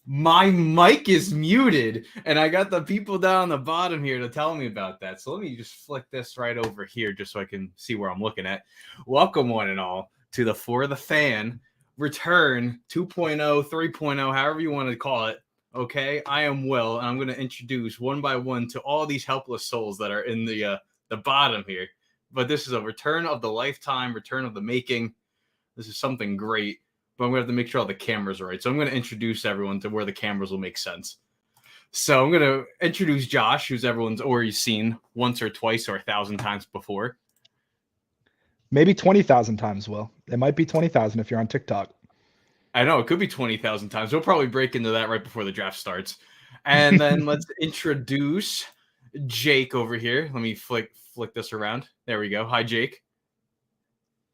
My mic is muted, and I got the people down on the bottom here to tell me about that. So let me just flick this right over here just so I can see where I'm looking at. Welcome, one and all, to the For the Fan Return 2.0, 3.0, however you want to call it. Okay, I am Will, and I'm going to introduce one by one to all these helpless souls that are in the bottom here. But this is a return of the lifetime, return of the making. This is something great. But I'm going to have to make sure all the cameras are right. So I'm going to introduce everyone to where the cameras will make sense. So I'm going to introduce Josh, who's everyone's already seen once or twice or 1,000 times before. Maybe 20,000 times, Will. It might be 20,000 if you're on TikTok. I know, it could be 20,000 times. We'll probably break into that right before the draft starts. And then let's introduce Jake over here. Let me flick this around. There we go. Hi, Jake.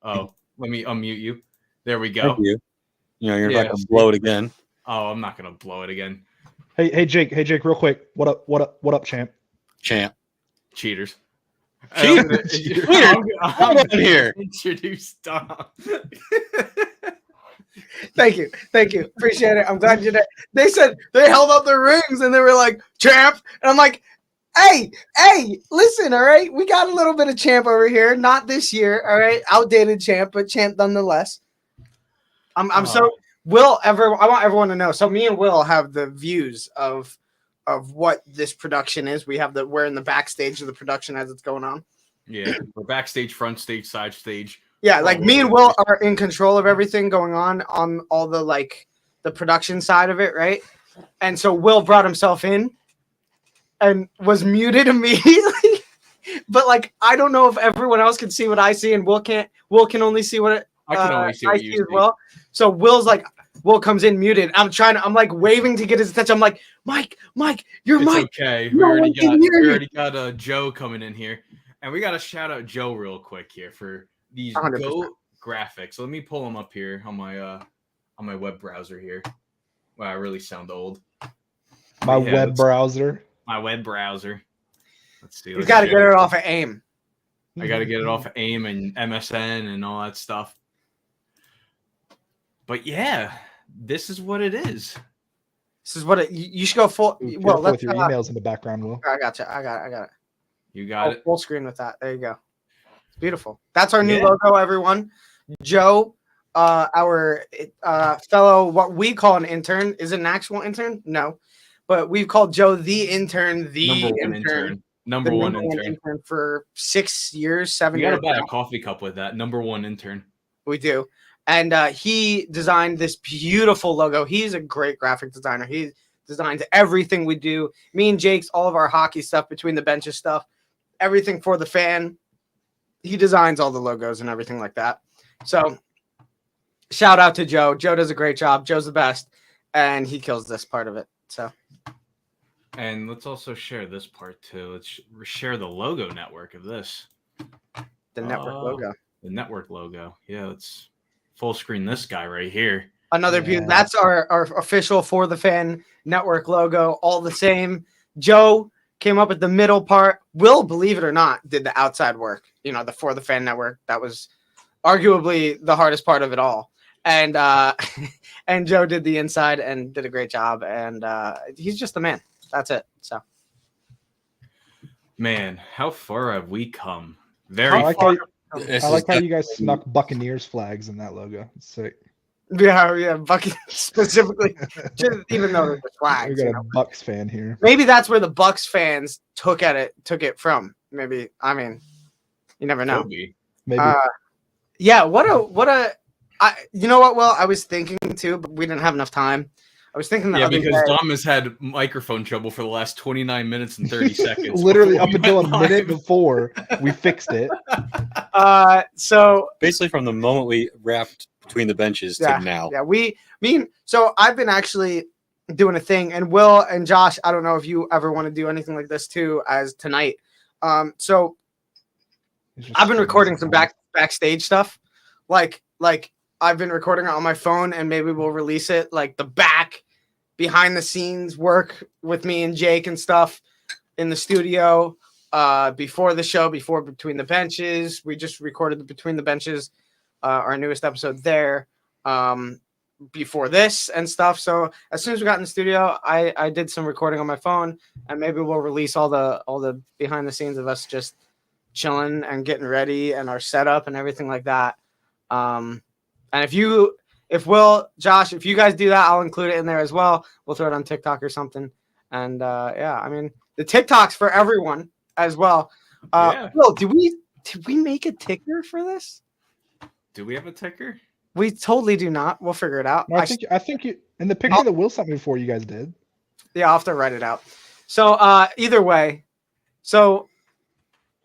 Oh, let me unmute you. There we go. Thank you. You're about to blow it again. Oh, I'm not gonna blow it again. Hey, Jake, real quick. What up, champ? Cheaters. Cheaters. I'm in here. Introduce Dom. Thank you. Appreciate it. I'm glad you did. They said they held up their rings and they were like, champ. And I'm like, hey, listen, all right? We got a little bit of champ over here. Not this year, all right? Outdated champ, but champ nonetheless. I want everyone to know. So me and Will have the views of what this production is. We're in the backstage of the production as it's going on. Yeah, we're backstage, front stage, side stage. Yeah, like me and Will are in control of everything going on all the the production side of it, right? And so Will brought himself in and was muted immediately. But I don't know if everyone else can see what I see, and Will can only see what I can only see what you see as well. So Will comes in muted. I'm waving to get his attention. I'm like, Mike, you're Mike. Okay. We already got Joe coming in here. And we got to shout out Joe real quick here for these 100%. GOAT graphics. Let me pull them up here on my web browser here. Wow, I really sound old. My web browser. Let's see. You got to get it off of AIM. I got to get it off of AIM and MSN and all that stuff. But yeah, this is what it is. This is what you should go full. Well, let's your emails in the background, Will. I got it. You got it. Full screen with that. There you go. It's beautiful. That's our new logo, everyone. Joe, our fellow, what we call an intern, is it an actual intern? No, but we've called Joe the intern, number one intern for 6 years, 7 years. You gotta buy a coffee cup with that. Number one intern. We do. And he designed this beautiful logo. He's a great graphic designer. He designs everything we do. Me and Jake's, all of our hockey stuff, between the benches stuff, everything for the fan. He designs all the logos and everything like that. So shout out to Joe. Joe does a great job. Joe's the best. And he kills this part of it. So. And let's also share this part too. Let's share the logo network of this. The network logo. The network logo. Yeah, let's full screen this guy right here. Another beauty. That's our official For the Fan network logo. All the same. Joe came up with the middle part. Will, believe it or not, did the outside work. The For the Fan network. That was arguably the hardest part of it all. And and Joe did the inside and did a great job. And he's just the man. That's it. So, man, how far have we come? Very far. I like how you guys snuck Buccaneers flags in that logo. It's sick. Yeah, Bucky specifically. Even though there's flags. We got a Bucks fan here. Maybe that's where the Bucks fans took it from. Maybe. I mean, you never know. Maybe. Yeah. You know what? Well, I was thinking too, but we didn't have enough time. I was thinking that. Yeah, because Dom has had microphone trouble for the last 29 minutes and 30 seconds. Literally up until a minute before we fixed it. So basically, from the moment we wrapped between the benches to now. Yeah, so I've been actually doing a thing, and Will and Josh, I don't know if you ever want to do anything like this too, as tonight. So I've been recording some backstage stuff, like I've been recording it on my phone, and maybe we'll release it, like the behind the scenes work with me and Jake and stuff in the studio before the show, before Between the Benches. We just recorded the Between the Benches, our newest episode there. before this and stuff. So as soon as we got in the studio, I did some recording on my phone, and maybe we'll release all the behind the scenes of us just chilling and getting ready and our setup and everything like that. And if Will, Josh, if you guys do that, I'll include it in there as well. We'll throw it on TikTok or something. And yeah, I mean the TikTok's for everyone as well. Will, did we make a ticker for this? Do we have a ticker? We totally do not. We'll figure it out. No, I think you in the picture that Will sent me before, you guys did. Yeah, I'll have to write it out. So either way, so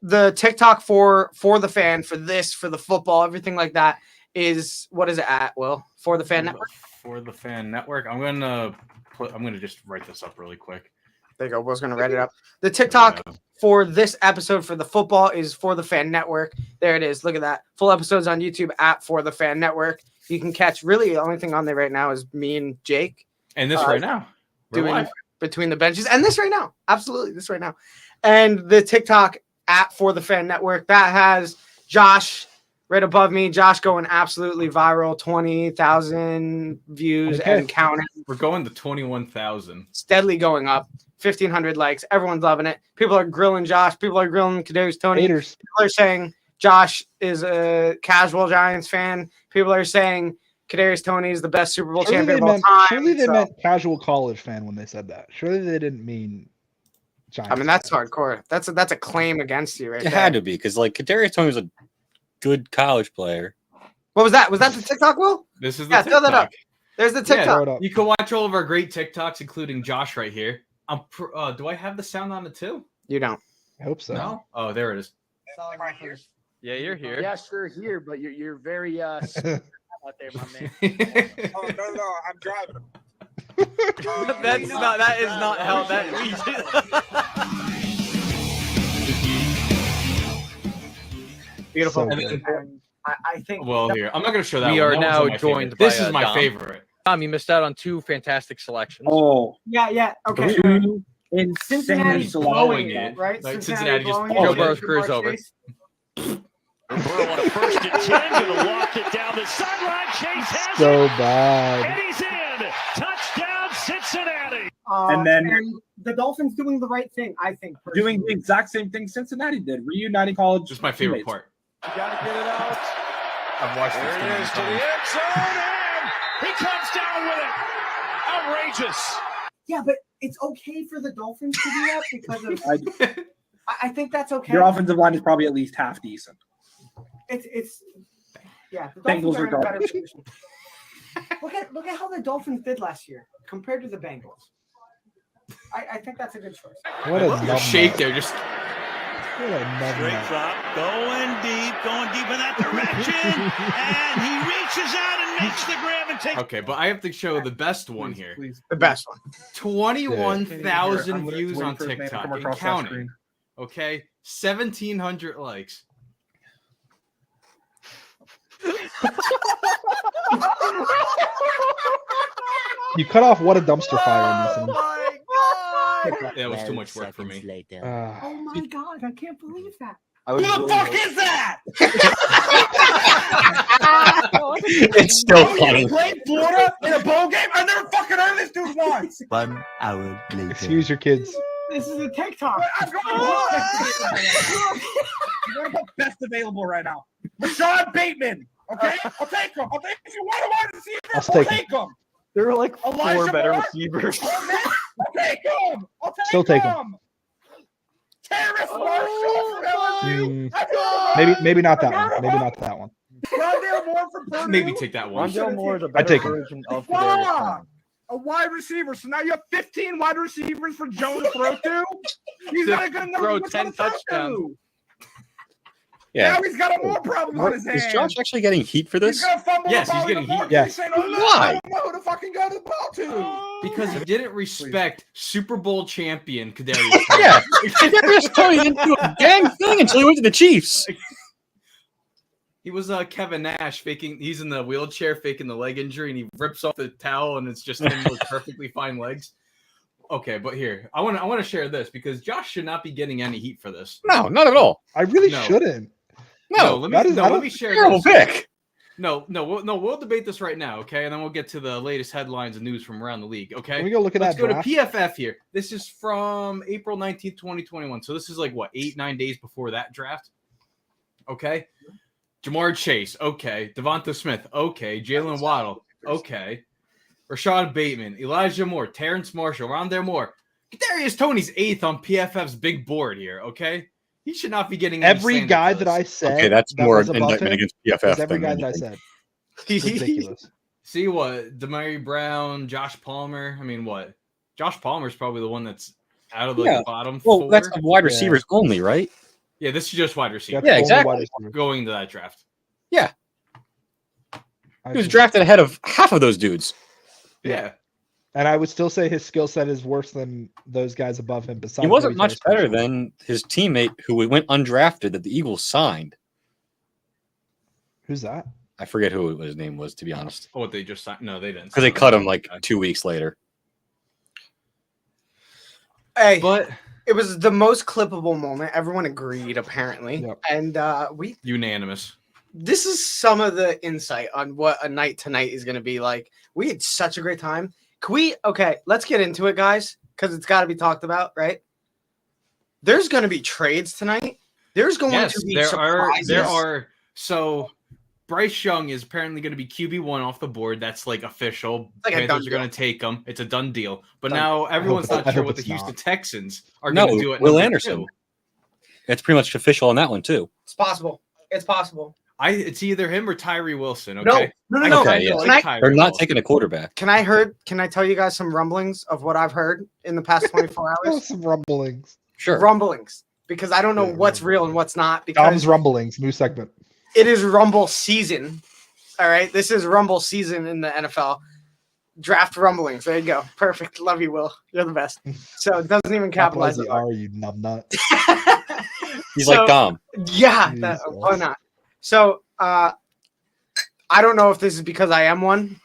the TikTok for the fan, for this, for the football, everything like that is, what is it at, Will? For the Fan Network? For the Fan Network. I'm gonna just write this up really quick. There you go. Will's gonna write it up. The TikTok for this episode for the football is For the Fan Network. There it is. Look at that. Full episodes on YouTube at For the Fan Network. You can catch, really the only thing on there right now is me and Jake. And this right now. We're Doing live. Between the Benches. And this right now. Absolutely. This right now. And the TikTok at For the Fan Network, that has Josh right above me. Josh going absolutely viral. 20,000 views and counting. We're going to 21,000. Steadily going up. 1,500 likes. Everyone's loving it. People are grilling Josh. People are grilling Kadarius Toney. Haters. People are saying Josh is a casual Giants fan. People are saying Kadarius Toney is the best Super Bowl champion of all time. Surely they meant casual college fan when they said that. Surely they didn't mean Giants. I mean, that's hardcore. That's a claim against you, right? It had to be, because like Kadarius Toney was a good college player. What was that? Was that the TikTok, Will? This is the TikTok. Throw that up. There's the TikTok. Yeah, you can watch all of our great TikToks, including Josh right here. Do I have the sound on it too? You don't. I hope so. No? Oh, there it is. Yeah, you're here. Yeah, sure, here, but you're very out there, my man. Oh no, I'm driving. That is not how that Beautiful. I think. Well, here I'm not going to show that. We one. are That one's now not my joined favorite. This by, is my Dom. favorite. Tom, you missed out on two fantastic selections. Oh, Yeah. Okay. two Cincinnati insane blowing selections. it. Right? Like Cincinnati just blowing blowing Joe it. Burrow's career's over. Burrow on a 1st and 10, gonna walk it down the sideline. Chase has So it, bad. and he's in. Touchdown, Cincinnati. And then- the Dolphins doing the right thing, I think. Doing the exact same thing Cincinnati did, reuniting college. Just my favorite teammates. part. You gotta get it out. I've watched this There too it many is to the times. end zone, and he comes down with it. Outrageous. Yeah, but it's okay for the Dolphins to do that because of. I think that's okay. Your offensive line is probably at least half decent. It's yeah. The Bengals Dolphins are are in a better garbage. position. Look at how the Dolphins did last year compared to the Bengals. I think that's a good choice. What I a love your numbnut. shake there. Just What a Straight numbnut. drop, going deep in that direction, and he reaches out and makes the grab and takes. okay, but I have to show the best one here. Please. The best one. 21,000 I'm views waiting on for his name to TikTok come and across that counting. screen. Okay, 1,700 likes. You cut off What a Dumpster Fire in this one. That was too much work for me. Oh my god, I can't believe that. Who the fuck is that? It's still funny. Played Florida in a bowl game? I never fucking heard this dude once. 1 hour later. Excuse your kids. This is a TikTok. I'm going You're the best available right now. Rashad Bateman. Okay? I'll take him. If you want a wide receiver, I'll I'll take him. take him. There are like four Elijah better Moore? receivers. I'll take him. Still take him. Terrace Marshall from LSU. Maybe not that one. Maybe not that one. Rondale Moore from Purdue. Maybe take that one. Rondale Moore is a I'd better take him. version of Kadarius Toney. A wide receiver. So now you have 15 wide receivers for Joe to throw to. He's got a good number. Throw What's 10 on the throw touchdowns. to? Yeah. Now he's got a more problem on his hands. Is Josh actually getting heat for He's this? gonna fumble Yes, the ball he's in the getting pocket. heat. Yes. He's saying, oh, no, Why? I don't know who to fucking go to the ball to. Because he didn't respect Super Bowl champion Kadarius Toney. Yeah. Kadarius Toney didn't do a dang thing until he went to the Chiefs. He was Kevin Nash faking. He's in the wheelchair faking the leg injury, and he rips off the towel, and it's just him with perfectly fine legs. Okay, but here I want to share this because Josh should not be getting any heat for this. No, not at all. I really No. shouldn't. No, let that is- I let don't- me share terrible this. pick. We'll debate this right now, okay? And then we'll get to the latest headlines and news from around the league, okay? Can we go look at Let's that go draft? to PFF here. This is from April 19th, 2021. So this is like, what, 8-9 days before that draft? Okay. Jamar Chase, okay. Devonta Smith, okay. Jalen Waddle, okay. Rashad Bateman, Elijah Moore, Terrence Marshall, Rondale Moore. Kadarius Toney's 8th on PFF's big board here, okay? He should not be getting any Every Santa guy Claus. that I said. Okay, that's that more was an above indictment him against was PFF. every than guy that I anything. said. It's ridiculous. See what? Demary Brown, Josh Palmer. I mean, what? Josh Palmer's probably the one that's out of the Yeah. bottom Well, four. that's wide receivers only, right? Yeah, this is just wide receiver. That's Yeah, only exactly. wide receiver. Going into that draft. I He was just- drafted ahead of half of those dudes. Yeah. And I would still say his skill set is worse than those guys above him. Besides, He wasn't maybe much Terrence better Marshall. than his teammate who went undrafted that the Eagles signed. Who's that? I forget who his name was, to be honest, Oh, what they just signed? No, they didn't. because they sign cut him like Okay. 2 weeks later. Hey, But it was the most clippable moment. Everyone agreed, apparently, Yep. and we. unanimous. This is some of the insight on what a night tonight is going to be like. We had such a great time. Can we? Okay, let's get into it, guys, because it's got to be talked about, right? There's going to be trades tonight. There's going Yes, to be there surprises. are. So Bryce Young is apparently going to be QB1 off the board. That's like official. Like a done Panthers are deal. going to take him. It's a done deal. But Done. now everyone's I not hope sure what the it's Houston not. Texans are No, going to do at Will number Anderson. 2. It's pretty much official on that one too. It's possible. It's possible. It's either him or Tyree Wilson. No, Okay. no, I no. Okay, kinda yeah. like Can I- Tyree They're not Wilson. taking a quarterback. Can I tell you guys some rumblings of what I've heard in the past 24 Oh, hours? some rumblings. Sure. Rumblings. Because I don't know Yeah, what's real and what's not. Because Dom's rumblings. New segment. it is Rumble season. All right. This is Rumble season in the NFL. Draft rumblings. There you go. Perfect. Love you, Will. You're the best. So it doesn't even capitalize Capitalize the the R, you numbnut. He's So- like Dom. Yeah, Jesus. why not? So I don't know if this is because I am one,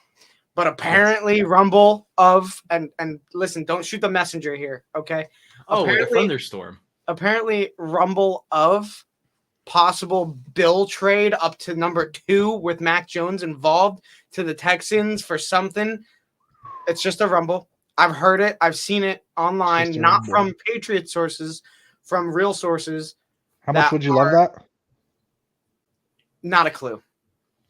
but apparently Rumble of and listen, don't shoot the messenger here, okay? Oh, the apparently, thunderstorm. apparently Rumble of possible Bill trade up to number 2 with Mac Jones involved to the Texans for something. It's just a rumble. I've heard it. I've seen it online, Just a not rumble. from Patriot sources, from real sources. How much That would you love that? Not a clue,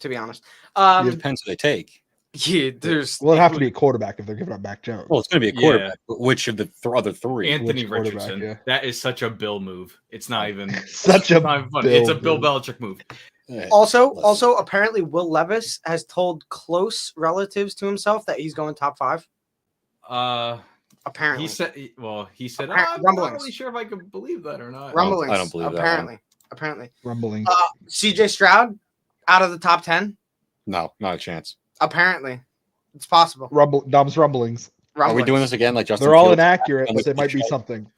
to be honest. It depends who they take. Yeah, there's Well, it'd have to be a quarterback if they're giving up Mac Jones. Well, it's going to be a Yeah. quarterback, but which of the other three? Anthony Which quarterback, Richardson. yeah. That is such a Bill move. It's not even Such a not even funny. It's a Bill Bill Belichick move. Yeah. also apparently Will Levis has told close relatives to himself that he's going top 5. Apparently, He said, Apparent- I'm not rumblings. really sure if I can believe that or not. rumblings. I don't believe that one. Apparently, rumbling. CJ Stroud out of the top 10. No, not a chance. Apparently, it's possible. Dom's rumblings. Are we Rumblings. doing this again like Justin They're all Fields? inaccurate, on but the they might be show? something.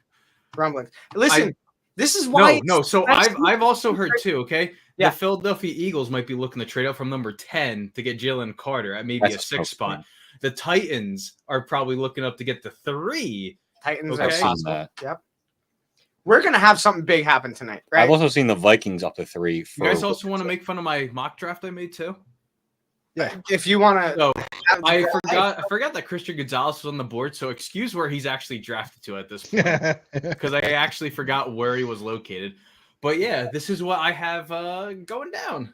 Rumblings. Listen, this is why. No. So that's- I've also heard too. Okay, Yeah. the Philadelphia Eagles might be looking to trade up from number 10 to get Jalen Carter at maybe That's a a 6 tough spot. thing. The Titans are probably looking up to get the 3. Titans Okay. are I've seen possible. that. Yep. We're gonna have something big happen tonight, right? I've also seen the Vikings up to 3. You guys also want to make fun of my mock draft I made too? If you want to, No, I forgot that Christian Gonzalez was on the board. So excuse where he's actually drafted to at this point, because I actually forgot where he was located. But yeah, this is what I have going down.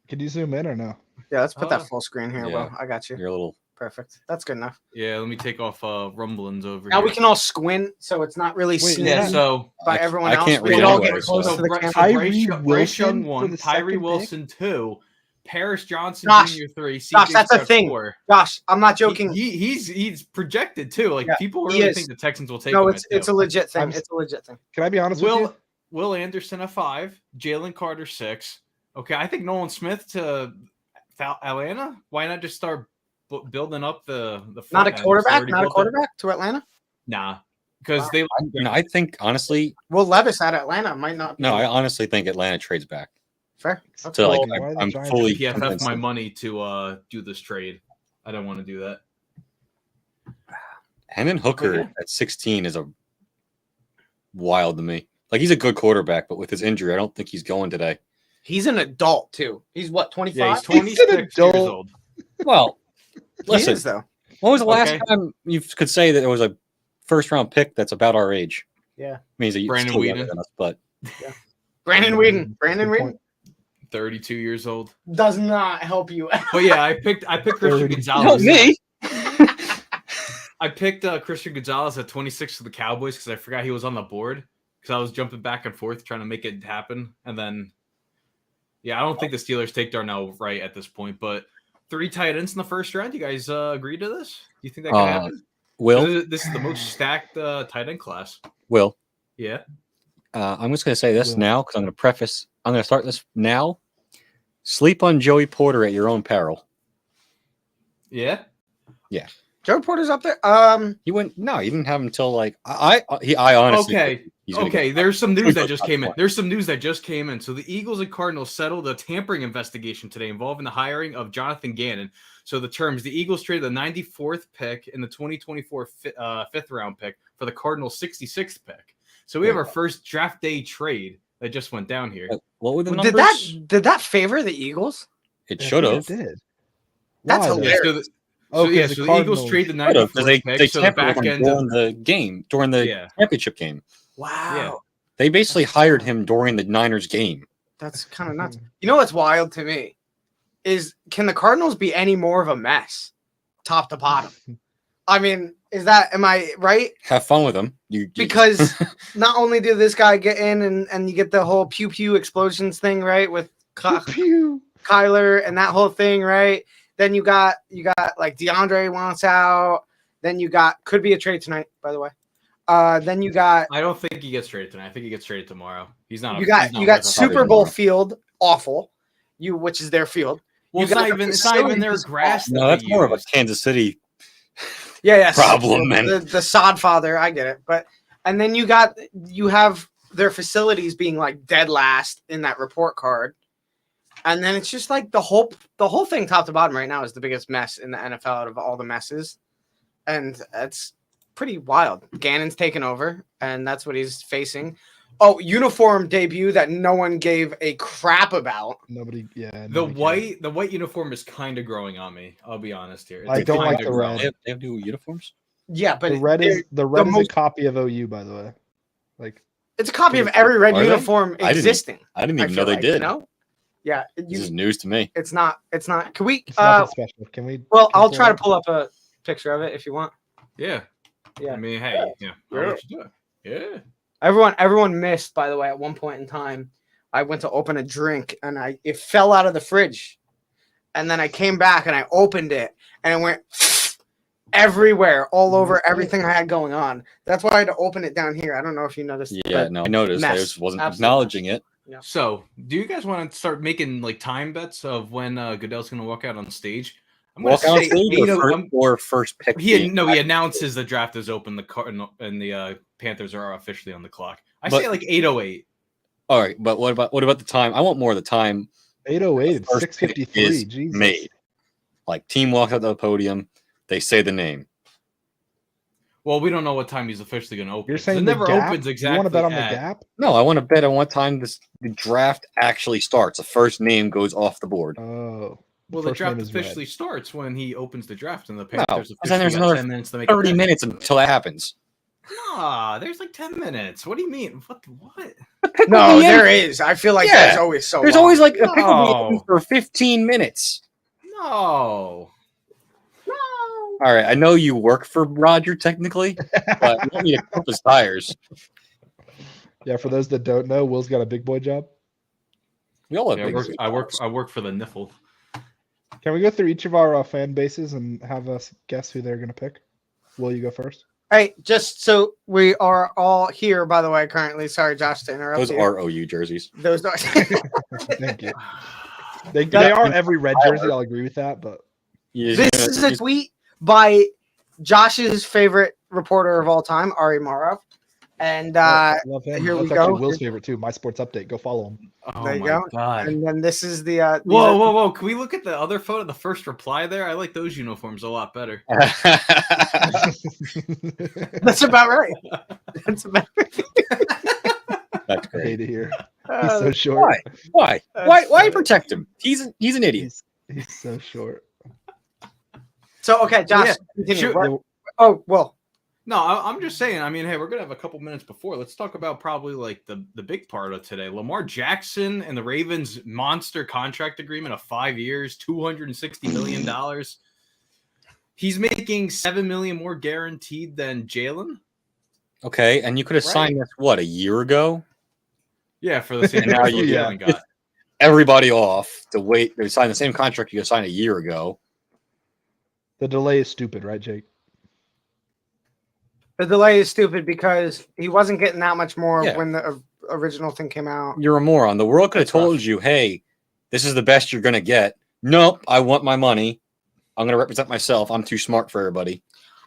Can you zoom in or no? yeah, let's put Uh, that full screen here. yeah. Will, I got you. You're a little. Perfect. That's good enough. Yeah, let me take off rumblings over Now here. we can all squint, so it's not really seen Yeah, so by I- everyone I else. can't We read can all anyway, get so- close to the Bryce camera. Tyree Bryce Young Wilson for 1, the Tyree second pick? Wilson 2, Paris Johnson Josh, Jr. 3, Josh, that's a Stroud thing. 4. Josh, I'm not joking. He's projected too. Like Yeah, people he really is. think the Texans will take No, him. it's a legit thing. I'm- It's a legit thing. Can I be honest with you? Will Anderson a 5, Jalen Carter 6. Okay, I think Nolan Smith to Atlanta. Why not just start building up the Not front a end? It's quarterback. already Not a built up. quarterback to Atlanta. Nah, because Wow. they I think honestly, Will Levis at Atlanta might not. Be no, I honestly think Atlanta trades back. fair. That's So cool. like, Why are the I'm Giants fully PFF convinced my of- money to do this trade. I don't want to do that. Hendon Hooker Yeah. at 16 is a wild to me. Like he's a good quarterback, but with his injury, I don't think he's going today. He's an adult too. He's what, 25? Yeah, he's He's an 26 years adult. old. Well, He listen. is, though. When was the last Okay. time you could say that there was a first round pick that's about our age? Yeah. Means that you're Brandon still younger Weeden. than us, but Brandon Whedon. Brandon Good Whedon point. 32 years old. does not help you. But yeah, I picked Christian 30. Gonzalez. me. I picked Christian Gonzalez at 26 for the Cowboys because I forgot he was on the board because I was jumping back and forth trying to make it happen. And then, yeah, I don't think the Steelers take Darnell right at this point, but 3 tight ends in the first round. You guys agree to this? Do you think that could happen? Will, This is the most stacked tight end class. Will. Yeah. I'm just going to say this Will. now because I'm going to start this now. Sleep on Joey Porter at your own peril. Yeah. Joe Porter's up there. He didn't have him until like I honestly Okay. think he's gonna Okay, get- there's some news that Top just came in. 20. There's some news that just came in. So the Eagles and Cardinals settled a tampering investigation today involving the hiring of Jonathan Gannon. So the terms: the Eagles traded the 94th pick in the 2024 fifth round pick for the Cardinals' 66th pick. So we have our first draft day trade that just went down here. What were the did numbers? that favor the Eagles? It Yeah, I should think have. it did. That's Why, though? hilarious. So the, Okay, so the Eagles trade the 94th Because they pick. So the tampered back with him end. during the game, during the Yeah. championship game. Wow. They basically hired him during the Niners game. That's kind of nuts. You know what's wild to me is can the Cardinals be any more of a mess, top to bottom? I mean, am I right? Have fun with him. Because not only did this guy get in and you get the whole pew pew explosions thing, right? With Pew. Kyler and that whole thing, right? Then you got like DeAndre wants out. Then you could be a trade tonight, by the way. Then you got I don't think he gets traded tonight. I think he gets traded tomorrow. He's not. you he's got not you got with us. Super Bowl field, awful. Which is their field. Well, you it's got not the even. It's not even their facilities. grass. no, that that's they more of a use. Kansas City. Yeah, Problem, man. The sod father, I get it, and then you have their facilities being like dead last in that report card, and then it's just like the whole thing, top to bottom, right now is the biggest mess in the NFL out of all the messes, and it's pretty wild. Gannon's taken over, and that's what he's facing. Oh, uniform debut that no one gave a crap about. Nobody. Yeah. The nobody cared. white uniform is kind of growing on me. I'll be honest here. I It's don't like kinda the growing. red. They have new uniforms. Yeah, but The red is most- a copy of OU, by the way. Like it's a copy of every red Are they? uniform I didn't- existing. I didn't I even know feel they like, did. You know? Yeah, This is news to me. it's not. Can we? it's nothing special. Can we? Well, can I'll we try to up? pull up a picture of it if you want. Yeah. Yeah. I mean, hey, yeah. I'll let you do it. Yeah. Everyone missed, by the way, at one point in time. I went to open a drink and it fell out of the fridge. And then I came back and I opened it and it went everywhere, all over everything I had going on. That's why I had to open it down here. I don't know if you noticed. Yeah, but no, I noticed. I mess. just wasn't Absolute acknowledging it. So, do you guys want to start making like time bets of when Goodell's going to walk out on stage? I'm gonna Walk on say stage 8 of- or first pick. He game. he announces the draft is open. The Cardinal and the Panthers are officially on the clock. I But- say like 8:08. All right, but what about the time? I want more of the time 808, First 653. is Jesus. made. Like team walks out to the podium, they say the name. Well, we don't know what time he's officially going to open. You're 'cause saying it the never gap? opens exactly. You want to bet on the at- gap? No, I want to bet on what time the draft actually starts. The first name goes off the board. Oh. Well, the first draft name is red. officially starts when he opens the draft, and the No, Panthers because then there's officially got another 10 minutes to make a 30 pick. minutes until that happens. Nah, there's like 10 minutes. What do you mean? What? No, will be there in- is. I feel like Yeah. that's always so. There's long. always like a pick will be in No. for 15 minutes. No. All right, I know you work for Roger technically, but you want me to pump his tires. Yeah, for those that don't know, Will's got a big boy job. We all have Yeah, big I tires. work for the Niffle. Can we go through each of our fan bases and have us guess who they're going to pick? Will you go first? Hey, just so we are all here, by the way, currently. Sorry, Josh, to interrupt Those you. are OU jerseys. Those are. Thank you. They are every red jersey. I'll agree with that, but This is a tweet by Josh's favorite reporter of all time, Ari Marov. And I love him. here we That's actually go. Will's favorite too. My Sports Update. Go follow him. Oh There you my go. god. and then this is the these Whoa, are- whoa, whoa. Can we look at the other photo, the first reply there? I like those uniforms a lot better. That's about right. That's about right. That's I hate great. it here. He's so short. Why protect him? He's an idiot. He's so short. So okay, Josh. Yeah, Continue. shoot. What- Oh well. No, I'm just saying. I mean, hey, we're gonna have a couple minutes before. Let's talk about probably like the big part of today. Lamar Jackson and the Ravens' monster contract agreement of 5 years, $260 million. He's making $7 million more guaranteed than Jalen. Okay, and you could have Right. signed this a year ago. Yeah, for the same And now price what you- Jalen got. Everybody off to wait. They signed the same contract you signed a year ago. The delay is stupid, right, Jake? The delay is stupid because he wasn't getting that much more Yeah. when the original thing came out. You're a moron. The world could have That's rough. told you, "Hey, this is the best you're gonna get." Nope, I want my money. I'm gonna represent myself. I'm too smart for everybody.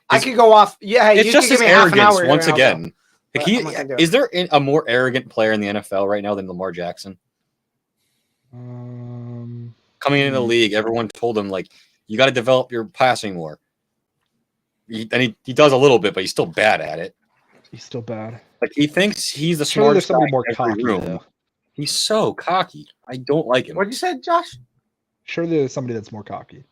I could go off. Yeah, hey, It's you just could give his me half an arrogance hour once and I'll go. again. But Like I'm not gonna do it. is there a more arrogant player in the NFL right now than Lamar Jackson? Coming into the league, everyone told him like, "You got to develop your passing more." He does a little bit, but he's still bad at it. He's still bad. Like he thinks he's the Surely there's smartest guy somebody more in every cocky, room. though. He's so cocky. I don't like him. What'd you say, Josh? Surely there's somebody that's more cocky.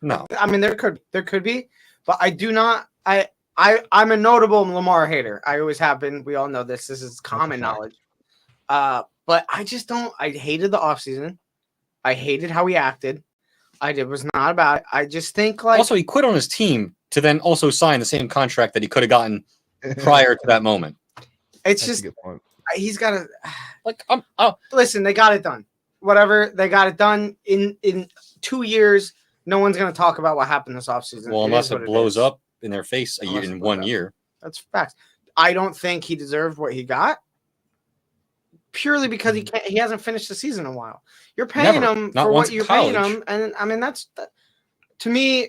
No, I mean, there could be, but I do not. I'm a notable Lamar hater. I always have been. We all know this. This is common fact. knowledge. But I just don't. I hated the offseason. I hated how he acted. Was not about it. I just think like also, he quit on his team to then also sign the same contract that he could have gotten prior to that moment. it's That's just a good point. he's got to Like, listen. They got it done. Whatever they got it done in 2 years. No one's gonna talk about what happened this offseason. well, unless is it what blows is. up in their face Unless it in blows 1 up. year. That's facts. I don't think he deserved what he got. Purely because he hasn't finished the season in a while. You're paying Never. him Not for once what in you're paying college. him, and I mean to me,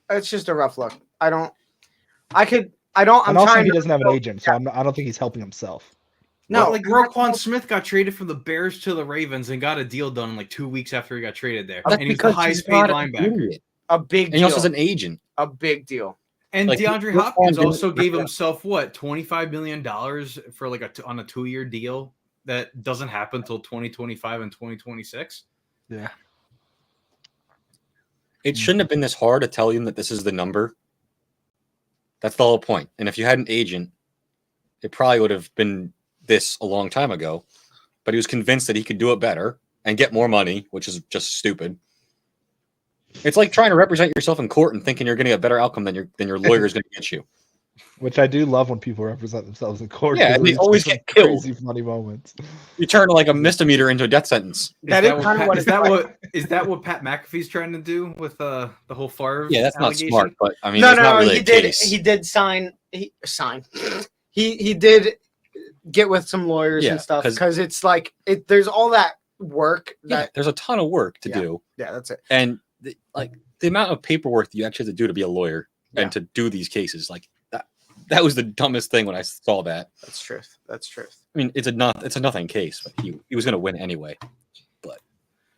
it's just a rough look. I'm And also also, trying he to doesn't have an agent, so I don't think he's helping himself. No, No, like Roquan Smith got traded from the Bears to theRavens and got a deal done like 2 weeks after he got traded there, That's and he's the because highest he's paid not an linebacker. idiot. a big And he deal. also has an agent. A big deal. And Like, DeAndre Roquan Hopkins didn't- also gave himself what $25 million for like on a 2-year deal that doesn't happen until 2025 and 2026. Yeah. It shouldn't have been this hard to tell him that this is the number. That's the whole point. And if you had an agent, it probably would have been this a long time ago. But he was convinced that he could do it better and get more money, which is just stupid. It's like trying to represent yourself in court and thinking you're going to get a better outcome than your lawyer is going to get you. Which I do love when people represent themselves in court. Yeah, 'cause and they there's always some get killed. Crazy funny moments. You turn like a misdemeanor into a death sentence. That is what kind of Pat- what is it's that like. what is that what Pat McAfee's trying to do with the whole Favre? Yeah, that's not allegation? smart, but I mean, No, it's not really he a did. case. He did sign. He did get with some lawyers Yeah, and stuff 'cause- because it's like there's all that work Yeah, that there's a ton of work to Yeah. do. yeah that's it. And the amount of paperwork that you actually have to do to be a lawyer Yeah. and to do these cases, like that was the dumbest thing when I saw that. That's truth. That's truth. I mean, it's a nothing case, but he was going to win anyway.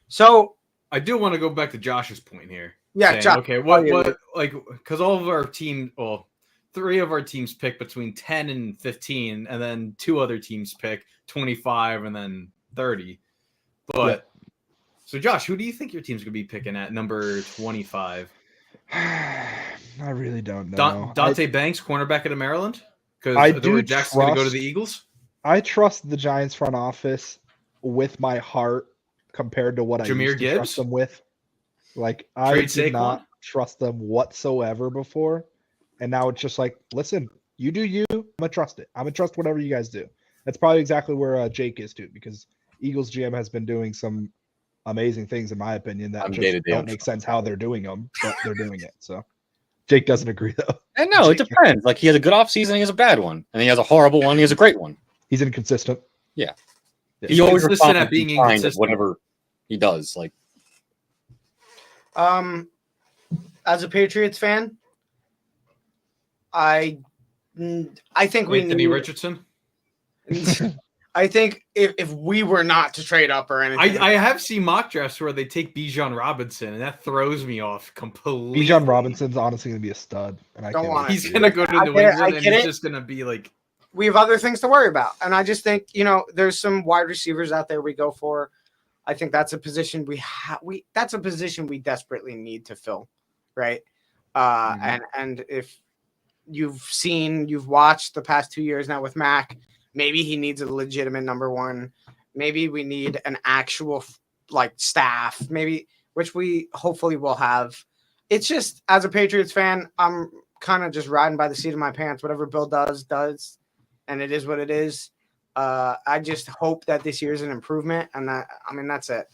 So I do want to go back to Josh's point here. yeah, saying, Josh, okay, oh, what yeah, like because all of our team, well, 3 of our teams pick between 10 and 15, and then 2 other teams pick 25 and then 30. But so Josh, who do you think your team's gonna be picking at number 25? I really don't know. Dante Banks, cornerback out of Maryland, because I Adoree do Jackson's gonna go to trust- the Eagles. I trust the Giants front office with my heart compared to what I Jameer used to Gibbs? trust them with. Like I Trade did Saquon? not trust them whatsoever before, and now it's just like, listen, you do you. I'm gonna trust it. I'm gonna trust whatever you guys do. That's probably exactly where Jake is too, because Eagles GM has been doing some amazing things in my opinion that I'm just day-to-day don't on make sense how they're doing them, but they're doing it. So Jake doesn't agree though. And no, it depends. Like he has a good offseason, he has a bad one, and he has a horrible one, he has a great one. He's inconsistent. Yeah. He's He always consistent responds at to being being kind at inconsistent. whatever he does. Like as a Patriots fan, I think we Anthony need. Richardson. I think if we were not to trade up or anything, I have seen mock drafts where they take Bijan Robinson, and that throws me off completely. Bijan Robinson's honestly gonna be a stud, and I Don't can't want wait He's to see gonna it. go to I New get it, I England, and get he's it. just gonna be like we have other things to worry about. And I just think, there's some wide receivers out there we go for. I think that's a position that's a position we desperately need to fill, right? And if you've watched the past 2 years now with Mac, maybe he needs a legitimate number one. Maybe we need an actual staff, maybe, which we hopefully will have. It's just, as a Patriots fan, I'm kind of just riding by the seat of my pants. Whatever Bill does, and it is what it is. I just hope that this year's an improvement, and that's it.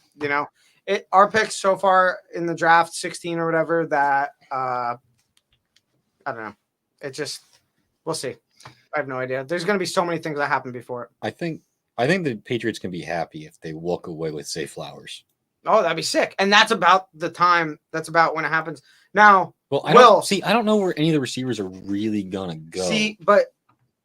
Our picks so far in the draft, 16 or whatever, that I don't know. It just, we'll see. I have no idea. There's going to be so many things that happen before it. I think the Patriots can be happy if they walk away with Zay Flowers. Oh, that'd be sick. And that's about the time. That's about when it happens. Now, I don't know where any of the receivers are really gonna go. See, but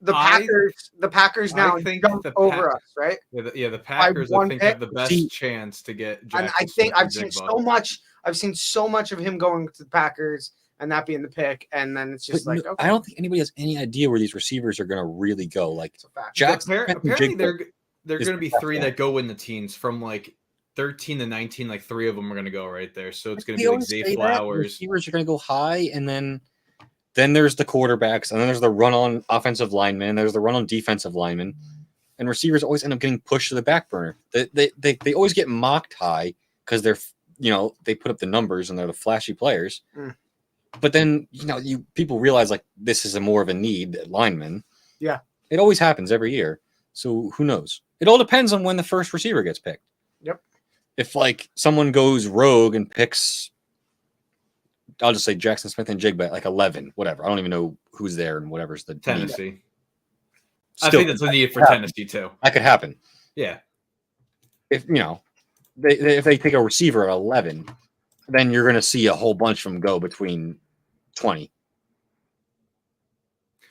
the Packers now jumped over us, right? Yeah, the Packers I think have the best chance to get. And I think I've seen so much of him going to the Packers and that being the pick, and then it's just okay. I don't think anybody has any idea where these receivers are gonna really go. Like Jackson, apparently they're gonna be three that go in the teens from 13 to 19, 3 of them are going to go right there. So it's going to be Zay Flowers. Receivers are going to go high, and then there's the quarterbacks, and then there's the run-on offensive lineman, there's the run-on defensive lineman, and receivers always end up getting pushed to the back burner. They always get mocked high because they're they put up the numbers and they're the flashy players. But then people realize this is more of a need lineman. Yeah, it always happens every year. So who knows? It all depends on when the first receiver gets picked. Yep. If someone goes rogue and picks, I'll just say Jackson Smith and Jigba at 11, whatever. I don't even know who's there and whatever's the Tennessee. Need. I think that's a need for Tennessee too. That could happen. Yeah. If if they take a receiver at 11, then you're going to see a whole bunch of them go between 20.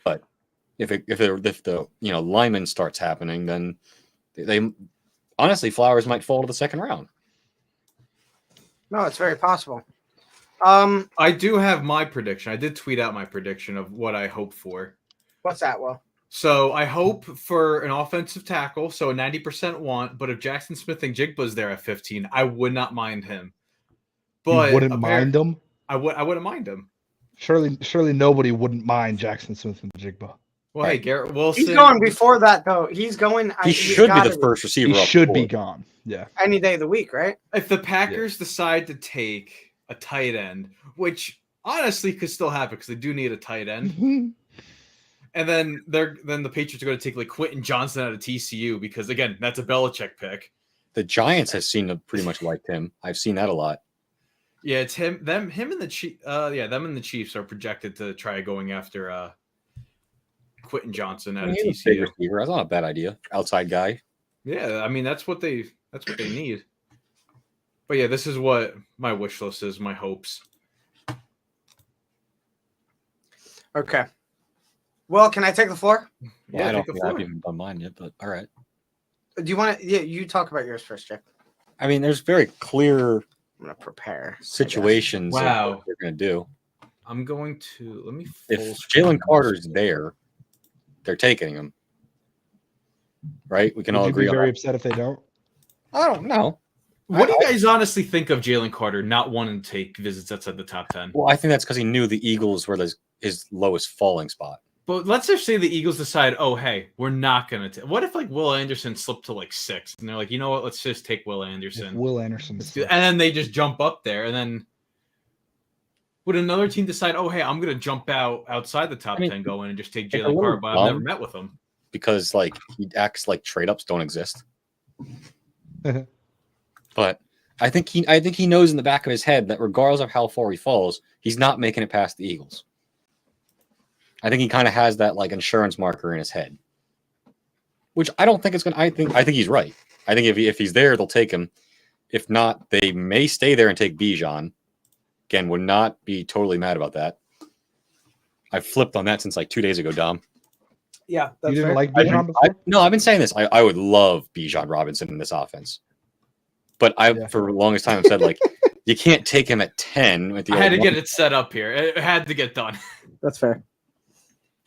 But if the lineman starts happening, then they honestly, Flowers might fall to the second round. No, it's very possible. I do have my prediction. I did tweet out my prediction of what I hope for. What's that, Will? So I hope for an offensive tackle, so a 90% want. But if Jackson Smith and Jigba's there at 15, I would not mind him. But you wouldn't mind him? I wouldn't mind him. Surely nobody wouldn't mind Jackson Smith and Jigba. Well, hey, Garrett Wilson. He's going before that, though. He's going. He should be the first receiver. He should be gone. Yeah. Any day of the week, right? If the Packers decide to take a tight end, which honestly could still happen because they do need a tight end, and then the Patriots are going to take Quentin Johnson out of TCU because again that's a Belichick pick. The Giants have seen pretty much liked him. I've seen that a lot. Yeah, it's him and the Chiefs. Them and the Chiefs are projected to try going after Quentin Johnson out of TCU. Receiver. That's not a bad idea. Outside guy. Yeah, I mean that's what they need. But yeah, this is what my wish list is, my hopes. Okay. Well, can I take the floor? Well, I don't think I've even done mine yet, but all right. Do you want to? Yeah, you talk about yours first, Jack. I mean, there's very clear. I'm gonna prepare situations. Wow, of what they're gonna do. I'm going to let me. If Jalen Carter's there, they're taking him. Right? We can all agree. Be very upset if they don't. I don't know. What do you guys honestly think of Jalen Carter not wanting to take visits outside the top 10? Well, I think that's because he knew the Eagles were his lowest falling spot. But let's just say the Eagles decide, oh, hey, we're not going to. What if Will Anderson slipped to 6, and they're like, you know what? Let's just take Will Anderson. If Will Anderson, and then they just jump up there, and then would another team decide, oh, hey, I'm going to jump outside the top 10, go in and just take Jalen Carter, but I've never met with him because he acts like trade ups don't exist. But I think he knows in the back of his head that regardless of how far he falls, he's not making it past the Eagles. I think he kind of has that insurance marker in his head, which I don't think it's going to. I think he's right. I think if he's there, they'll take him. If not, they may stay there and take Bijan. Again, would not be totally mad about that. I flipped on that since 2 days ago, Dom. Yeah, that's you didn't like Bijan before? No, I've been saying this. I would love Bijan Robinson in this offense. But for the longest time, I've said you can't take him at 10. I had to get it set up here. It had to get done. That's fair.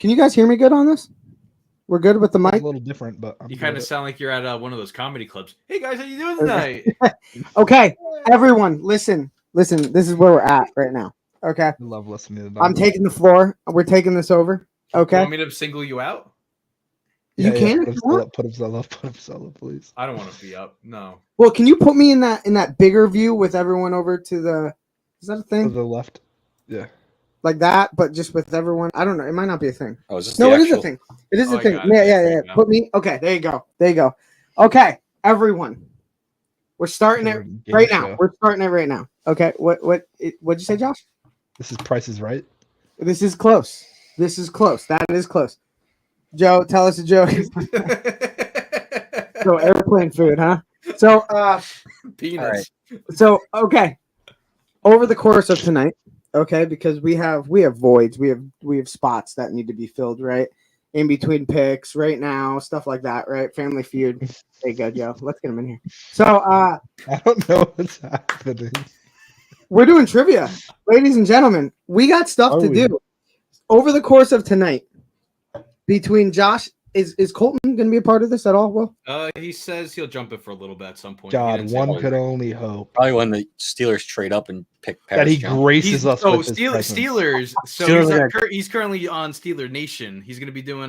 Can you guys hear me good on this? We're good with the It's mic. a little different, but I'm You good kind of with it. sound like you're at one of those comedy clubs. Hey guys, how you doing tonight? Okay, everyone, listen. This is where we're at right now. Okay, I love listening to them. I'm taking the floor. We're taking this over. You Okay, want me to single you out? you can if Put you him want. up, put him solo, put him solo, please. I don't want to be up. No. Well, can you put me in that bigger view with everyone over to the? Is that a To thing the left. Yeah. like that? But just with everyone. I don't know. It might not be a thing. Oh, is this No, the it is a actual- thing. It is Oh, a I thing. got it. Yeah. There you go. Put me. Okay, there you go. There you go. Okay, everyone. We're starting it Game right now. show. We're starting it right now. Okay. What'd you say, Josh? This is Price is Right. This is close. This is close. That is close. Joe, tell us a joke. So airplane food, huh? So Peanuts. so okay. Over the course of tonight, okay, because we have voids, we have spots that need to be filled, right? In between picks, right now, stuff like that, right? Family Feud. There you go, Joe. Let's get him in here. So I don't know what's happening. we're doing trivia, ladies and gentlemen. We got stuff Are to we? do over the course of tonight. Between Josh, is Colton going to be a part of this at all? Will He says he'll jump it for a little bit at some point. He God, didn't say one when. could only hope Probably when the Steelers trade up and pick that Paris he Johnson. graces us with his presence. Steelers. So Steelers he's currently on Steeler Nation. He's going to be doing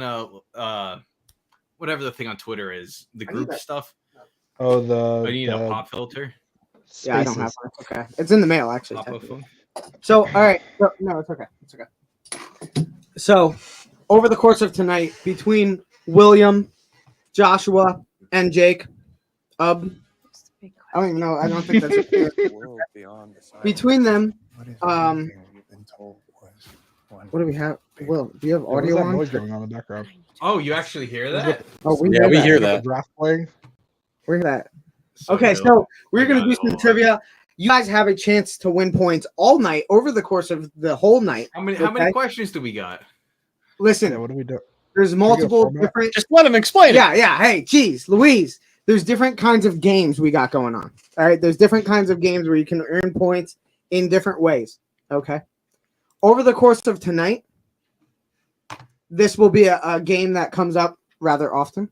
whatever the thing on Twitter is, the I need group that. stuff. Oh, Oh, you need a the pop filter. yeah, I don't have spaces. one. Okay, it's in the mail actually. Pop technically. phone. So, all right. No, it's okay. It's okay. So, over the course of tonight, between William, Joshua, and Jake, I don't even know. I don't think that's between them. What do we have? Will, do you have Yeah, what is audio that on? noise going on in the background? Oh, you actually hear that? Oh, we Yeah, hear we that. hear The that. draft playing. We hear that. So Okay, dope. so we're I gonna got do it. some Hold on. trivia. You guys have a chance to win points all night over the course of the whole night. How many Okay. questions do we got? Listen, Yeah, what do we do? there's multiple format? different. Just let him explain it. Yeah. Hey, geez, Louise. There's different kinds of games we got going on. All right. There's different kinds of games where you can earn points in different ways. Okay. Over the course of tonight, this will be a game that comes up rather often.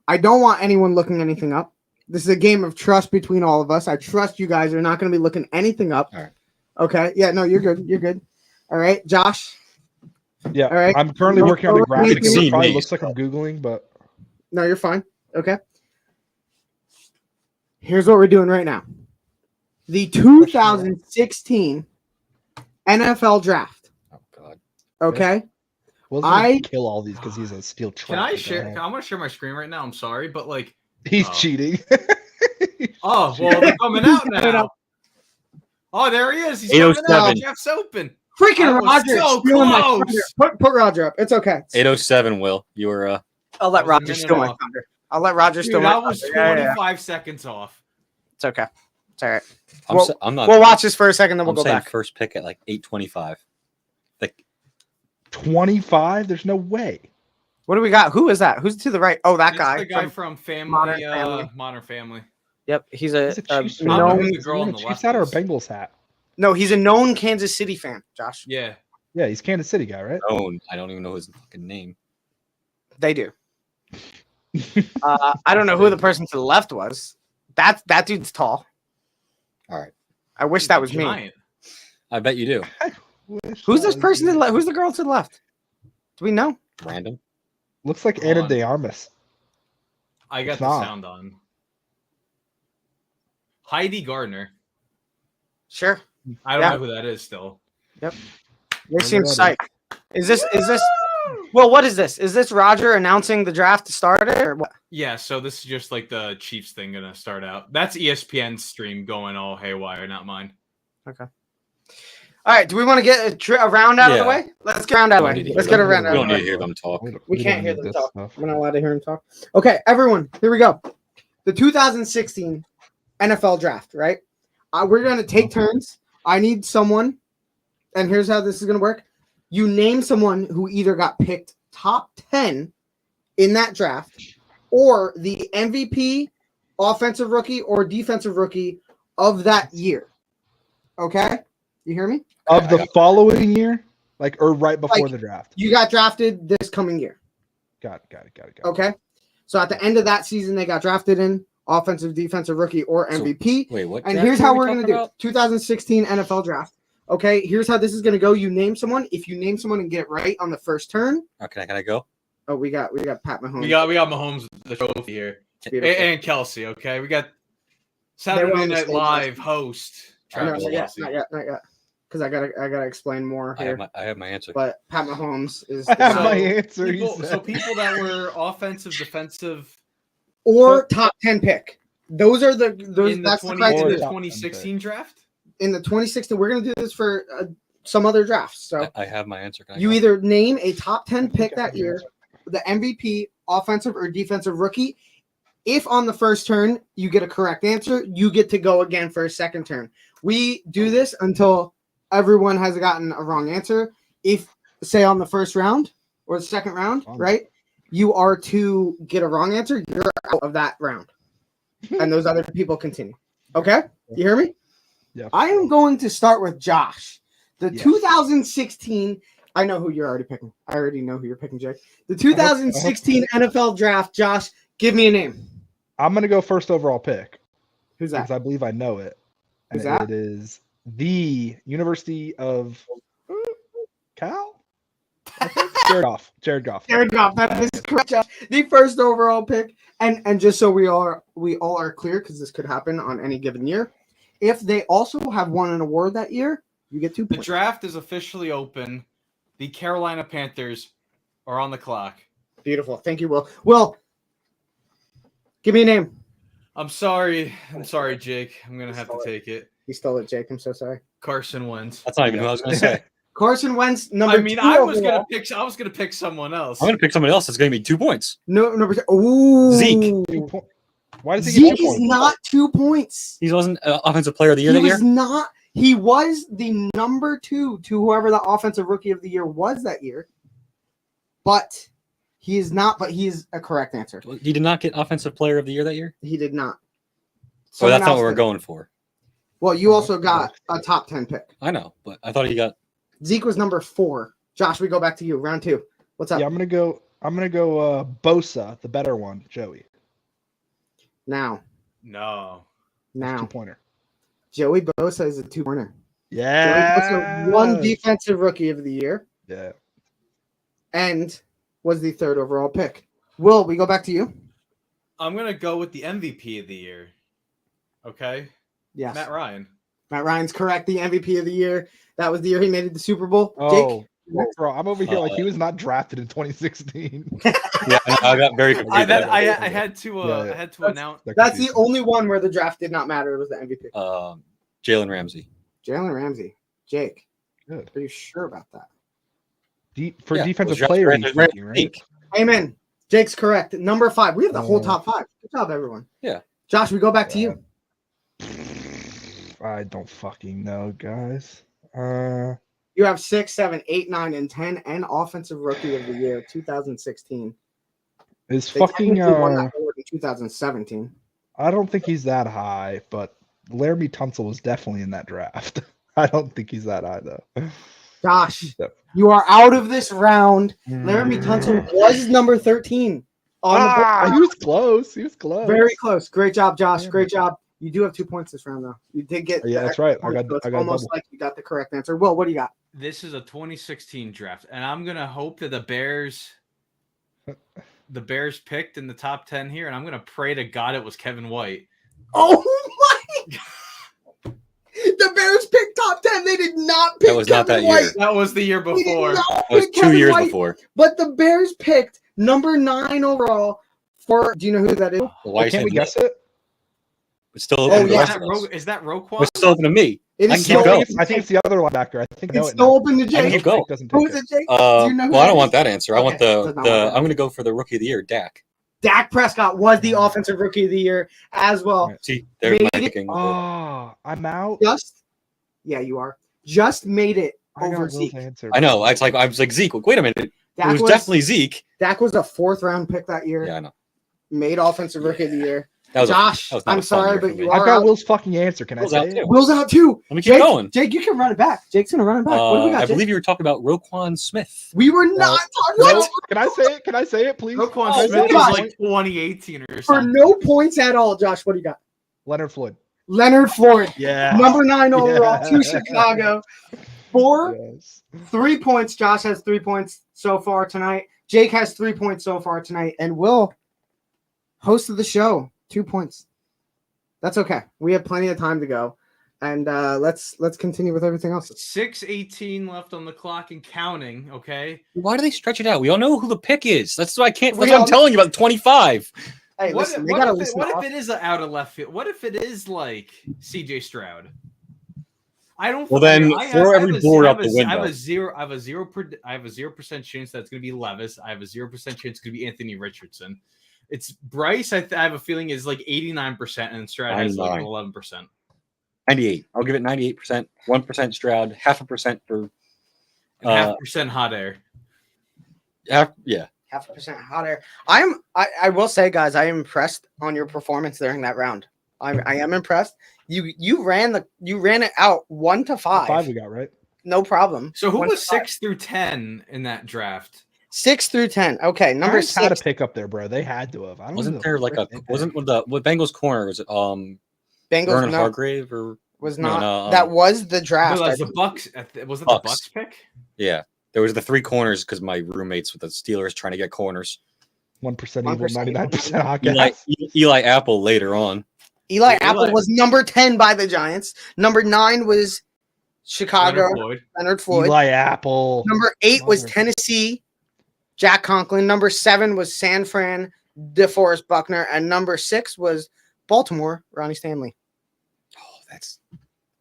I don't want anyone looking anything up. This is a game of trust between all of us. I trust you guys are not going to be looking anything up. All right. Okay. Yeah. No, you're good. You're good. All right, Josh. Yeah, All right. I'm currently No, working on the no, graphic. you can see It probably me, looks like so. I'm googling, but No, you're fine. Okay. Here's what we're doing right now. The 2016 NFL draft. Oh God. Okay. Will's I- gonna kill all these because he's a steel trap. Can I with share? that. I'm gonna share my screen right now. I'm sorry, but like, He's Oh. cheating. oh well, they're coming out now. Oh, there he is. He's coming out. 807. Jeff's open. Freaking I was Roger. so stealing my close. thunder. Put Roger up. It's okay. 807, Will. You were I'll let I was a Roger minute steal my off. thunder. I'll let Roger steal Dude, my I was thunder. Yeah, 25 seconds off. It's okay. It's all right. I'm, Well, sa- I'm not We'll watch this for a second, then we'll I'm go saying back. first pick at like 825. Like 25? There's no way. What do we got? Who is that? Who's to the right? Oh, that That's guy. the guy from- from Family. Modern Family. Modern Family. Yep, he's a, He's a Chiefs fan. no, He's the girl on wearing a the Chiefs left hat or a is. Bengals hat? no, he's a known Kansas City fan. Josh, Yeah. Yeah, he's Kansas City guy, right? I don't even know his fucking name. they do. I don't know who the person to the left was. That dude's tall. All right. I wish that was me. Giant. I bet you do. Who's this person to the left? Who's the girl to the left? Do we know? Random. Looks like Hold Anna on. De Armas. I got It's the not. sound on. Heidi Gardner. Sure. I don't Yeah. know who that is still. They Wonder seem what psyched. Is this? Well, what is this? Is this Roger announcing the draft to start it or what? Yeah, so this is just like the Chiefs thing gonna start out. That's ESPN's stream going all haywire, not mine. All right. Do we want to get a round out of the Yeah. way? Let's get a round out of We the don't need way. to Let's hear get a them. round We out don't of the need to way. hear them talk. We can't don't hear need them this talk. stuff. We're not allowed to hear him talk. Okay, everyone, here we go. The 2016 NFL draft, right? We're going to take turns. I need someone, and here's how this is going to work. You name someone who either got picked top 10 in that draft or the MVP, offensive rookie, or defensive rookie of that year. Okay? You hear me? Of the following year, like or right before Like- the draft. You got drafted this coming year. Got it. Okay. So at the end of that season, they got drafted in offensive, defensive rookie, or So, MVP. Wait, what? And draft here's are how we we're going to talking do about? it. 2016 NFL draft. Okay, here's how this is going to go. You name someone. If you name someone and get it right on the first turn, Oh, can I go? oh, we got Pat Mahomes. We got Mahomes the trophy here, Beautiful. and Kelsey. Okay, we got They Saturday were on the Night stage Live last host No, Travis not yet, Kelsey. not yet. Because I gotta explain more I here. have my answer. But Pat Mahomes is I have So, my answer. he People, so said. people that were offensive, defensive or top 10 pick. Those are the in the that's the 20, criteria. in the Top 2016 draft. In the 2016, we're gonna do this for some other drafts. So I have my answer. Can I you go? either name a top 10 I think pick I that have year, the the MVP, offensive or defensive rookie. If on the first turn you get a correct answer, you get to go again for a second turn. We do this until everyone has gotten a wrong answer. If, say, on the first round or the second round, right, you are to get a wrong answer, you're out of that round. And those other people continue. Okay? You hear me? Yeah. I am going to start with Josh. The Yes. 2016, I know who you're already picking. I already know who you're picking, Jake. The 2016 NFL draft, Josh, give me a name. I'm gonna go first overall pick Who's because that? I believe I know it. Who's And that? it is the University of Cal. Jared Goff. Jared Goff. That is correct, Josh. The first overall pick. And just so we all are clear, because this could happen on any given year. If they also have won an award that year, you get 2 The points. draft is officially open. The Carolina Panthers are on the clock. Beautiful. Thank you, Will. Will, give me a name. I'm sorry, Jake. I'm gonna have to take it. You stole it, Jake. I'm so sorry. Carson Wentz. That's not even who I was going to say. Carson Wentz, number I mean, 2 I was overall. gonna pick someone else. I'm going to pick somebody else that's going to be 2 points. No, number 2. Ooh. Zeke. Why does he get Zeke 2 is points? not 2 points. He wasn't offensive player of the year He that year. was not. He was the number 2 to whoever the offensive rookie of the year was that year. But he is not. But he is a correct answer. He did not get offensive player of the year that year. He did not. So that's not Someone what we're else did. going for. Well, you also got a top 10 pick. I know, but I thought he got. Zeke was number 4. Josh, we go back to you. Round 2. What's up? Yeah, I'm gonna go Bosa, the better one, Joey. Now. No. 2-pointer. Joey Bosa is a 2-pointer. Yeah. Joey Bosa won defensive rookie of the year Yeah. and was the 3rd overall pick. Will, we go back to you? I'm gonna go with the MVP of the year. Okay, Yes. Matt Ryan. Matt Ryan's correct. The MVP of the year. That was the year he made it to the Super Bowl. Oh, Jake? bro, I'm over here like he was not drafted in 2016. Yeah, I got very confused. I there. had to Yeah, yeah. I had to announce. That's the only one where the draft did not matter. It was the MVP. Jalen Ramsey. Jalen Ramsey. Jake. Good. Are you sure about that? For Yeah, defensive was player, drafted he's Ramsey. thinking, right? Amen. Jake's correct. Number 5. We have the whole Oh. top 5. Good job, everyone. Yeah. Josh, we go back to you. I don't fucking know, guys. You have 6, 7, 8, 9, and 10, and offensive rookie of the year 2016. Is They fucking technically won that award in 2017. I don't think he's that high, but Laramie Tunsil was definitely in that draft. I don't think he's that high though. Josh, Yep. you are out of this round. Laramie Tunsil was number 13 on the board. He was close. He was close. Very close. Great job, Josh. Yeah. Great job. You do have 2 points this round, though. You did get. Yeah, the that's right. extra I got- point, so it's I got a almost double. like you got the correct answer. Will, what do you got? This is a 2016 draft, and I'm gonna hope that the Bears picked in the top 10 here, and I'm gonna pray to God it was Kevin White. Oh my! The Bears picked top 10. They did not pick That was not Kevin that White. year. That was the year They did before. not That was pick 2 Kevin years White, before. But the Bears picked number 9 overall for. Do you know who that is? Why Can't we guess it? It's still Oh, open. to the yeah. rest of us. Is that Roquan? It's still open to me. It I is can keep still, going. I think it's the other linebacker. I think I know it's it still now. open to I can Jake. keep going. Doesn't Who take is it. it, Jake? Well, Do you know who I that don't is? want that answer. I want Okay, the does not want that. I'm going to go for the rookie of the year, Dak. Dak Prescott was the offensive rookie of the year as well. See, there's my Made it- picking. Oh, I'm out. Yeah, you are. Just made it I got over Will's Zeke. answer. I know. It's like I was like Zeke. Wait a minute. It Dak was definitely Zeke. Dak was a 4th round pick that year. Yeah, I know. Made offensive rookie of the year. That was Josh, that was not I'm a fun sorry, year for but me. you I've are got out. Will's fucking answer. Can I Will's say out it? too. Will's out too. Let me keep Jake, going. Jake, you can run it back. Jake's gonna run it back. What do we got? I Jake? believe you were talking about Roquan Smith. We were No. not talking No, about can I say it? Can I say it, please? Roquan Oh, Smith what is about- like 2018 or for something. no points at all. Josh, what do you got? Leonard Floyd. Leonard Floyd, Yeah. number 9 overall Yeah. to Chicago. 4 Yes. 3 points. Josh has 3 points so far tonight. Jake has 3 points so far tonight, and Will, host of the show, 2 points. That's okay. We have plenty of time to go, and let's continue with everything else. 6:18 left on the clock and counting. Okay. Why do they stretch it out? We all know who the pick is. That's why I can't. We That's what all- I'm telling you about the 25. Hey, What, listen, if, they what, gotta if, it, listen. what to if it is out of left field? What if it is like CJ Stroud? I don't. Well, then throw every board out the window. I have a 0% chance that's going to be Levis. I have a 0% chance it's going to be Anthony Richardson. It's Bryce. I have a feeling is like 89%, and Stroud has like 11%. 98. I'll give it 98%. 1% Stroud. 0.5% for. And 0.5% hot air. Yeah. 0.5% hot air. I will say, guys, I am impressed on your performance during that round. I am impressed. You ran it out 1 to 5. 5 we got, right? No problem. So who 1 was to 5. 6 through 10 in that draft? 6 through 10. Okay, number Parents had 6. a pick up there, bro. They had to have. I don't Wasn't know. there like a wasn't with the what Bengals corner was it Bengals Vernon no, Hargrave or was no, not. no, That was the No, draft. that was I the Bucks. Was it the Bucks. Bucks pick? yeah, there was the 3 corners because my roommates with the Steelers trying to get corners. 1% 1% evil, 99% hot Eli, gas. Eli Apple later on. Eli Eli- Apple was number 10 by the Giants. Number 9 was Chicago, Leonard Floyd. Leonard Floyd. Eli Apple. Number 8 was Mother. Tennessee, Jack Conklin. Number 7 was San Fran, DeForest Buckner. And number 6 was Baltimore, Ronnie Stanley. Oh, that's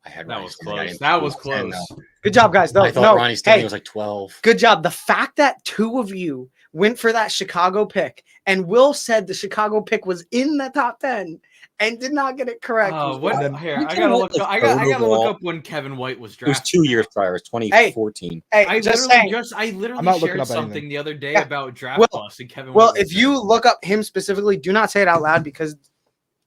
I had That Ronnie was Stanley. I close. didn't That put was 10 close. though. Good job, guys. No, I thought no. Ronnie Stanley Hey, was like 12. good job. The fact that 2 of you went for that Chicago pick, and Will said the Chicago pick was in the top 10 and did not get it correct. Oh, was what? wild. then- Here, You I can't gotta let look. this I gotta third look overall- up when Kevin White was It was drafted. 2 years prior. It was 2014. Hey, I just literally saying. I literally not looking shared up something anything. the other day Yeah. about draft Well- plus and Kevin. Well, White was if you drafted. look up him specifically, do not say it out loud because It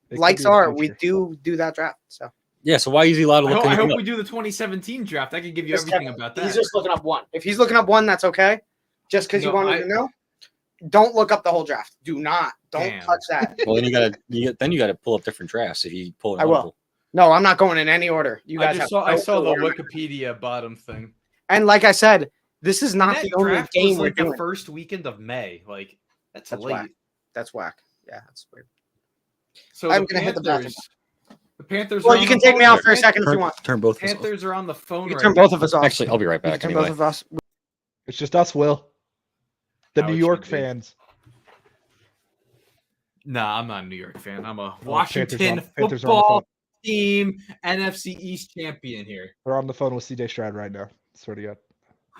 could likes be in the are we future. do that draft. So Yeah, so why is he allowed to I look hope, I anything hope up? we do the 2017 draft. I can give you Just everything Kevin, about that. he's just looking up 1. If he's looking up 1, that's okay. Just because you No, wanted to know. Don't look up the whole draft. Do not. Don't Damn. touch that. Well, then you gotta pull up different drafts if you pull it. I will. No, I'm not going in any order. You guys I have saw no the order. Wikipedia bottom thing. And like I said, this is And not that the only draft game was we're like the doing. first weekend of May. Like that's That's late. whack. That's whack. Yeah, that's weird. So I'm the gonna hit the bathroom. Panthers. Well, are you on can the take me phone. out for a second if you want. Turn both of us off. Panthers are on the phone You can right turn now. both of us off. Actually, I'll be right You can back turn anyway. both of us. It's just us, Will. The How New it York should be. fans. Nah, I'm not a New York fan. I'm a Panthers Washington on the football phone. team NFC East champion here. They're on the phone with CJ Stroud right now. Swear to God.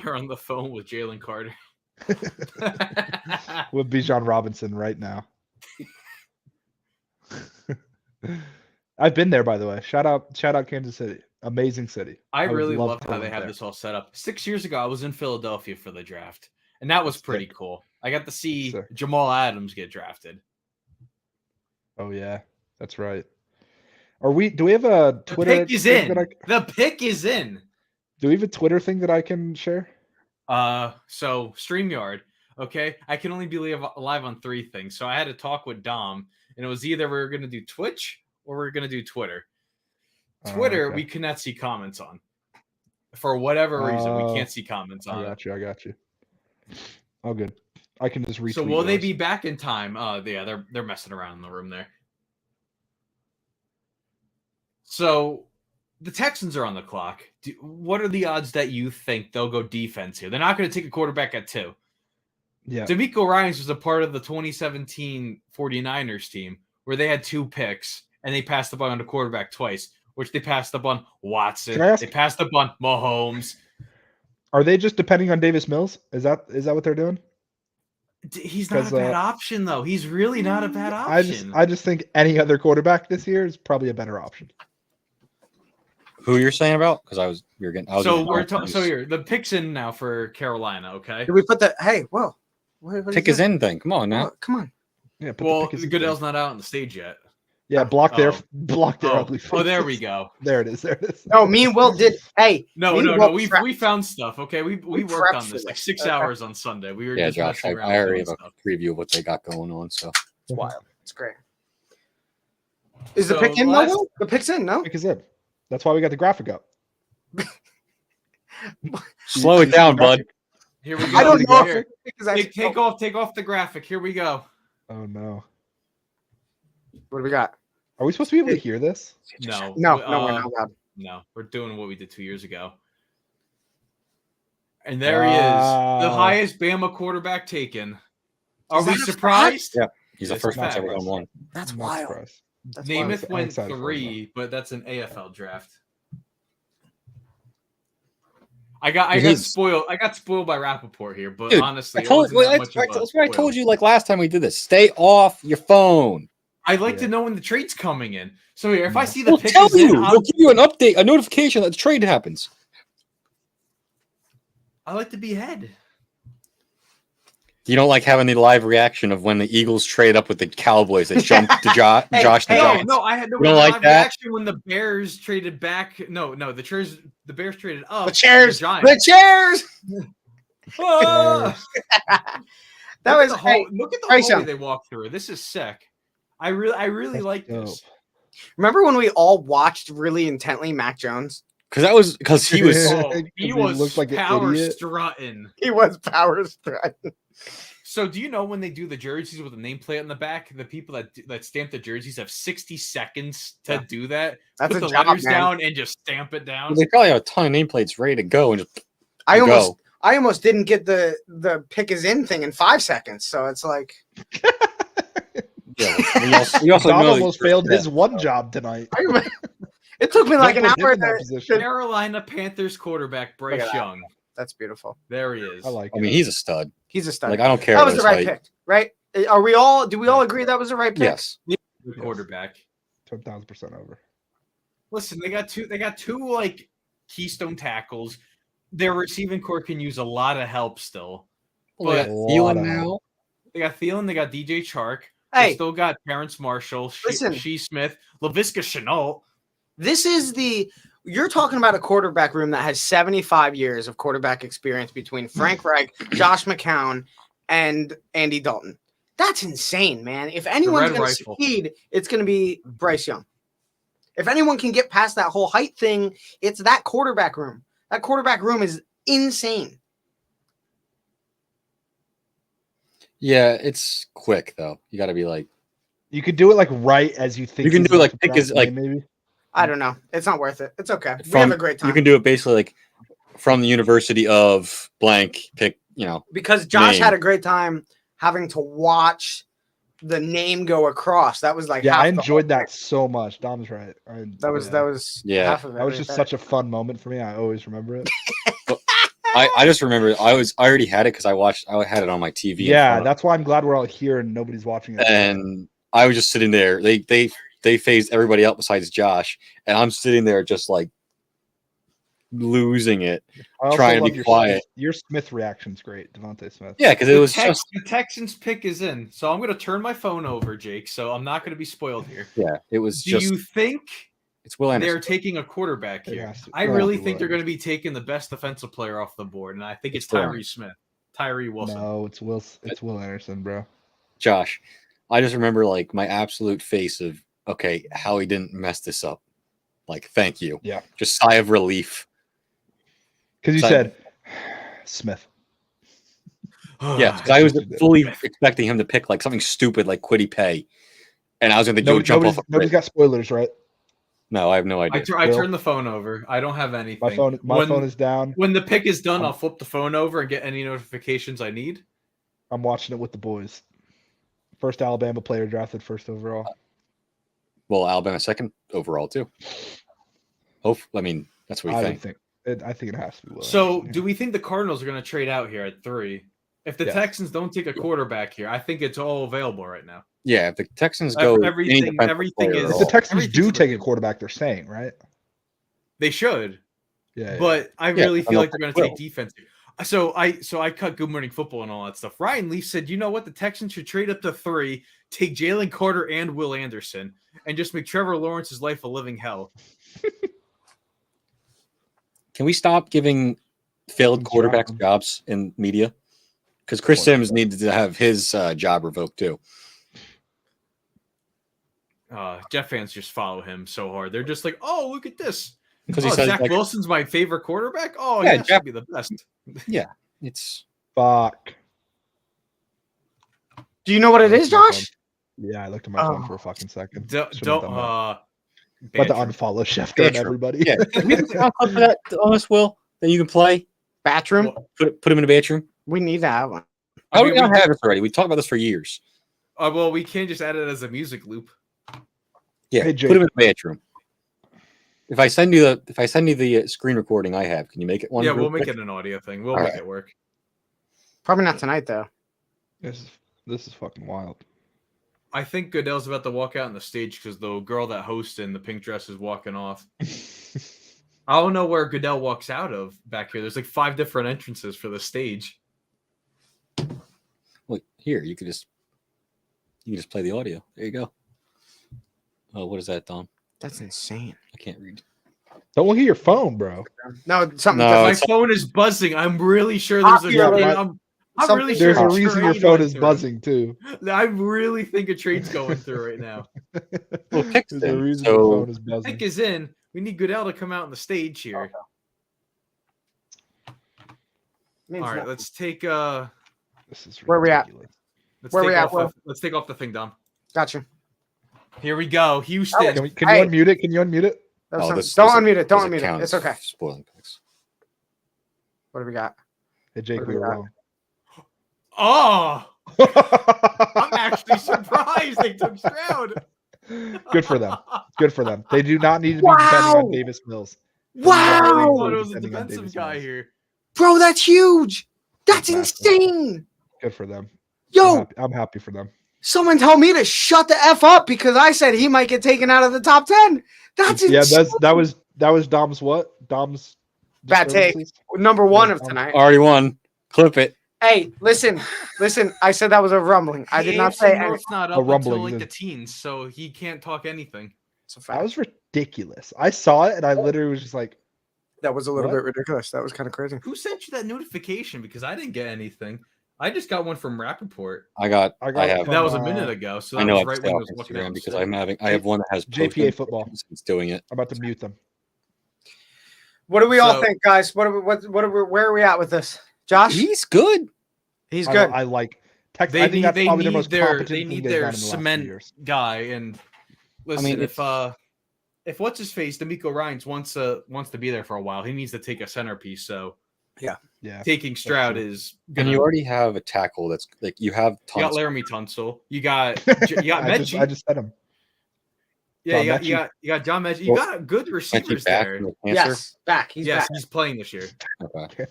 We're on the phone with Jalen Carter. With Bijan Robinson right now. I've been there, by the way. Shout out Kansas City. Amazing city. I would really love love to how live they have there. this all set up. 6 years ago, I was in Philadelphia for the draft, and that was pretty Sick. cool. I got to see Sick. Jamal Adams get drafted. Oh yeah, that's right. Do we have a The Twitter pick is thing in. that The pick is in. do we have a Twitter thing that I can share? So StreamYard, okay. I can only be live on 3 things. So I had to talk with Dom, and it was either we were gonna do Twitch or we are gonna do Twitter. Oh, Twitter, okay. we cannot see comments on. For whatever reason, we Oh, can't see comments on I it. got you. Oh good. I can just retweet. So will they yours. be back in time? Yeah, they're messing around in the room there. So the Texans are on the clock. What are the odds that you think they'll go defense here? They're not going to take a quarterback at 2. Yeah. D'Amico Ryans was a part of the 2017 49ers team where they had 2 picks and they passed the ball on the quarterback twice, which they passed up on Watson. Can I ask- They passed up on Mahomes. Are they just depending on Davis Mills? Is that what they're doing? He's not a 'Cause, bad option, though. He's really not a bad option. I just think any other quarterback this year is probably a better option. Who you're saying about? Because I was So getting so here the pick's in now for Carolina. Okay. Did we put the hey? Whoa. What pick is that? in thing. Come on now. Come on. Yeah, but Well, the pick is Goodell's not out on the stage yet. Yeah, block their Oh. ugly faces. Oh, there we go. There it is. There it is. No, me and Will did. Hey, No, me and no, Will no. We prepped. found stuff. Okay, we We worked prepped on for this like this. 6 Okay. hours on Sunday. We were Yeah, just Josh, messing I around already doing have a stuff. preview of what they got going on. So It's wild. It's great. Is the So pick in, the no? last- Will? The pick's in, no? Pick is in. That's why we got the graphic up. slow it down, bud. Here we go. I don't know if Here. the pick is actually. Take off the graphic. Here we go. Oh no. What do we got? Are we supposed to be able to hear this? No, No, no, we're not allowed. No, we're doing what we did 2 years ago. And there he is, the Wow. highest Bama quarterback taken. Are Is we that a surprised? Yeah. He's the That's first a match fact. ever done one. That's I'm not wild. surprised. That's wild. Namath I'm went excited for him, 3, but that's an AFL draft. I got It is. spoiled. I got spoiled by Rappaport here, but Dude, honestly, I told it wasn't that much of a that's what I told spoil. you like last time we did this. Stay off your phone. I like to Yeah. know when the trade's coming in. So here, if I No. see the We'll pick tell is in, you. We'll give you an update, a notification that the trade happens. I like to be ahead. You don't like having the live reaction of when the Eagles trade up with the Cowboys that jumped to Josh the hey, Giants. No, I had no You don't like live that? reaction when the Bears traded back. No, the Bears traded up. The chairs. to the The Giants. chairs. Ah! That Look was at the hey, look at the Bryce hallway Young. they walked through. This is sick. I really That's like dope. this. Remember when we all watched really intently Mac Jones? Because he was Oh, 'Cause he he was looked like an power idiot. strutting. He was power threatened. So, do you know when they do the jerseys with a nameplate on the back, the people that stamp the jerseys have 60 seconds to Yeah. do that? That's Put a the job, letters man. down and just stamp it down. they probably have a ton of nameplates ready to go and just I go. almost didn't get the pick is in thing in 5 seconds. So it's like Yeah, we also Dom know that almost you're- failed yeah. his one job tonight. it took me like an Don't put him hour. in that To, position. Carolina Panthers quarterback Bryce Look at that. Young. that's beautiful. There he is. I like I it. mean, he's a stud. He's a stud. Like I don't care. that about was the his right height. pick, right? Are we all? Do we all agree that was the right pick? Yes. The quarterback. 10,000% over. Listen, they got two like keystone tackles. Their receiving core can use a lot of help still. Well, they But got lot Thielen of now. they got Thielen, they got DJ Chark. They Hey, still got Terrence Marshall, Listen. Shee Smith, LaVisca Chenault. this is you're talking about a quarterback room that has 75 years of quarterback experience between Frank Reich, Josh McCown, and Andy Dalton. That's insane, man. If anyone's Red going to Rifle. succeed, it's going to be Bryce Young. If anyone can get past that whole height thing, it's that quarterback room. That quarterback room is insane. Yeah, it's quick though. You got to be like, You could do it like right as you think. You can he's do it about like to pick pronounce his, the like- name, maybe. I don't know. It's not worth it. It's okay. We from, have a great time. you can do it basically like from the University of blank. Pick, because Josh name. had a great time having to watch the name go across. That was like Yeah, half I the whole enjoyed that thing. so much. Dom's right. That was Yeah. half of it. That was right just there. such a fun moment for me. I always remember it. I just remember I already had it because I had it on my TV. in Yeah, front of- that's why I'm glad we're all here and nobody's watching it. and I was just sitting there. They phased everybody out besides Josh, and I'm sitting there just like losing it. I also trying to love be your quiet. Smith- Your Smith reaction's great, Devontae Smith. Yeah, because it was just the Texans pick is in. So I'm going to turn my phone over, Jake. So I'm not going to be spoiled here. it was Do just you think it's Will Anderson. they're taking a quarterback It here? has to- I it has really to think be they're Will going to be taking the best defensive player off the board, and I think it's It's Will Tyree Smith, Tyree Wilson. No, it's Will. It's Will Anderson, bro. Josh. I just remember like my absolute face of okay, Howie didn't mess this up. Like, thank you. Yeah. Just sigh of relief. Because you So- said Smith. Yeah, 'cause I was Just did. fully expecting him to pick like something stupid like Quiddy Pay, and I was going to go jump off. A Nobody's cliff. got spoilers, right? No, I have no idea. I Will? turned the phone over. I don't have anything. My phone is down. When the pick is done, I'll flip the phone over and get any notifications I need. I'm watching it with the boys. First Alabama player drafted first overall. Well, Alabama second overall too. I mean, that's what we I think. think it has to be Will. So, Anderson, do we think the Cardinals are going to trade out here at 3? If the Yes. Texans don't take a quarterback here, I think it's all available right now. Yeah, if the Texans go any Everything- defensive everything player is- at if all- the Texans everything's do take a available. quarterback, they're saying, right? They should, Yeah. but I Yeah, really and feel like they're they'll going to will. take defense. So I cut Good Morning Football and all that stuff. Ryan Leaf said, you know what? The Texans should trade up to 3, take Jalen Carter and Will Anderson, and just make Trevor Lawrence's life a living hell. Can we stop giving failed Drop quarterbacks him. jobs in media? Because Chris Sims needed to have his job revoked too. Jet fans just follow him so hard. They're just like, oh, look at this. Because Oh, he says Zach like, Wilson's my favorite quarterback. Oh, Yeah, yeah, Jeff- should be the best. it's Fuck. Do you know what it is, Josh? Yeah, I looked at my phone Oh. for a fucking second. Don't, Shouldn't have done that. bad About to trip. unfollow Schefter and Bad trip. everybody. yeah. Can we have a sound clip for that on us, Will, that you can play. Bathroom? Put him in the bathroom. We need to have one. How I do mean, we not we- have this already? We talked about this for years. Well, we can't just add it as a music loop. Yeah, Hey, put Jake. him in the bathroom. If I send you the screen recording I have, can you make it one? Yeah, real we'll make quick? it an audio thing. We'll All make right. it work. Probably not tonight, though. This is fucking wild. I think Goodell's about to walk out on the stage because the girl that hosts in the pink dress is walking off. I don't know where Goodell walks out of back here. There's like 5 different entrances for the stage. Wait, here you can just play the audio. There you go. Oh, what is that, Dom? That's insane. I can't read. Don't look at your phone, bro. No, something No, different. My it's- phone is buzzing. I'm really sure there's a Copyright. I'm really sure There's a a reason your trade phone went is through. buzzing too. I really think a trade's going through right now. Well, pick's There's a in, reason so- your phone is buzzing. Pick is in. We need Goodell to come out on the stage here. Means All right, nothing. let's take This is Where we at? ridiculous. let's Where take we at, off Will? let's take off the thing, Dom. Gotcha. Here we go. Houston. Can you Hey. unmute it? Can you unmute it? That was Oh, something. this- Don't this- unmute it. Don't Doesn't unmute it. count It's as okay. Spoiling picks. What do we got? Hey Jake, What do we we were got? wrong. Oh, I'm actually surprised they took Stroud. Good for them. Good for them. They do not need to be depending Wow. on Davis Mills. I Wow, thought it was a Depending on defensive Davis guy Mills. here. bro, that's huge. That's Massive. insane. Good for them. Yo, I'm happy for them. someone tell me to shut the f up because I said he might get taken out of the top 10. That's Yeah, insane. that was Dom's what? Dom's Bad take. disturbances? Number one Yeah, of tonight. Already won. Clip it. Hey, listen. I said that was a rumbling. I did not say anything. North's not A up until rumbling like is- the teens, so he can't talk anything. It's a That fact. was ridiculous. I saw it and I literally was just like, That was a little What? bit ridiculous. That was kind of crazy. Who sent you that notification? Because I didn't get anything. I just got one from Rappaport. I got have. from, That was a minute ago. So that I know was I've right stayed when I off was walking Instagram out. because I have one that has JPA football. It's doing it. I'm about to mute them. What do we all So- think, guys? What are we, where are we at with this? Josh? He's good. He's I- good. I like Texas. They I think need that's they probably the need most their competent they thing need they've their done in the last 2 cement years. guy. And listen, mean, if what's his face, D'Amico Ryans wants to be there for a while, he needs to take a centerpiece. So Yeah. taking Stroud true. is And gonna. you already have a tackle that's like you have You got tons. Laramie Tunsil. You got I just Mechie. said him. Yeah, John you got John Mechie. You Well, got good Menchie receivers back there. from the cancer. yes, back. He's Yes, back. he's playing this year. Okay.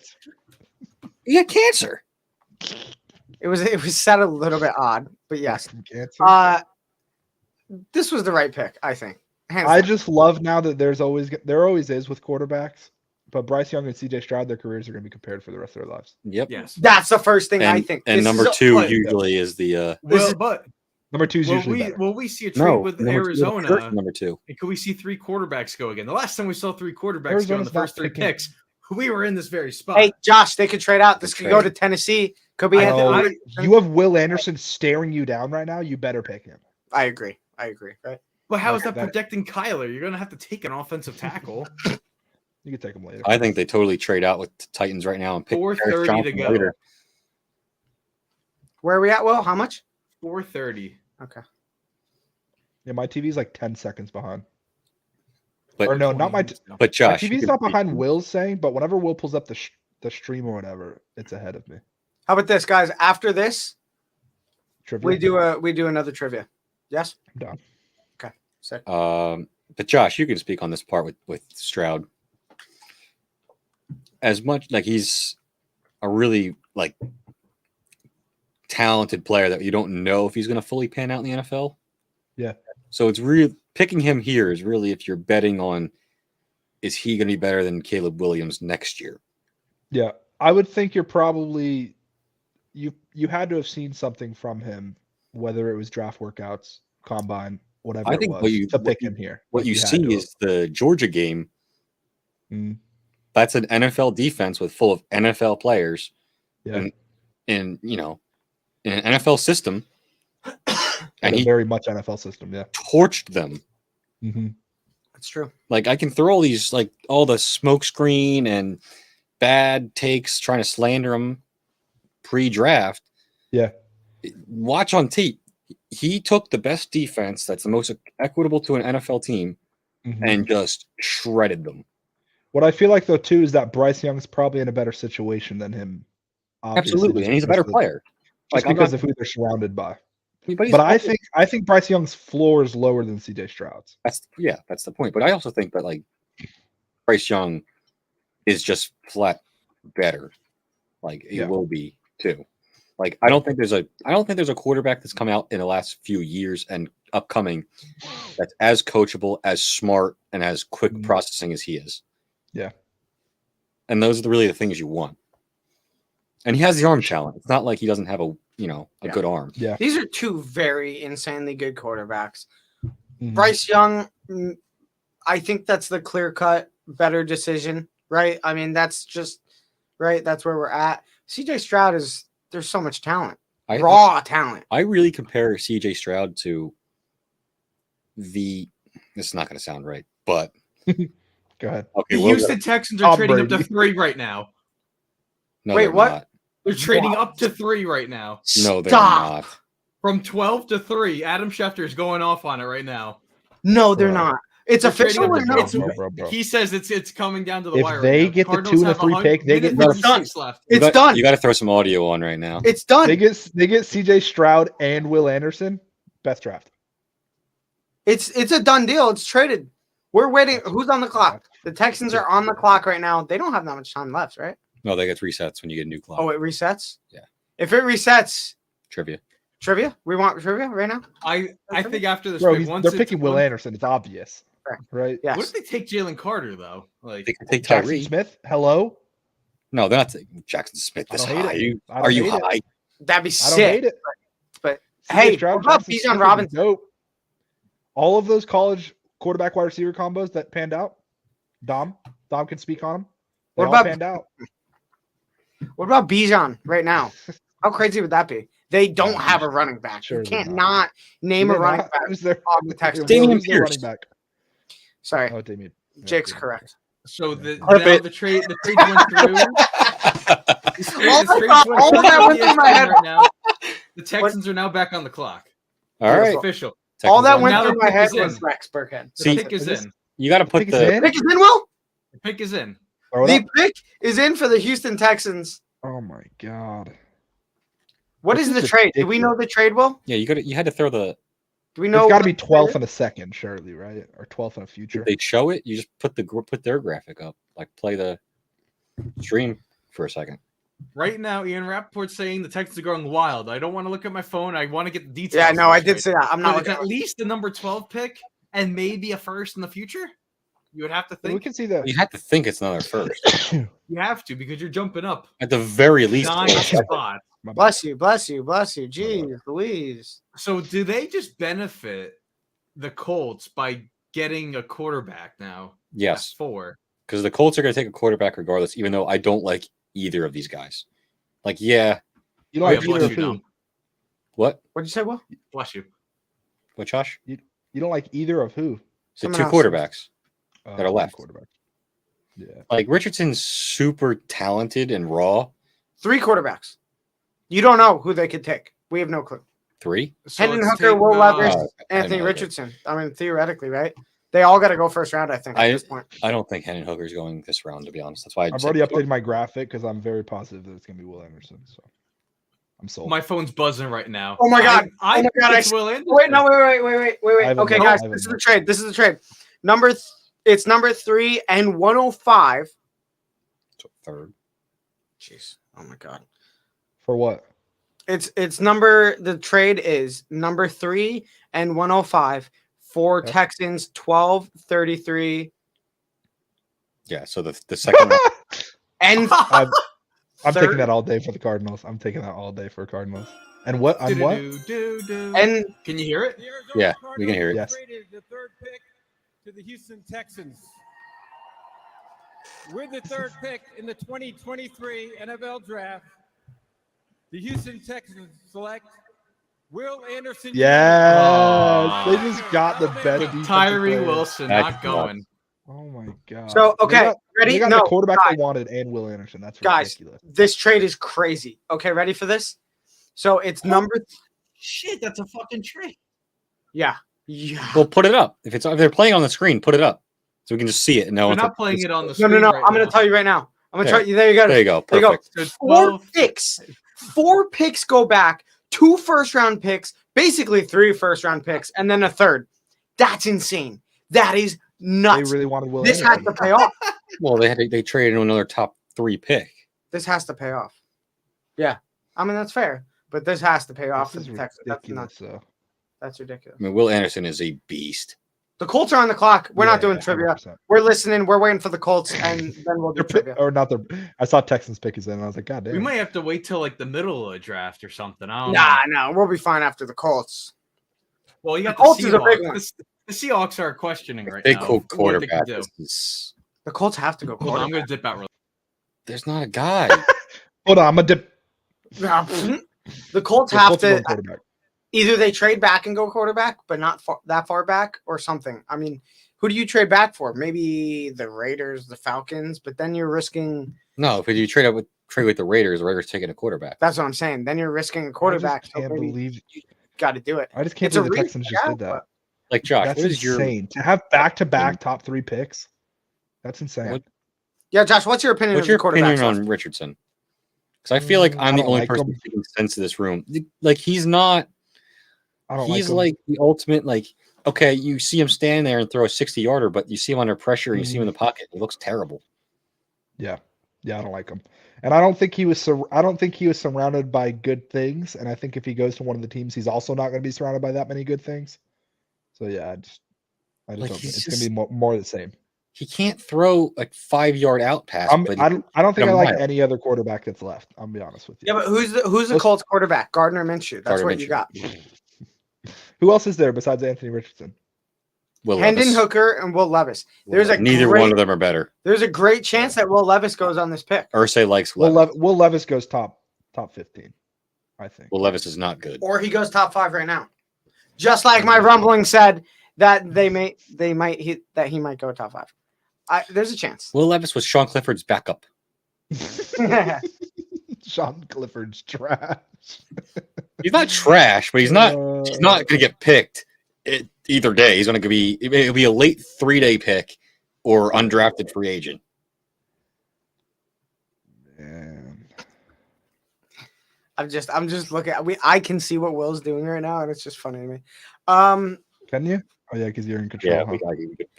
He got cancer. It was said a little bit odd, but yes. From cancer. This was the right pick, I think. Hands I down. just love now that there always is with quarterbacks, but Bryce Young and CJ Stroud, their careers are going to be compared for the rest of their lives. Yep. Yes. That's the first thing And, I think. and This number is a- two but- usually is the Well, but Number two is will usually we better. will we see a trade no with number two is the Arizona? first number two. And could we see 3 quarterbacks go again? The last time we saw 3 quarterbacks go in Arizona's the first not 3 picking- picks, we were in this very spot. Hey, Josh, they could trade out. This could go Trade. to Tennessee. Could be I- Anthony. I- Richardson. You have Will Anderson staring you down right now. You better pick him. I agree. Right. but how is like that that- protecting Kyler? You're gonna have to take an offensive tackle. You can take him later. I think they totally trade out with the Titans right now and pick 4:30 Paris to Johnson go. later. Where are we at, Will? How much? 4:30. Okay. Yeah, my TV's like 10 seconds behind. But Or no, not my. but My Josh, you TV's could not beat- behind Will's saying, but whenever Will pulls up the stream or whatever, it's ahead of me. How about this, guys? After this, Trivia. we do another trivia. Yes. I'm down. Okay. Sick. But Josh, you can speak on this part with Stroud. As much like he's a really like talented player that you don't know if he's going to fully pan out in the NFL. Yeah. So it's real picking him here is really if you're betting on is he going to be better than Caleb Williams next year? Yeah, I would think you're probably you had to have seen something from him, whether it was draft workouts, combine, whatever I it think was what you- to what pick you- him here. What Like, you had see to is the Georgia game. Mm. That's an NFL defense with full of NFL players, Yeah. and in in an NFL system, And and a he very much NFL system. Yeah. torched them. Mm-hmm. That's true. Like I can throw all these all the smoke screen and bad takes trying to slander him pre-draft. Yeah. Watch on tape. He took the best defense that's the most equitable to an NFL team Mm-hmm. and just shredded them. What I feel like though too is that Bryce Young's probably in a better situation than him. obviously, Absolutely, just and he's a because better player. Just I'm because not- of who they're surrounded by. he's But I also- think Bryce Young's floor is lower than CJ Stroud's. that's the point. But I also think that Bryce Young is just flat better. He Yeah. will be too. I don't think there's a quarterback that's come out in the last few years and upcoming that's as coachable, as smart, and as quick Mhm. processing as he is. Yeah. And those are really the things you want. And he has the arm talent. It's not like he doesn't have a good arm. Yeah. These are two very insanely good quarterbacks. Mhm. Bryce Young, I think that's the clear cut better decision, right? I mean, that's just right. That's where we're at. CJ Stroud there's so much talent, raw talent. I really compare CJ Stroud to this is not going to sound right, but Go ahead. okay. The well, Houston Texans are Tom trading up to Brady. 3 right now. no, Wait, they're what? not. They're trading What? up to 3 right now. No, they're Stop. not. From 12 to 3. Adam Schefter is going off on it right now. No, they're Bro. not. It's They're official trading or up no? to- Bro, bro. He says it's coming down to the If wire. they right now. get the Cardinals 2 and a have 3 pick, they get 156 left. It's You done. got to throw some audio on right now. It's done. They get CJ Stroud and Will Anderson. Best draft. It's a done deal. It's traded. We're waiting. Who's on the clock? The Texans are on the clock right now. They don't have that much time left, right? No, they get resets when you get a new clock. Oh, it resets? Yeah. If it resets, Trivia. trivia? We want trivia right now? I think after this Bro, pick, once they're it's picking Will one- Anderson. It's obvious. Correct. Right? Yes. What if they take Jalen Carter though? Like They can take Jackson Tyree. Smith. Hello. No, they're not taking Jackson Smith. I This don't hate high. it. You- I don't Are you hate it. high? That'd be I don't sick. hate it. But CJ hey, Stroud, what about Jackson Bijan Smith would be Robinson? dope. All of those college quarterback wide receiver combos that panned out. Dom can speak on them. They What all about- panned out. What about Bijan right now? How crazy would that be? They don't Yeah, have a running back. sure You they're can't not. not name Do a they running not? back Who's their, on the Texans. Damian who's their Pierce. running back? Sorry, Oh, Damian. Yeah, Jake's Damian. correct. so the Carpet. now the trade went through. All that went through my head. Right now. The Texans are now back on the clock. All right. It's official. All that Texans went Now on. through the my pick head is in. was Rex Burkhead. The See, pick is this- in. You got to put Pick is the. in? Pick is in, Will? The pick is in. Throw it The up. pick is in for the Houston Texans. Oh my god. What This is the is trade? Do we know the trade, Will? Yeah, you had to throw the. Do we know? It's got to what be the trade 12th is? and a second, surely, right? Or 12th and a future. If they show it, you just put their graphic up. Play the stream for a second. Right now, Ian Rappaport's saying the Texans are going wild. I don't want to look at my phone. I want to get the details. Yeah, no, of I this did trade. say that. I'm But not it's looking. at least the number 12 pick and maybe a first in the future. You would have to We think. can see the. You have to think it's another first. You have to because you're jumping up At the very least. 9 spots. My bad. Bless you, bless you, bless you. Jeez, Louise. So do they just benefit the Colts by getting a quarterback now? Yes, at 4. because the Colts are going to take a quarterback regardless, even though I don't like either of these guys. Yeah. You Oh, don't yeah, like bless either of you, who? Dom. What? What'd you say, Will? Bless you. What, Josh? You don't like either of who? The Someone two else. quarterbacks. That are one left. Quarterback. Yeah. Richardson's super talented and raw. 3 quarterbacks. You don't know who they could take. We have no clue. 3. So Hendon let's Hooker, take, Will Levis, I Anthony know that. Richardson. I mean, theoretically, right? They all got to go first round, I think, at I- this point. I don't think Hendon Hooker's going this round, to be honest. That's why I I've said- already updated my graphic because I'm very positive that it's gonna be Will Anderson. So I'm sold. My phone's buzzing right now. Oh my God. I Oh my God, think I it's Will Anderson. Wait, no, wait. I have Okay, a- guys, I have this is a- the trade. This is the trade. It's number 3 and 105. third. Jeez. Oh my God. For what? The trade is number 3 and 105 for Okay. Texans 12-33 Yeah, so the second one, and I'm Third. taking that all day for the Cardinals. I'm taking that all day for Cardinals. And what? I'm what? Do-do-do-do-do. And Can you hear it? The Arizona Yeah, we Cardinals can hear it. Yes. traded the third pick to the Houston Texans. With the third pick in the 2023 NFL Draft, the Houston Texans select Will Anderson. Yes, they Oh. just got the best. With defensive Tyree player. Wilson That's not going. Oh my god. So, They okay, got- ready? They got No, the quarterback guys. they wanted and Will Anderson. That's Guys, ridiculous. this trade is crazy. Okay, ready for this? So it's number. Shit, that's a fucking trade. Yeah. Well, put it up. If they're playing on the screen, put it up so we can just see it and know. We're it's not a- playing it's- it on the No, screen. no, no. right I'm going now. to tell you right now. I'm going to There. tell you. There you go. There you go. There you go. Perfect. So Four 12 picks. 4 picks go back. 2 first-round picks. Basically 3 first-round picks, and then a third. That's insane. That is They nuts. really wanted Will This has Anderson. to pay off. Well, they traded another top 3 pick. This has to pay off. Yeah, I mean that's fair, but this has to pay off for This the is Texans. That's ridiculous. nuts. So. That's ridiculous. I mean, Will Anderson is a beast. The Colts are on the clock. We're not doing trivia. 100%. We're listening. We're waiting for the Colts, and then we'll do Their pick, trivia. or not their. I saw Texans pick is in, and I was like, God damn. We might have to wait till like the middle of the draft or something. I don't Nah, know. no, we'll be fine after the Colts. Well, you got The Colts the is a big Seahawks. one. The Seahawks are questioning right Big now. cool what they quarterback. can do. Is- The Colts have to go Hold on, I'm quarterback. going to dip out real There's not a guy. Hold on, I'm gonna dip. Nah, the Colts The have Colts are to going quarterback. either they trade back and go quarterback, but not that far back, or something. I mean, who do you trade back for? Maybe the Raiders, the Falcons, but then you're risking. No, if you trade with the Raiders taking a quarterback. That's what I'm saying. Then you're risking a I quarterback. just So can't maybe believe. you got to do it. I just can't It's a believe the reach, Texans just yeah, did that. Like Josh, That's what is your insane to have back-to-back top 3 picks. That's insane. What- Yeah, Josh, what's your opinion what's of your the quarterback? opinion on Richardson? Because I feel like I I'm the don't only like person him. making sense of this room. Like he's not. I don't He's like, like the ultimate. Like okay, you see him stand there and throw a 60-yarder, but you see him under pressure and you see him in the pocket. He looks terrible. him. Yeah, I don't like him, and I don't think he was. I don't think he was surrounded by good things, and I think if he goes to one of the teams, he's also not going to be surrounded by that many good things. So yeah, I just Like, don't think he's it's going to be more the same. He can't throw a 5-yard out pass. But I don't think I a like mile. any other quarterback that's left. I'll be honest with you. Yeah, but who's the Let's- Colts quarterback? Gardner Minshew. That's Gardner what you Minshew. got. Who else is there besides Anthony Richardson? Will Hendon Levis. Hooker and Will Levis. There's a Neither great, one of them are better. There's a great chance that Will Levis goes on this pick, Ursay likes Will, Levis. Will Levis goes top 15, I think. Will Levis is not good. or he goes top 5 right now. Just like my rumbling said that he might go top 5. There's a chance. Will Levis was Sean Clifford's backup. Sean Clifford's trash. He's not trash, but he's not Uh, going to get picked either day. He's going to be it'll be a late 3-day pick or undrafted free agent. Man. I'm just looking. I can see what Will's doing right now, and it's just funny to me. Can you? Oh yeah, because you're in control. Yeah, huh?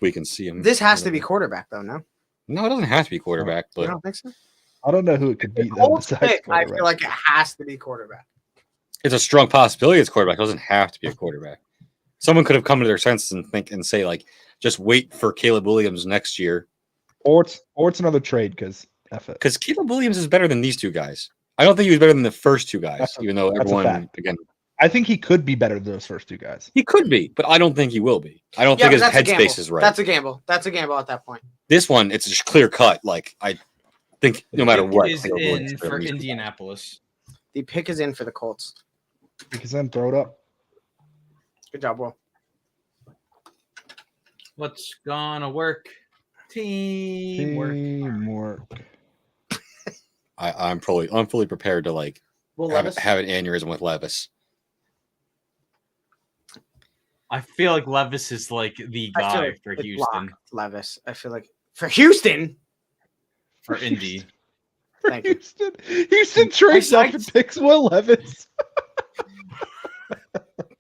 we can see him. This has to be quarterback, though. No, No, it doesn't have to be quarterback, you but don't think so? I don't know who it could be. The Though, Colts besides pick, I quarterback. feel like it has to be quarterback. it's a strong possibility it's quarterback. It doesn't have to be a quarterback. Someone could have come to their senses and think and say, like, just wait for Caleb Williams next year. or it's another trade because F it. Because Caleb Williams is better than these two guys. I don't think he was better than the first two guys, That's a- even though that's a everyone, fact. again, I think he could be better than those first 2 guys. he could be, but I don't think he will be. I don't Yeah, think but his that's a gamble. headspace is right. That's a gamble. That's a gamble at that point. This one, it's just clear cut. Like, I think no matter Pick what, is Caleb Williams in is better for than these two guys. Indianapolis. The pick is in for the Colts. Because then throw it up. Good job, Will. What's gonna work? Teamwork. Teamwork. I'm fully prepared to like Will have, Levis. have an aneurysm with Levis. I feel like Levis is like the I feel guy like for it's Houston, locked, Levis. I feel like for Houston. for Indy. Thank you. Houston trades up and picks Will Levis.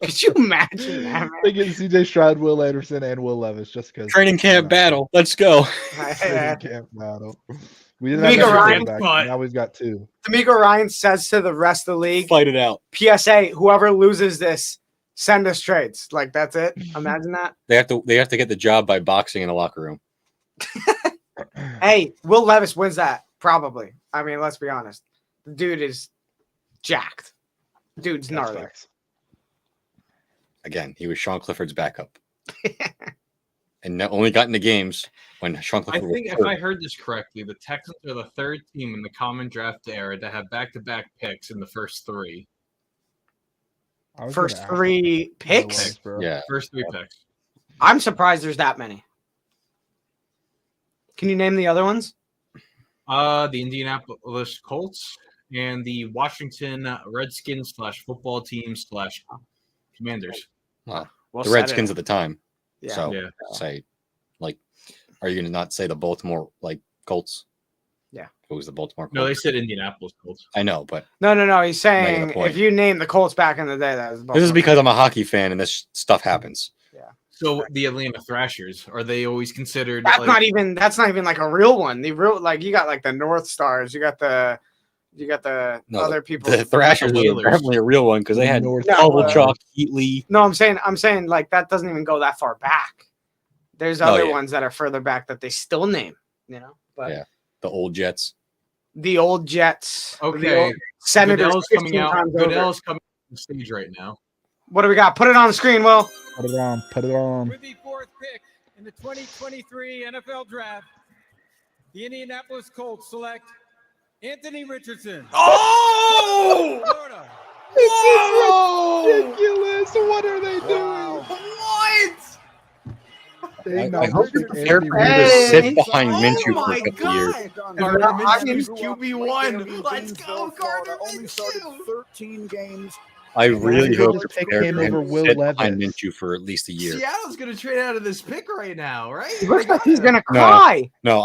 Could you imagine that, They get CJ Stroud, Will Anderson, and Will Levis just because Training camp battle. Let's go. man? camp battle. We didn't D'Amico have Ryan, a quarterback. but- Now we've got 2. D'Amico Ryan says to the rest of the league, Fight it out. PSA, whoever loses this, send us trades. Like that's it. Imagine that. They have to get the job by boxing in a locker room. Hey, Will Levis wins that probably. I mean, let's be honest. The dude is jacked. Dude's That's gnarly. facts. Again, he was Sean Clifford's backup, and only got into games when Sean I Clifford was think if hurt. I heard this correctly, the Texans are the third team in the common draft era to have back-to-back picks in the first three. I was First gonna ask 3 what it picks. was, bro. Yeah, First 3 picks. I'm surprised there's that many. Can you name the other ones? The Indianapolis Colts and the Washington Redskins / football team / Commanders. Well the said, Redskins it. at the time. Yeah. So Yeah. say, like, are you going to not say the Baltimore Colts? Yeah. It was the Baltimore Colts. No, they said Indianapolis Colts. I know, but No. He's Making saying the point. if you name the Colts back in the day, that was this is because I'm a hockey fan and this stuff happens. So the Atlanta Thrashers, are they always considered? That's like, not even like a real one. The real you got like the North Stars. You got the No, other people. The Thrashers were Whalers. definitely a real one because they had North Kovalchuk, Heatley. No, I'm saying like that doesn't even go that far back. There's Oh, other yeah. ones that are further back that they still name, but Yeah. The old Jets. the old Jets. the Okay. old Senators Goodell's 15 coming out. times over. Goodell's coming on the stage right now. What do we got? Put it on the screen, Will. Put it on. Put it on. With the 4th pick in the 2023 NFL Draft, the Indianapolis Colts select Anthony Richardson. Oh! Florida. Ridiculous. What are they doing? What? They I not hope picking you're prepared Anthony for him to Richardson. sit behind Oh Minshew for my a couple years. Gardner I mean, Minshew's QB1. Let's go, Gardner Only started Minshew. 13 games. I really hope just you're pick prepared him for him over to Will sit behind Levis. Minshew for at least a year. Seattle's gonna trade out of this pick right now, right? He looks They like he's gotta. gonna cry. No,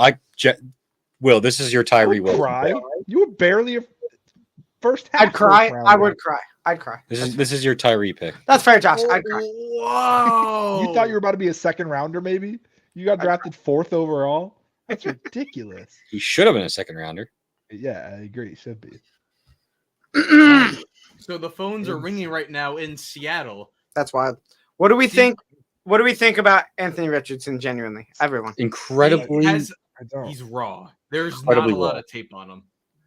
Will, this is your Tyree Wilson. Cry. You were barely a first half. I'd cry. first round I would pick. cry. I'd cry. This is your Tyree pick. That's fair, Josh. I'd cry. Whoa! You thought you were about to be a second rounder, maybe? You got drafted 4th overall. That's ridiculous. He should have been a second rounder. Yeah, I agree. Should be. So the phones are ringing right now in Seattle. That's wild. What do we think? What do we think about Anthony Richardson? Genuinely, everyone. Incredibly. I don't. He's raw. There's Incredibly not a lot raw. of tape on him.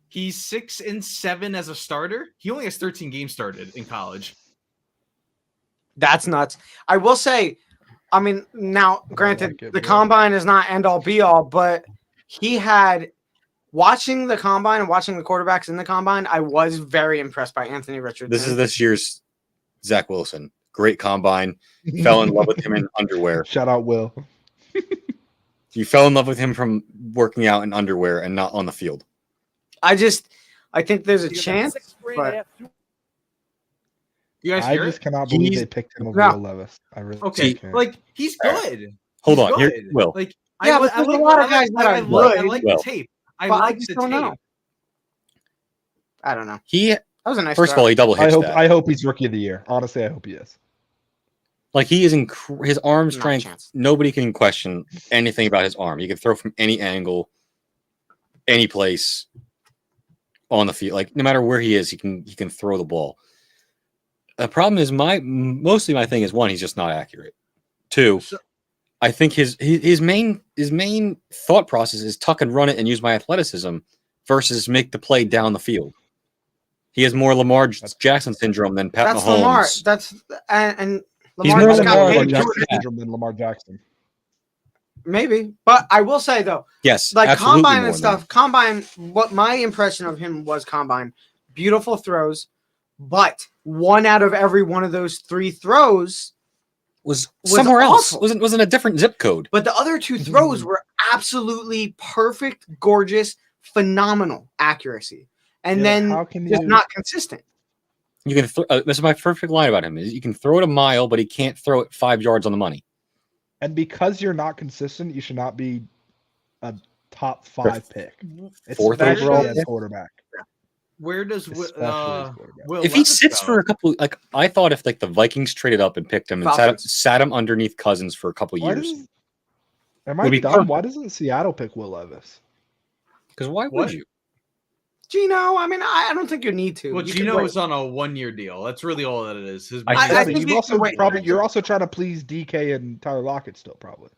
He's 6-7 as a starter. He only has 13 games started in college. That's nuts. I will say, I mean, now granted, like it, the bro. combine is not end all be all, but he had watching the combine and watching the quarterbacks in the combine. I was very impressed by Anthony Richardson. This is this year's Zach Wilson. Great combine. Fell in love with him in underwear. Shout out Will. You fell in love with him from working out in underwear and not on the field. I think there's a chance, but You guys I hear just it? cannot believe He's- they picked him over No. Will Levis. I really Okay, can't. like he's good. Hold He's on. Here, good. Will. Like Yeah, but there's a lot of guys that I are like good. Well, the tape. I but I like just the don't tape. know. I don't know. He That was a nice. first of throw. all, he double I hits hope that. I hope he's rookie of the year. Honestly, I hope he is. Like he is his arm Not a strength. chance. Nobody can question anything about his arm. He can throw from any angle, any place on the field. Like no matter where he is, he can throw the ball. The problem is mostly my thing is one, he's just not accurate. Two, I think his main thought process is tuck and run it and use my athleticism versus make the play down the field. He has more Lamar Jackson syndrome than Pat That's Mahomes. Lamar. That's and He's Lamar more just got Lamar paid than to Jackson. do it. Syndrome than Lamar Jackson. Maybe, but I will say though, Yes, like absolutely combine more and than stuff. Combine. What my impression of him was combine, beautiful throws, but one out of every one of those 3 throws. was was somewhere else. awful. Was in a different zip code. But the other 2 throws were absolutely perfect, gorgeous, phenomenal accuracy, and Yeah, then how can just you not consistent. You can. This is my perfect line about him. Is you can throw it a mile, but he can't throw it 5 yards on the money. and because you're not consistent, you should not be a top 5 pick. Fourth Especially overall as pick? quarterback. Where does Especially as quarterback. Will If he Levis sits go? for a couple, like I thought, if like the Vikings traded up and picked him and Falcons. sat him underneath Cousins for a couple Why years, doesn't- Am Would I be dumb? perfect. Why doesn't Seattle pick Will Levis? because why would What? you? Gino, I mean, I don't think you need to. Well, You can Gino wait. is on a 1-year deal. That's really all that it is. His I I Exactly. think You've you also can wait. probably you're also trying to please DK and Tyler Lockett still probably.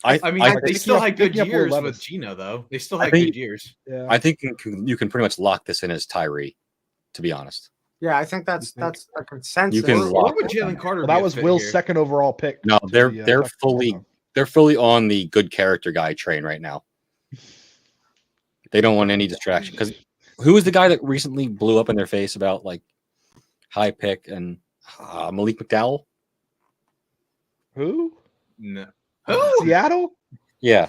I mean, I, they picking still up- had good picking up Will years Levis. with Gino, though. They still I had think- good years. Yeah. I think you can pretty much lock this in as Tyree. To be honest, Yeah, I think that's a consensus. You can What lock would Jalen Carter? Well, be that a was fit Will's here? second overall pick. No, to they're the, they're Texans. fully on the good character guy train right now. They don't want any distraction because who was the guy that recently blew up in their face about like high pick and Malik McDowell? Who? No. Seattle? Yeah,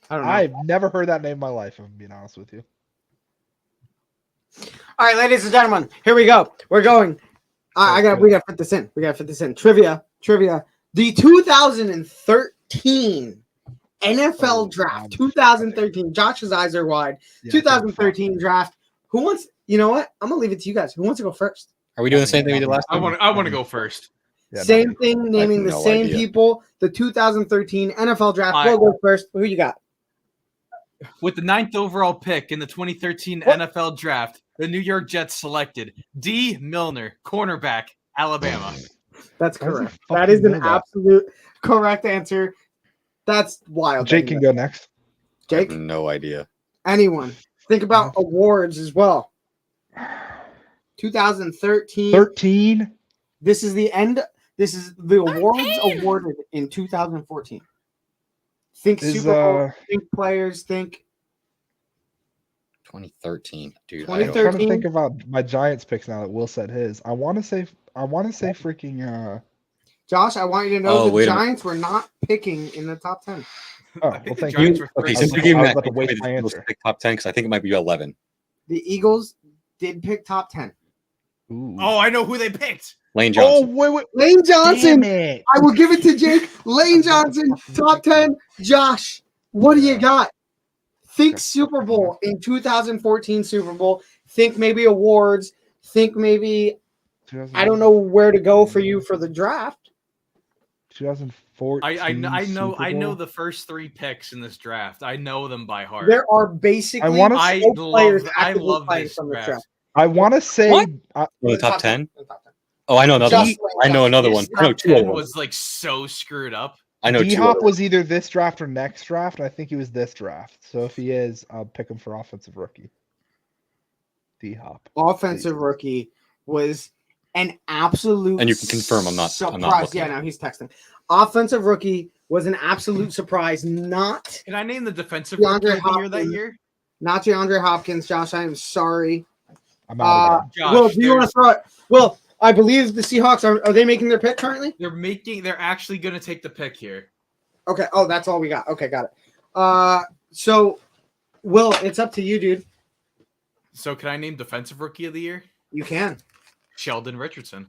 I don't know. I've never heard that name in my life, if I'm being honest with you. All right, ladies and gentlemen, here we go. We're going. We gotta fit this in. Trivia. The 2013 NFL draft. 2013. Josh's eyes are wide. Yeah, 2013 draft. Who wants? You know what? I'm gonna leave it to you guys. Who wants to go first? are we doing the same thing we did last I time? want to go first. Yeah, Same thing, naming the no same idea. people. The 2013 NFL draft. I- We'll go first. Who you got? With the 9th overall pick in the 2013 What? NFL draft, the New York Jets selected D. Milner, cornerback, Alabama. That's How does he correct. That is fucking an know that? absolute correct answer. That's wild. Jake can go next. I have Jake, no idea. anyone? Think about awards as well. 2013. 13. This is the end. This is the awards awarded in 2014. Think Is, Super Bowl. Think players. Think 2013, dude. I'm 2013. trying to think about my Giants picks now that Will said his. I want to say freaking. Josh. I want you to know Oh, the wait a minute. Giants were not picking in the top 10. Oh, I well, think the thank Giants you. were Okay, first. since I you was gave me about that, to pick, waste maybe my the Eagles answer. pick top 10 because I think it might be 11. The Eagles did pick top 10. Ooh. Oh, I know who they picked. Lane Oh, Johnson. wait. Lane Johnson. Damn it. I will give it to Jake. Lane Johnson, top 10. Josh, what do you got? Think Super Bowl in 2014 Super Bowl. Think maybe awards. Think maybe, I don't know where to go for you for the draft. 2014. I know Super I know Bowl. the first 3 picks in this draft. I know them by heart. There are basically I wanna- I no players love actively playing this from the draft. draft. I want to say. What? I, Oh, the top 10? The top 10. Oh, I know another one. Just I know another This one. I know top 2 of 10 them. was like so screwed up. I know 2 D-Hop of them. was either this draft or next draft. I think he was this draft. So if he is, I'll pick him for offensive rookie. D-Hop. Offensive rookie was an absolute And you can confirm I'm not surprise. looking Yeah, at it. no, he's texting. Offensive rookie was an absolute surprise. Not Can I name the defensive DeAndre rookie of the year that Hopkins. year? not DeAndre Hopkins. Josh, I am sorry. I'm out again. Josh, Will, do you want to there's- throw it? Will, I believe the Seahawks are they making their pick currently? They're actually going to take the pick here. Okay. Oh, that's all we got. Okay, got it. So Will, it's up to you, dude. So can I name defensive rookie of the year? You can. Sheldon Richardson.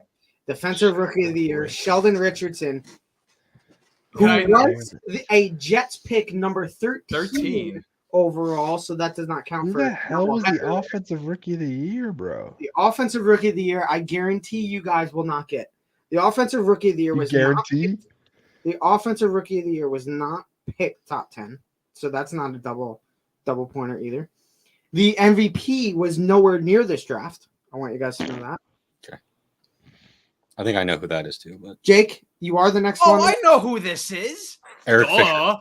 Defensive rookie of the year, Sheldon Richardson, who Can I- was a Jets pick number 13, 13. overall, so that does not count Who for the hell was the offensive rookie of the year, bro? The offensive rookie of the year. I guarantee you guys will not get. The offensive rookie of the year You was not guarantee? the offensive rookie of the year was not picked top 10. So that's not a double pointer either. The MVP was nowhere near this draft. I want you guys to know that. I think I know who that is too. But Jake, you are the next Oh, one. I know who this is. Eric Fisher. Duh.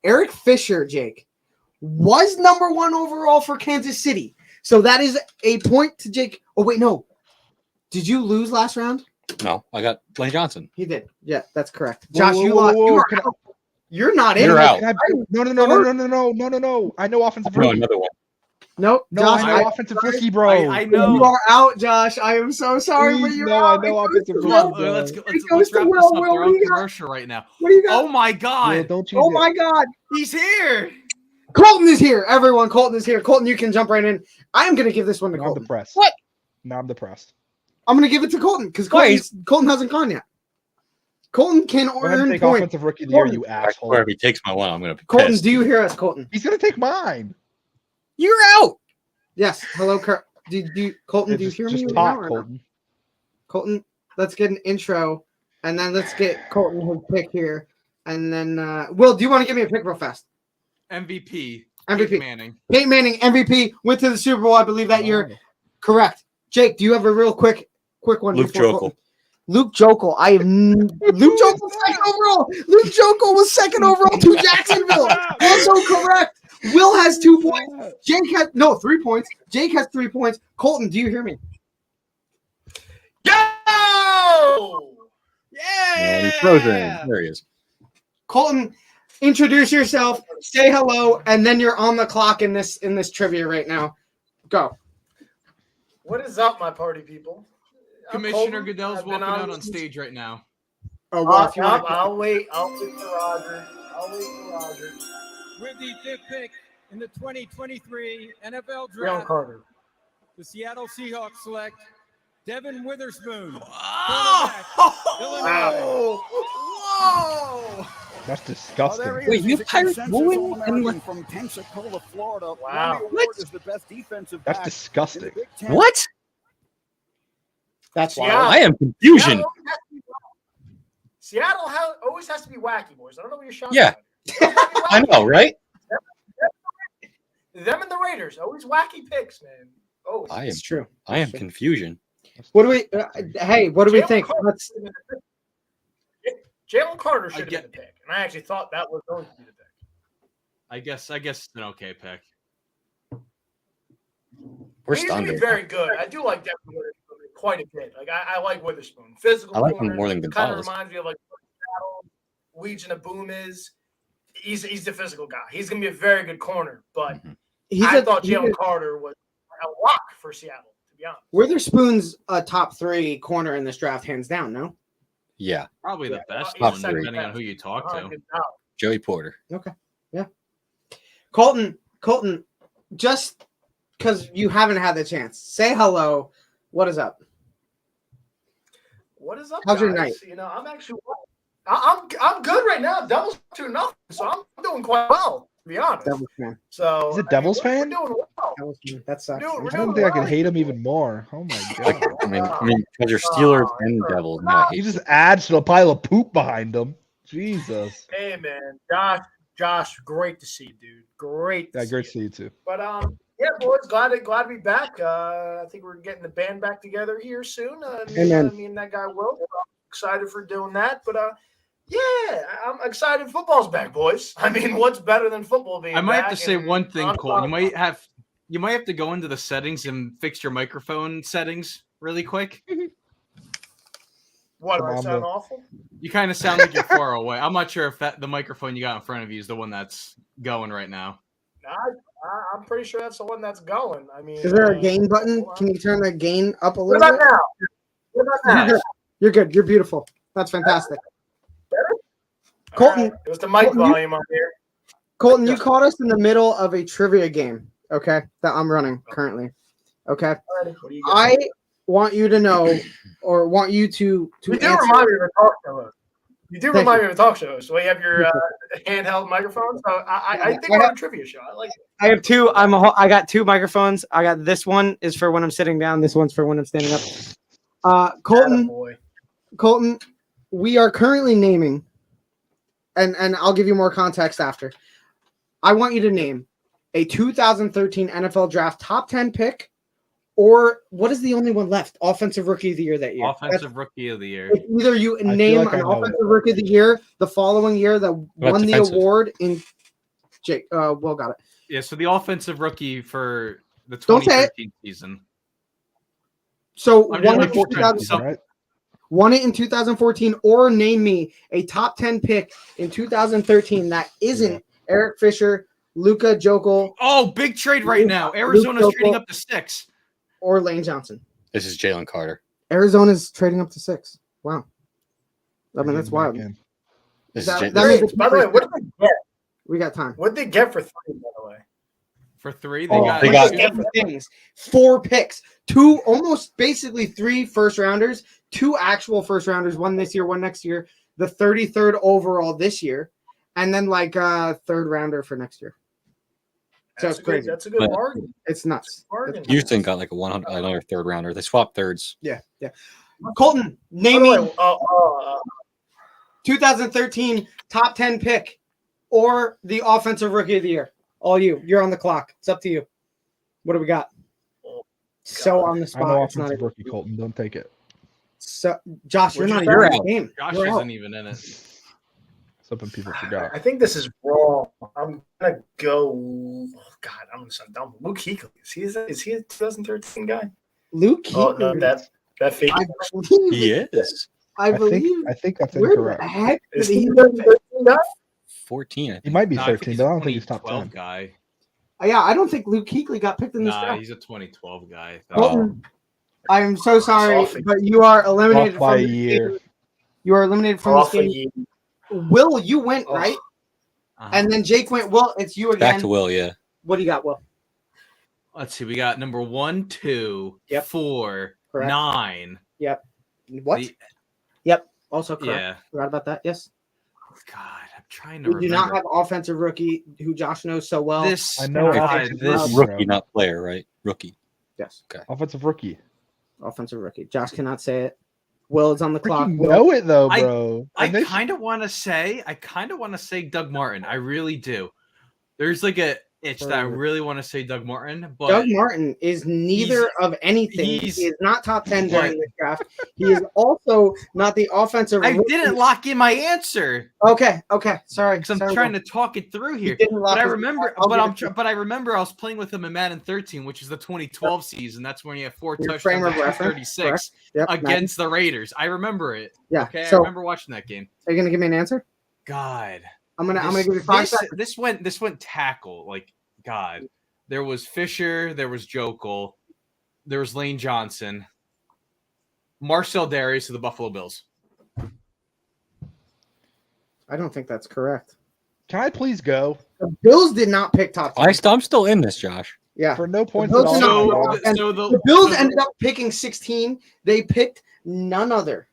Eric Fisher, Jake, was number 1 overall for Kansas City. So that is a point to Jake. Oh, wait, no. Did you lose last round? No, I got Lane Johnson. He did. Yeah, that's correct. Whoa, Josh, whoa, you whoa, lost. whoa, You are can I- out. You're not in. You're it. out. Can I- No. I know offensive No, rookie. another one. Nope. No, Josh, I know offensive rookie, bro. I you know. are out, Josh. I am so sorry, but Please, you're no, out. I know It goes offensive to rookie, Will. bro. Let's It wrap goes this to up. Will. Will, They're what do on you got? commercial right now. What do you got? Oh my Will, God, don't you Oh get- my God. he's here. Colton is here. Everyone, Colton is here. Colton, you can jump right in. I am going to give this one to Now I'm Colton. depressed. What? Now I'm depressed. I'm going to give it to Colton because Colton hasn't gone yet. Colton can Go ahead and earn take points. offensive rookie of the year, you I asshole. swear if he takes my one, I'm gonna be Colton, pissed. do you hear us, Colton? He's gonna take mine. You're out. Yes. Hello, Colton, do you hear just me? talk, right now or no? Colton. Colton, let's get an intro, and then let's get Colton his pick here. And then, Will, do you want to give me a pick real fast? MVP. MVP. Peyton Manning. Peyton Manning, MVP, went to the Super Bowl, I believe, that year. Correct. Jake, do you have a real quick one? Luke before Jokel. Colton? Luke Jokel. Luke Jokel was second overall. Luke Jokel was second overall to Jacksonville. Also correct. Will has 2 points. Jake has 3 points. Jake has 3 points. Colton, do you hear me? Oh, And he's frozen. There he is. Colton, introduce yourself, say hello, and then you're on the clock in this trivia right now. Go. What is up, my party people? I'm Commissioner Colton. Goodell's I've been walking out on this- stage right now. Oh, well, if you want I'll wait. I'll wait for Roger. With the fifth pick in the 2023 NFL Jalen Draft, Carter. the Seattle Seahawks select Devin Witherspoon, Oh! Illinois. Whoa! That's disgusting. Wait, you Pirates booing? And from Pensacola, Florida. Wow. What? Is the best defensive That's back disgusting. in the Big Ten. What? That's Yeah. I am confusion. Seattle always has to be wacky, boys. I don't know what you're shouting Yeah. about. I know, right? Them and the Raiders, always wacky picks, man. Oh, I am. It's true. I am confusion. What do we? Hey, what do we Jalen think? Carter Let's. should have been the pick. Jalen Carter should have get- been the pick, and I actually thought that was going to be the pick. I guess it's an okay pick. We're He's going to be stunned. very good. I do like Devin Witherspoon quite a bit. Like I like Witherspoon. Physical. I like him corner, more than kind of Gonzalez. reminds me of like what Legion of Boom is. He's the physical guy. He's going to be a very good corner, but I thought Jalen Carter was a lock for Seattle, to be honest. Witherspoon's a top 3 corner in this draft, hands down. No. Yeah, Probably the Yeah, best he's one, second depending on best. who you talk to. Good job. Joey Porter. Colton, just because you haven't had the chance, say hello. What is up? What is up, How's your guys? night? You know, I'm actually I'm good right now. Devils 2-0, so I'm doing quite well, to be honest. Devils fan. So He's a Devils we're fan? doing well. Devils fan. That sucks. We're I doing don't think I can well. hate him even more. Oh my Like, god. I mean, because you're Steelers and Devils. No, I He hate just adds to the pile of poop behind him. Jesus. Hey man, Josh, great to see you, dude. Great. Yeah, To great to see see you. you too. But yeah, boys, glad to be back. I think we're getting the band back together here soon. Amen. Me and that guy Will. I'm excited for doing that. But yeah, I'm excited. Football's back, boys. I mean, what's better than football being I might have back to say and one thing, Cole. You nonstop? might have to go into the settings and fix your microphone settings really quick. What, do I Come on, sound Will. awful? You kind of sound like you're far away. I'm not sure if the microphone you got in front of you is the one that's going right now. I'm pretty sure that's the one that's going. I mean, Is there a gain button? Can you turn the gain up a What little about bit? now? What about now? You're good. You're beautiful. That's fantastic. All Colton- right. It was the mic Colton, you- volume on here. Colton, you caught us in the middle of a trivia game, okay, that I'm running currently. Okay. What do you got? I want you to know, or want you to You do answer. remind me of a talk show host. You do Thank remind you. me of a talk show host. So you have your handheld microphone. So I think I we're have- on a trivia show. I like it. I have two. I got 2 microphones. I got this one is for when I'm sitting down. This one's for when I'm standing up. Attaboy. Colton, we are currently naming, and I'll give you more context after. I want you to name a 2013 NFL Draft top 10 pick, or what is the only one left? Offensive Rookie of the Year that year. Offensive Rookie of the Year. It's either you feel name like I an know offensive rookie of the year the following year that won the defensive? award in Jake. Will got it. Yeah, so the offensive rookie for the Don't say it. 2013 season. So I'm won just it, in like, 2000 some- Right? won it in 2014, or name me a top 10 pick in 2013 that isn't Eric Fisher, Luka Jokic, Oh, big trade right now. Arizona's trading up to 6. or Lane Johnson. This is Jalen Carter. Arizona's trading up to 6. Wow. I mean, that's wild. Back in. This That- is that means it's- By the way, what did they get? We got time. What did they get for 3, by the way? For 3, they Look got- at the things. 4 picks, 2, almost basically 3 first rounders, 2 actual first rounders, one this year, one next year, the 33rd overall this year, and then like a 3rd rounder for next year. So That's it's a good, crazy. that's a good But- bargain. It's nuts. Bargain. Houston got like another 3rd rounder. They swapped thirds. Yeah, yeah. Colton, By name the way, me 2013 top 10 pick or the offensive rookie of the year. All you. You're on the clock. It's up to you. What do we got? Oh, So on the I'm spot. an It's not offensive a, rookie, Colton. Don't take it. so, Josh, you're What'd not you even say? in the game. Josh You're out. isn't even in it. Something people forgot. I think this is wrong. I'm gonna go. Oh God, I'm gonna sound dumb. Luke Kuechly. Is he a 2013 guy? Luke Oh no, Kuechly. that fake. He is. I believe. I think that's Where incorrect. the heck did Is he he get the 13 guy? 14. I He think. might be No, 13, but I don't think he's top 2012 10. guy. Yeah, I don't think Luke Kuechly got picked in this Nah, draft. he's a 2012 guy. I think. Colton, I am so sorry, Off a- but you are eliminated Off by from a this year. game. You are eliminated from this Off a game. year. Will, you went, Oh. right? Uh-huh. And then Jake went. Will, it's you again. Back to Will, yeah. What do you got, Will? Let's see. We got number 1, 2, Yep. 4, Correct. 9. What? The- Yep. Also correct. yeah. Forgot about that. Yes. God, I'm trying to We do remember. not have offensive rookie who Josh knows so well. this. I know God, offensive this. rookie. Rookie, not player, right? Rookie. Yes. Offensive rookie. Offensive rookie. Josh cannot say it. Will is on the clock. Freaking Will, know it though, I- bro. I And they- kind of want to say Doug Martin. I really do. There's like a itch that I really want to say Doug Martin, but Doug Martin is neither he's- of anything. He he's- is not top 10 during What? this draft. He is also not the offensive I rookie. didn't lock in my answer Okay. Sorry. because I'm Sorry, trying Will. to talk it through He here. didn't lock But I his- remember, I'll but give I'm, it to you. but I remember I was playing with him in Madden 13, which is the 2012 season. That's when he had 4 Your frame touchdowns of and reference, 36 Yep. against the Raiders. I remember it. Yeah. Okay, I So remember watching that game. are you gonna give me an answer? God, I'm gonna give you 5 this, seconds. this went tackle. Like God, there was Fisher, there was Jokel, there was Lane Johnson, Marcel Darius of the Buffalo Bills. I don't think that's correct. Can I please go? The Bills did not pick top 10. I'm still in this, Josh. Yeah. For no points Bills at all. did not So, pick bro. top 10. so The Bills so ended up picking 16. They picked none other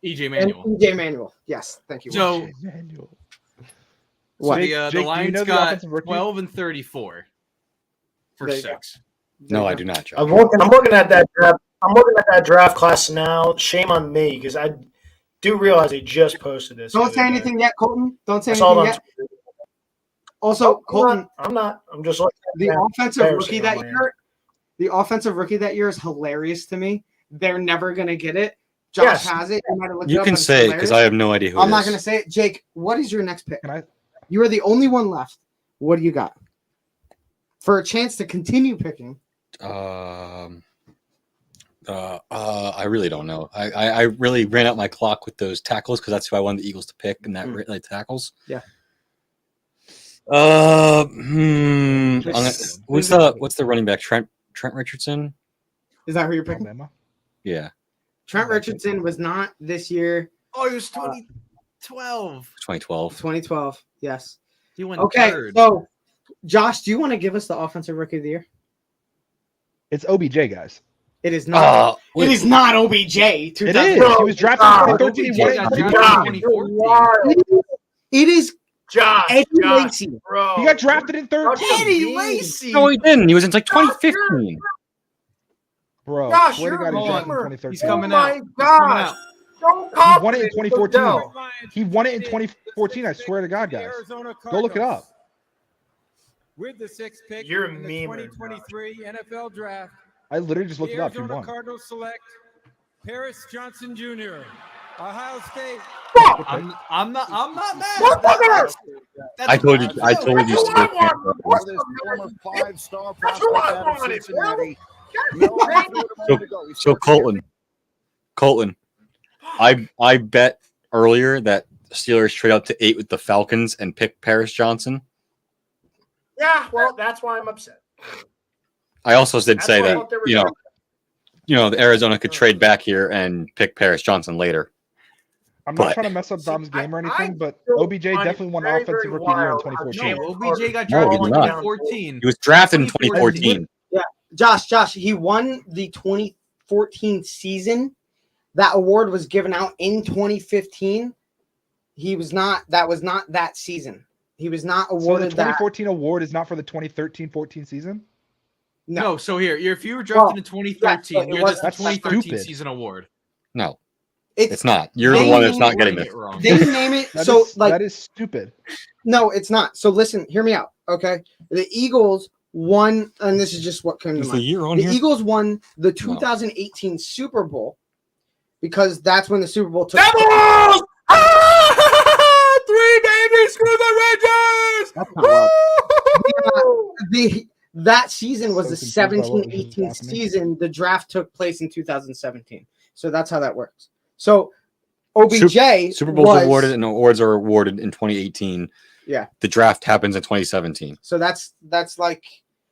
EJ than Manuel. EJ Manuel. Yes, thank you. So, Manuel. What? the Jake, do you Lions know the got offensive rookie? 12 and 34 for There you go. 6. No, I do not, Josh. I'm looking at that draft. I'm looking at that draft class now. Shame on me because I do realize they just posted this. Don't say anything yet, Colton. Don't say I saw it anything on yet. Also, Colton, I'm not. I'm just looking. the at offensive rookie embarrassing that on my year, the offensive rookie that year is hilarious to me. They're never gonna get it. Josh Yes. has it. You might have looked it You up, can but it's say it because hilarious. I have no idea who I'm it not is. gonna say it. Jake, what is your next pick? Can I? You are the only one left. What do you got? For a chance to continue picking. I really don't know. I really ran out my clock with those tackles because that's who I wanted the Eagles to pick and that like tackles. Yeah. What's the running back? Trent Richardson? Is that who you're picking? Alabama? Yeah. Trent Richardson was not this year. Oh, it was 2012. 2012. 2012. Yes. He went Okay. third. So, Josh, do you want to give us the offensive rookie of the year? It's OBJ, guys. It is not. Wait. It is not OBJ. It is. He was drafted in 2013. He OBJ won it in got 2014. drafted in 2014. It is Josh, Eddie Josh, Lacy. bro. He got drafted in 13. Eddie Lacy. No, he didn't. He was in like 2015. Bro, Gosh, swear to you're God, he a drafted in homer. 2013. He's coming Oh out. my He's coming gosh. out. So He won it in confident, 2014. Odell. He won it in 2014. I swear to God, guys. Go look it up. With the 6th pick You're a in the memer, 2023 NFL Draft, I literally just looked the it up. He Arizona won. Cardinals select Paris Johnson Jr., Ohio State. I'm not mad. Motherfucker! I told you. I told you. That's Still what I can't. want. This former 5-star That's who I prospect out of wanted, Cincinnati. So Colton, I bet earlier that the Steelers trade out to 8 with the Falcons and pick Paris Johnson. Yeah, well, that's why I'm upset. I also did That's say why I that thought they were doing the Arizona could trade back here and pick Paris Johnson later. I'm not But- trying to mess up Dom's game or I anything, but still OBJ find it definitely won very, offensive very rookie of the year in wild. 2014. No, OBJ got No, he drafted did in not. 2014. He was drafted in 2014. Josh, he won the 2014 season. That award was given out in 2015. He was not. That was not that season. He was not So the awarded that. 2014 award is not for the 2013-14 season? No, so here, if you were drafted in 2013, yeah, so it you're was- the that's 2013 stupid. season award. No, it's not. You're the They one that's not named getting Wording it. it wrong. They name it. That So is- like that is stupid. no, it's not. So listen, hear me out. Okay, the Eagles won, and this is just what came to Is the mind. year on The here? Eagles won the 2018 Super Bowl because that's when the Super Bowl took place. Devils! Ah! 3 babies for the Rangers! That's not wild. That season was So the confused by what was 17-18 happening. season. The draft took place in 2017. So that's how that works. So OBJ Super Bowl's was, awarded and awards are awarded in 2018. Yeah. The draft happens in 2017. So that's like,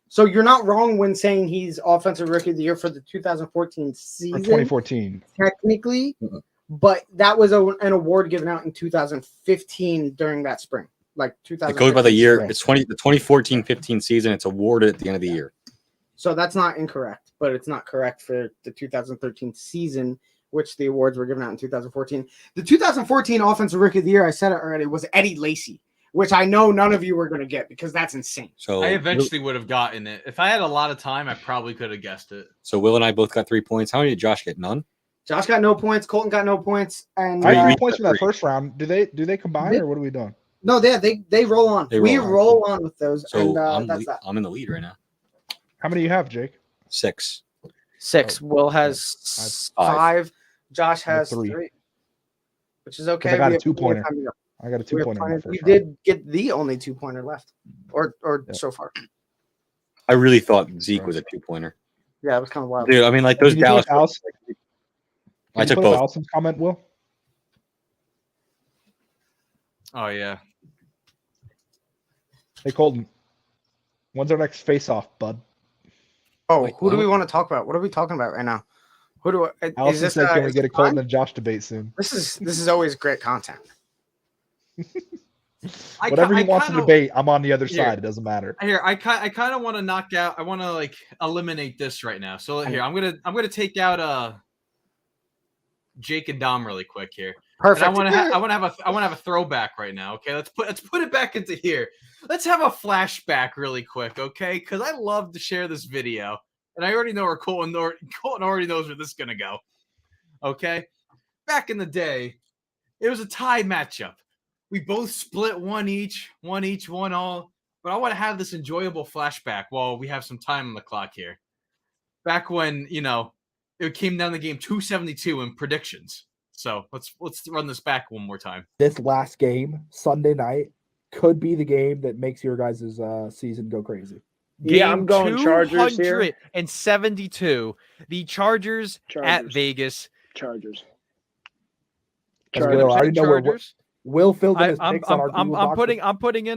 so you're not wrong when saying he's offensive rookie of the year for the 2014 Or season, 2014. technically, but that was an award given out in 2015 during that spring, like It 2015. goes by the year. spring. It's the 2014-15 season. It's awarded at the end of the year. So that's not incorrect, but it's not correct for the 2013 season, which the awards were given out in 2014. The 2014 offensive rookie of the year, I said it already, was Eddie Lacy, which I know none of you were going to get because that's insane. So I eventually would have gotten it. If I had a lot of time, I probably could have guessed it. So Will and I both got 3 points. How many did Josh get? None. Josh got no points. Colton got no points. And I got we- points from that first round. Do they combine or what are we doing? no, they roll on. They We roll on. roll on with those, So and that's that. I'm in the lead right now. How many do you have, Jake? 6. 6. Will has 5. Josh I have has 3. 3, which is 'Cause okay. I got We a have plenty of 2-pointer. time to go. I got a We have 2-pointer. in plenty- my first You round. did get the only 2-pointer left, or Yeah. so far. I really thought Zeke was a 2-pointer. Yeah, it was kind of wild. Dude, I mean, like Can those you put Dallas. Allison- I can you took put up both. Allison's comment, Will. Oh yeah. Hey Colton, when's our next face-off, bud? Oh, Wait, who do what? we want to talk about? What are we talking about right now? Who do I, is Allison this? said, "Can we is get a this Colton mine? and Josh debate soon?" This is always great content. Whatever he wants to kinda- debate, I'm on the other Here. side. It doesn't matter. Here, I kind of want to knock out. I want to like eliminate this right now. So here, I'm gonna take out Jake and Dom really quick here. Perfect. And I want to have a throwback right now. Okay, let's put it back into here. Let's have a flashback really quick, okay? Because I love to share this video, and I already know where Colton already knows where this is gonna go. Okay, back in the day, it was a tie matchup. We both split one each, one all. But I want to have this enjoyable flashback while we have some time on the clock here. Back when it came down the game 272 in predictions. So let's run this back one more time. This last game, Sunday night, could be the game that makes your guys' season go crazy. Yeah, I'm going Chargers here. 272. The Chargers at Chargers. Vegas. Chargers. As Will, I already know where Chargers. Will filled in I, his I'm, picks on our I'm, Google I'm Doc. putting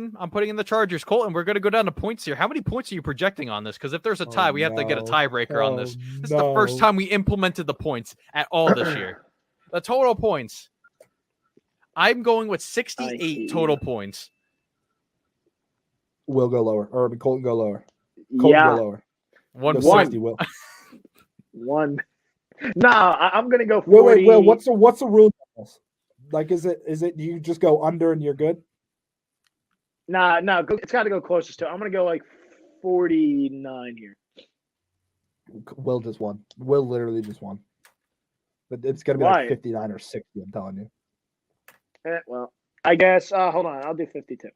in the Chargers. Colton, we're going to go down to points here. How many points are you projecting on this? Because if there's a tie, we have to get a tiebreaker on this. This is the first time we implemented the points at all this year. The total points. I'm going with 68 total points. Will go lower, or Colton go lower. Colton Yeah. go lower. Go 160. Will. 1. No, I'm gonna go 40. Wait, Will. What's the rule on this? Like, is it you just go under and you're good? No, it's got to go closest to. I'm gonna go like 49 here. Will just won. Will literally just won. But it's gonna be Why? like 59 or 60. I'm telling you. Well, I guess. Hold on, I'll do 52.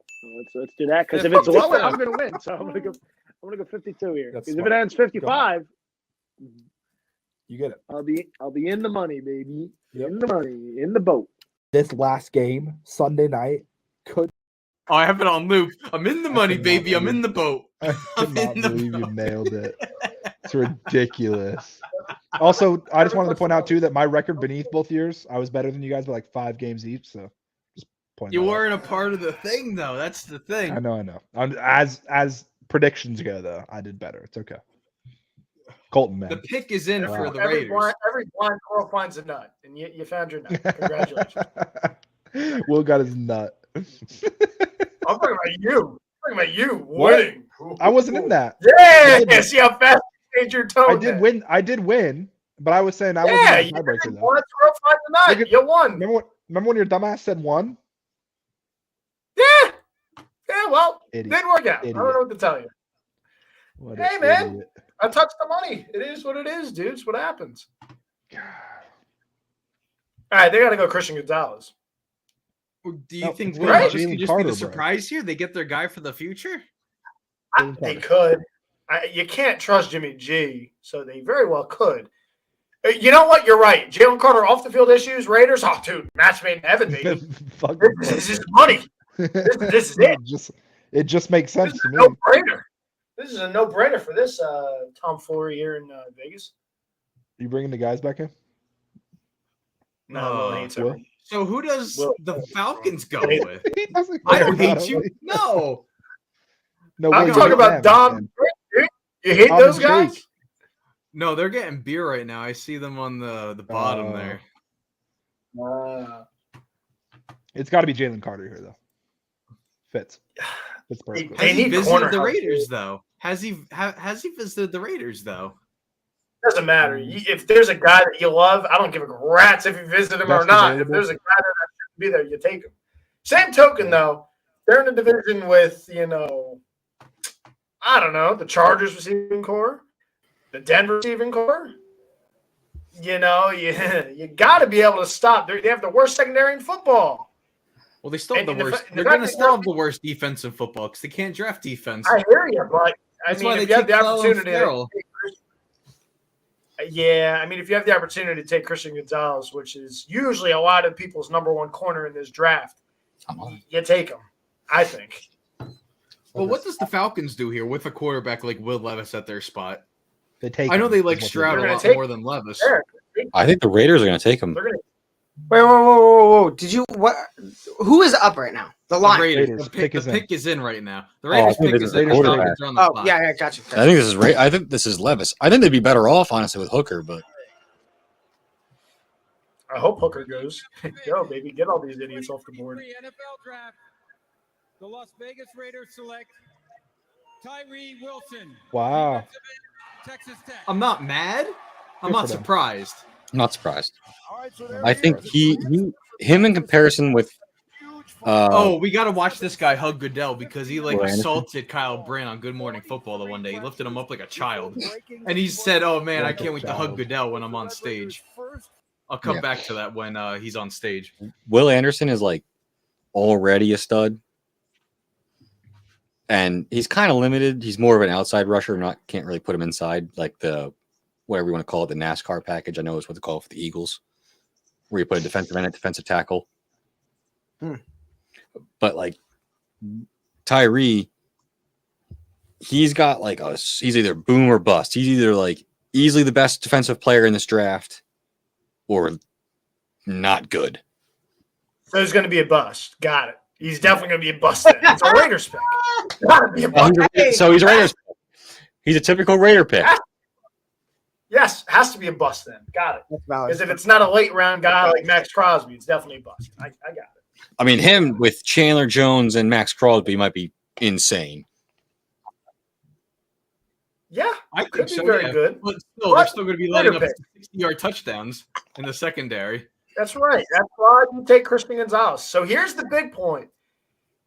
Let's do that because if it's 52. lower, I'm gonna win. So I'm gonna go 52 here. That's Because if it smart. ends 55, You get it. I'll be in the money, baby. Yep. In the money, in the boat. This last game, Sunday night, could Oh, I have it on loop. I'm in the money, cannot baby. I'm believe- in the boat. I I'm cannot in the believe you boat. nailed it. It's ridiculous. Also, I just wanted to point out too that my record beneath both years, I was better than you guys by like 5 games each. So just point. You that out. weren't a part of the thing, though. That's the thing. I know. As predictions go, though, I did better. It's okay. Colton, man. The pick is in for the Every Raiders. blind girl finds a nut, and you found your nut. Congratulations. Will got his nut. I'm talking about you. I'm talking about you winning. I wasn't in that. Yeah, see how fast you changed your tone. I did win. I did win, but I was saying I wasn't Yeah, in you the tiebreaker though. blind girl finds a Look nut. at- You won. Remember when your dumbass said one? Yeah. Yeah, well, Idiot. didn't work out. I Idiot. don't know what to tell you. What Hey, an man. idiot. I touched the money. It is what it is, dude. It's what happens. All right, they got to go Christian Gonzalez. Do you No, think it's Will gonna be Levis Jalen could just Carter, be bro. the surprise here? They get their guy for the future? They could. You can't trust Jimmy G, so they very well could. You know what? You're right. Jalen Carter off the field issues, Raiders. Oh, dude, match made in heaven, baby. Fuck This is money. This is it. It just makes sense This is to a me. no-brainer. This is a no-brainer for this tomfoolery here in Vegas. You bringing the guys back in? No, Will hates Will? every So who does Will. the Falcons go He with? He doesn't I care don't hate about you. it. No. No, I'm Will, talking you about hate Dom. them. You hate Dom those and guys? Jake. No, they're getting beer right now. I see them on the bottom Oh. there. It's got to be Jalen Carter here, though. Fits perfectly. They Has he need visited corner the help, Raiders dude. though? Has he visited the Raiders though? Doesn't matter. If there's a guy that you love, I don't give a rat's if you visit him or Best not. If available. there's a guy there that should be there, you take him. Same token, though, they're in a division with, I don't know, the Chargers receiving core, the Denver receiving core. You got to be able to stop. They have the worst secondary in football. Well, they still have And the the worst. fa- the They're fact going to that still they're- have the worst defense in football because they can't draft defense. I hear you, but That's why they if you have take the Clelin opportunity, Ferrell. if you have the opportunity to take Christian Gonzalez, which is usually a lot of people's number one corner in this draft, you take him. I think. Well, what does the Falcons do here with a quarterback like Will Levis at their spot? They take. I know him, they is like what Stroud They're a gonna lot take- more than Levis. I think the Raiders are going to take him. They're gonna. Wait, whoa. Did you what? Who is up right now? The The line. Raiders. Raiders. The Pick is in. pick is in right now. The Oh, I Raiders think pick this is is in. the The quarterback. Falcons are on the Oh, clock. yeah, gotcha. I think this is I think this is Levis. I think they'd be better off, honestly, with Hooker, but I hope Hooker goes. Go, baby, get all these idiots off the board. 2023 NFL Draft. The Las Vegas Raiders select Tyree Wilson. Wow. defensive end, Texas Tech. I'm not mad. I'm Good not for them. surprised. I'm not surprised. I think him in comparison with We got to watch this guy hug Goodell because he Will Anderson? assaulted Kyle Brandt on Good Morning Football the one day. He lifted him up like a child, and he said, "Oh man, I Like a can't wait to hug child. Goodell when I'm on stage." I'll come Yeah. back to that when he's on stage. Will Anderson is like already a stud. And he's kind of limited. He's more of an outside rusher. Can't really put him inside like the whatever you want to call it, the NASCAR package. I know it's what they call it for the Eagles, where you put a defensive end at defensive tackle. But like Tyree, he's got like he's either boom or bust. He's either like easily the best defensive player in this draft or not good. So he's going to be a bust. Got it. He's definitely going to be a bust. Then. It's a Raiders pick. Gotta be a bust. So he's a Raiders. He's a typical Raider pick. Yes, has to be a bust then. Got it. That's valid. Because if it's not a late round guy like Max Crosby, it's definitely a bust. I got it. I mean, him with Chandler Jones and Max Crosby might be insane. Yeah, I could think be so, very yeah. good. But still, they're still going to be Raider lighting up pick. 60-yard touchdowns in the secondary. That's right. That's why you take Christian Gonzalez. So here's the big point.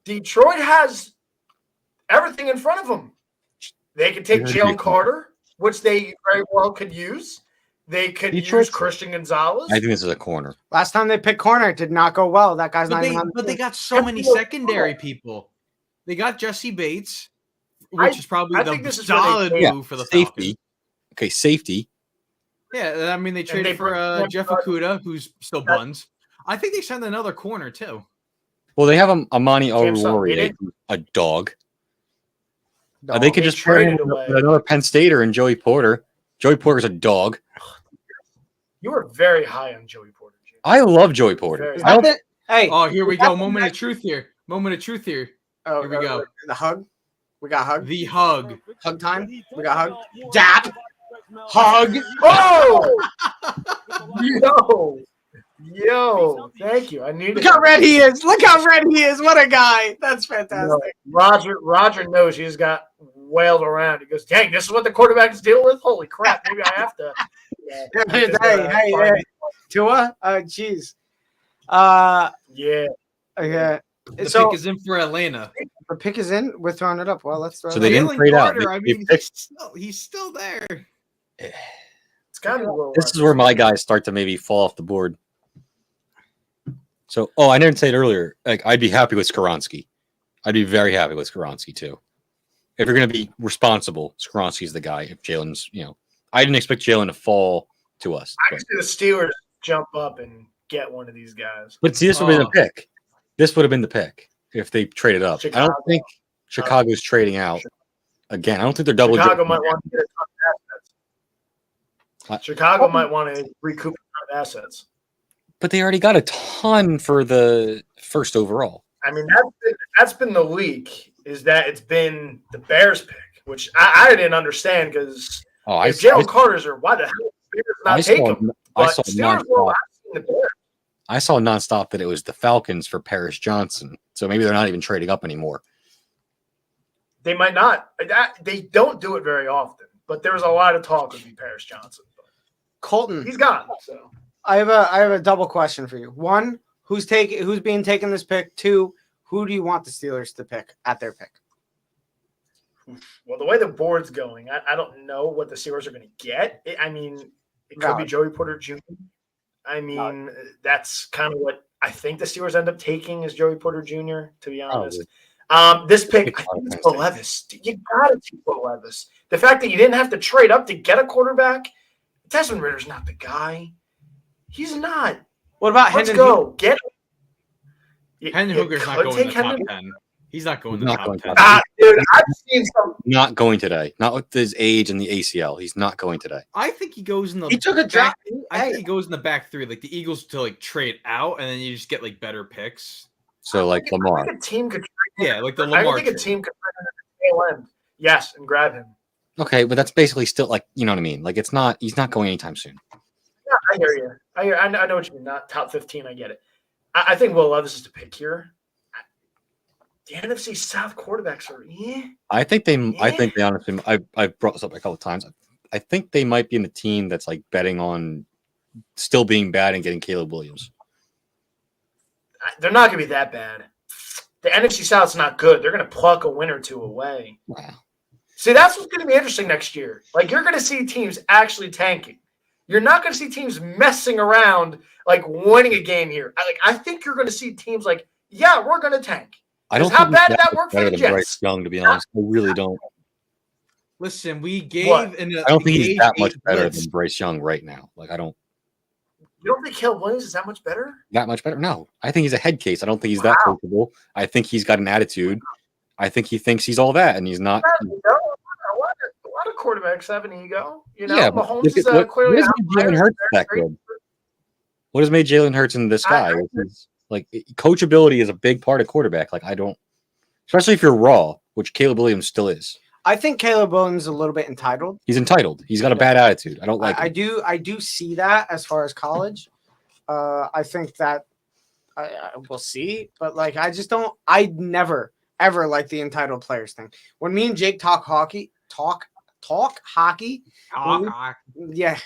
Detroit has everything in front of them. They could take Jalen Carter, which they very well could use. They could Detroit's- use Christian Gonzalez. I think this is a corner. Last time they picked corner, it did not go well. That guy's But not they, even on the but they team. got so many secondary people. They got Jesse Bates, which is probably I think this the is where they solid take- move for the Safety. Falcons. Okay, safety. Yeah, I mean they traded they for bring- Jeff Okuda, who's still buns. I think they signed another corner too. Well, they have Amani James Oruwariye, Sutton. a dog. No, They could they just pair him traded with away. another Penn Stater and Joey Porter. Joey Porter's a dog. You were very high on Joey Porter. James. I love Joey Porter. Very- I don't, Hey, Oh, here we Is that go. the Moment of next- truth here. Moment of truth here. oh, Here we go. The hug. We got hug. The hug. Hug time. We got hug. Dap. Hug. Oh! Yo, thank you. I needed Look how red he is. Look how red he is. What a guy. That's fantastic. Roger knows he's got wailed around. He goes, dang, this is what the quarterbacks deal with? Holy crap, maybe I have to. Hey. Tua? Jeez. Yeah. Yeah. The So pick is in for Atlanta. the pick is in. We're throwing it up. Well, let's throw So it they up. didn't Jalen trade out. Carter, They- I they mean, picked- he's still there. It's kind of This is where my guys start to maybe fall off the board. So, I didn't say it earlier. Like, I'd be happy with Skoronski. I'd be very happy with Skoronski too. If you're going to be responsible, Skoronski's the guy. If Jalen's, I didn't expect Jalen to fall to us. I can see the Steelers jump up and get one of these guys. But see, this would have been the pick. This would have been the pick if they traded up. I Chicago. don't think Chicago's trading out. Again, I don't think they're double. Chicago dipping. might want to get a ton of assets. Chicago might want to recoup a ton of assets. But they already got a ton for the first overall. I mean, that's been the leak, is that it's been the Bears pick, which I didn't understand because if Jalen Carter's or why the hell did the Bears not take him? I saw nonstop that it was the Falcons for Paris Johnson. So maybe they're not even trading up anymore. They might not. They don't do it very often, but there was a lot of talk of Paris Johnson. Colton, he's gone. So I have a double question for you. One, who's being taken this pick? Two, who do you want the Steelers to pick at their pick? Well, the way the board's going, I don't know what the Steelers are going to get. It could be Joey Porter Jr. I mean, that's kind of what I think the Steelers end up taking is Joey Porter Jr., to be honest. This pick, I think it's Will Levis. You got to take Will Levis. The fact that you didn't have to trade up to get a quarterback, Desmond Ritter's not the guy. He's not. What about Let's go. Get him. Hendon Hooker's not going in the top 10. He's not going in the top 10. Dude, I've seen some. Not going today. Not with his age and the ACL. He's not going today. I think he goes in the. He took a drop. I think he goes in the back three, like the Eagles to like trade out, and then you just get like better picks. So like Lamar. I think a team could like the Lamar. I think a team could trade him at the tail end. Yes, and grab him. Okay, but that's basically still like, you know what I mean? Like it's not. He's not going anytime soon. Yeah, I hear you. I know what you mean. Not top 15. I get it. I think Will Levis is the pick here. The NFC South quarterbacks are. I think they honestly. I've brought this up a couple of times. I think they might be in the team that's like betting on still being bad and getting Caleb Williams. They're not going to be that bad. The NFC South's not good. They're going to pluck a win or two away. Wow. See, that's what's going to be interesting next year. Like, you're going to see teams actually tanking. You're not going to see teams messing around, like winning a game here. I think you're going to see teams like, yeah, we're going to tank. I don't. How bad did that work for the Jets? Bryce Young, to be honest, I really don't. Listen, we gave. I don't think he's that much better than Bryce Young right now. Like I don't. You don't think Caleb Williams is that much better? That much better? No, I think he's a head case. I don't think he's that coachable. I think he's got an attitude. I think he thinks he's all that, and he's not. A lot of quarterbacks have an ego. You know, yeah, Mahomes is clearly. Jalen Hurts that good? What has made Jalen Hurts into this guy? Like coachability is a big part of quarterback. Like I don't, especially if you're raw, which Caleb Williams still is. I think Caleb Williams is a little bit entitled. He's entitled. He's got a bad attitude. I don't like. I do see that as far as college. I think that I will see, but like I just don't. I never ever like the entitled players thing. When me and Jake talk hockey. Yeah,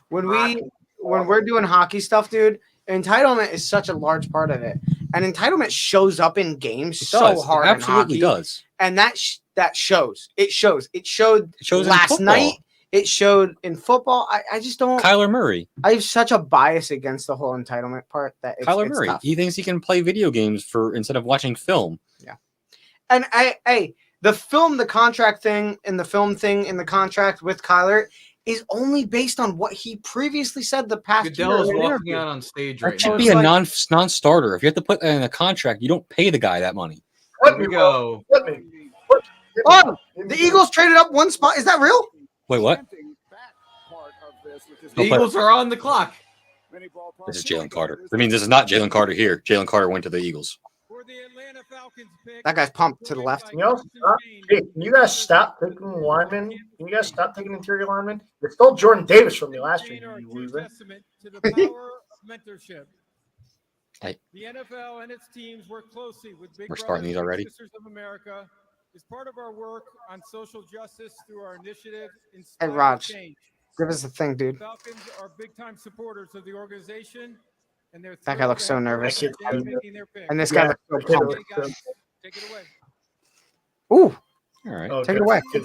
when we're doing hockey stuff, dude. Entitlement is such a large part of it, and entitlement shows up in games so hard. It absolutely does, and that shows. It showed last night. It showed in football. I just don't. Kyler Murray. I have such a bias against the whole entitlement part that Kyler Murray. Tough. He thinks he can play video games instead of watching film. Yeah, and the contract thing and the film thing in the contract with Kyler is only based on what he previously said the past Goodell year. is walking out on stage right now. That should now. be a non-starter. If you have to put that in a contract, you don't pay the guy that money. Let me go. Oh, the Eagles traded up one spot. Is that real? Wait, what? The Eagles are on the clock. This is Jalen Carter. I mean, this is not Jalen Carter here. Jalen Carter went to the Eagles. That guy's pumped to the left. Can you guys stop taking linemen? Can you guys stop taking interior linemen? They stole Jordan Davis from me last year. The NFL and its teams work closely with Big We're starting these already. Sisters of America is part of our work on social justice through our initiative. Hey, Raj, give us the thing, dude. Falcons are big-time supporters of the organization. And that guy looks so nervous. And this guy looks so pumped. Take it away. Ooh. All right. Take it away. Dude,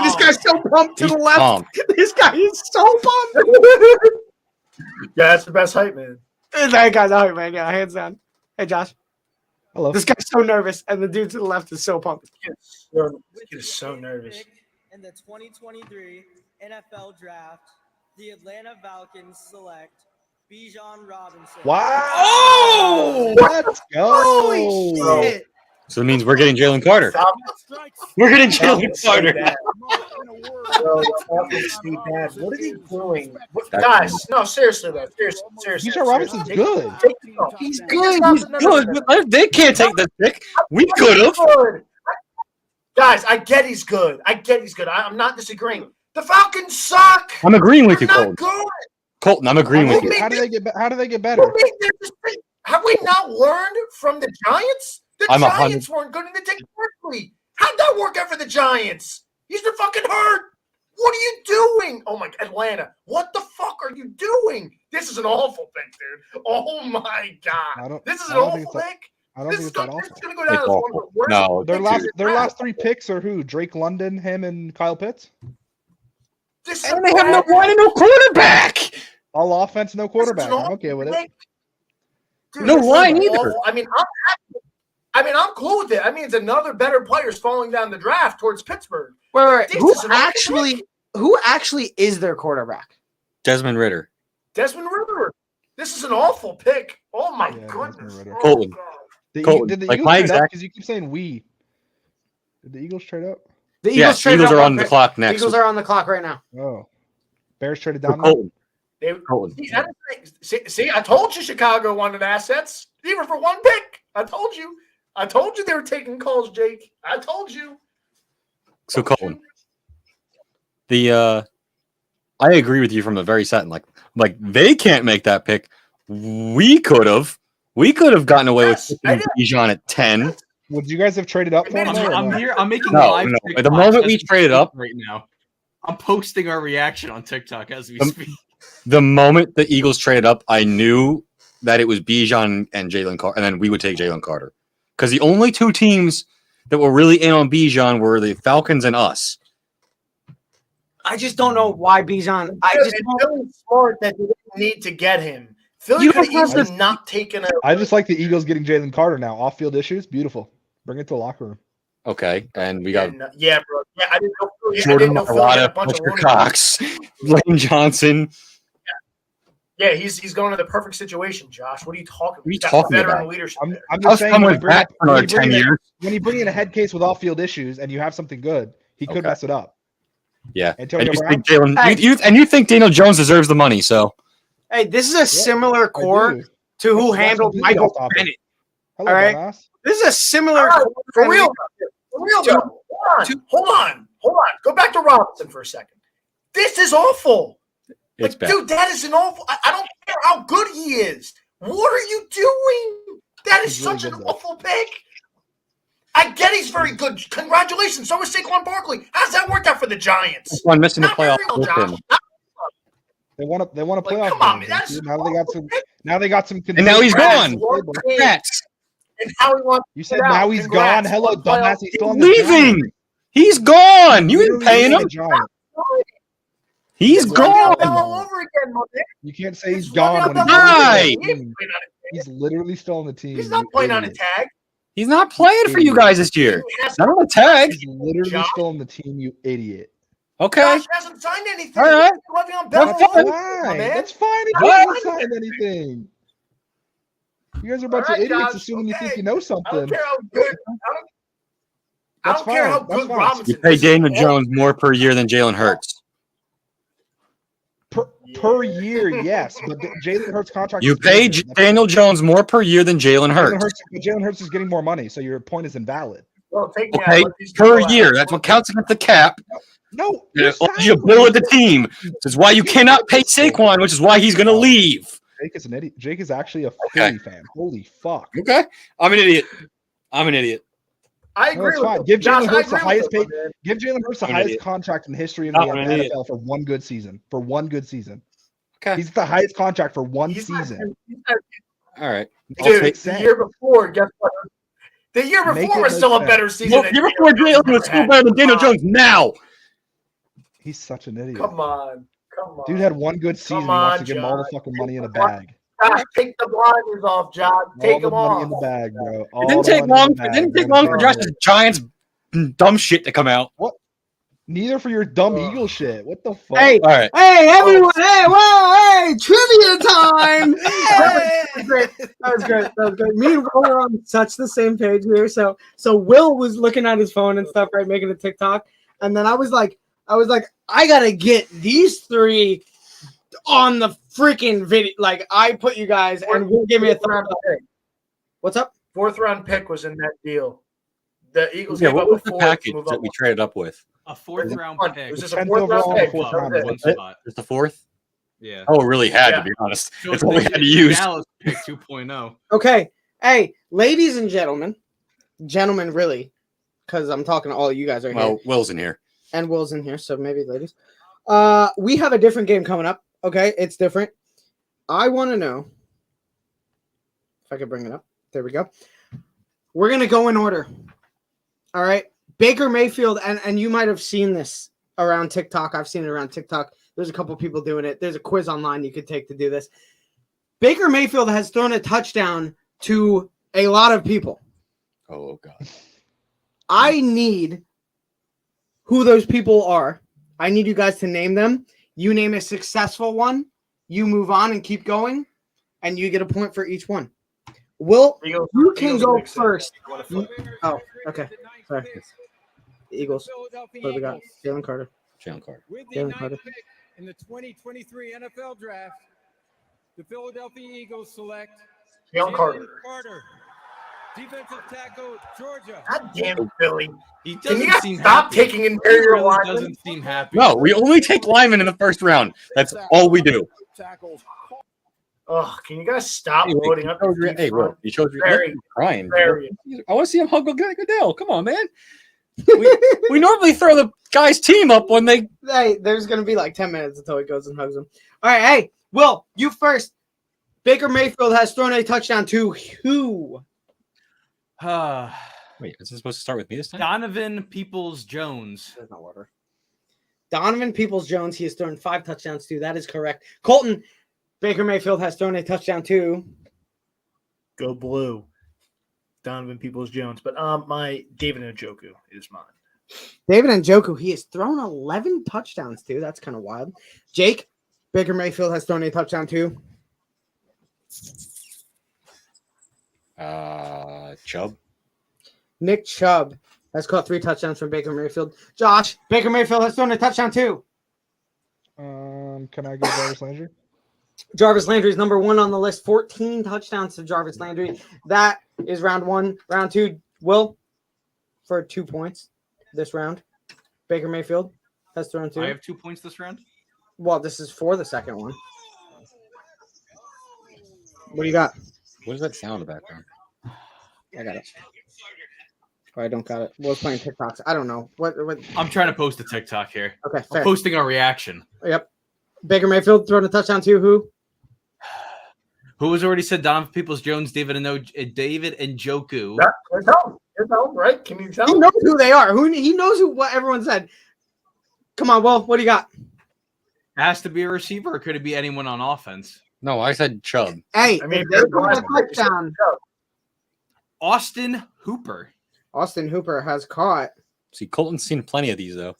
this guy's so pumped to the left. Pumped. This guy is so pumped. Yeah, that's the best hype, man. That guy's out, man. Yeah, hands down. Hey, Josh. Hello. This guy's so nervous, and the dude to the left is so pumped. This kid is so nervous. In the 2023 NFL Draft, the Atlanta Falcons select Bijan Robinson. Wow! Oh, let's go! Shit. So it means we're getting Jalen Carter. We're getting Jalen Carter. Bro, the Falcons stay bad. What are they doing? Guys, no, seriously, though. Seriously. Bijan Robinson's good. He's good. He's good. They can't take this pick. We could have. Guys, I get he's good. I'm not disagreeing. The Falcons suck. I'm agreeing with you, They're Colton. not good. Colton, I'm agreeing with you. How do they get better? Have we not learned from the Giants? The Giants weren't good in the take Barkley. How'd that work out for the Giants? He's been fucking hurt. What are you doing? Oh my Atlanta. What the fuck are you doing? This is an awful pick, dude. Oh my god. This is an awful pick. I don't think it's that awful. This is gonna go down as one of the worst. No, their last 3 picks are who? Drake London, him, and Kyle Pitts. And they have no line and no quarterback. All offense, no quarterback. I'm okay with it. Dude, no line either. I mean, I'm cool with it. I mean, it's another better players falling down the draft towards Pittsburgh. Wait. Who actually is their quarterback? Desmond Ridder. Desmond Ridder. This is an awful pick. Oh my goodness. Colton. Did the Eagles trade up? Because you keep saying we. Did the Eagles trade up? The Eagles traded Eagles up are on the clock next. Eagles are on the clock right now. Oh. Bears traded down. Colton. See, I told you Chicago wanted assets, even for 1 pick. I told you they were taking calls, Jake. I told you. So Colton, I agree with you from the very second. Like they can't make that pick. We could have gotten away with Bijan at 10. Would you guys have traded up for him? I'm here. I'm making live. TikToks The moment we traded up right now, I'm posting our reaction on TikTok as we speak. The moment the Eagles traded up, I knew that it was Bijan and Jalen Carter, and then we would take Jalen Carter. Because the only 2 teams that were really in on Bijan were the Falcons and us. I just don't know why Bijan. It's really smart that they didn't need to get him. Philly could have easily not taken a. I just like the Eagles getting Jalen Carter now. Off-field issues, beautiful. Bring it to the locker room. Okay, and we got bro. Yeah, I didn't know. Jordan Mailata, Buster Cox, Lane Johnson. Yeah, he's going to the perfect situation, Josh. What are you talking about? What are you talking about? Leadership. I'm just saying when you bring in a head case with off-field issues and you have something good, he could mess it up. Yeah, Antonio and you think Daniel Jones deserves the money, so. Hey, this is a similar core to who handled Michael Bennett. Hello, all right, dumbass. this is a similar for real. Though. Hold on. Go back to Robinson for a second. This is awful. It's bad. Dude, that is an awful. I don't care how good he is. What are you doing? That is such an awful pick. I get he's very good. Congratulations. So is Saquon Barkley. How's that worked out for the Giants? Saquon missing the Not playoffs very with well, him. Josh. They want a playoff. Come on, game, man. Now they got some. And now he's gone. Congrats. And how he wants. You said now he's gone. Hello, dumbass. He's still on the leaving. He's gone. You ain't paying him. He's gone. All over again, my man. You can't say he's gone when he's literally still on the team. He's not playing on a tag. He's not playing for you guys this year. Not on the tag. He's literally still on the team, you idiot. Okay. Josh hasn't signed anything. All right. That's fine. That's fine. He hasn't signed anything. You guys are a bunch of idiots assuming you think you know something. I don't care how good. I don't care how good Robinson. You pay Daniel Jones more per year than Jalen Hurts. Per year, yes, but Jalen Hurts' contract. You pay Daniel Jones more per year than Jalen Hurts. Jalen Hurts is getting more money, so your point is invalid. Well, okay, per year. That's what counts against the cap. No, you bill with the team. This is why you cannot pay Saquon, which is why he's going to leave. Jake is an idiot. Jake is actually a Philly fan. Holy fuck. Okay, I'm an idiot. I agree. No, fine. Give Jalen Hurts the highest paid. Give Jalen Hurts the highest contract in history in the NFL for one good season. For one good season. Okay. He's the highest contract for one season. All right. Dude, the year before, guess what? The year before was still a better season. Well, the year before Jalen was still better than Daniel Jones now. He's such an idiot. Come on. Dude had one good season. He wants to give him all the fucking money in a bag. Josh, take the blinders off, Josh. Take them off. Money in the bag, bro. It didn't take long. It didn't take long for Josh's Giants dumb shit to come out. What? Neither for your dumb Eagle shit. What the fuck? Hey, all right. Hey, everyone. Hey, whoa, hey, trivia time. That was great. That was great. Me and Will are on such the same page here. So Will was looking at his phone and stuff, right, making a TikTok. And then I was like, I was like, I gotta get these three on the freaking video. Like, I put you guys, and Will give me a thumbs up. What's up? 4th round pick was in that deal. The Eagles Yeah, gave what up was a the 4th package to move that up. we traded up with? A 4th round It pick. was just a 10th 4th round overall, pick. 4th That was round. it. One It? spot. Just the 4th? Yeah. Oh, it really had Yeah. to be honest. So That's all we it's had to use. Dallas pick 2.0. Okay. Hey, ladies and gentlemen, really, because I'm talking to all of you guys right here. Well, Will's in here. And Will's in here, so maybe ladies. We have a different game coming up. Okay, it's different. I want to know if I could bring it up. There we go. We're gonna go in order. All right, Baker Mayfield, and you might have seen this around TikTok. I've seen it around TikTok. There's a couple people doing it. There's a quiz online you could take to do this. Baker Mayfield has thrown a touchdown to a lot of people. Oh God. I need who those people are. I need you guys to name them. You name a successful one. You move on and keep going, and you get a point for each one. Will, Eagles- you can Eagles go makes sense. first. I wanna flip. Oh, okay. Sorry. Eagles. Philadelphia What do we got? Eagles. Jalen Carter. Jalen Carter. With the Jalen ninth Carter. pick in the 2023 NFL Draft, the Philadelphia Eagles select Jalen Carter. Carter, defensive tackle, Georgia. God damn it, Billy. He Can doesn't you guys seem stop happy. taking He interior really linemen? doesn't seem happy. No, we only take linemen in the first round. That's all we do. Oh, can you guys stop Hey, loading you up? chose these your- hey, front? Will, you chose your Very, you're crying. very. I want to see him hug Goodell. Come on, man. We normally throw the guy's team up when they. Hey, there's gonna be like 10 minutes until he goes and hugs him. All right, hey, Will, you first. Baker Mayfield has thrown a touchdown to who? Wait, is this supposed to start with me this time? Donovan Peoples-Jones. There's no order. Donovan Peoples-Jones, he has thrown 5 touchdowns to. That is correct. Colton, Baker Mayfield has thrown a touchdown to. Go blue. Donovan Peoples-Jones. But my David Njoku is mine. David Njoku, he has thrown 11 touchdowns to. That's kind of wild. Jake, Baker Mayfield has thrown a touchdown to. Chubb. Nick Chubb has caught 3 touchdowns from Baker Mayfield. Josh, Baker Mayfield has thrown a touchdown too. Can I go Jarvis Landry? Jarvis Landry is number 1 on the list. 14 touchdowns to Jarvis Landry. That is round 1. Round 2, Will, for 2 points this round. Baker Mayfield has thrown 2. I have 2 points this round. Well, this is for the second one. What do you got? What does that sound in the background? I got it. Oh, I don't got it. Will's playing TikToks. I don't know. What? I'm trying to post a TikTok here. Okay, I'm fair. posting our reaction. Yep. Baker Mayfield throwing a touchdown to who? Who has already said Donovan Peoples-Jones, David Njoku. Can you tell, right? Can you tell? He knows who they are. He knows what everyone said. Come on, Will. What do you got? It has to be a receiver, or could it be anyone on offense? No, I said Chubb. Hey, I mean, if they're throwing a touchdown. Austin Hooper. Austin Hooper has caught. See, Colton's seen plenty of these though.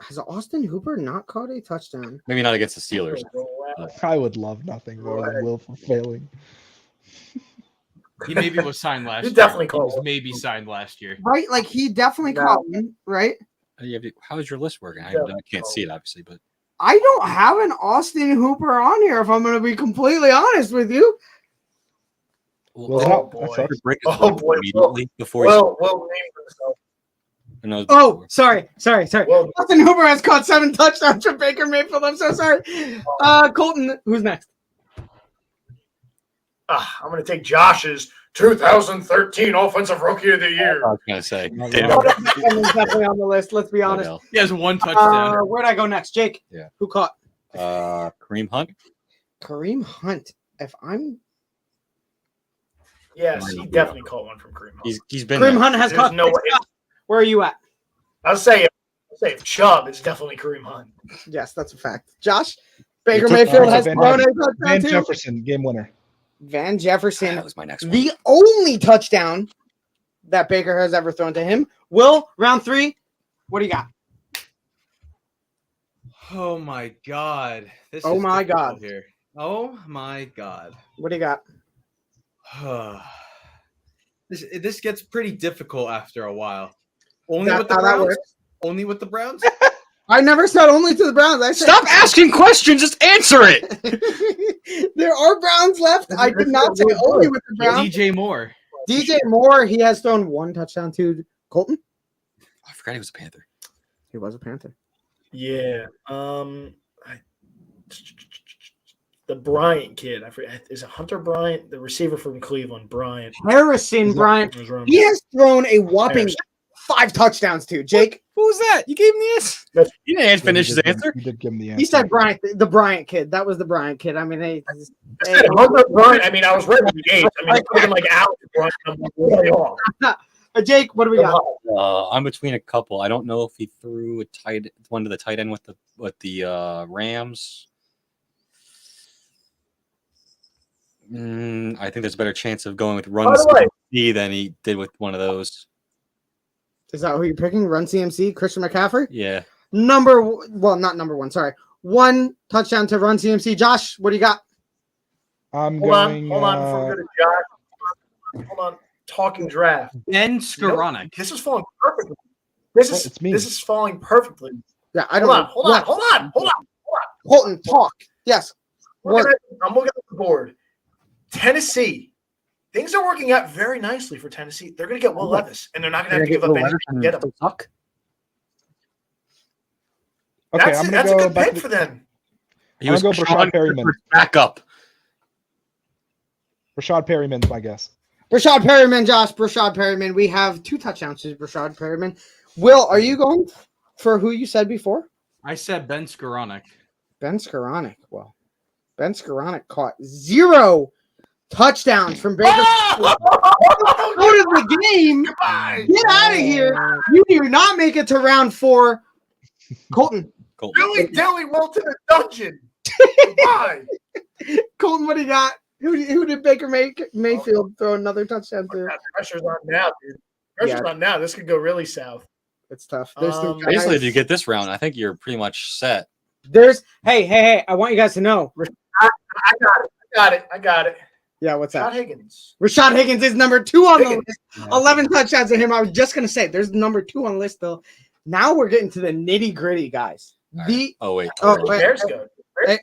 Has Austin Hooper not caught a touchdown? Maybe not against the Steelers. I would love nothing more than Will for failing. He maybe was signed last He year. definitely He caught was one. maybe signed last year. Right? Like he definitely No. caught one, right? How's your list working? I can't see it obviously, but I don't have an Austin Hooper on here, if I'm going to be completely honest with you. Will, Oh, that's boy. all. break his Oh, leg boy, immediately before he Will name himself. knows Oh, before. sorry. Will, Austin Hooper has caught 7 touchdowns from Baker Mayfield. I'm so sorry. Colton, who's next? I'm going to take Josh's 2013 Offensive Rookie of the Year. I was gonna say No, Taylor. no. He's definitely on the list. Let's be honest. Odell. He has 1 touchdown. Where'd I go next? Jake. Yeah. Who caught? Kareem Hunt. Kareem Hunt. If I'm Yes, he definitely caught one from Kareem Hunt. He's been Kareem there. Hunt has There's caught. no way. Where are you at? I'll say if Chubb, it's definitely Kareem Hunt. Yes, that's a fact. Josh. Baker took Mayfield Van has Jefferson. thrown a touchdown Van too. Jefferson, game winner. Van Jefferson. That was my next one. The only touchdown that Baker has ever thrown to him. Will, round 3. What do you got? Oh my god. This Oh is my difficult God. Here. Oh my god. What do you got? This gets pretty difficult after a while. Only That- with the how that Browns? works? Only with the Browns? I never said only to the Browns. I said Stop asking questions. Just answer it. there are Browns left. I did not say only with the Browns. DJ Moore. DJ Moore, he has thrown 1 touchdown to Colton. I forgot he was a Panther. He was a Panther. Yeah. The Bryant kid. I forget. Is it Hunter Bryant, the receiver from Cleveland? Bryant. Harrison Bryant. He has thrown a whopping 5 touchdowns to Jake. Who was that? You gave him the answer. You didn't finish his answer. You did give him the answer. He said Bryant, the Bryant kid. That was the Bryant kid. I mean, I said Hunter Bryant. I mean, I was right with the age. I mean, I'm thinking like Alex Bryant. I'm way off. Jake, what do we got? I'm between a couple. I don't know if he threw one to the tight end with the Rams. I think there's a better chance of going with run CMC than he did with one of those. Is that who you're picking? Run CMC, Christian McCaffrey? Yeah. Not number 1. Sorry. 1 touchdown to run CMC. Josh, what do you got? I'm Hold going. on. Before we go to Josh. Hold on. Talking draft. Ben Skoranek. This is falling perfectly. This is falling perfectly. Yeah, I don't know. Hold on. Colton, talk. Yes. I'm looking at the board. Tennessee. Things are working out very nicely for Tennessee. They're going to get Will Levis, and they're not going to have to give up anything to get him. Okay, that's a good pick for them. He was go Brashad Perryman. Back up. Brashad Perryman's my guess. Brashad Perryman, Josh. Brashad Perryman. We have 2 touchdowns to Brashad Perryman. Will, are you going for who you said before? I said Ben Skoranek. Ben Skoranek. Well, Ben Skoranek caught 0 touchdowns from Baker. Out of the game. Get out of here. You do not make it to round 4. Colton. Billy Dilly went to the dungeon. Why? Colton, what do you got? Who did Baker Mayfield throw another touchdown to? Pressure's on now, dude. Pressure's on now. This could go really south. It's tough. Basically, if you get this round, I think you're pretty much set. Hey, I want you guys to know. I got it. Yeah, what's that? Rashad Higgins. Rashad Higgins is number 2 on the list. 11 touchdowns to him. I was just going to say, there's number 2 on the list, though. Now we're getting to the nitty-gritty, guys. Right. Wait. Bears go. Did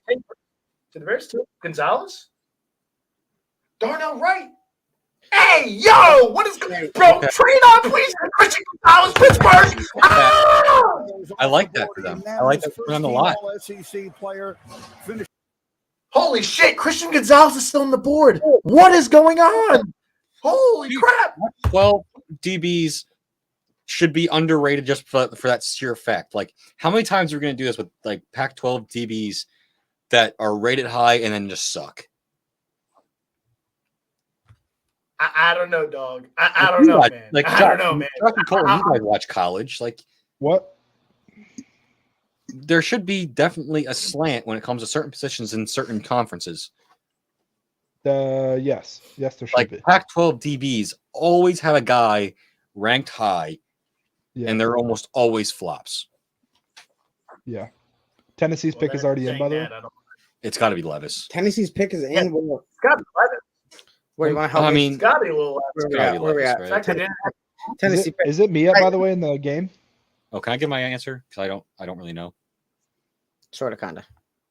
the Bears too? Gonzalez? Darnell Wright. Hey, yo! What is going on? Bro, train on, please. Christian Gonzalez, Pittsburgh. I like that for them. I like that for them a lot. SEC player finished. Holy shit, Christian Gonzalez is still on the board. What is going on? Holy crap. 12 DBs should be underrated just for that sheer fact. Like, how many times are we going to do this with like Pac-12 DBs that are rated high and then just suck? I don't know, dog. I don't know, man. Like, I don't know, man. Colton, you guys watch college. Like, what? There should be definitely a slant when it comes to certain positions in certain conferences. Yes, there should be. Pac-12 DBs always have a guy ranked high, and they're almost always flops. Yeah. Tennessee's pick is already in, by the way. It's got to be Levis. Tennessee's pick is in. It's got to be Levis. What do you want to help? I mean, it's got to be a little Where we at? Right? Tennessee. Is it Mia, by the way, in the game? Oh, can I give my answer? Because I don't really know. Sort of, kind of.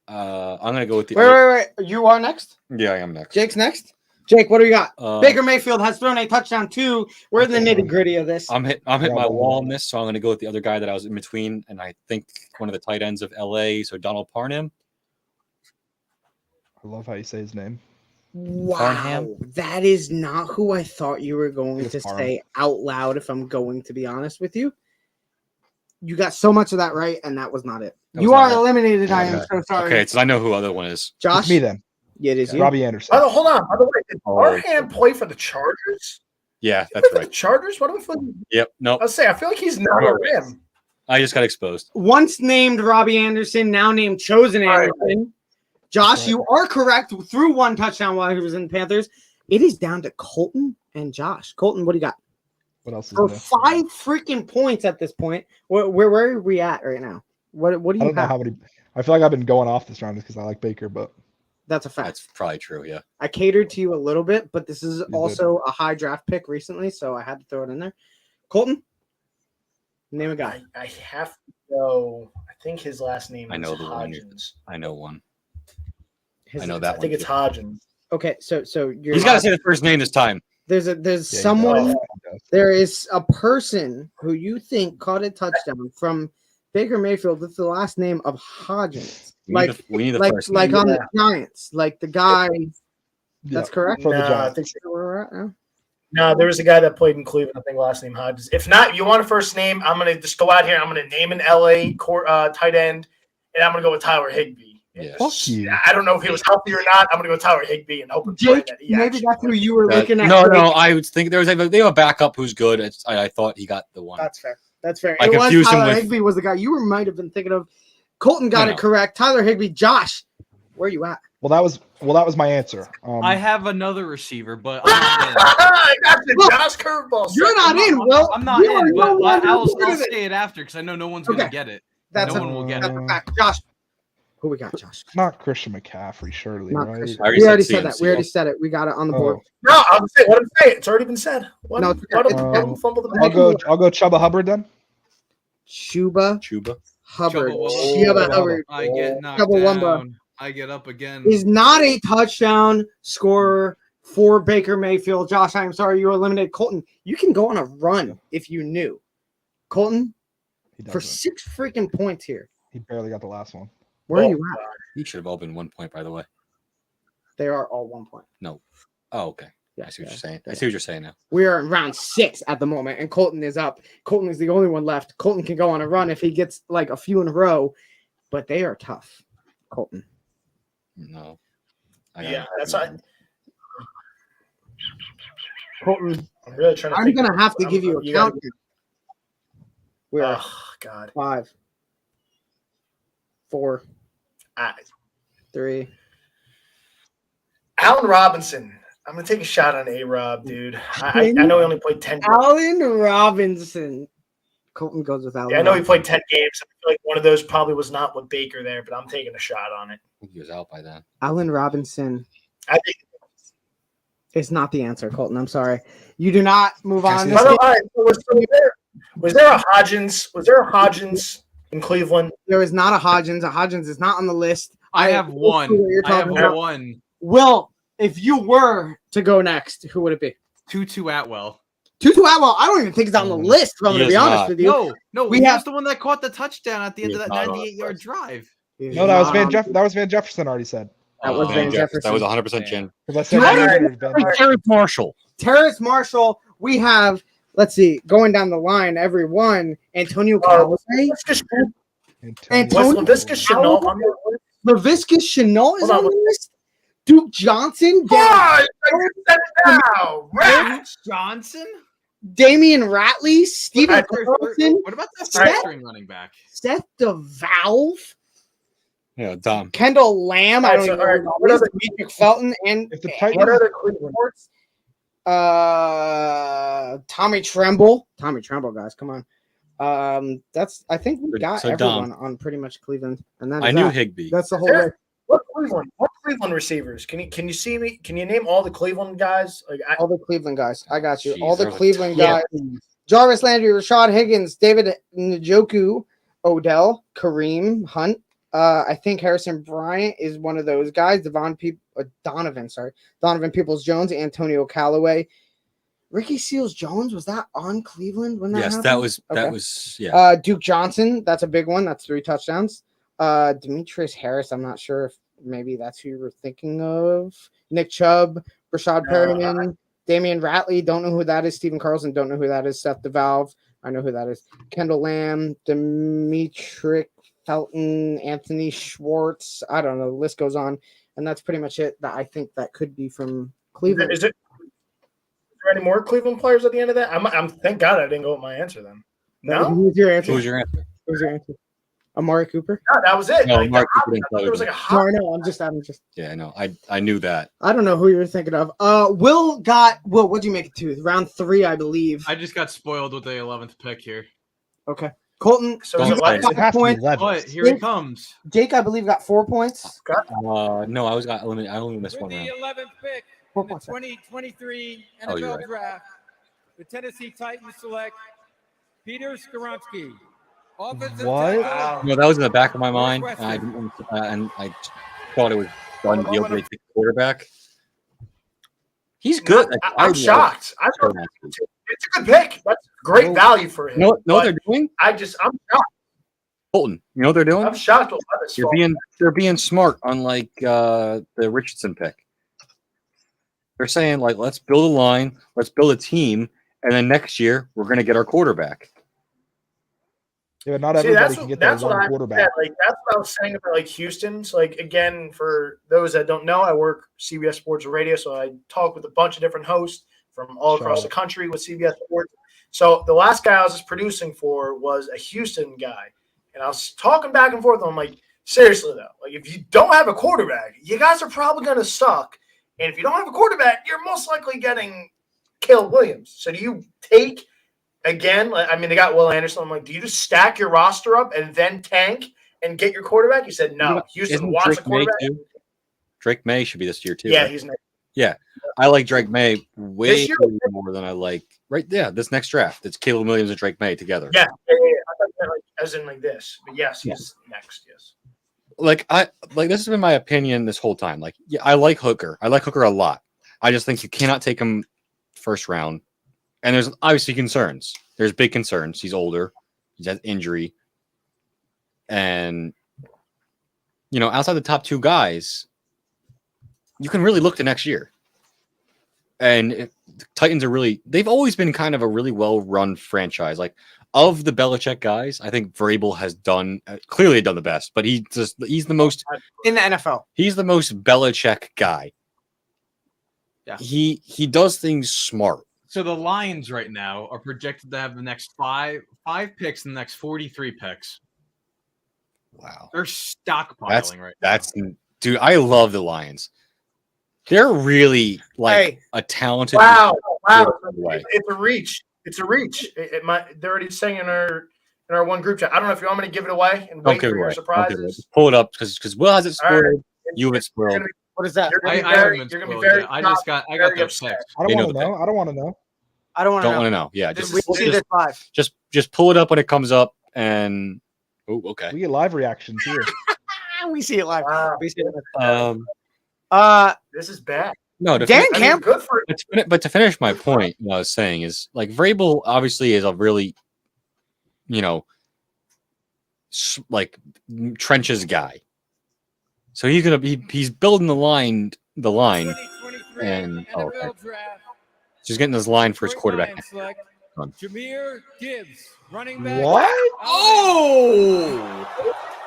I'm gonna go with the. Wait. You are next. Yeah, I am next. Jake's next. Jake, what do we got? Baker Mayfield has thrown a touchdown too. We're in the nitty gritty of this. I'm hitting my wall on this, so I'm gonna go with the other guy that I was in between, and I think one of the tight ends of LA. So Donald Parham. I love how you say his name. Wow, Parham? that is not who I thought you were going to say out loud. If I'm going to be honest with you, you got so much of that right, and that was not it. You are eliminated. I am so sorry. Okay, so I know who the other one is. Josh, it's me then. Yeah, it is you. Robbie Anderson. Oh, hold on. By the way, did Parham play for the Chargers? Yeah, that's right. The Chargers? What am I? Yep. No. I was saying, I feel like he's not a Ram. I just got exposed. Once named Robbie Anderson, now named Chosen Anderson. Josh, you are correct. Through 1 touchdown while he was in the Panthers. It is down to Colton and Josh. Colton, what do you got? What else is For there? 5 freaking points at this point. Where are we at right now? What do you I don't know have? how many. I feel like I've been going off this round just because I like Baker, but That's a fact. That's probably true. Yeah. I catered to you a little bit, but this is also a high draft pick recently, so I had to throw it in there. Colton, Name a guy. I have to go. I think his last name I is know the one. Hodgins. I know one. His- I know I that think one. it's Hodgins. Okay, so you're. He's got to say the first name this time. There's Yeah, someone. he does. There is a person who you think caught a touchdown from Baker Mayfield with the last name of Hodgins. We need the like first like name. on the Giants, like the guy. That's Yeah, correct. for the Nah, I Giants. think Where we're at now. no, there was a guy that played in Cleveland. I think last name Hodgins. If not, you want a first name? I'm gonna just go out here. I'm gonna name an LA tight end, and I'm gonna go with Tyler Higbee. Yeah. Fuck you. I don't know if he was healthy or not. I'm gonna go with Tyler Higbee and hope Jake, that he maybe actually that's who plays. you were looking at. No, Jake. I would think they have a backup who's good. I thought he got the one. That's fair. That's fair. I It was confused him Tyler with- Higbee was the guy you might have been thinking of. Colton got No. it correct. Tyler Higbee. Josh, where you at? Well, that was my answer. I have another receiver, but I'm not in. I got the Look, Josh curveball. You're not in, Will. I'm not You are in, no but longer I'll part of it. say it after because I know no one's Okay. gonna get it. That's no a, one will get that's it. a fact. Josh, who we got, Josh? Not Christian McCaffrey, surely, Not right? Christian. I already We already said said that. CMC. We already said it. We got it on the board. Oh. No, I'm saying let him say it. It's already been said. Let No, him, it's let okay. him, let him fumble the I'll ball. go Chuba Hubbard then. Chuba Chuba. Hubbard. Chuba Chuba Wamba. Hubbard I get knocked Chuba Wamba. down. I get up again. is not a touchdown scorer for Baker Mayfield. Josh, I'm sorry you eliminated Colton. You can go on a run if you knew. Colton, He for doesn't. 6 freaking points here. He barely got the last one. Where are Oh, you at? You should have all been 1 point, by the way. They are all 1 point. Oh, okay. Yeah, I see what yeah. you're saying. I see what you're saying now. We are in round 6 at the moment, and Colton is up. Colton is the only one left. Colton can go on a run if he gets like a few in a row, but they are tough. Colton. No. Yeah, that's right. Colton, I'm really trying to. I'm think. gonna have to give you a You gotta- count. We are Oh God. 5, 4, I- 3. Allen Robinson. I'm gonna take a shot on A-Rob, dude. I know he only played 10 games. Allen Robinson. Colton goes with Allen. Yeah, I know he Robinson. played 10 games. I feel like one of those probably was not with Baker there, but I'm taking a shot on it. I think he was out by then. Allen Robinson I think. is not the answer, Colton. I'm sorry. You do not move on. Yes, All right, so was there a Hodgins? Was there a Hodgins in Cleveland? There is not a Hodgins. A Hodgins is not on the list. I have know one. who you're I have talking about. one. Will, if you were to go next, who would it be? Tutu Atwell. Tutu Atwell. I don't even think he's on the list. If I'm He going to be is honest not. with you. No, We he have- was the one that caught the touchdown at the end He of is that not on the 98-yard list. drive. He's No, that was not on- That was Van Jefferson already said. That was Oh, Van That Jefferson. was 100% Jen. Because I said Right. earlier, Van Jefferson. Terrence Marshall. Terrace Marshall. We have, let's see, going down the line, everyone. Antonio Callaway. Antonio Was Lavisca Chenault on the list? LaVisca Chenault is Hold on, on the list. Duke Johnson. Oh, I said it now. Rats. Johnson? Damian Ratley. Steven Right, Carlson. What about the Seth- first string running back? Seth DeValve. Yeah, Dom. Kendall Lamb. I Alright, don't so, even alright, know. what other- Demetric Felton and If the What Titans, other Cleveland? Tommy Tremble. Tommy Tremble, guys, come on. That's I think we got So, everyone Dom. on pretty much Cleveland, and then I knew Higbee. that's the whole There- list. What Cleveland receivers? Can you see me? Can you name all the Cleveland guys? Like All the Cleveland guys. I got you. Jeez, All the there was a Cleveland ton. guys. Jarvis Landry, Rashad Higgins, David Njoku, Odell, Kareem Hunt. I think Harrison Bryant is one of those guys. Donovan Peoples Jones, Antonio Callaway, Ricky Seals Jones. Was that on Cleveland when that Yes, happened? that was Okay. yeah. Duke Johnson, that's a big one. That's 3 touchdowns. Demetrius Harris, I'm not sure if maybe that's who you were thinking of. Nick Chubb, Rashad Perriman, Damian Ratley, don't know who that is. Stephen Carlson, don't know who that is. Seth DeValve, I know who that is. Kendall Lamb, Demetric Felton, Anthony Schwartz. I don't know. The list goes on. And that's pretty much it that I think that could be from Cleveland. Is there any more Cleveland players at the end of that? I'm thank God I didn't go with my answer then. No, Who's your answer? Who was your answer? Who's your answer? Amari Cooper? no, that was it. No, Like, Mark I Cooper didn't thought there was like a No, hot. I know. I'm just Yeah, I know. I knew that. I don't know who you're thinking of. Will, what'd you make it to? Round 3, I believe. I just got spoiled with the 11th pick here. Okay. Colton, So Don't is it say like, it. it has to be Point. Levis. But here he comes. Jake, I believe, got 4 points. No, I got eliminated. I only missed With one the round. 11th pick 4 in the points. 2023 Oh, you're NFL right. Draft, the Tennessee Titans select Peter Skoronsky. Offensive What? tackle, You know, that was in the back of my mind, and I Northwestern. didn't, and I thought it was done deal. They take the quarterback. He's good. Like, I I'm love shocked. Skoronsky. It's a good pick. That's great value for him. You know what but they're doing? I'm shocked. Colton, you know what they're doing? I'm shocked with Levis. They're being smart, unlike the Richardson pick. They're saying, like, let's build a line, let's build a team, and then next year we're going to get our quarterback. Yeah, but not See, everybody can get that that's what one I quarterback. said. Like that's what I was saying about like Houston's. Like again, for those that don't know, I work CBS Sports Radio, so I talk with a bunch of different hosts from all across the country with CBS Sports. So the last guy I was just producing for was a Houston guy, and I was talking back and forth. And I'm like, seriously though, like if you don't have a quarterback, you guys are probably going to suck. And if you don't have a quarterback, you're most likely getting Caleb Williams. So do you take? Again, I mean, they got Will Anderson. I'm like, do you just stack your roster up and then tank and get your quarterback? He said, no. Houston Isn't wants a Drake May quarterback. too? Drake May should be this year too. Yeah, right? he's next. Yeah, I like Drake May way This year? more than I like this next draft. It's Caleb Williams and Drake May together. Yeah. I thought you meant, like, as in like this. But yes, he's next. Yes. Like this has been my opinion this whole time. Like, yeah, I like Hooker. I like Hooker a lot. I just think you cannot take him first round. And there's obviously concerns. There's big concerns. He's older. He's had injury. And, you know, outside the top two guys, you can really look to next year. And the Titans are they've always been kind of a really well-run franchise. Like, of the Belichick guys, I think Vrabel has clearly done the best, but he's the most in the NFL. He's the most Belichick guy. Yeah. He does things smart. So the Lions right now are projected to have the next five picks in the next 43 picks. Wow. They're stockpiling right now. Dude, I love the Lions. They're really a talented. Wow. It's a reach. It's a reach. They're already saying in our one group chat. I don't know if you want me to give it away and wait for your surprises. Pull it up because Will has it spoiled. Right. You have it spoiled. What is that? I haven't spoiled yet. I got those picks. I don't want to know. I don't want to know. I don't want to know. Yeah, we see this live. Just pull it up when it comes up, and okay. We get live reactions here. We see it live. Wow. We see it. This is bad. No, Dan Camp. Good for it. But to finish my point, what I was saying is like Vrabel obviously is a really, like trenches guy. So he's building the line, and he's getting his line for his quarterback. Jahmyr Gibbs, running back. What? Oh!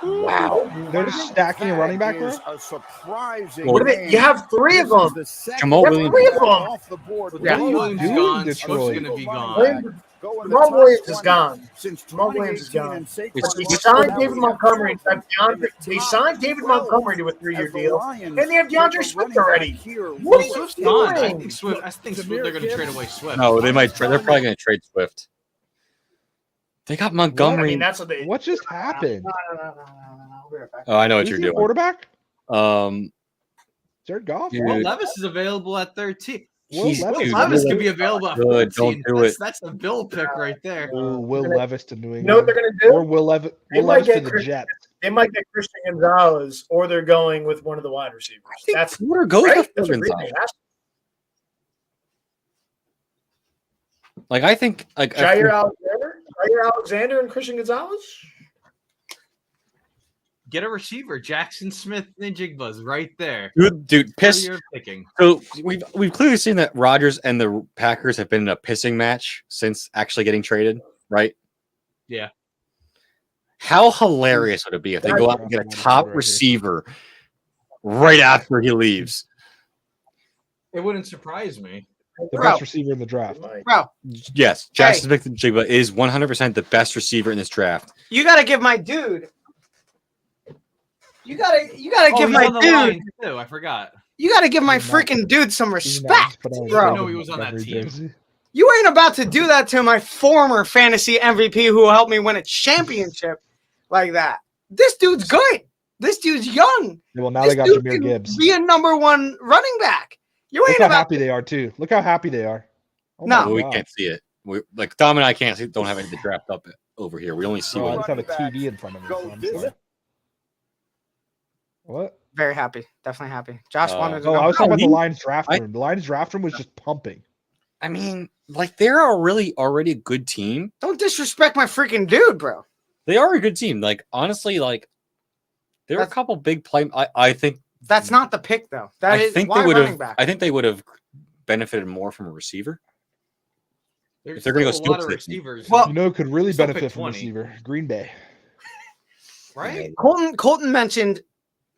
Wow. They're just stacking a running back, bro? A surprising. You have three of them. Jamal Williams. Three of them. Off the board. Yeah, Williams is gone. Detroit. Swift's going to be gone. Jamal Williams is gone. Jamal Williams is gone. They signed David Montgomery. They signed David Montgomery to a 3-year deal, and they have DeAndre Swift already. What are you Swift's doing? gone. I think Swift. They're going to trade away Swift. No, they might. They're probably going to trade Swift. They got Montgomery. I mean, that's what they. What just happened? No. Oh, I know what Is you're he a doing. quarterback? Jared Goff? Dude. Will Levis is available at 13. Will Levis, Levis could be available at 14. Don't do it. That's a Bill pick right there. Will Levis to New England. You know what they're going to do? Or Will Levis They might to get the Christian- Jets. They might get Christian Gonzalez, or they're going with one of the wide receivers. That's Porter goes right. with That's what Gonzalez. Green Bay has. Like I think Jair Alexander and Christian Gonzalez. Get a receiver, Jackson Smith Ninjigbas right there. dude, piss. You're picking. So we've clearly seen that Rodgers and the Packers have been in a pissing match since actually getting traded, right? Yeah. How hilarious would it be if they go out and get a top receiver right after he leaves? It wouldn't surprise me. The best receiver in the draft. Bro, Yes, Jackson Smith-Njigba is 100% the best receiver in this draft. you gotta give my dude. You gotta give he's my on the dude. line too. I forgot. You gotta give my freaking dude some respect, bro. I know he was on that team. You ain't about to do that to my former fantasy MVP who helped me win a championship like that. This dude's good. This dude's young. Well, now This they got dude Jahmyr can Gibbs. Be a number one running back. You Look ain't how about happy they are too. Look how happy they are. Oh No. my We God. can't see it. like Dom and I don't have anything draft up over here. We only see Oh, I what. just have a TV in front of me. So I'm sorry. What? Very happy. Definitely happy. Josh wanted to Oh, know. I was talking about the he- Lions draft room. The Lions draft room was just pumping. I mean, like they're already a good team. Don't disrespect my freaking dude, bro. They are a good team. Like honestly, like there are a couple big play. I think That's not the pick though. That is think why they would running have. back. I think they would have benefited more from a receiver. There's If they're gonna go still a lot of skill position. receivers. Well, You know, who could really still pick benefit from 20. receiver. Green Bay. right? Colton mentioned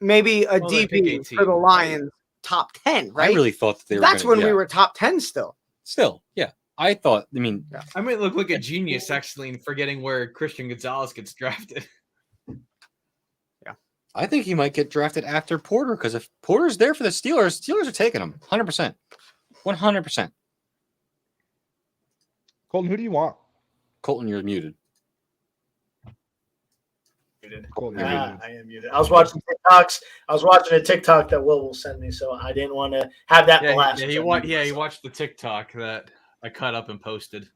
maybe a Well, they pick DP 18. for the Lions top 10, right? I really thought that they were. That's gonna, when we yeah. were top 10 still. Still, yeah. I thought. I mean, I might look like a genius actually in forgetting where Christian Gonzalez gets drafted. I think he might get drafted after Porter because if Porter's there for the Steelers are taking him 100%, 100%. Colton, who do you want? Colton, you're muted. Colton, you're muted. I am muted. I was watching TikToks. I was watching a TikTok that Will send me, so I didn't want to have that blast. He watched the TikTok that I cut up and posted.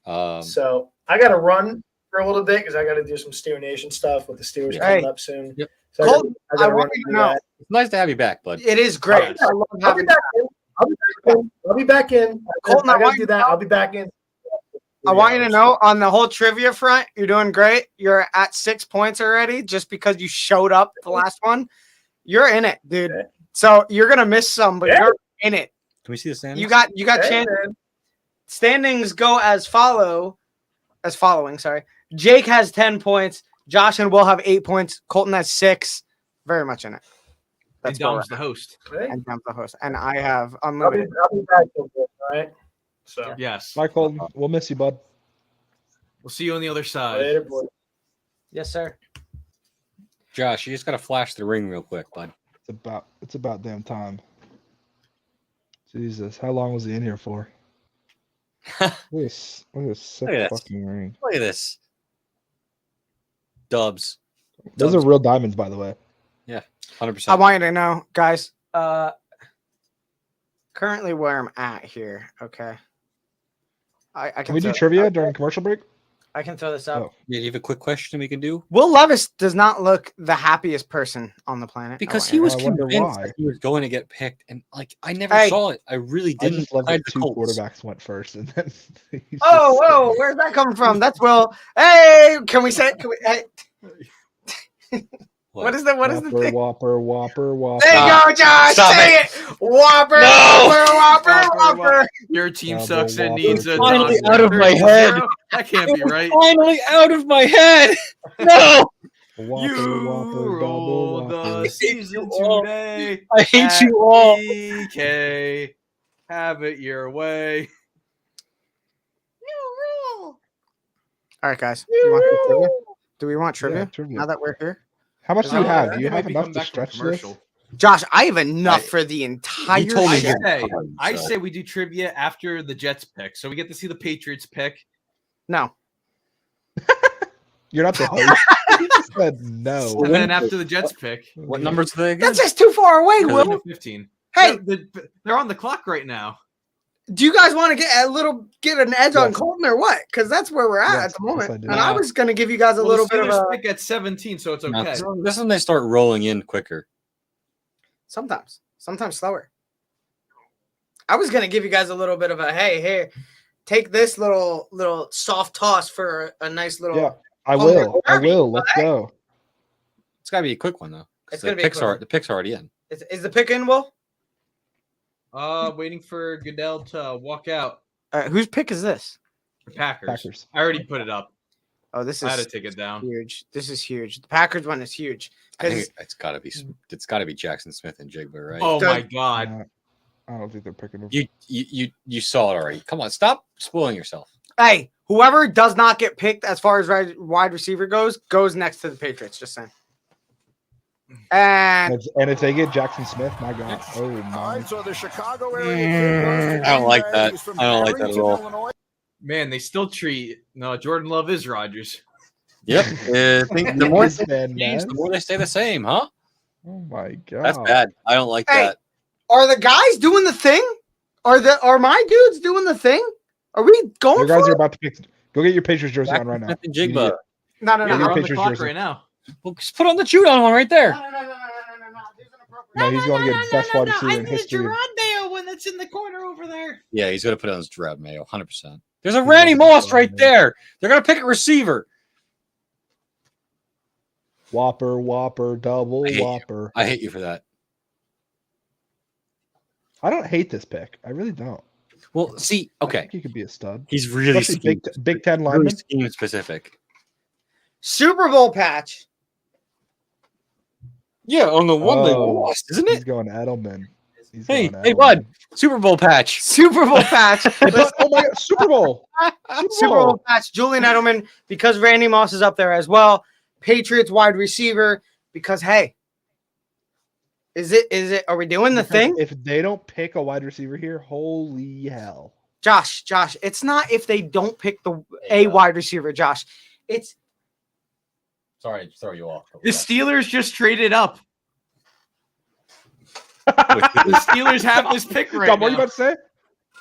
So I got to run for a little bit because I got to do some Steeler Nation stuff with the Steelers Hey. coming up soon. Yep. So Colton, I gotta I run want you and to do know. that. It's nice to have you back, bud. It is great. I love I'll be having back in. I'll be back in. Colton, I I got want to you do that. I'll be back in. I want you to know on the whole trivia front, you're doing great. You're at 6 points already just because you showed up the last one. You're in it, dude. Okay. So you're gonna miss some, but Yeah. you're in it. Can we see the standings? You got Hey, chance. man. Standings go as following. Sorry. Jake has 10 points. Josh and Will have 8 points. Colton has 6. Very much in it. And where we're Dom's the host. Hey, at. And Dom's the host. And I have I'll be unlimited. back in a bit, all right? So Yes. Bye, Colton. We'll miss you, bud. We'll see you on the other side. later, boy. Yes, sir. Josh, you just got to flash the ring real quick, bud. It's about damn time. Jesus, how long was he in here for? Look at this sick Look at this. fucking ring. Look at this. Dubs. Those are real diamonds, by the way. 100%. I want you to know, guys. Currently where I'm at here. Okay. I Can can we do throw- trivia during commercial break? I can throw this up. Oh. Yeah, you have a quick question we can do? Will Levis does not look the happiest person on the planet. Because I he want was I wonder convinced why. that he was going to get picked, and like I never Hey. saw it. I really I didn't. just love I that had the two Colts. quarterbacks went first, and then. he's you. just Oh, sitting whoa! there. Where's that coming from? That's Will. Hey, can we say? Can we? Hey, what is the thing? Whopper. There you go, Josh. Stop say it. Whopper, No. Whopper. Your team Double sucks and whopper. needs a Finally dog. out of my 30-0? head. That can't be right. Finally out of my head. No, You rule the season all. today. I hate you all. DK, have it your way. All right, guys. Do you want trivia? Do we want trivia? Yeah, trivia. Now that we're here, How much do you have? Do They you might have be enough coming to back from stretch this? commercial. Josh, I have enough for the entire told me show. you- I so. say we do trivia after the Jets pick, so we get to see the Patriots pick. No. You're not the host. You just said no. And then after the Jets pick, What numbers are they again? That's just too far away, they're Will. 15. Hey, They're on the clock right now. do you guys want to get an edge on Yes. Colton or what? Because that's where we're at Yes, at the moment. yes, I do. And I was going to give you guys a Well, little the bit of Steelers a pick at 17, so it's No, okay. this is when they start rolling in quicker. sometimes slower. I was going to give you guys a little bit of a hey, here, take this little soft toss for a nice little. Yeah, I Oh, will. I Derby, will. Let's go. It's got to be a quick one though. 'cause It's gonna be a quick one. The picks are already in. Is the pick in, Will? Waiting for Goodell to walk out. Whose pick is this? The Packers. Packers. I already put it up. Oh, this I had is to take it down. huge. This is huge. The Packers one is huge. I think 'Cause it's got to be. It's got to be Jackson Smith and Jigba, right? Oh Does- my god. I don't think they're picking him. You saw it already. Come on, stop spoiling yourself. Hey, whoever does not get picked as far as wide receiver goes next to the Patriots. Just saying. And And if they get Jackson Smith, my God. Oh my. So the Chicago area. I don't like that. I don't like that at all. Man, they still treat Jordan Love is Rodgers. Yep. I think the more Yes, man, games, the man. more they stay the same, huh? Oh my God. That's bad. I don't like Hey, that. are the guys doing the thing? Are my dudes doing the thing? Are we going Your guys for are it? about to pick. Go get your Patriots jersey on right now. Smith and You Jigba. idiot. No. Yeah, We're your on the Patriots clock jersey. right now. Well, just put on the Judon one right there. No, he's going to get best wide receiver in history. Mayo one that's in the corner over there. Yeah, he's going to put on his Gerard Mayo, 100%. There's a Randy Moss right there. They're going to pick a receiver. Whopper, double Whopper. I hate you for that. I don't hate this pick. I really don't. Well, see, I okay. think he could be a stud. He's really Especially Big Ten really lineman. scheme specific. Super Bowl patch. Yeah, on the one they Oh, lost, isn't He's it? going Edelman. He's Hey, going hey, Edelman. bud. Super Bowl patch. Super Bowl patch. Oh my God, Super Bowl. Super Bowl patch. Julian Edelman, because Randy Moss is up there as well. Patriots wide receiver, because hey, is it? Are we doing the Because thing? If they don't pick a wide receiver here, holy hell. Josh, it's not if they don't pick a wide receiver, Josh. It's Sorry to throw you off. The Steelers just traded up. The Steelers have this pick right Dom, what are now. you about to say?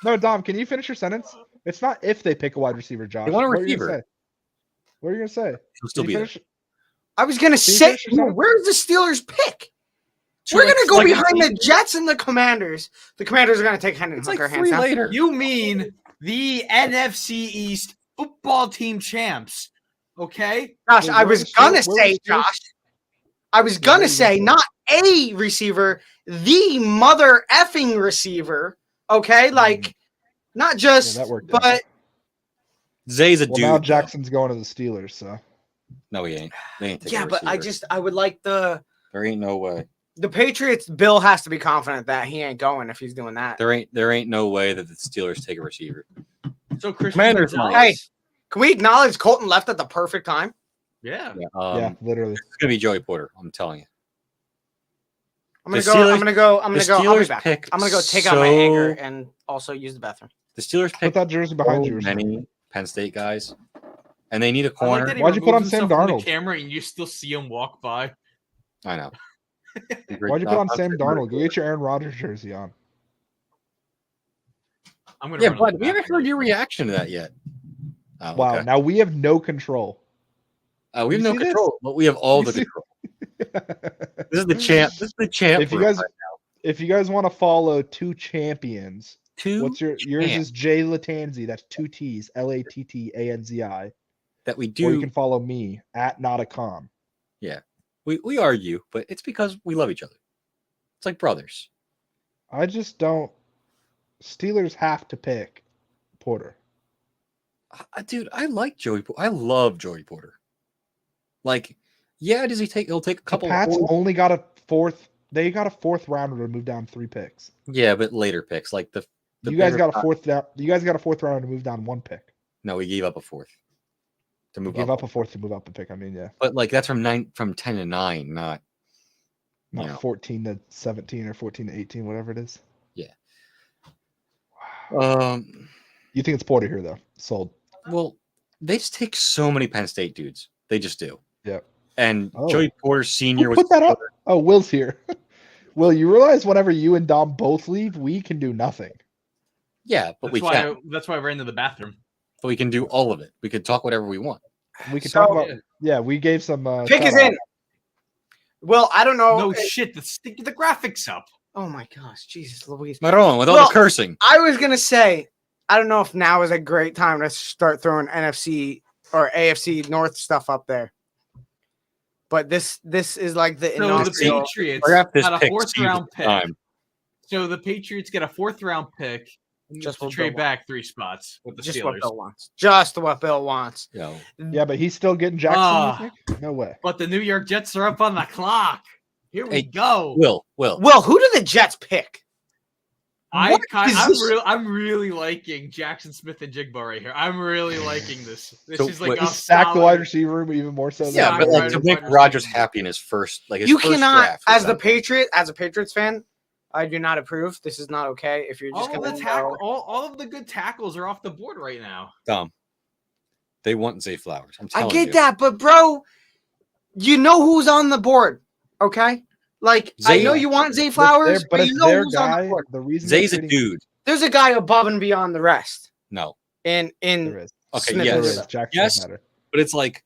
No, Dom, can you finish your sentence? It's not if they pick a wide receiver, Josh. They want a What are you gonna receiver. say? What are you going to say? He'll still Can be you there. finish- I was gonna you say, finish your sentence? where's the Steelers pick? So We're gonna it's go like behind the Jets and the Commanders. The Commanders are gonna take Hendon It's like Hooker 3 hands down. later. You mean the NFC East football team champs? Okay. Josh, Wait, I where was was gonna Steelers- where say, was Steelers? Josh. I was where gonna you say going? not a receiver, the mother effing receiver. Okay, like not just, that worked out. but Zay's a Well, dude. now though. Jackson's going to the Steelers, so. No, he ain't. They ain't taking yeah, a but receiver. I would like the There ain't no way. Patriots. Bill has to be confident that he ain't going if he's doing that. There ain't no way that the Steelers take a receiver. So Chris Commanders Gonzalez. might. Hey, can we acknowledge Colton left at the perfect time? Yeah. Yeah, Yeah, literally. it's gonna be Joey Porter. I'm telling you. I'm gonna The go. Steelers- I'm gonna go. I'm the gonna go. I'll be Steelers back. pick I'm gonna go take out my so- anger and also use the bathroom. The Steelers Put picked that jersey behind so you. or many Penn State guys, and they need a I like corner. that he Why'd you put on removes Sam himself from Darnold? the camera and you still see him walk by. I know. Why'd you put on Sam Darnold? Go get your Aaron Rodgers jersey on. I'm gonna Yeah, run to but the we haven't bathroom heard your real quick. reaction to that yet. Oh, Wow, okay. now we have no control. We have You no see this? control, but we have all You the see- control. This is the champ. This is the champ. If you room guys- right If you guys want to follow two champions, Two what's yours is Jay Latanzi. That's 2 T's, Lattanzi. that we Or you do. can follow me at Notacom. Yeah, we argue, but it's because we love each other. It's like brothers. I just don't. Steelers have to pick Porter. Dude, I like Joey. I love Joey Porter. Like, yeah, does he take? He'll take a The couple. Pats only got a fourth. They got a fourth rounder to move down 3 picks. Yeah, but later picks like the. You guys better- got a fourth down. You guys got a fourth rounder to move down 1 pick. No, we gave up a fourth to move Give up. up a fourth to move up a pick. I mean, yeah, But like that's from 10 to 9, not not Yeah. 14 to 17 or 14 to 18, whatever it is. You think it's Porter here though? Sold. Well, they just take so many Penn State dudes. They just do. Yep. And Oh. Joey Porter Senior Who was put that up? Oh, Will's here. Will, you realize whenever you and Dom both leave, we can do nothing. Yeah, but we That's can. why. That's why I ran to the bathroom. But we can do all of it. We could talk whatever we want. We can So- talk about. Yeah, we gave some. Pick is shout-out. in. Well, I don't know. No shit. Get the graphics up. Oh my gosh, Jesus Louise. Maron, with all Well, the cursing. I was gonna say, I don't know if now is a great time to start throwing NFC or AFC North stuff up there. But this is like the So the inaugural. Patriots Draft this got a pick, fourth Steve, round at the pick. time. So the Patriots get a 4th round pick Just to what trade Bill back 3 spots with the Just what Steelers. Bill wants. Just what Bill wants. Yo, Yeah, but he's still getting Jackson. Ah. you think? No way. But the New York Jets are up on the clock. Here we Hey, go. Will. Well, who do the Jets pick? What position? I'm really liking Jackson Smith and Jigba right here. I'm really liking this. This So, is like wait, a Stack the solid- wide receiver room even more so. Yeah, Solid but like wide to make receiver. Rodgers happy in his first, like his You first cannot, draft. as a Patriot. Patriots fan, I do not approve. This is not okay. If you're just All of, going the to tackle, all of the good tackles are off the board right now. Dumb. They want Zay Flowers. I'm I telling get you. that, but bro, you know who's on the board, okay? Like I Zay- know you want Zay Flowers, but but it's you know their who's on guy. the board. The reason they're Zay's a trading- dude. There's a guy above and beyond the rest. No, in There is. Okay, Smith yes. There is is. better. Jackson Yes. is better. But it's like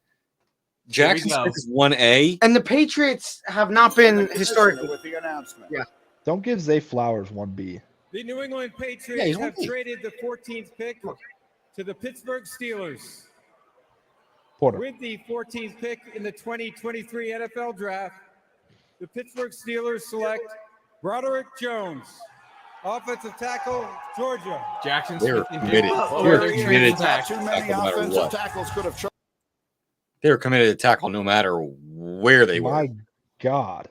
Jackson go. Smith is 1A. And the Patriots have not been historically. With the announcement. Yeah. Don't give Zay Flowers 1B. The New England Yeah, Patriots he's have right. traded the 14th pick to the Pittsburgh Steelers. Porter. With the 14th pick in the 2023 NFL Draft, the Pittsburgh Steelers select Broderick Jones, offensive tackle, Georgia. Jackson They're Smith and committed. Jigba. They're They're committed trading to back. Too many tackle no matter offensive what. tackles could have. They were committed to tackle no matter where they were. My God.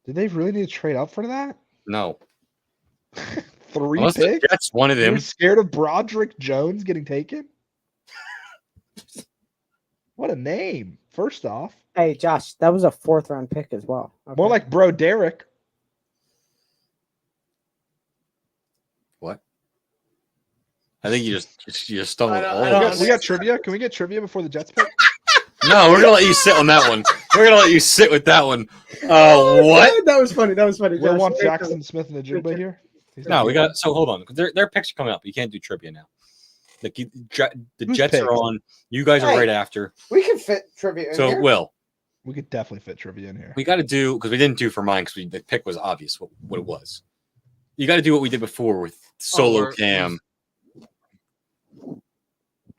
Did they really need to trade up for that? No. 3 Unless the picks? Jets wanted You're him. scared of Broderick Jones getting taken? What a name. First off. Hey, Josh, that was a 4th round pick as well. More like Bro Derek. What? I think you just stumbled all We of got, us. we got trivia. Can we get trivia before the Jets pick? No, we're gonna let you sit on that one. We're gonna let you sit with that one. What? That was funny. That was funny. We Josh. want Jackson Smith and Ajigba here. He's No, not we here. got. So hold on. Their picks are coming up. You can't do trivia now. Like the Who's Jets picked? are on. You guys are Hey. right after. We can fit trivia in So here. Will, We could definitely fit trivia in here. we got to do because we didn't do for mine because the pick was obvious what it was. You got to do what we did before with solo we're- cam.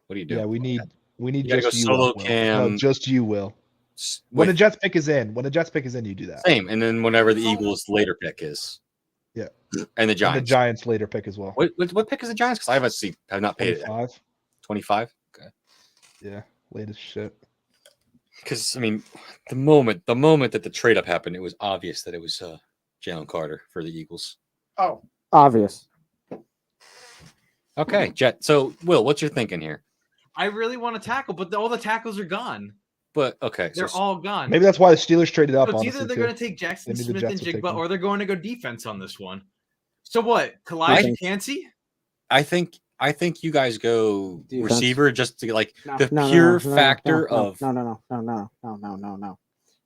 What do you do? Yeah, we need You gotta just go you. solo Will. cam. No, just you, Will. When the With, Jets pick is in, you do that. same, and then whenever the Eagles' later pick is. Yeah. And the And Giants. the Giants later pick as well. What pick is the Giants? Because I have not paid it. 25. 25. Okay. Yeah, latest shit. Because I mean, the moment that the trade up happened, it was obvious that it was Jalen Carter for the Eagles. Oh, Obvious. Okay, Jet. So, Will, what's your thinking here? I really want to tackle, but all the tackles are gone. But okay, They're all gone. Maybe that's why the Steelers traded up. So it's honestly, either they're too. going to take Jackson Maybe the Smith Jets and will take Jigba, one. or they're going to go defense on this one. So what? Kalijah Cansey? I think you guys go Defense. receiver just to like No, the no, no, pure no, no, factor no, of. No.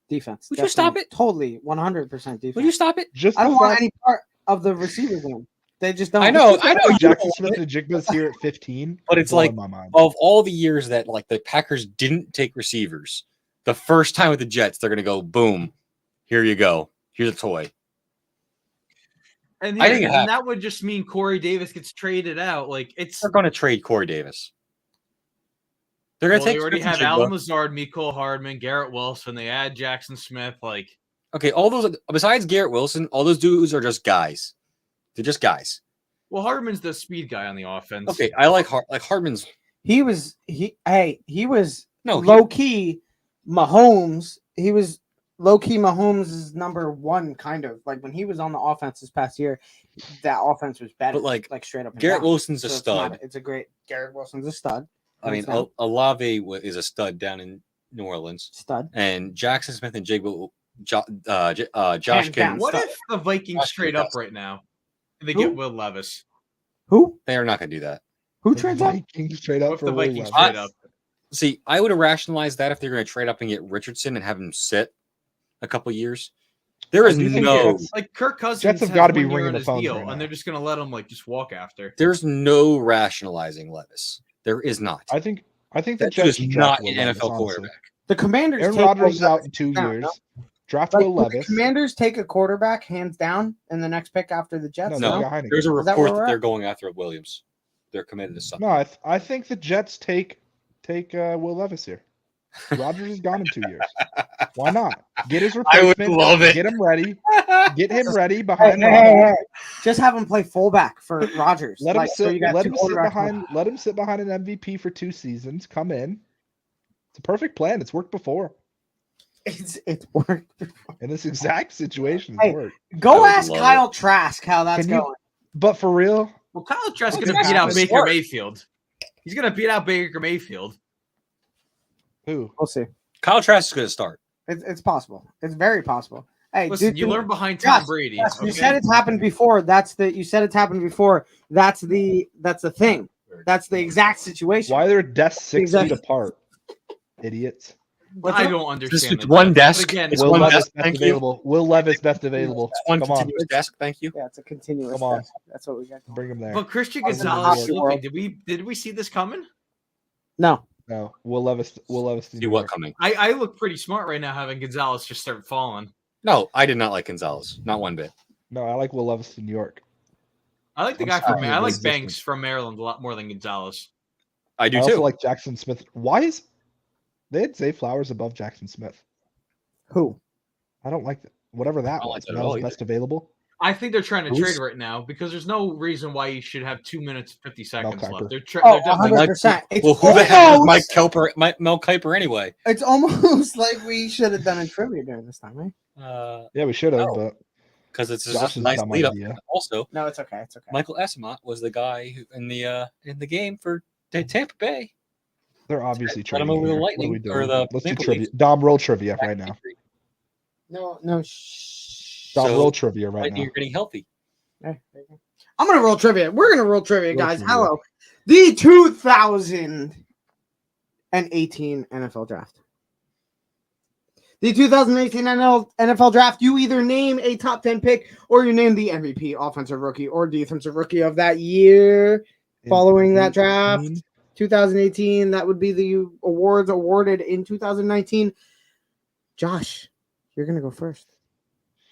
Defense. Would you stop Definitely. Totally 100% defense. Would you stop it? Just I don't the want fact- any part of the receiver game. They just don't. I know. you Jackson don't Smith want and it, Jigba's here at 15. but it's blowing like my mind. of all the years that like the Packers didn't take receivers, the first time with the Jets, they're gonna go boom. Here you go. Here's a toy. And, I think it and happened. that would just mean Corey Davis gets traded out. Like it's They're gonna trade Corey Davis. They're gonna well, take. they already Smith and have Jigba. Alan Lazard, Mecole Hardman, Garrett Wilson. They add Jackson Smith. Like Okay, all those besides Garrett Wilson, all those dudes are just guys. They're just guys. well, Hardman's the speed guy on the offense. Okay, I like Hardman's. He was No, low key Mahomes. He was low key Mahomes' number one, kind of like when he was on the offense this past year. That offense was better. But, like, straight up. and Garrett down. Wilson's a So it's not- stud. It's a great Garrett Wilson's a stud. I mean, Hands down. Olave is a stud down in New Orleans, Stud. and Jackson Smith and Jigba, Josh Hands down. can. What if the Vikings Josh trade Jacobs. up right now? And they Who? get Will Levis. Who? They are not going to do that. Who The trades up? Vikings trade up What if for the Will Vikings Levis. trade up? See, I would have rationalized that if they're going to trade up and get Richardson and have him sit a couple years. There is I do think no, Jets- Like Kirk Cousins Jets have has gotta be 1 year ringing on the his phones deal, right now. and they're just going to let him like just walk after. there's no rationalizing Levis. There is not. I think the That dude Jets is should not draft an Will Levis, NFL honestly. quarterback. The Commanders. Aaron take Rodgers is Will out Levis in 2 down, years. no? Draft Like, Will would the Levis. Commanders take a quarterback hands down in the next pick after the Jets. No, No, they got Heineken. there's a Is that report where that we're they're at? going after Williams. They're committed to something. No, I think the Jets take Will Levis here. Rodgers is gone in 2 years. Why not? Get his I would replacement. love it. Get him ready. Get him ready Hey, behind. hey. Just have him play fullback for Rodgers. Let him Like, so sit. you got Let two him sit quarterbacks. behind. Let him sit behind an MVP for 2 seasons. Come in. It's a perfect plan. It's worked before. It's worked. In this exact situation, it's Hey, worked. Go would ask love Kyle Trask how that's Can you- going. But for real, Well, Kyle Trask Well, going to it's beat out not Baker smart. Mayfield. He's going to beat out Baker Mayfield. who? We'll see. Kyle Trask is going to start. It's possible. It's very possible. Hey, Listen, dude, you learn behind Tom Josh, Brady. Josh, you okay? said it's happened before. You said it's happened before. That's the thing. That's the exact situation. Why they're desks 6 feet Exactly. apart? Idiots. I don't understand. It's one desk. Again, It's Will one Levis desk. best Thank you. available. Will Levis best available. It's one Come on, continuous desk. Thank you. Yeah, it's a continuous. Come on. desk. That's what we got. bring him there. but Christian Awesome. Gonzalez Hockey looking. world. Did we see this coming? No. No, Will Levis. Will Levis. See what coming? I look pretty smart right now having Gonzalez just start falling. No, I did not like Gonzalez. Not one bit. No, I like Will Levis to New York. I like the I'm guy sorry, from I like resistant. Banks from Maryland a lot more than Gonzalez. I do I also too. like Jackson Smith. Why is they had Zay Flowers above Jackson Smith? Who? I don't like that. Whatever that I don't was. like that at That all was either. best available. I think they're trying to Who's- trade right now because there's no reason why you should have 2 minutes 50 seconds Kiper. left. They're, Oh, they're definitely 100%. It's Well, who the heck is Mike almost- Kelper? Mel Kiper anyway. It's almost like we should have done a trivia during this time, right? Yeah, we should have, No. but Because it's just Josh's a nice dumb lead up. idea. Also, No, it's okay. It's okay. Michael Esamont was the guy who in the game for Tampa Bay. they're obviously Let him trading over the here. What are Lightning we or doing? the Let's do Maple trivia. Leafs. Dom, roll trivia right now. No, no. Dom, So, roll trivia right Lightning now. are getting healthy. There you go. I'm gonna roll trivia. We're gonna roll trivia, Roll guys. trivia. Hello. The 2018 NFL Draft. The 2018 NFL Draft. You either name a top 10 pick or you name the MVP, offensive rookie, or defensive rookie of that year. Following that draft, 2018, that would be the awards awarded in 2019. Josh, you're gonna go first.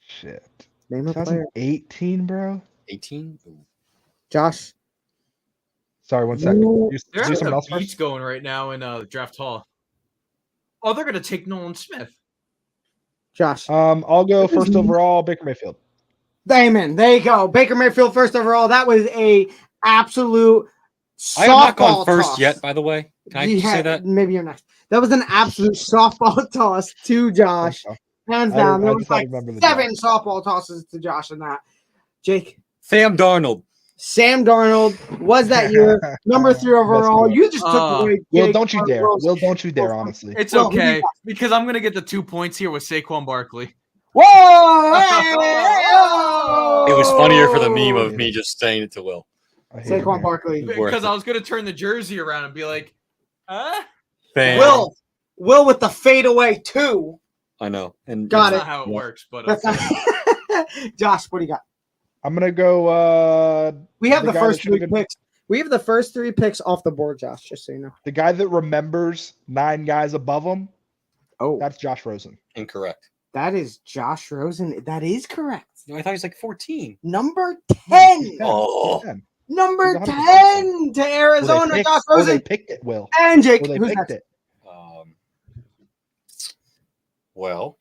Shit. Name a player. 2018, bro. 18. Josh. Sorry, one second. Ooh. You They're do having something a else beats first. going right now in draft hall. Oh, they're gonna take Nolan Smith. Josh. I'll go first overall. Baker Mayfield. Amen. There you go. Baker Mayfield first overall. That was a absolute softball I have not gone first toss. yet, by the way. Can I just say that? Maybe you're next. That was an absolute softball toss to Josh. Hands I down. There was just don't like remember the 7 softball tosses to Josh in that. Jake. Sam Darnold. Sam Darnold was that year number 3 overall. You just took away. Will, Jake don't you dare. Hargrow's- Will, don't you dare, honestly. It's Well, who do you okay got? because I'm gonna get the 2 points here with Saquon Barkley. Whoa! It was funnier for the meme of me just saying it to Will. Saquon Barkley. Because I was gonna turn the jersey around and be like, huh? Bam. Will with the fadeaway 2. I know. And Got That's it. not how it works, but That's not- Josh, what do you got? I'm gonna go. We have the guy first that should've 3 been- picks. We have the first 3 picks off the board, Josh, just so you know. The guy that remembers 9 guys above him. Oh, that's Josh Rosen. Incorrect. That is Josh Rosen. That is correct. No, I thought he was like 14. Number 10. Oh. Number He's 10 to Arizona, Josh Or Rosen. they picked it, Will. And Jake. Or they Who's picked next? it. Well.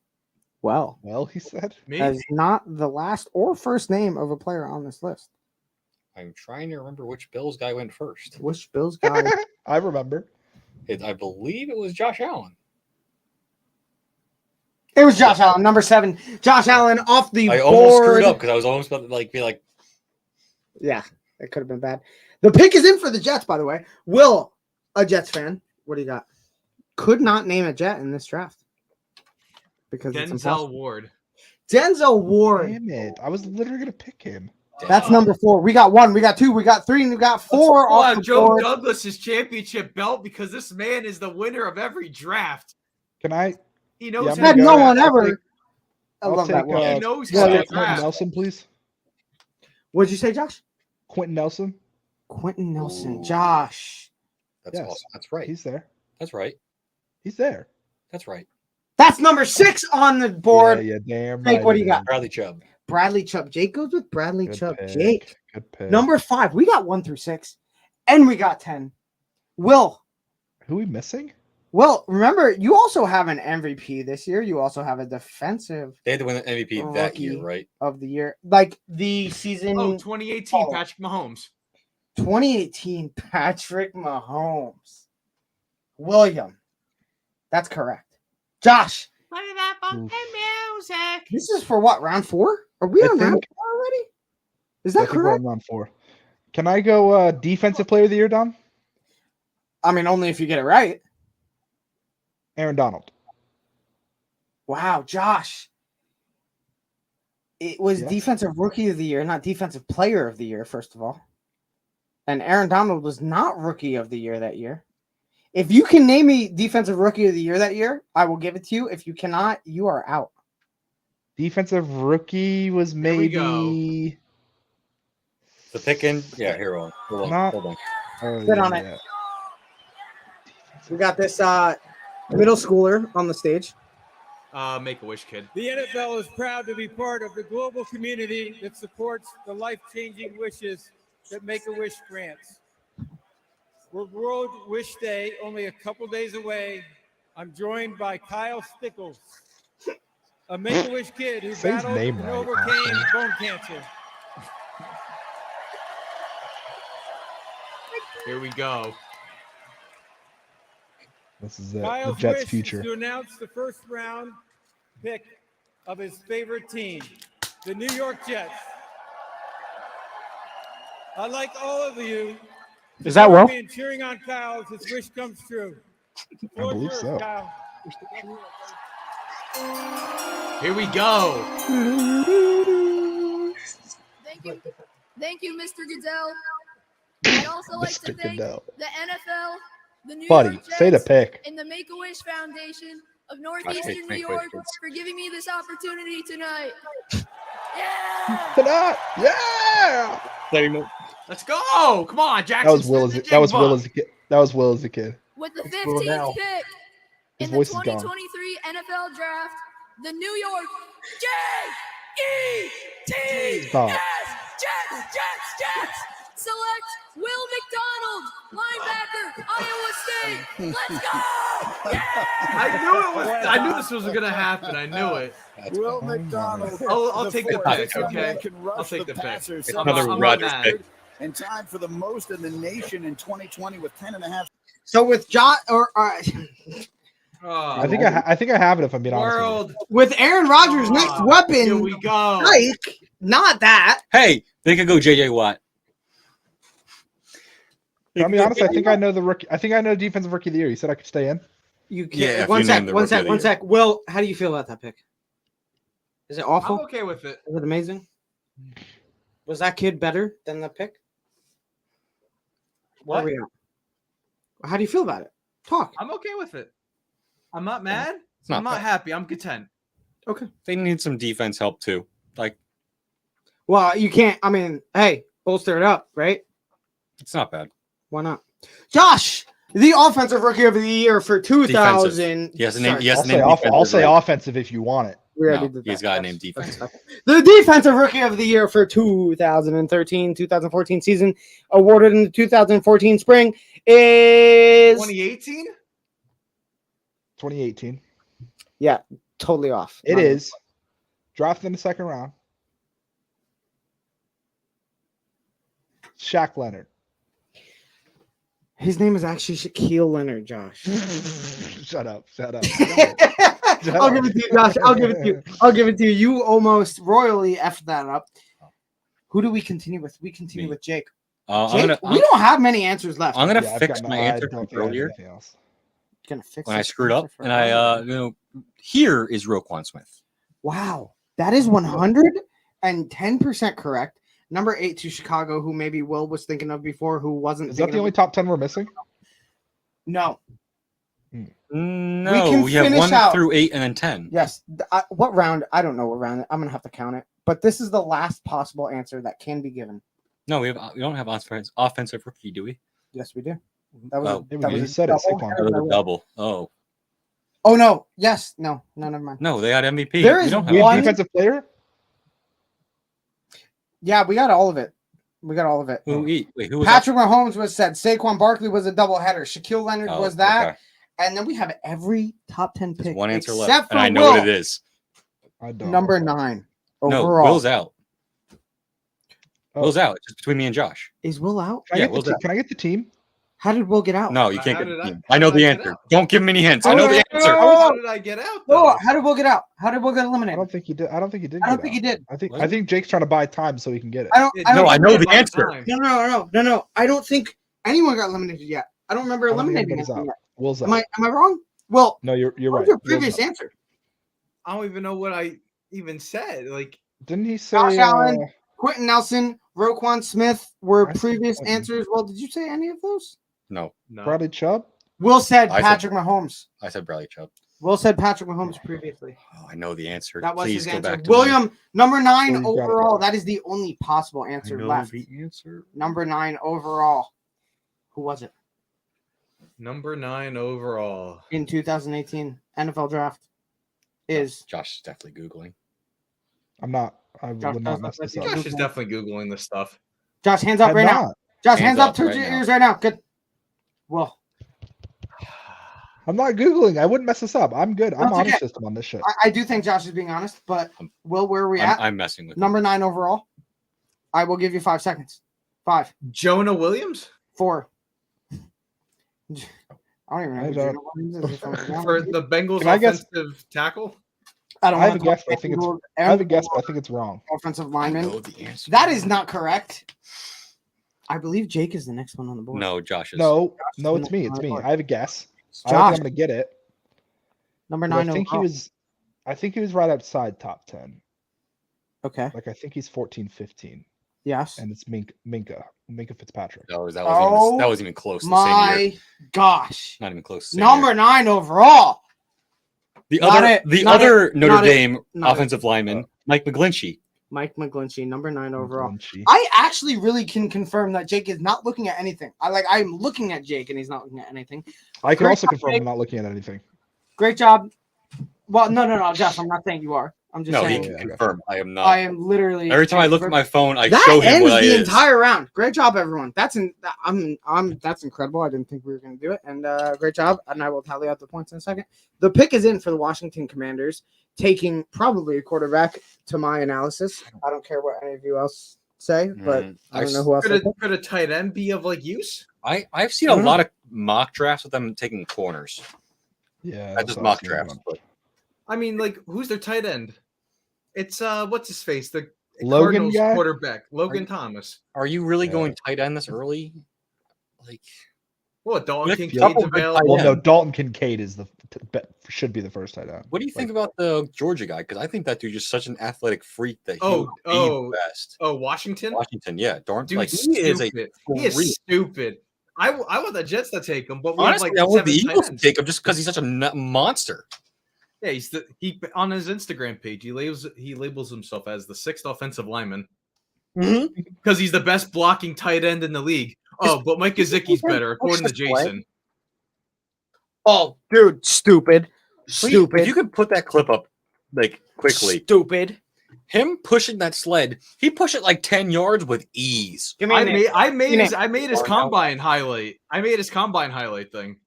Well, he said. That is not the last or first name of a player on this list. I'm trying to remember which Bills guy went first. Which Bills guy? I remember. I believe it was Josh Allen. It was Josh Allen, number 7. Josh Allen off the I board. almost screwed up because I was almost about to be like, Yeah, it could have been bad. The pick is in for the Jets, by the way. Will, a Jets fan, what do you got? Could not name a Jet in this draft because it's Denzel impossible. Ward. Denzel Ward. Damn it! I was literally gonna pick him. That's number 4. We got 1, we got 2, we got 3, and we got 4 Pull off out the Joe board. Douglas's championship belt because this man is the winner of every draft. Can I? He knows I'm how Had to no draft. one ever. I I'll love that take, one. He knows can how I to get Quentin draft. Nelson, please. What'd you say, Josh? Quentin Nelson. Quentin Nelson. Josh. that's Yes. awesome. That's right. He's there. That's right. He's there. That's right. That's number 6 on the board. Yeah, damn Jake, right. what do you it got? is. Bradley Chubb. Bradley Chubb. Jake goes with Bradley Good Chubb. pick. Jake. Good pick. Number 5. We got 1 through 6. And we got 10. Will. Who we missing? Well, remember, you also have an MVP this year. You also have a defensive They had to win the MVP that year, Rookie. right? of the year. Like the season Oh, 2018, Oh. Patrick Mahomes. 2018 Patrick Mahomes. William. That's correct. Josh. Play that fucking music. This is for what? Round 4? Are we I on round think- 4 already? Is I that think we're correct? on round 4. Can I go defensive player of the year, Dom? I mean, only if you get it right. Aaron Donald. Wow, Josh. It was Yeah. defensive rookie of the year, not defensive player of the year, first of all. And Aaron Donald was not rookie of the year that year. If you can name me defensive rookie of the year that year, I will give it to you. If you cannot, you are out. Defensive rookie was Here we go. maybe The pick in. Yeah, here. Hold on. Not- Hold on. Sit on it. We got this middle schooler on the stage. Make-A-Wish kid. The NFL is proud to be part of the global community that supports the life-changing wishes that Make-A-Wish grants. With World Wish Day only a couple days away, I'm joined by Kyle Stickles, a Make-A-Wish kid who Say his battled name and right, overcame Austin. bone cancer. Here we go. This is it. The Kyle's Jets' wish future. is to announce the first round pick of his favorite team, the New York Jets. I'd like all of you to Is that join Will? me in cheering on Kyle as his wish comes true. I believe Yours, so. Kyle. Here we go. Thank you, Mr. Goodell. I'd also like to Mr. thank Goodell. the NFL, the New Buddy, York say the Jets, pick. and the Make-A-Wish Foundation of pick, Northeastern New make York Wish. for giving me this opportunity tonight. Tonight, yeah. Let's go. Come on, Jackson. That was Will. spin the That was jig Will bump. as a kid. That was Will as a kid. With the Will 15th now. pick His in the voice is gone. 2023 NFL Draft, the New York Jets, Stop. Jets, select Will McDonald, linebacker, Iowa State. Let's go! I knew it was. I knew this was gonna happen. I knew it. Will McDonald. I'll take the fourth. pick. This young Okay, man can rush I'll take the pick. passer, It's 7 another yards Rodgers after, pick. and tied for the most in the nation in 2020 with 10.5. So with Josh I think I have it. If I'm being honest. World. with Aaron Rodgers' next weapon, Here we go. Mike, not that. Hey, they could go JJ Watt. I'll be honest. I think I know the rookie. I think I know defensive rookie of the year. You said I could stay in. You can't. Yeah, if one you sec. name the One rookie sec. of the One year. sec. Will, how do you feel about that pick? Is it awful? I'm okay with it. Is it amazing? Was that kid better than the pick? Where What? are we at? How do you feel about it? Talk. I'm okay with it. I'm not mad. It's not I'm not bad. happy. I'm content. Okay. They need some defense help too. Like Well, you can't. I mean, hey, bolster it up, right? it's not bad. Why not? Josh, the offensive rookie of the year for 2000. Yes, name. Sorry. Yes, I'll name. say, defensive I'll say right. offensive if you want it. We already No, did he's that. got to That's- name defense. The defensive rookie of the year for 2013-2014 season, awarded in the 2014 spring, is 2018. 2018. yeah, totally off. It is drafted in the second round. Shaq Leonard. His name is actually Shaquille Leonard, Josh. Shut up. Shut up. I'll give it to you, Josh. I'll give it to you. I'll give it to you. You almost royally effed that up. Who do we continue with? We continue Me. with Jake. I'm Jake, gonna. we don't have many answers left. I'm gonna Yeah, I've fix got my no- I answer don't from think I have earlier anything else. Gonna fix when I this screwed answer up, for and earlier. here is Roquan Smith. Wow, that is 110% correct. Number 8 to Chicago, who maybe Will was thinking of before, who wasn't. Is that thinking the of- only top 10 we're missing? No. No, can we have finish 1 out. through 8 and then 10. Yes. What round? I don't know what round. I'm gonna have to count it. But this is the last possible answer that can be given. No, we don't have offensive rookie, do we? Yes, we do. That was. Oh. a, that was You a said it, double. Saquon. That was a double. Oh Oh no! Yes. No. Never mind. no, they had MVP. There We is don't We have one- have defensive player? Yeah, we got all of it. We got all of it. Wait, who was Patrick Mahomes was said. Saquon Barkley was a doubleheader. Shaquille Leonard Oh, was that. okay. And then we have every top 10 pick. There's one answer except left, for and I know Will, what it is. I don't. Number 9 No, overall. Will's out. Oh. Will's out. It's just between me and Josh. Is Will out? Can I, Yeah, get the Will's te- out. can I get the team? How did Will get out? No, you How can't get did the I- team. how I know did I the get answer. out? Don't give me any hints. I know the answer. How did I get out? Oh, Though? how did Will get out? How did Will get I eliminated? don't think he did. I don't think he did. I don't get think out. he did. I think Jake's trying to buy time so he can get it. I don't. It- I don't No, I know the By answer. time. No. I don't think anyone got eliminated yet. I don't remember I don't think eliminating anybody's anyone out. yet. Will's out. Am I wrong? Well, No, you're what right. was your Will's previous out. answer? I don't even know what I even said. Like, Didn't he say? Josh Allen, Quentin Nelson, Roquan Smith were I said previous Quentin. answers. Well, did you say any of those? No. no. Bradley Chubb? Will said I said- Patrick Mahomes. I said Bradley Chubb. Will said Patrick Mahomes previously. Oh, I know the answer. That was Please his go answer. back to William, number 9 Please got it. overall. That is the only possible answer know left. the answer. Number 9 overall. Who was it Number 9 overall. in 2018 NFL draft? Is Josh is definitely Googling. I'm not. I Josh would not does mess look this like up. he Josh is definitely Googling this stuff. Josh, hands up I'm right now. not. Josh, Hands hands up up to right your now. ears right now. Good. Will. I'm not Googling. I wouldn't mess this up. I'm good. I'm That's honest okay. system on this shit. I do think Josh is being honest, but Will, where are we at? I'm messing with Number 9 overall. I will give you 5 seconds. 5, Jonah Williams 4. I don't even know. I who don't- Jonah Williams is. for the Bengals Can I guess- offensive tackle. I don't I have want a to guess, but I think it's. I have a guess, but I think it's wrong. offensive I lineman. know the answer. That is not correct. I believe Jake is the next one on the board. No, Josh is. No, no, it's me. It's me. I have a guess. I don't Josh. think I'm gonna get it. Number but 9 I think he overall. was. I think he was right outside top 10. Okay. Like I think he's 14, 15, Yes. and it's Minka Fitzpatrick. No, that Oh wasn't even close. The same year. My gosh. Not even close. the same Number year. 9 overall. The Not other, it, the not other it, Notre not it, Dame not it. offensive lineman, Mike McGlinchey. Mike McGlinchey, number 9 overall. Bunchy. I actually really can confirm that Jake is not looking at anything. I'm looking at Jake and he's not looking at anything. I can Great also job, confirm Jake. I'm not looking at anything. Great job. Well, no, Josh, I'm not saying you are. I'm just No, he saying can yeah, confirm. I am not. I am literally Every time I look at my phone, I that show him ends what I the is. entire round. Great job, everyone. That's incredible. I didn't think we were going to do it, and great job. And I will tally out the points in a second. The pick is in for the Washington Commanders, taking probably a quarterback. To my analysis, I don't care what any of you else say, but I don't know who else. Could a tight end be of like use? I've seen a lot of mock drafts with them taking corners. Yeah, Not that's just what I was mock thinking drafts, about. but I mean, like, who's their tight end? It's what's his face? The Logan Cardinals guy? quarterback, Logan Thomas. are you really Yeah. going tight end this early? Like, What, Dalton Like, Kincaid's couple good tight available? Well, no, end. Dalton Kincaid is should be the first tight end. what do you think about the Georgia guy? Because I think that dude's just such an athletic freak that he would be the best. Oh, Washington? Washington, yeah, darn. Dude, Like he he is a stupid. He is freak. stupid. I want the Jets to take him, but we Honestly, have I like want the 7 tight Eagles to ends. take him just because he's such a monster. Yeah, he on his Instagram page he labels himself as the 6th offensive lineman because he's the best blocking tight end in the league. Oh, but Mike Gesicki's better according to Jason. Oh, dude, stupid. Stupid. If you could put that clip up like quickly. Stupid. Him pushing that sled, he pushed it like 10 yards with ease. Give me a name. I made his Darnell. combine highlight. I made his combine highlight thing.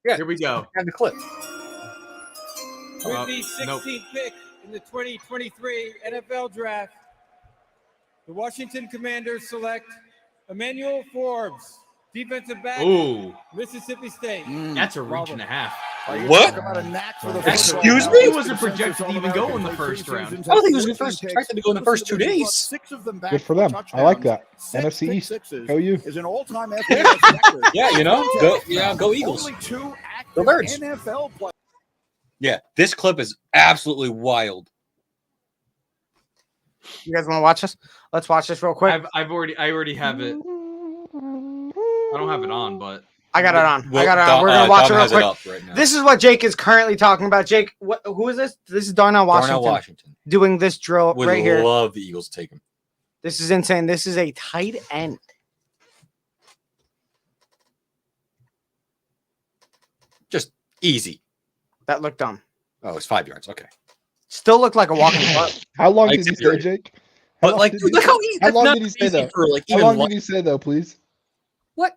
Yeah, Here we go. have the clip. With the nope. 16th pick in the 2023 NFL Draft, the Washington Commanders select Emmanuel Forbes, defensive back, Ooh, Mississippi State. that's a reach and a half. What? Excuse me? He wasn't projected to even go in the first round. I don't think he was expected to go in the first 2 days. 6 of them back Good for them. I like that. NFC East. Go you. Is an all-time FBS record. Yeah, go Eagles. Only 2 active Go Birds. NFL players. Yeah, this clip is absolutely wild. You guys want to watch this? Let's watch this real quick. I already have it. I don't have it on, but I got it on. Well, I got it on. We're gonna watch it real has quick. up right now. This is what Jake is currently talking about. Jake, who is this? This is Darnell Washington, Darnell Washington. doing this drill Would right here. love the Eagles to take him. This is insane. This is a tight end. Just easy. That looked dumb. Oh, it's 5 yards. Okay. Still looked like a walking butt. How long I did he see your- say, Jake? But like, dude, look how easy. How That's long not did he say easy though? for like How even long one. did he say though, please? What?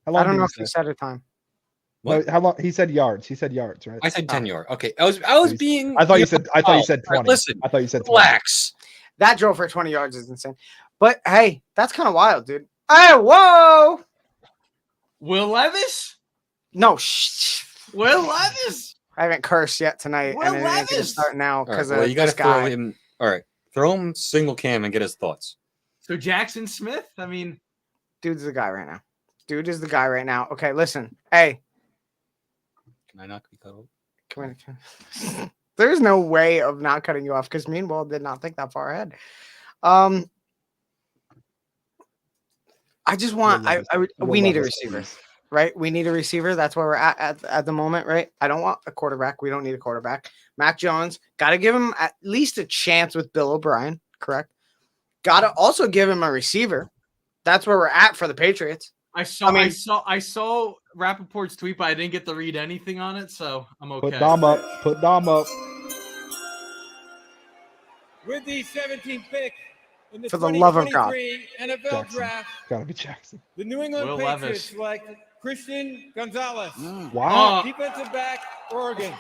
How long I don't know did if he he say? said a time. No, how long? He said yards. He said yards, right? I said 10 yard. Okay, I was being. I thought you said. I thought you Oh, said all right, 20. listen, I thought you said 20. relax. That drill for 20 yards is insane. But hey, that's kind of wild, dude. Hey, whoa! Will Levis? No, shh. Will Levis? I haven't cursed yet tonight, Will and it ain't gonna Levis? start now All right, because well, of you got to this throw guy. him. All right, throw him single cam and get his thoughts. So Jackson Smith? I mean, Dude's the guy right now. Dude is the guy right now. Okay, listen. Hey, Can I not be cut off? come in. There's no way of not cutting you off because Meanwhile did not think that far ahead. I just want. Will Levis. We Will need a Levis, receiver. please. right? We need a receiver. That's where we're at the moment, right? I don't want a quarterback. We don't need a quarterback. Mac Jones, got to give him at least a chance with Bill O'Brien, correct? Got to also give him a receiver. That's where we're at for the Patriots. I saw Rappaport's tweet, but I didn't get to read anything on it, so I'm okay. Put Dom up. Put Dom up. With the 17th pick in the For the love of God. 2023 NFL Jackson. Draft, Gotta be Jackson. the New England Will Patriots Levis. select Christian Gonzalez, Wow. defensive back, Oregon.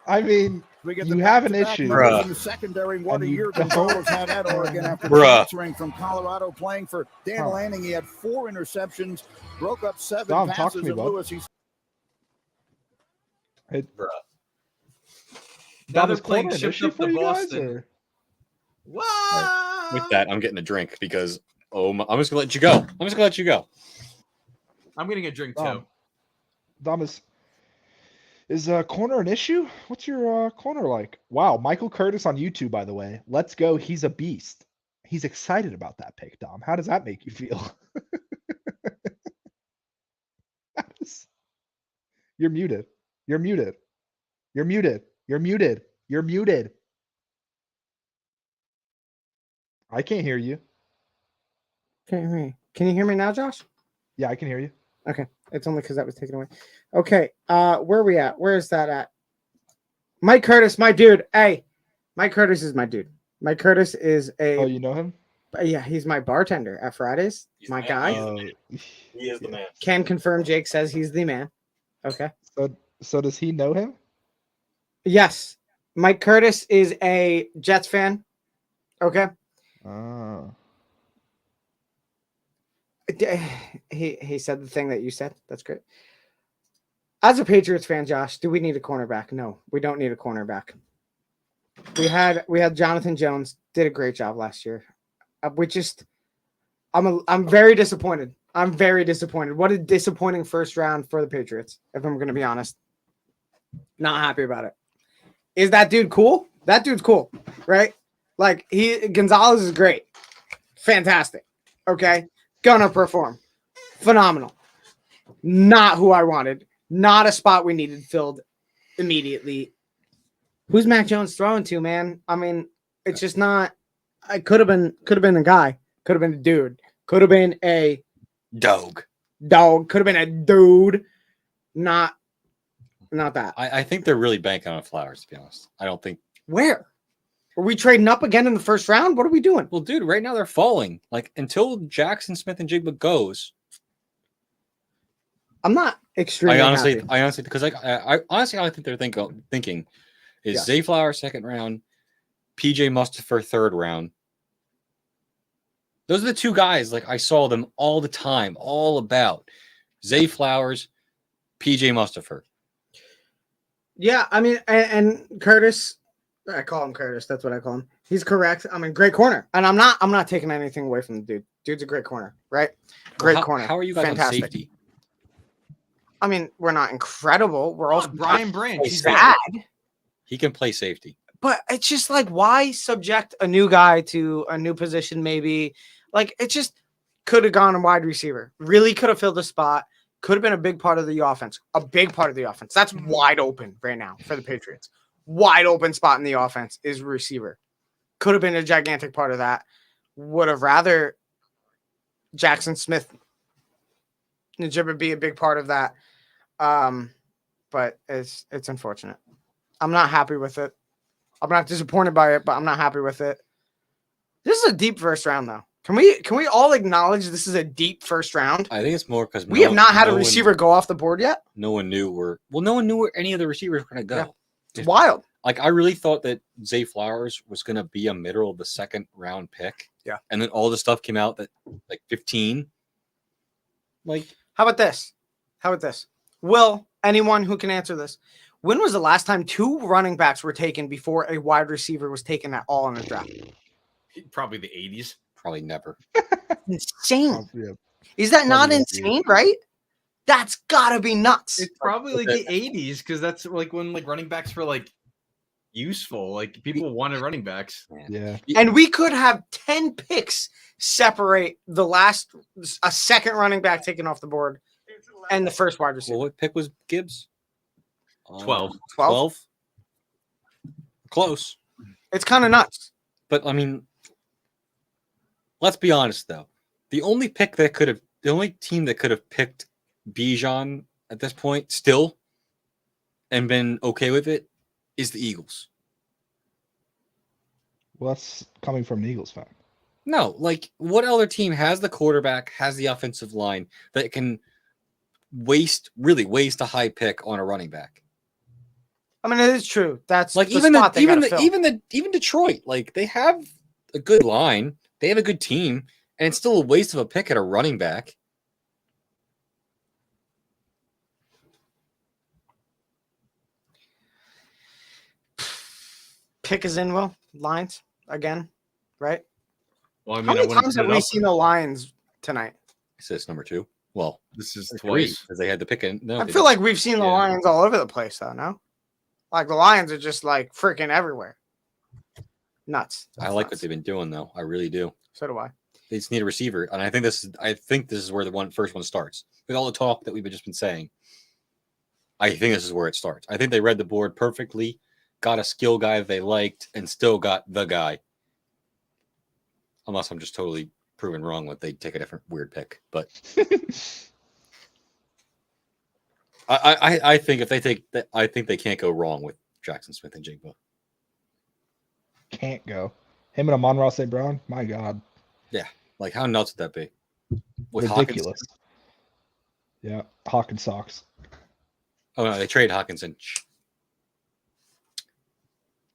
I mean, We get you the have an back-to-back issue. numbers Bruh. in the secondary. What And a you year don't- Gonzalez had at Oregon after Bruh. transferring from Colorado, playing for Dan Huh. Lanning. He had 4 interceptions, broke up 7 Dom, talk to passes me, at bud. Lewis. He's Bruh. Now Dom, they're is playing corner an shipped issue up for to you guys? Boston. Or? What? With that, I'm getting a drink because I'm just gonna let you go. I'm getting a drink too. Dom, is corner an issue? What's your corner like? Wow, Michael Curtis on YouTube, by the way. Let's go. He's a beast. He's excited about that pick, Dom. How does that make you feel? You're muted. You're muted. You're muted. You're muted. You're muted. I can't hear you. Can you hear me? Can you hear me now, Josh? Yeah, I can hear you. Okay. It's only because that was taken away. Okay. Where are we at? Where is that at? Mike Curtis, my dude. Hey, Mike Curtis is my dude. Mike Curtis is a. Oh, you know him? Yeah, he's my bartender at Fridays. My guy. He is the man. Can confirm. Jake says he's the man. Okay. So does he know him? Yes. Mike Curtis is a Jets fan. Okay. Oh. He said the thing that you said. That's great. As a Patriots fan, Josh, do we need a cornerback? No, we don't need a cornerback. We had Jonathan Jones, did a great job last year. I'm very disappointed. I'm very disappointed. What a disappointing first round for the Patriots, if I'm going to be honest. Not happy about it. Is that dude cool? That dude's cool, right? Like Gonzalez is great. Fantastic. Okay. Gonna perform. Phenomenal. Not who I wanted. Not a spot we needed filled immediately. Who's Mac Jones throwing to, man? I mean, it's just not. I could have been a guy. Could have been a dude. Could have been a Dog. Could have been a dude. Not that. I think they're really banking on Flowers, to be honest. I don't think. Where? Are we trading up again in the first round? What are we doing? Well, dude, right now they're falling. Like until Jackson Smith and Jigba goes. I'm not extremely. I honestly, happy. because I honestly, I think they're thinking is Zay Flowers second round, PJ Mustipher third round. Those are the two guys. Like I saw them all the time, all about Zay Flowers, PJ Mustipher. Yeah, I mean, and Curtis, I call him Curtis. That's what I call him. He's correct. I mean, great corner, and I'm not taking anything away from the dude. Dude's a great corner, right? Great corner. How are you guys Fantastic. on safety? I mean, we're not incredible. We're also Brian Branch. He's bad, He can play safety. but it's just like, why subject a new guy to a new position? Maybe like it just could have gone a wide receiver. Really could have filled the spot. Could have been a big part of the offense. A big part of the offense. That's wide open right now for the Patriots. Wide open spot in the offense is receiver. Could have been a gigantic part of that. Would have rather Jackson Smith Najibba be a big part of that. But it's unfortunate. I'm not happy with it. I'm not disappointed by it, but I'm not happy with it. This is a deep first round, though. Can we all acknowledge this is a deep first round? I think it's more because We have not had a receiver go off the board yet. No one knew where any of the receivers were going to go. Yeah. It's wild. Like I really thought that Zay Flowers was going to be a middle of the second round pick. Yeah. And then all the stuff came out that like 15. Like, how about this? Will, anyone who can answer this, when was the last time 2 running backs were taken before a wide receiver was taken at all in the draft? Probably the 80s. Probably never. Insane. Yeah. Is that not Probably insane, right? That's gotta be nuts. It's probably like the 80s because that's like when like running backs were like useful. Like people wanted running backs. Yeah. And we could have 10 picks separate a second running back taken off the board and the first wide receiver. Well, what pick was Gibbs? 12. 12? Close. It's kind of nuts. But I mean, let's be honest though. The only team that could have picked Bijan at this point still and been okay with it is the Eagles. Well, that's coming from an Eagles fan. No, like what other team has the quarterback, has the offensive line that can waste a high pick on a running back? I mean, it is true. That's like the even spot they gotta fill. even Detroit, like they have a good line, they have a good team, and it's still a waste of a pick at a running back. Pick is in, Will. Lions again, right? Well, I mean, how many I wouldn't times put have it we up. seen the Lions tonight? Is this number 2? Well, This is three twice. because they had to pick it. No, I they feel didn't. like we've seen the Yeah. Lions all over the place, though. No, like the Lions are just like freaking everywhere. Nuts. I like what they've been doing though. I really do. So do I. They just need a receiver, and I think this is where the first one starts. With all the talk that we've just been saying, I think this is where it starts. I think they read the board perfectly, got a skill guy they liked, and still got the guy. Unless I'm just totally proven wrong with they take a different weird pick, but I think if they take that, I think they can't go wrong with Jackson Smith and Jigba. Can't go. Him and Amon-Ra St. Brown? My God. Yeah, like how nuts would that be? With Ridiculous. Hawkins? Yeah, Hawkins socks. Oh no, they traded Hawkinson.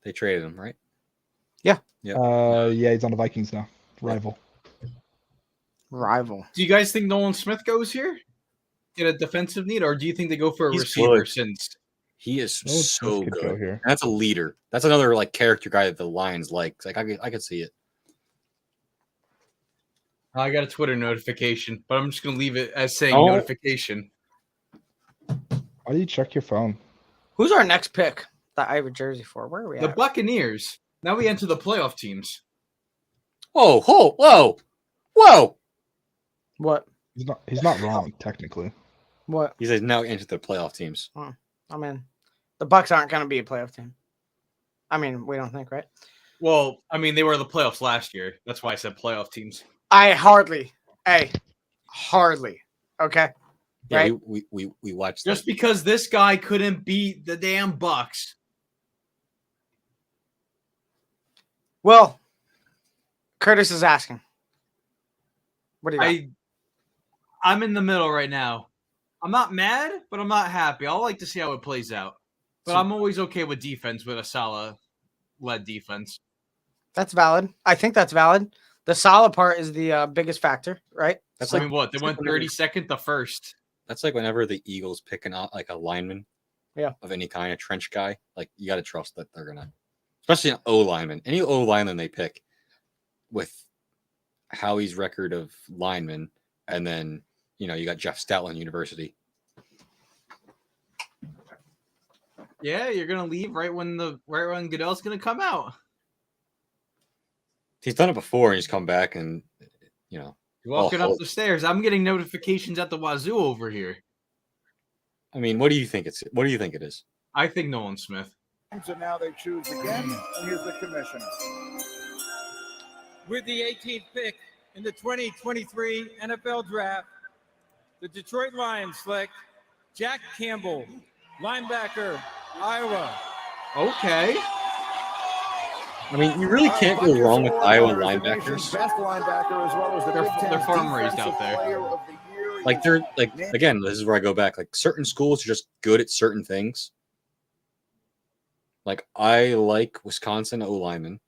They traded him, right? Yeah. Yeah, he's on the Vikings now. Rival. Do you guys think Nolan Smith goes here? Get a defensive need, or do you think they go for a He's receiver good. since He is Nolan so Smith could go good. here. That's a leader. That's another like character guy that the Lions like. Like I could see it. I got a Twitter notification, but I'm just gonna leave it as saying Oh. notification. Why do you check your phone? Who's our next pick that I have a jersey for? Where are we The at? Buccaneers. Now we enter the playoff teams. Whoa, whoa, whoa, whoa! What? He's not wrong technically. What? He says now enter the playoff teams. Oh, I mean, the Bucks aren't going to be a playoff team. I mean, we don't think, right? Well, I mean, they were in the playoffs last year. That's why I said playoff teams. Hardly. Okay. Yeah, Right? we watched Just that. because this guy couldn't beat the damn Bucks. Well, Curtis is asking. What do you got? I'm in the middle right now. I'm not mad, but I'm not happy. I'll like to see how it plays out. But I'm always okay with defense with a Salah-led defense. That's valid. I think that's valid. The solid part is the biggest factor, right? That's I like mean, what? They went 32nd to first. That's like whenever the Eagles pick like a lineman, Yeah. of any kind, a trench guy. Like you got to trust that they're gonna, especially an O lineman. Any O lineman they pick, with Howie's record of linemen, and then you got Jeff Stoutland University. Yeah, you're gonna leave right when Goodell's gonna come out. He's done it before, and he's come back, and You're walking up the stairs. I'm getting notifications at the wazoo over here. I mean, what do you think it is? I think Nolan Smith. So now they choose again, and here's the commissioner. With the 18th pick in the 2023 NFL Draft, the Detroit Lions select Jack Campbell, linebacker, Iowa. Okay. I mean, you really can't go wrong with Iowa linebackers. Best linebacker as well as the They're Big Ten's farm raised out Defensive there. Player of the Year. Like they're like again, this is where I go back. Like certain schools are just good at certain things. Like I like Wisconsin O linemen,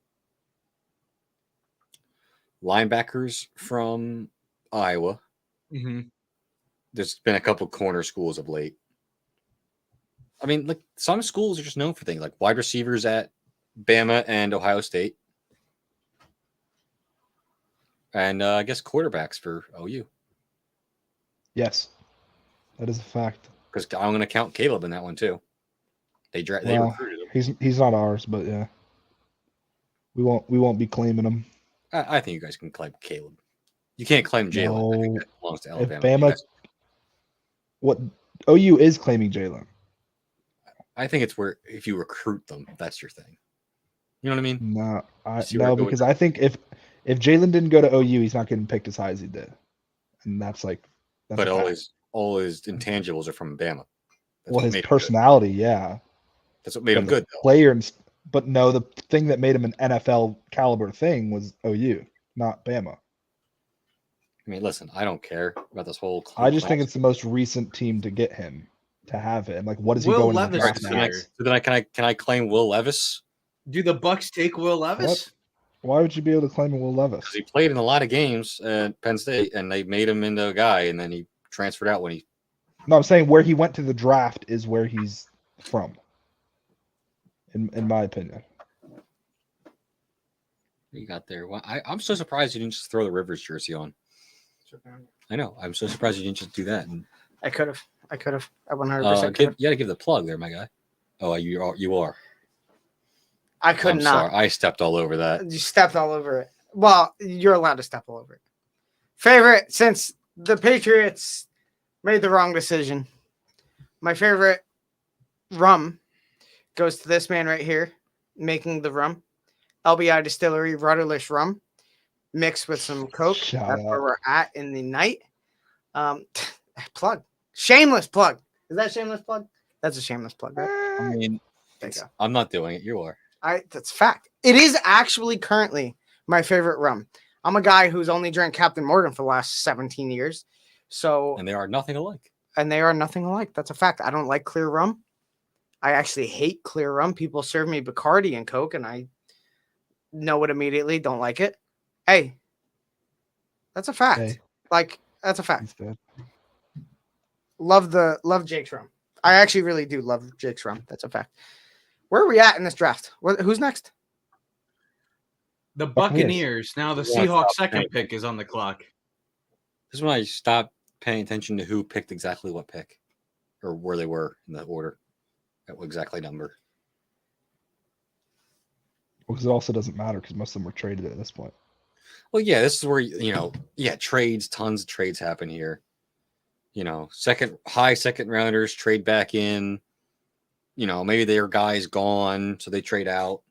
linebackers from Iowa. Mm-hmm. There's been a couple corner schools of late. I mean, like some schools are just known for things like wide receivers at Bama and Ohio State, and I guess quarterbacks for OU. Yes, that is a fact. Because I'm going to count Caleb in that one too. They Well, recruited him. he's not ours, but yeah, we won't be claiming him. I think you guys can claim Caleb. You can't claim Jalen. I think No. that belongs to If Alabama. Bama, What OU is claiming Jalen. I think it's where if you recruit them, that's your thing. You know what I mean? No, See where I no, go with because I think if Jalen didn't go to OU, he's not getting picked as high as he did, and that's like. That's But a fact. all his intangibles are from Bama. That's Well, what his made him good. personality, yeah. That's what made him But the good, though. Player, but no, the thing that made him an NFL caliber thing was OU, not Bama. I mean, listen, I don't care about this whole. I just think it's the most recent team to get him to have it. And like, what is he Will going Levis to is draft now? here. So then can I claim Will Levis? Do the Bucks take Will Levis? What? Why would you be able to claim Will Levis? Because he played in a lot of games at Penn State, and they made him into a guy, and then he transferred out when he. No, I'm saying where he went to the draft is where he's from. In my opinion. You got there. Well, I'm so surprised you didn't just throw the Rivers jersey on. I know. I'm so surprised you didn't just do that. And I could have. I 100%. you got to give the plug there, my guy. Oh, you are. I could I'm not. Sorry. I stepped all over that. You stepped all over it. Well, you're allowed to step all over it. Favorite, since the Patriots made the wrong decision, my favorite rum goes to this man right here, making the rum. LBI Distillery Rudderless Rum, mixed with some Coke. That's where we're at in the night. Plug. Shameless plug. Is that a shameless plug? That's a shameless plug, right? I mean, I'm not doing it. You are. That's fact. It is actually currently my favorite rum. I'm a guy who's only drank Captain Morgan for the last 17 years. So And they are nothing alike. That's a fact. I don't like clear rum. I actually hate clear rum. People serve me Bacardi and Coke, and I know it immediately. Don't like it. Hey, that's a fact. Hey. Like, that's a fact. Love Jake's rum. I actually really do love Jake's rum. That's a fact. Where are we at in this draft? Who's next? The Buccaneers. Now the Yeah, Seahawks' stop second paying. pick is on the clock. This is when I stopped paying attention to who picked exactly what pick or where they were in the order. At what exactly number. Because it also doesn't matter because most of them were traded at this point. Well, yeah, this is where, trades, tons of trades happen here. Second rounders trade back in. Maybe their guy's gone, so they trade out.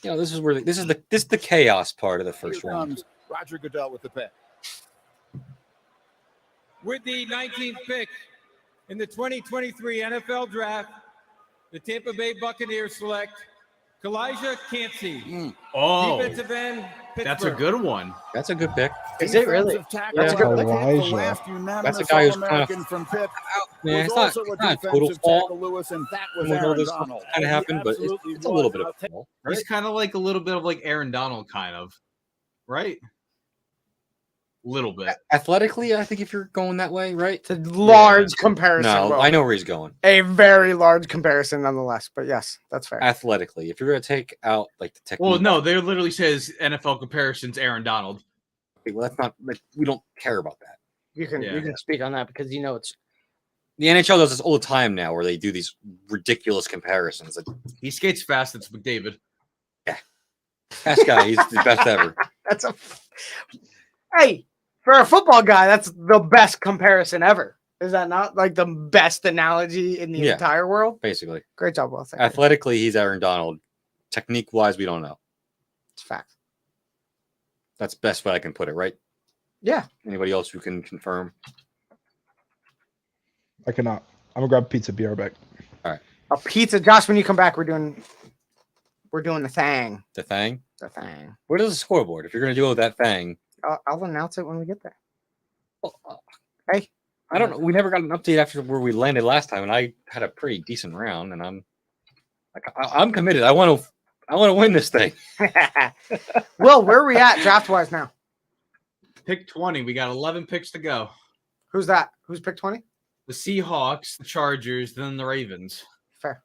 This is where this is the chaos part of the first round. Roger Goodell with the pick. With the 19th pick in the 2023 NFL Draft, the Tampa Bay Buccaneers select Kalijah Cansey, Oh, defensive end, that's a Pittsburgh. good one. That's a good pick. Is it really? That's a good pick. Elijah. That's a guy who's kind of from Pitt. Yeah, it's not a total fall. Lewis, and that was When all Aaron this Donald. kind of happened, but it's a little bit of a fall. He's kind of like a little bit of like Aaron Donald, kind of, right? Little bit. Athletically, I think if you're going that way, right? It's a large comparison. No, Will. I know where he's going. A very large comparison, nonetheless. But yes, that's fair. Athletically, if you're going to take out like the technique, Well, no, they literally says NFL comparisons Aaron Donald. okay, well, that's not like we don't care about that. You can speak on that because it's The NHL does this all the time now, where they do these ridiculous comparisons. Like, He skates fast. It's McDavid. that guy, he's the best ever. that's a hey for a football guy. That's the best comparison ever. Is that not like the best analogy in the Yeah. entire world? Basically, Great job, Will. Thank you. athletically, he's Aaron Donald. Technique-wise, we don't know. It's fact. That's the best way I can put it, right? Yeah. Anybody else who can confirm? I cannot. I'm gonna grab pizza. Be right back. All right. A pizza, Josh. When you come back, we're doing the thing. The thing. The thing. Where does the scoreboard? If you're going to deal with that thing, I'll announce it when we get there. I don't know. We never got an update after where we landed last time, and I had a pretty decent round, and I'm committed. I want to win this thing. Will, where are we at draft wise now? Pick 20. We got 11 picks to go. Who's that? Who's pick 20? The Seahawks, the Chargers, then the Ravens. Fair.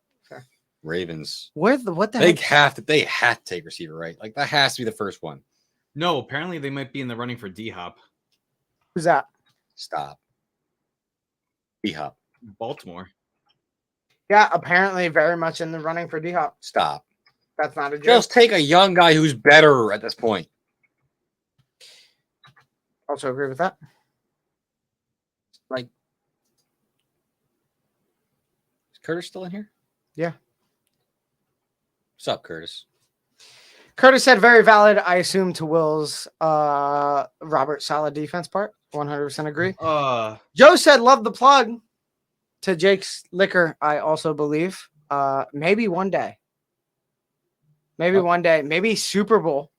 Ravens. What the They heck? have to take receiver, right? Like that has to be the first one. No, apparently they might be in the running for D-Hop. Who's that? Stop. D-Hop. Baltimore. Yeah, apparently very much in the running for D-Hop. Stop. That's not a joke. Just take a young guy who's better at this point. Also agree with that. Like Curtis still in here? Yeah. What's up, Curtis? Curtis said very valid. I assume to Will's Robert solid defense part. 100% agree. Joe said love the plug to Jake's Liquor. I also believe maybe one day. Maybe one day. Maybe Super Bowl.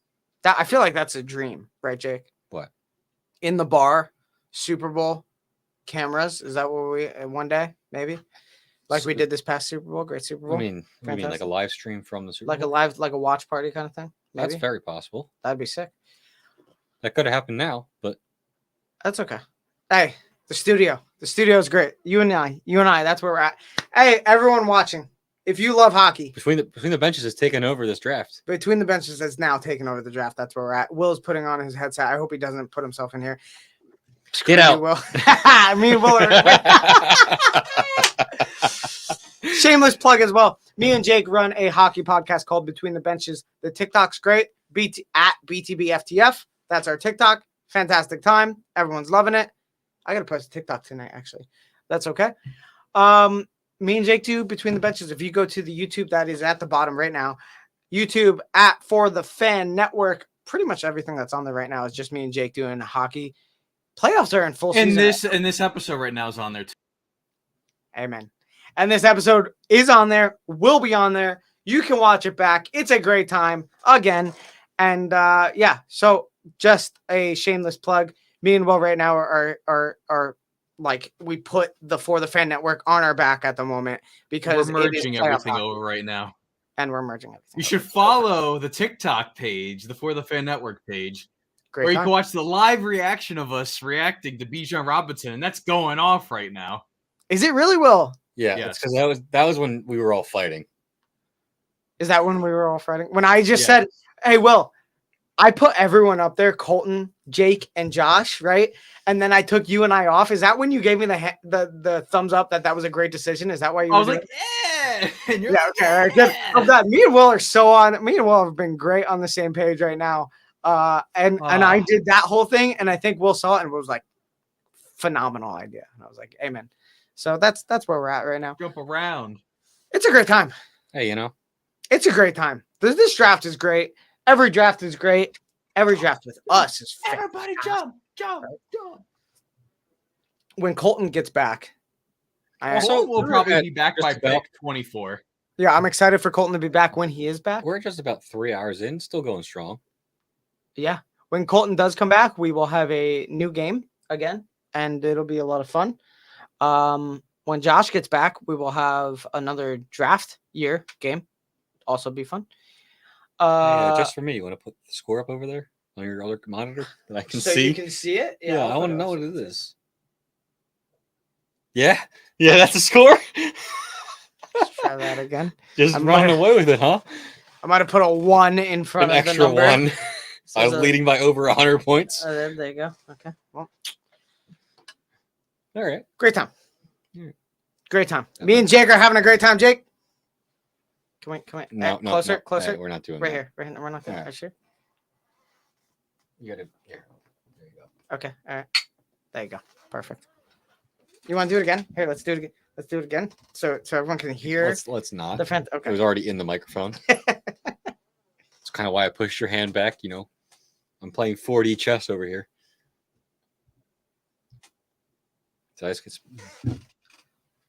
That I feel like that's a dream, right, Jake? What? In the bar, Super Bowl cameras. Is that what we one day maybe? Like we did this past Super Bowl, great Super Bowl. I mean, you mean like a live stream from the Super like Bowl? like a watch party kind of thing. Maybe? That's very possible. That'd be sick. That could have happened now, but That's okay. Hey, the studio is great. You and I, that's where we're at. Hey, everyone watching, if you love hockey, between the benches has taken over this draft. Between the benches has now taken over the draft. That's where we're at. Will's putting on his headset. I hope he doesn't put himself in here. Get out. Will. Me and Will shameless plug as well. Me and Jake run a hockey podcast called Between the Benches. The TikTok's great. At BTBFTF. That's our TikTok. Fantastic time. Everyone's loving it. I gotta post a TikTok tonight, actually. That's okay. Me and Jake do Between the Benches. If you go to the YouTube, that is at the bottom right now. YouTube at For the Fan Network. Pretty much everything that's on there right now is just me and Jake doing hockey. Playoffs are in full season. And this episode right now is on there too. Amen. And this episode is on there, will be on there. You can watch it back. It's a great time again. And yeah, so just a shameless plug. Me and Will right now are like we put the For the Fan Network on our back at the moment because we're merging everything over right now. And we're merging everything. You should follow the TikTok page, the For the Fan Network page. Great where you time. can watch the live reaction of us reacting to Bijan Robinson, and that's going off right now. Is it really, Will? Yeah, Yes. because that was when we were all fighting. Is that when we were all fighting? When I just said, hey, Will, I put everyone up there, Colton, Jake, and Josh, right? And then I took you and I off. Is that when you gave me the thumbs up that was a great decision? Is that why you I were was doing like, it? yeah. And you're Yeah, okay, all right, good. I'm glad. Me and Will are so on. Me and Will have been great on the same page right now. And I did that whole thing, and I think Will saw it and was like, phenomenal idea. And I was like, amen. So that's where we're at right now. Jump around. It's a great time. Hey, It's a great time. This draft is great. Every draft is great. Every draft with us is Everybody jump. when Colton gets back. Also, we'll probably be back by pick 24. Yeah, I'm excited for Colton to be back when he is back. We're just about 3 hours in, still going strong. Yeah. When Colton does come back, we will have a new game again, and it'll be a lot of fun. When Josh gets back, we will have another draft year game. Also be fun. Just for me, you want to put the score up over there on your other monitor that I can so see? you can see it? Yeah, I'll I put want to it know up. what it is. Yeah, that's the score. Let's try that again. Just running away with it, huh? I might have put a 1 in front An of the extra number. 1. I was leading by over 100 points. There you go. Okay. Well, all right. Great time. Great time. Me and Jake are having a great time. Jake, come on. No, closer. no, we're not doing right that. here. Right here. We're not doing that. Sure. You gotta. Here. There you go. Okay. All right. There you go. Perfect. You want to do it again? Here, let's do it again. Let's do it again. So everyone can hear. Let's not. The fan. Okay. It was already in the microphone. It's kind of why I pushed your hand back. I'm playing 4D chess over here. So I just get...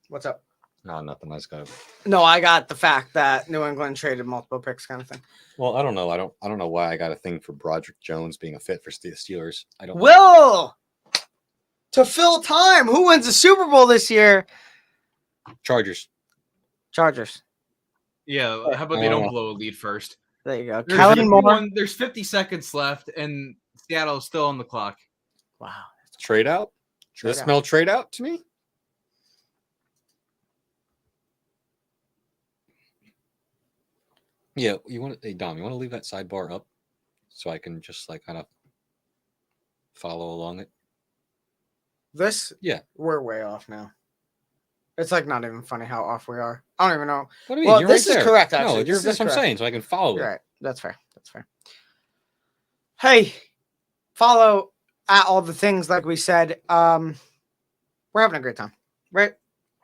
What's up? No, nothing. I just got. No, I got the fact that New England traded multiple picks, kind of thing. Well, I don't know. I don't know why I got a thing for Broderick Jones being a fit for the Steelers. I don't. Will to fill time. Who wins the Super Bowl this year? Chargers. Yeah, how about they don't blow a lead first? There you go. There's 50 seconds left, and Seattle's still on the clock. Wow. Trade out? Does it smell trade out to me? Yeah, hey Dom, you want to leave that sidebar up so I can just kind of follow along it? This? Yeah. We're way off now. It's not even funny how off we are. I don't even know. What do you mean? Well, You're this right is there. correct, No, actually. that's what I'm saying, so I can follow it. Right. That's fair. Hey, follow at all the things like we said. We're having a great time, right?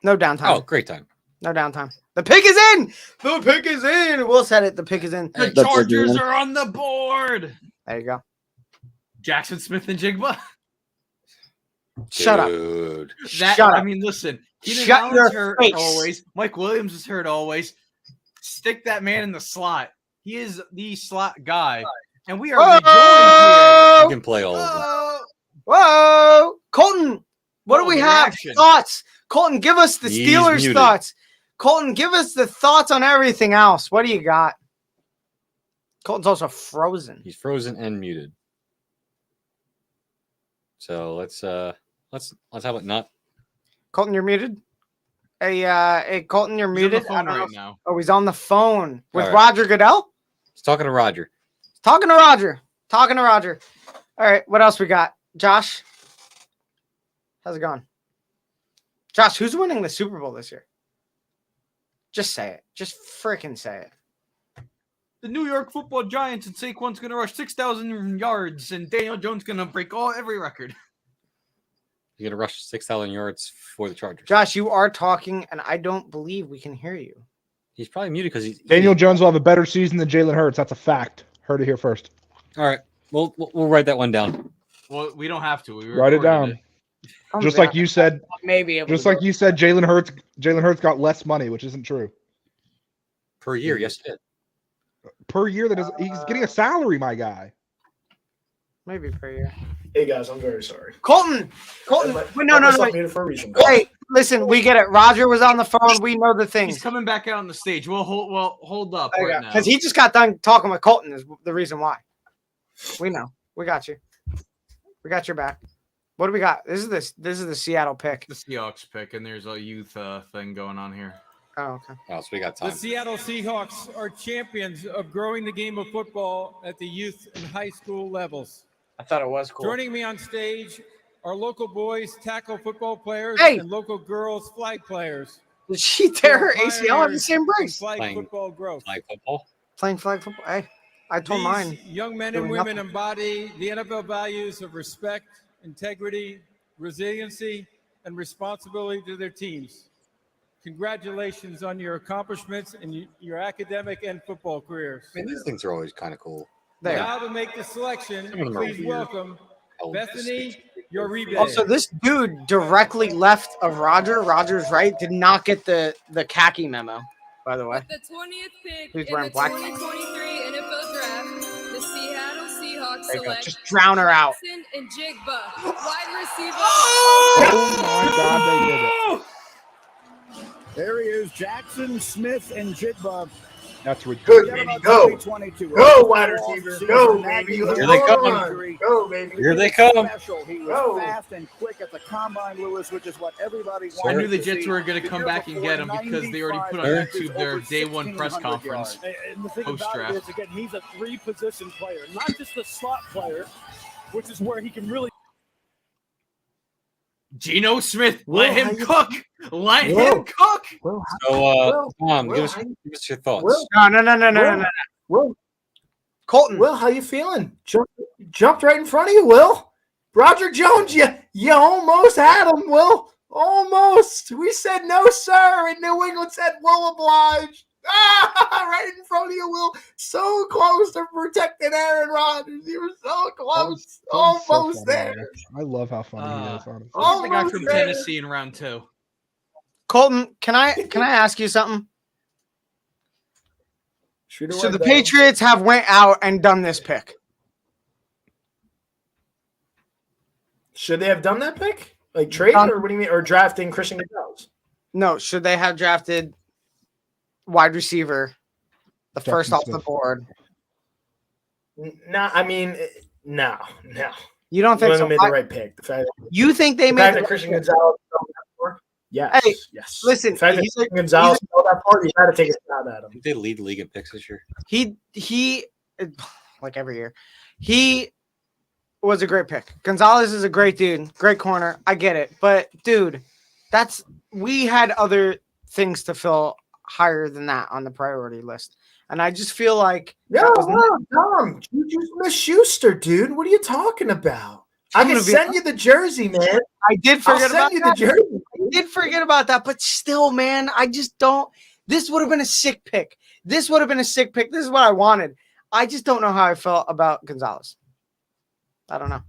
No downtime. Oh, great time. No downtime. The pick is in. The pick is in. Will said it. The pick is in. The Chargers are on the board. There you go. Jackson Smith and Jigba. Shut up. That, Shut up. I mean, listen. Keenan Shut Allen's your hurt face. always. Mike Williams is hurt always. Stick that man in the slot. He is the slot guy. And we are rejoicing here. You can play all of them. Whoa. Colton, what do Oh, we the have? reaction. Thoughts. Colton, give us the He's Steelers muted. thoughts. Colton, give us the thoughts on everything else. What do you got? Colton's also frozen. He's frozen and muted. So let's have it not. Colton, you're muted. Hey, Colton, you're He's on the muted. I phone don't know right if- now. Oh, he's on the phone with All right. Roger Goodell. He's talking to Roger. Talking to Roger. Talking to Roger. All right, what else we got? Josh, how's it going? Josh, who's winning the Super Bowl this year? Just say it. Just freaking say it. The New York Football Giants and Saquon's going to rush 6,000 yards, and Daniel Jones going to break every record. He's gonna rush 6,000 yards for the Chargers. Josh, you are talking, and I don't believe we can hear you. He's probably muted because he's Daniel Jones will have a better season than Jalen Hurts. That's a fact. Heard it here first. All right, we'll write that one down. Well, we don't have to. We Write it recorded down. Just like you said. Maybe. able Just to like do it. you said, Jalen Hurts got less money, which isn't true. Per year, yes, it did. Per year, he's getting a salary, my guy. Maybe per year. Hey guys, I'm very sorry. Colton. Wait, no. Muted for a reason. Hey, listen, we get it. Roger was on the phone. We know the things. He's coming back out on the stage. We'll hold up right now. Because he just got done talking with Colton is the reason why. We know. We got you. We got your back. What do we got? This is the Seattle pick. The Seahawks pick, and there's a youth thing going on here. Oh, okay. Oh, so we got The time. Seattle Seahawks are champions of growing the game of football at the youth and high school levels. I thought it was cool. Joining me on stage are local boys tackle football players Hey! and local girls flag players. Did she tear her ACL at the same brace? Flag Playing football growth. Flag football. Playing flag football. Hey, I told These mine. young men doing and women nothing. embody the NFL values of respect, integrity, resiliency, and responsibility to their teams. Congratulations on your accomplishments in your academic and football careers. I mean, these things are always kind of cool. There. Now to make the selection, Some of them are please weird. welcome Oh, Bethany Uribe. Also, this dude directly left of Roger's right, did not get the khaki memo, by the way. The 20th pick Who's in wearing the black? 2023 NFL Draft, the Seattle Seahawks There you go. select Just drown her out. Jackson and Jigba, wide receiver. Oh my God, they did it. There he is, Jackson Smith and Jigba. That's Good, ridiculous. baby. Go. 2022. Go, wide receiver. Go, baby. Here Let's they come. run. Go, baby. Here they come. Special. He was Go. fast and quick at the combine, Lewis, which is what everybody I wanted knew the to Jets see. were going to The come year back and before, get him because they already put on 95 YouTube their over day one press 1,600 conference. yards. And the thing about post-draft. it is, again, he's a three-position player, not just a slot player, which is where he can really. Geno Smith, Will, let how him you- cook. Let Will. him cook. Will, So, Tom, Will, give us your thoughts. Will, No. Will, Colton. Will, how you feeling? Jumped right in front of you, Will. Roger Jones, you almost had him, Will. Almost. We said no, sir, and New England said we'll oblige. Right in front of you, Will. So close to protecting Aaron Rodgers. You were so close. Colton's so Almost funny, there. man. I love how funny he is, honestly. Look at the guy Almost from there. Tennessee in round 2. Colton, can I ask you something? Shoot So away, the baby. Patriots have went out and done this pick. Should they have done that pick? Like trade, or what do you mean? Or drafting Christian Gonzalez? No, should they have drafted wide receiver the Jackson first off the Smith. board? No, I mean, no. You don't think so? Made the right pick. The fact, You think they the made fact the that right Christian pick? Gonzalez fell that far? Yes. Hey, yes. listen, the fact that he's a- Christian Gonzalez fell that far, you had to take a shot at him. Did they lead the league in picks this year? He like every year. He was a great pick. Gonzalez is a great dude, great corner. I get it. But dude, we had other things to fill higher than that on the priority list. And I just feel like No, Tom. Juju Smith-Schuster, dude. What are you talking about? I can gonna be- send you the jersey, man. I did I'll forget send about you that. the jersey. I did forget about that, but still, man, I just don't. This would have been a sick pick. This would have been a sick pick. This is what I wanted. I just don't know how I felt about Gonzalez. I don't know.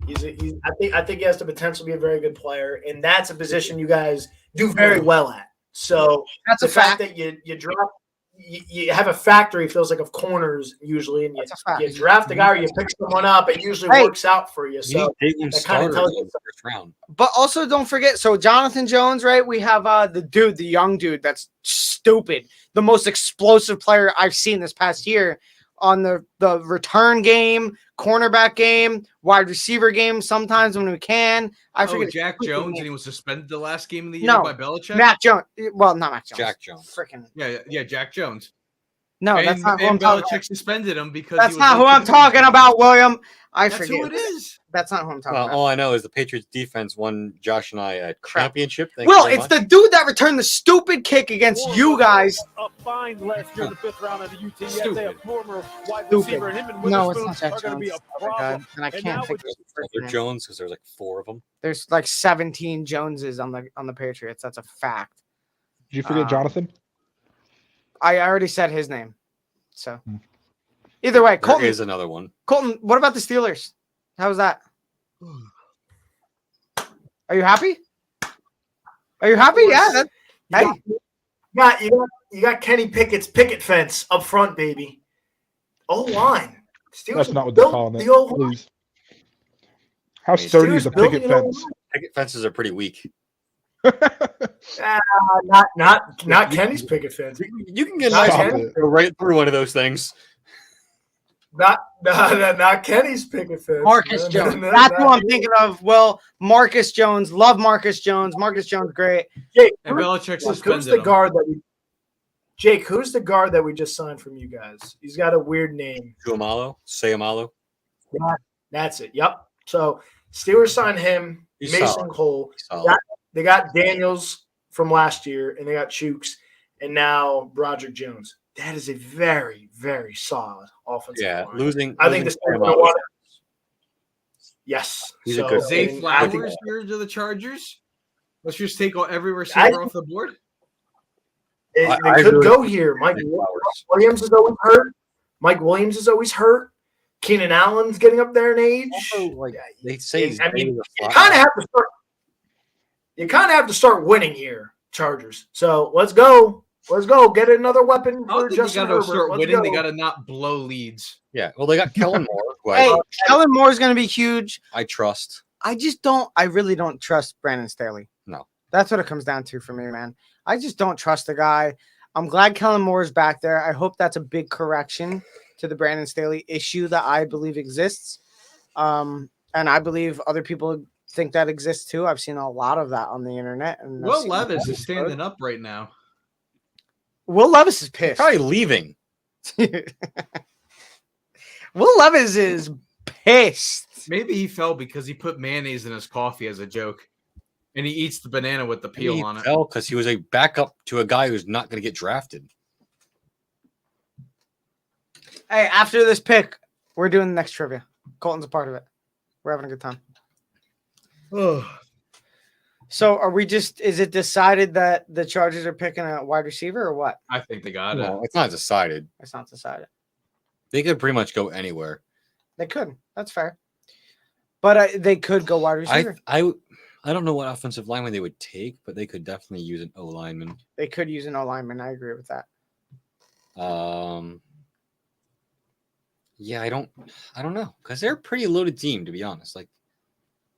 I think he has the potential to be a very good player, and that's a position you guys do very well at. So that's the a fact that you drop. You have a factory, feels like, of corners usually, and you draft a guy or you pick someone up. It usually works out for you. So that kind of tells you the first round. But also, don't forget. So Jonathan Jones, right? We have the young dude that's stupid, the most explosive player I've seen this past year on the return game, cornerback game, wide receiver game. Sometimes when we can, I forget. Jack Jones, and he was suspended the last game of the year No, by Belichick. Mac Jones. Well, not Mac Jones. Jack Jones. Freaking. Yeah, Jack Jones. No, that's not who I'm talking Belichick about. suspended him because That's not who I'm talking about, William. I That's forget. who it is. That's not who I'm talking Well, about. all I know is the Patriots defense won Josh and I a championship. Thank Will, you very it's much. the dude that returned the stupid kick against you guys. A fine last year in the 5th round of the UT. Yes, Stupid. they have former wide Stupid. receiver, and him and No, it's Witherspoon not Jack are going to be Jones. a problem. And I And can't now think with of his Other name. Jones because there's like 4 of them. There's like 17 Joneses on the Patriots. That's a fact. Did you forget Jonathan? I already said his name. So either way, There Colton is another one. Colton, what about the Steelers? How was that? Are you happy? Are you happy? Yeah. You got Kenny Pickett's picket fence up front, baby. O-line. That's not what they're calling it. Please. How sturdy is a picket fence? Picket fences are pretty weak. Not Kenny's picket fence. You can get Not nice Kenny. go right through one of those things. Not Kenny's picket fence. Marcus No, Jones. no, That's not who I'm you. thinking of. Well, Marcus Jones. Love Marcus Jones. Marcus Jones, great. Jake, And Belichick who's suspended the him. guard that we? Jake, who's the guard that we just signed from you guys? He's got a weird name. Sayamalo. Yeah, that's it. Yep. So Steelers signed him. He's Mason solid. Cole. He's solid. They got Daniels from last year, and they got Chooks, and now Broderick Jones. That is a very, very solid offensive Yeah, line. losing. I think the Steelers are gonna want it. Yes. He's a good Zay and I think- Flowers here to the Chargers. Let's just take every receiver off the board. They I could agree go with here. Mike Zay Flowers. Williams is always hurt. Mike Williams is always hurt. Keenan Allen's getting up there in age. Also, like they say, he's I mean, maybe the you fly- kind of have to start. You kind of have to start winning here, Chargers. So let's go. Let's go. Get another weapon I don't for think they Justin got to Herbert. start Let's winning. go. They got to not blow leads. Yeah, well, they got Kellen Moore, who Hey, Kellen Moore is going to be huge. I trust. I really don't trust Brandon Staley. No. That's what it comes down to for me, man. I just don't trust the guy. I'm glad Kellen Moore is back there. I hope that's a big correction to the Brandon Staley issue that I believe exists. And I believe other people think that exists too. I've seen a lot of that on the internet. And I've Will seen Levis it. is standing up right now. Will Levis is pissed. Probably leaving. Will Levis is pissed. Maybe he fell because he put mayonnaise in his coffee as a joke, and he eats the banana with the peel He on it. fell because he was a backup to a guy who's not going to get drafted. Hey, after this pick, we're doing the next trivia. Colton's a part of it. We're having a good time. So are we just, is it decided that the Chargers are picking a wide receiver or what? I think they got it. No, it's not decided. It's not decided. They could pretty much go anywhere. They could. That's fair. But they could go wide receiver. I don't know what offensive lineman they would take, but they could definitely use an O lineman. They could use an O lineman. I agree with that. Yeah, I don't know because they're a pretty loaded team to be honest. Like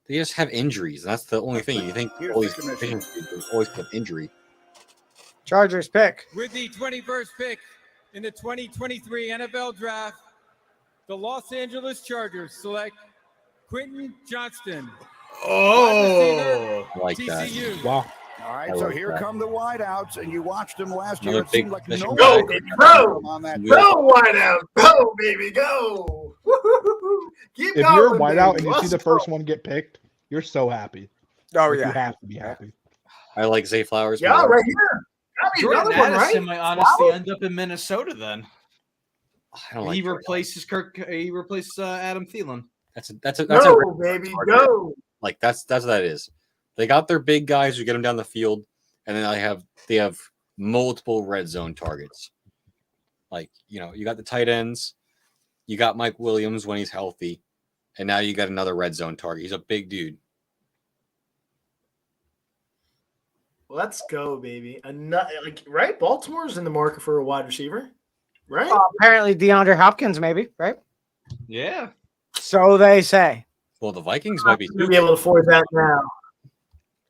they just have injuries. And that's the only thing you think. Always have injury. Chargers pick. With the 21st pick in the 2023 NFL Draft, the Los Angeles Chargers select Quentin Johnston. Oh, I like that. TCU. Wow. All right, I so like here that. come the wideouts, and you watched them last Another year. It seemed big like Michigan no guy. one could Go, come on that. Go, Whiteout. Go, baby, go. Woo-hoo-hoo-hoo. Keep If going, you're a whiteout baby. and you see Let's the go. first one get picked, you're so happy. Oh, Like, yeah. You have to be happy. I like Zay Flowers. Yeah, more. right here. Gotta be Jordan another one, right? Addison might honestly end up in Minnesota then. I don't like He Jordan. replaces He replaces Adam Thielen. That's a Go, rare baby, Charger. go. Like that's what that is. They got their big guys who get them down the field, and then they have multiple red zone targets. Like, you got the tight ends, you got Mike Williams when he's healthy, and now you got another red zone target. He's a big dude. Let's go, baby. Right? Baltimore's in the market for a wide receiver, right? Apparently, DeAndre Hopkins, maybe, right? Yeah. So they say. Well, the Vikings might be They'll be able to afford that now.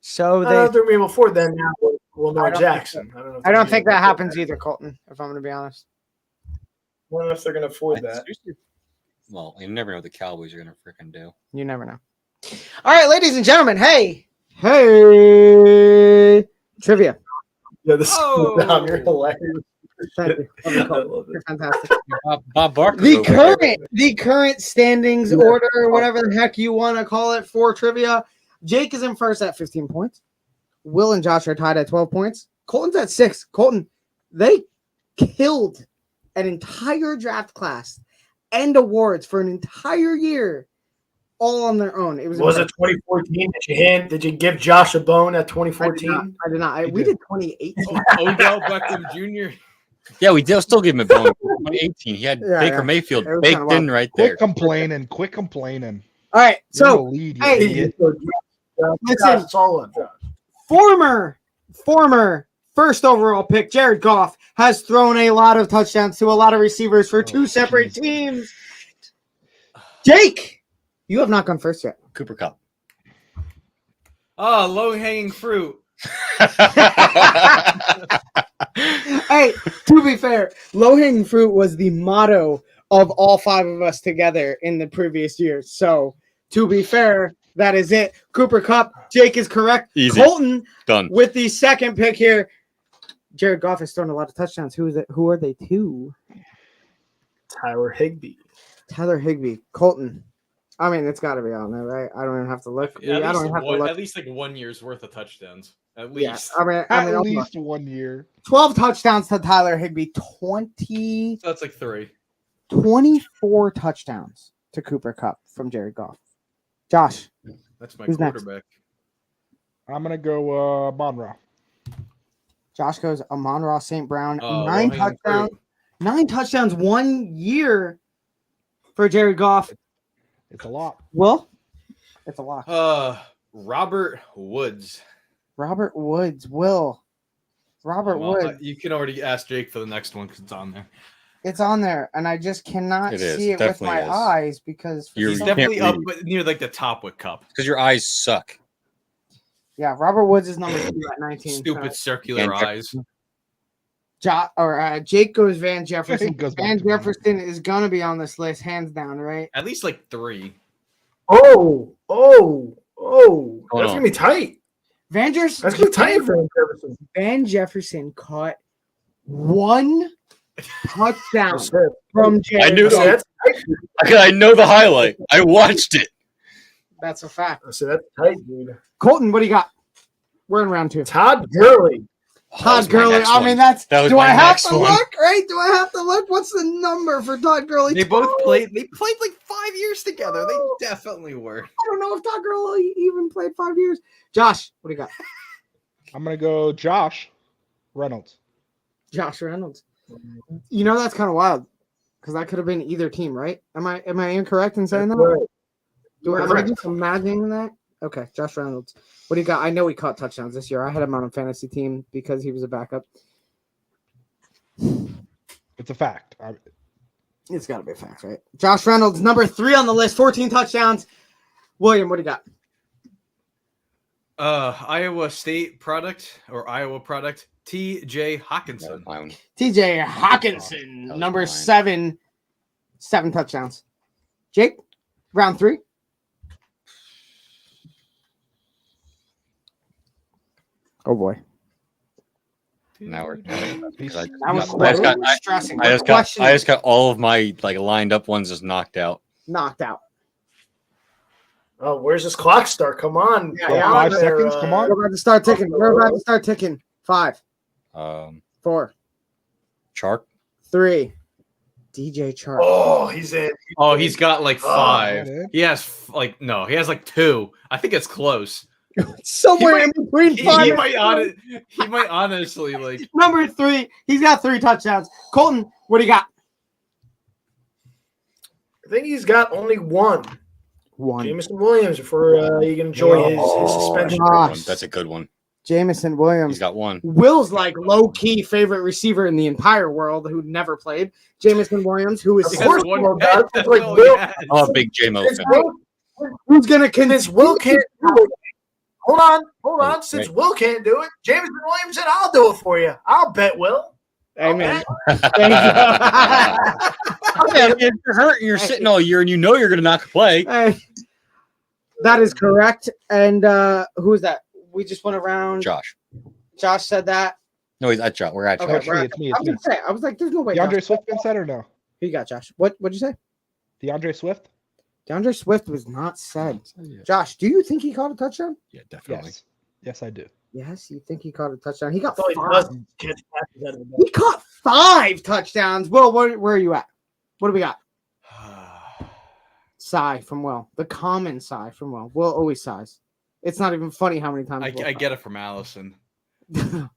So They'll be able to afford that now. Lamar Jackson. I don't think that happens either, Colton, if I'm going to be honest. I don't know if they're going to afford that. Well, you never know what the Cowboys are going to freaking do. You never know. All right, ladies and gentlemen. Hey, trivia. Yeah, this you're hilarious. Thank you. You're fantastic. Bob Barkley. The current standings order, or whatever the heck you want to call it, for trivia. Jake is in first at 15 points. Will and Josh are tied at 12 points. Colton's at 6. Colton, they killed an entire draft class and awards for an entire year all on their own. It was it 2014? Did you give Josh a bone at 2014? I did not. We did 2018. Odell Beckham Jr. Yeah, we did still give him a bone. 2018, he had Baker Mayfield baked in right there. Quit complaining. All right, so lead, hey, listen, it's all on Josh. Former first overall pick Jared Goff has thrown a lot of touchdowns to a lot of receivers for two separate teams. Jake, you have not gone first yet. Cooper Kupp. Oh, low-hanging fruit. Hey, to be fair, low-hanging fruit was the motto of all 5 of us together in the previous years. So, to be fair, that is it. Cooper Kupp. Jake is correct. Easy. Colton Done. with the second pick here. Jared Goff has thrown a lot of touchdowns. Who is it? Who are they to? Tyler Higbee. Colton. I mean, it's got to be on there, right? I don't even have to look. Yeah, I don't even have to look. At least like 1 year's worth of touchdowns. At least. Yeah, I mean, At least 1 year. 12 touchdowns to Tyler Higbee. 20. So that's like 3. 24 touchdowns to Cooper Kupp from Jared Goff. Josh. That's my who's next? quarterback. I'm gonna go Monroe. Josh goes Amon-Ra St. Brown. Oh, 9 touchdowns. 9 touchdowns 1 year for Jared Goff. It's a lot. Well, it's a lot. Robert Woods. Robert Woods. Will. Robert Woods. You can already ask Jake for the next one because it's on there. It's on there, and I just cannot see it with my eyes because He's definitely up near like the top with Kupp. Because your eyes suck. Yeah, Robert Woods is number 2 at 19. Stupid circular eyes. Jake goes Van Jefferson. Goes Van Jefferson is gonna be on this list, hands down, right? At least like 3. Oh, that's gonna be tight. Van Jefferson. That's gonna be tight for Jefferson. Van Jefferson caught 1 touchdown from Jared. I knew Goff. I know the highlight. I watched it. That's a fact. So that's tight, dude. Colton, what do you got? We're in round 2. Todd Gurley. Todd Gurley. I mean, that was do I my have next to one. look? Right? Do I have to look? What's the number for Todd Gurley? They both played. They played like 5 years together. They definitely were. I don't know if Todd Gurley even played 5 years. Josh, what do you got? I'm gonna go Josh Reynolds. Josh Reynolds. You know that's kind of wild because that could have been either team, right? Am I incorrect in saying that? Right. Am I just imagining that? Okay, Josh Reynolds. What do you got? I know he caught touchdowns this year. I had him on a fantasy team because he was a backup. It's a fact. It's got to be a fact, right? Josh Reynolds, number 3 on the list, 14 touchdowns. William, what do you got? Iowa State product or Iowa product. T.J. Hawkinson. T.J. Hawkinson, number 7. 7 touchdowns. Jake, round 3. Oh boy. Now we're. Stressing. I just got all of my lined up ones just knocked out. Knocked out. Oh, where's this clock start? Come on. Yeah, 5 seconds. Come on. We're about to start ticking. 5. 4. Chark. 3. DJ Chark. Oh, he's in. Oh, he's got like 5. He has he has like 2. I think it's close. Somewhere in between He 5 might honestly like. Number 3, he's got 3 touchdowns. Colton, what do you got? I think he's got only one. One. Jameson Williams for you can enjoy his suspension. gosh. That's a good one. Jamison Williams. He's got one. Will's like low-key favorite receiver in the entire world who never played. Jamison Williams, who is Of course, Will does. It's like Oh, Will. yeah. Oh, a big J-Mo Since fan. Will, who's gonna convince since Will can't do it. Hold on. Since Right. Will can't do it, Jameson Williams said, "I'll do it for you. I'll bet Will." Amen. Okay. Thank you. Yeah, I mean, if you're hurt and you're sitting all year and you know you're going to not play. Hey, that is correct. And who is that? We just went around. Josh. Josh said that. No, he's at Josh. We're at Okay, Josh. we're- It's me. I was gonna say, I was like, there's no way. DeAndre Josh- Swift been said or no? Who you got, Josh? What'd you say? DeAndre Swift? DeAndre Swift was not said. Yeah, Josh, do you think he caught a touchdown? definitely. Yes. Yes, I do. Yes, you think he caught a touchdown? He got That's all he 5. does is catch passes out of the ball. He caught 5 touchdowns. Will, where are you at? What do we got? Sigh from Will. The common sigh from Will. Will always sighs. It's not even funny how many times. I Will get it from Allison. so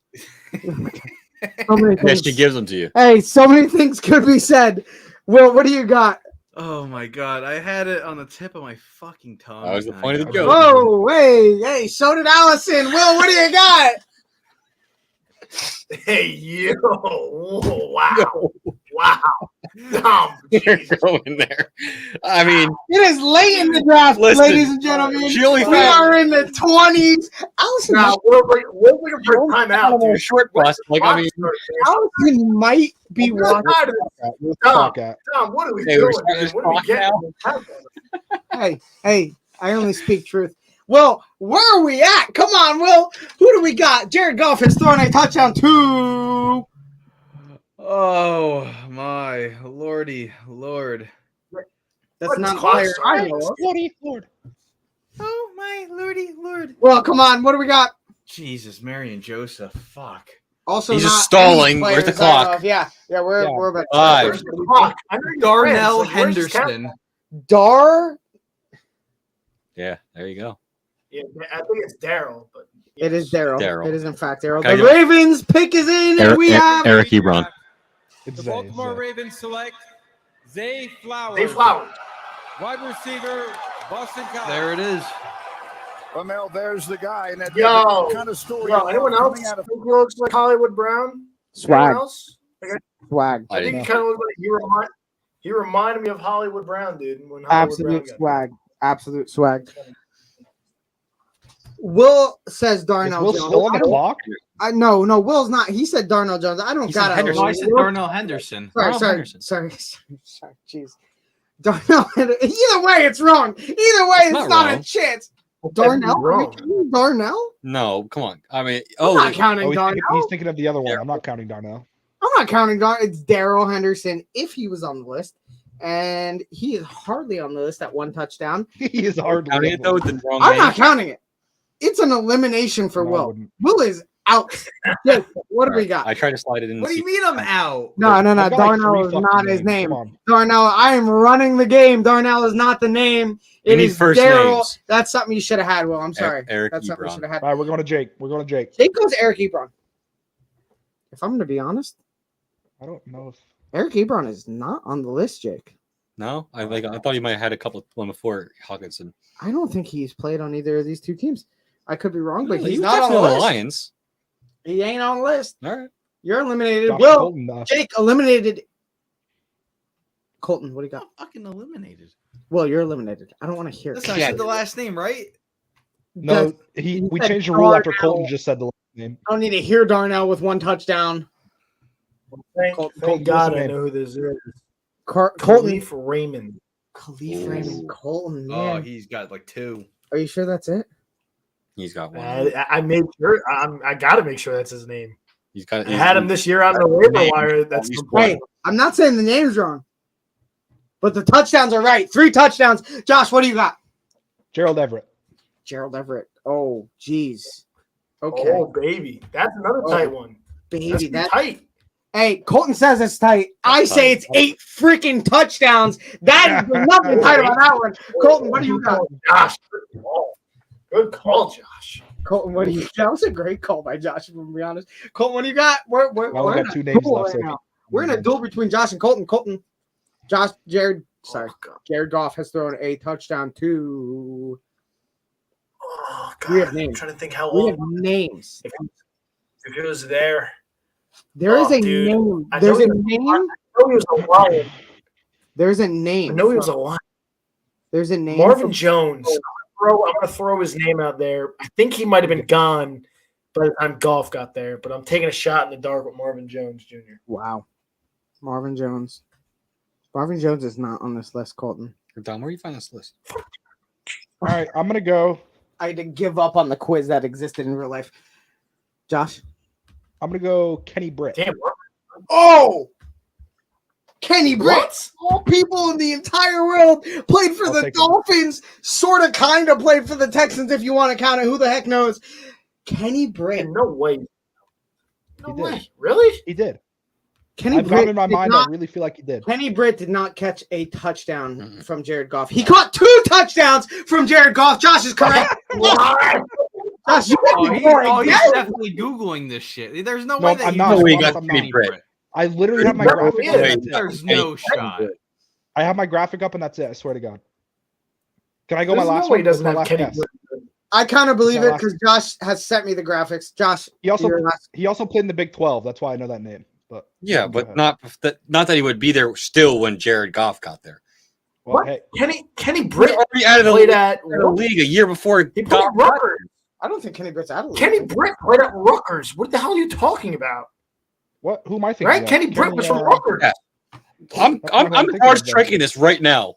many Yes, things. she gives them to you. Hey, so many things could be said. Will, what do you got? Oh my god, I had it on the tip of my fucking tongue. That was the and point I of the got- joke. Oh, hey, so did Allison. Will, what do you got? Hey, yo. Whoa, wow. Wow. You're going there. I mean, It is late in the draft, Listen, ladies and gentlemen. she only We found- are in the 20s. Allison, Now, we'll bring him for a timeout, a dude. short bus. Like, I mean, Allison might be We're watching. tired of this. Where's the Tom, clock at? Tom, what are we Hey, doing, we're man? starting What are we this clock getting? Hey, I only speak truth. Well, where are we at? Come on, Will. Who do we got? Jared Goff has thrown a touchdown to. Oh my lordy lord. That's What not a clock player I know of. Lord. Oh my lordy lord. Well, come on. What do we got? Jesus, Mary and Joseph. Fuck. Also, He's not just stalling. any Where's the players I know clock? of. Yeah, we're about. Five. Where's the clock? I know you're Darnell friends. Like, where's his Henderson. Dar. yeah, there you go. Yeah, I think it's Daryl, but It is Daryl. Daryl. It is in fact Daryl. Can I The get- Ravens pick is in, and we have. Eric Ebron. It's The Zay, Baltimore Zay. Ravens select Zay Flowers. they Flowers. Wide receiver, Boston College. There it is. Well, Mel, there's the guy, and that Yo, kind of story. Yo, anyone else coming out of think he looks like Hollywood Brown? Swag. Anyone else? Like, Swag. I think I he kind of looks like he reminded me of Hollywood Brown, dude. When Hollywood Brown Absolute got swag. Absolute swag. Will says Is Darnell Will Jones. still on the clock? No, Will's not. He said Darnell Jones. I don't He said got it. Henderson. No, I said Darnell Henderson. Sorry, Darnell sorry, Henderson. sorry. Jeez. Darnell. Either way, it's wrong. Either way, it's not not a wrong. chance. That'd be Darnell. Are you wrong. kidding? Darnell. No, come on. I mean, I'm not oh, counting Oh, Darnell. he's thinking of the other one. I'm not counting Darnell. I'm not counting Darnell. It's Daryl Henderson if he was on the list, and he is hardly on the list at 1 touchdown. He is hardly. counting it though with the wrong I'm name. not counting it. It's an elimination for No, I Will. wouldn't. Will is out. Yes, what do we got? I tried to slide it in. What do the you mean I'm out? No, I've got like Darnell 3 is fucking not his names. name. Come on. Darnell, I am running the game. Darnell is not the name. You It need is first Daryl. names. That's something you should have had, Will. I'm sorry. Eric That's something you Ebron. should have had. All right, we're going to Jake. We're going to Jake. Jake goes Eric Ebron. If I'm going to be honest, I don't know if Eric Ebron is not on the list, Jake. No, I thought you might have had a couple one before Hawkinson. I don't think he's played on either of these 2 teams. I could be wrong, but No, he's he was not on the definitely list. Lions. He ain't on the list. All right. You're eliminated. Josh Will, Colton, Jake eliminated. Colton, what do you got? Fucking eliminated. Well, you're eliminated. I don't want to hear it. Listen, I said the last name, right? no, He we said changed the rule after Darnell. Colton just said the last name. I don't need to hear Darnell with 1 touchdown. Thank Colton, God what's I the know who this is. Colton. Khalif Raymond. Khalif Raymond Colton, Oh, man. he's got like 2. Are you sure that's it? He's got one. I made sure. I got to make sure that's his name. He's got. I had him this year on the waiver wire. That's He's Hey, I'm not saying the name's wrong, but the touchdowns are right. 3 touchdowns. Josh, what do you got? Gerald Everett. Gerald Everett. Oh, jeez. Okay. Oh, baby. That's another tight one. Baby, That's that tight. Hey, Colton says it's tight. I say it's 8 freaking touchdowns. That is nothing tight about that one. Colton, what do you got? Gosh. Good call, Josh. Colton, what do you? That was a great call by Josh. If I'm gonna be honest, Colton, what do you got? We're Well, we in got a two names duel left. right So now. We're in a duel between Josh and Colton. Jared Goff has thrown a touchdown to. Oh, We have God. I'm names. trying to think how We have long. names. If it was there. There is Oh, a dude. name. I There's know a he- name. I know he was a Lion. There's a name. I know he was a Lion. There's a name. Marvin from- Jones. I'm gonna throw his name out there. I think he might have been gone by the time Golf got there, but I'm taking a shot in the dark with Marvin Jones Jr. Wow. Marvin Jones. Marvin Jones is not on this list, Colton. Dom, where do you find this list? All right, I'm gonna go. I had to give up on the quiz that existed in real life. Josh? I'm gonna go Kenny Britt. Damn. Oh! Kenny Britt, What? all people in the entire world, played for I'll the take him. Dolphins, sort of, kind of played for the Texans, if you want to count it. Who the heck knows? Kenny Britt. No way. No He did. way. Really? He did. Kenny I've got Britt him in my did mind. not- I really feel like he did. Kenny Britt did not catch a touchdown from Jared Goff. He caught 2 touchdowns from Jared Goff. Josh is correct. Josh, you Oh, got me he's for it. he's Yes. definitely Googling this shit. There's no No, way that I'm you not. just we watched got I'm Kenny Kenny Britt. Britt. I literally have my Britt graphic. is. up, and that's it. There's no shot. I have my graphic up, and that's it. I swear to God. Can I go There's my last no way one? he doesn't That's my have last Kenny guess. Britt. I kind of believe My it last- because Josh has sent me the graphics. Josh, He also your last- he also played in the Big 12. That's why I know that name. But Yeah, go but ahead. not that he would be there still when Jared Goff got there. Well, What? hey, Kenny He Britt already out of the played at league a year before He played Goff at Rutgers. I don't think Kenny Britt's out of the Kenny league. Britt played at Rutgers. What the hell are you talking about? what? Who am I thinking? Right? of? Kenny Britt was from Rutgers. Yeah. I'm That's not who I'm I'm thinking hard of then. striking this right now.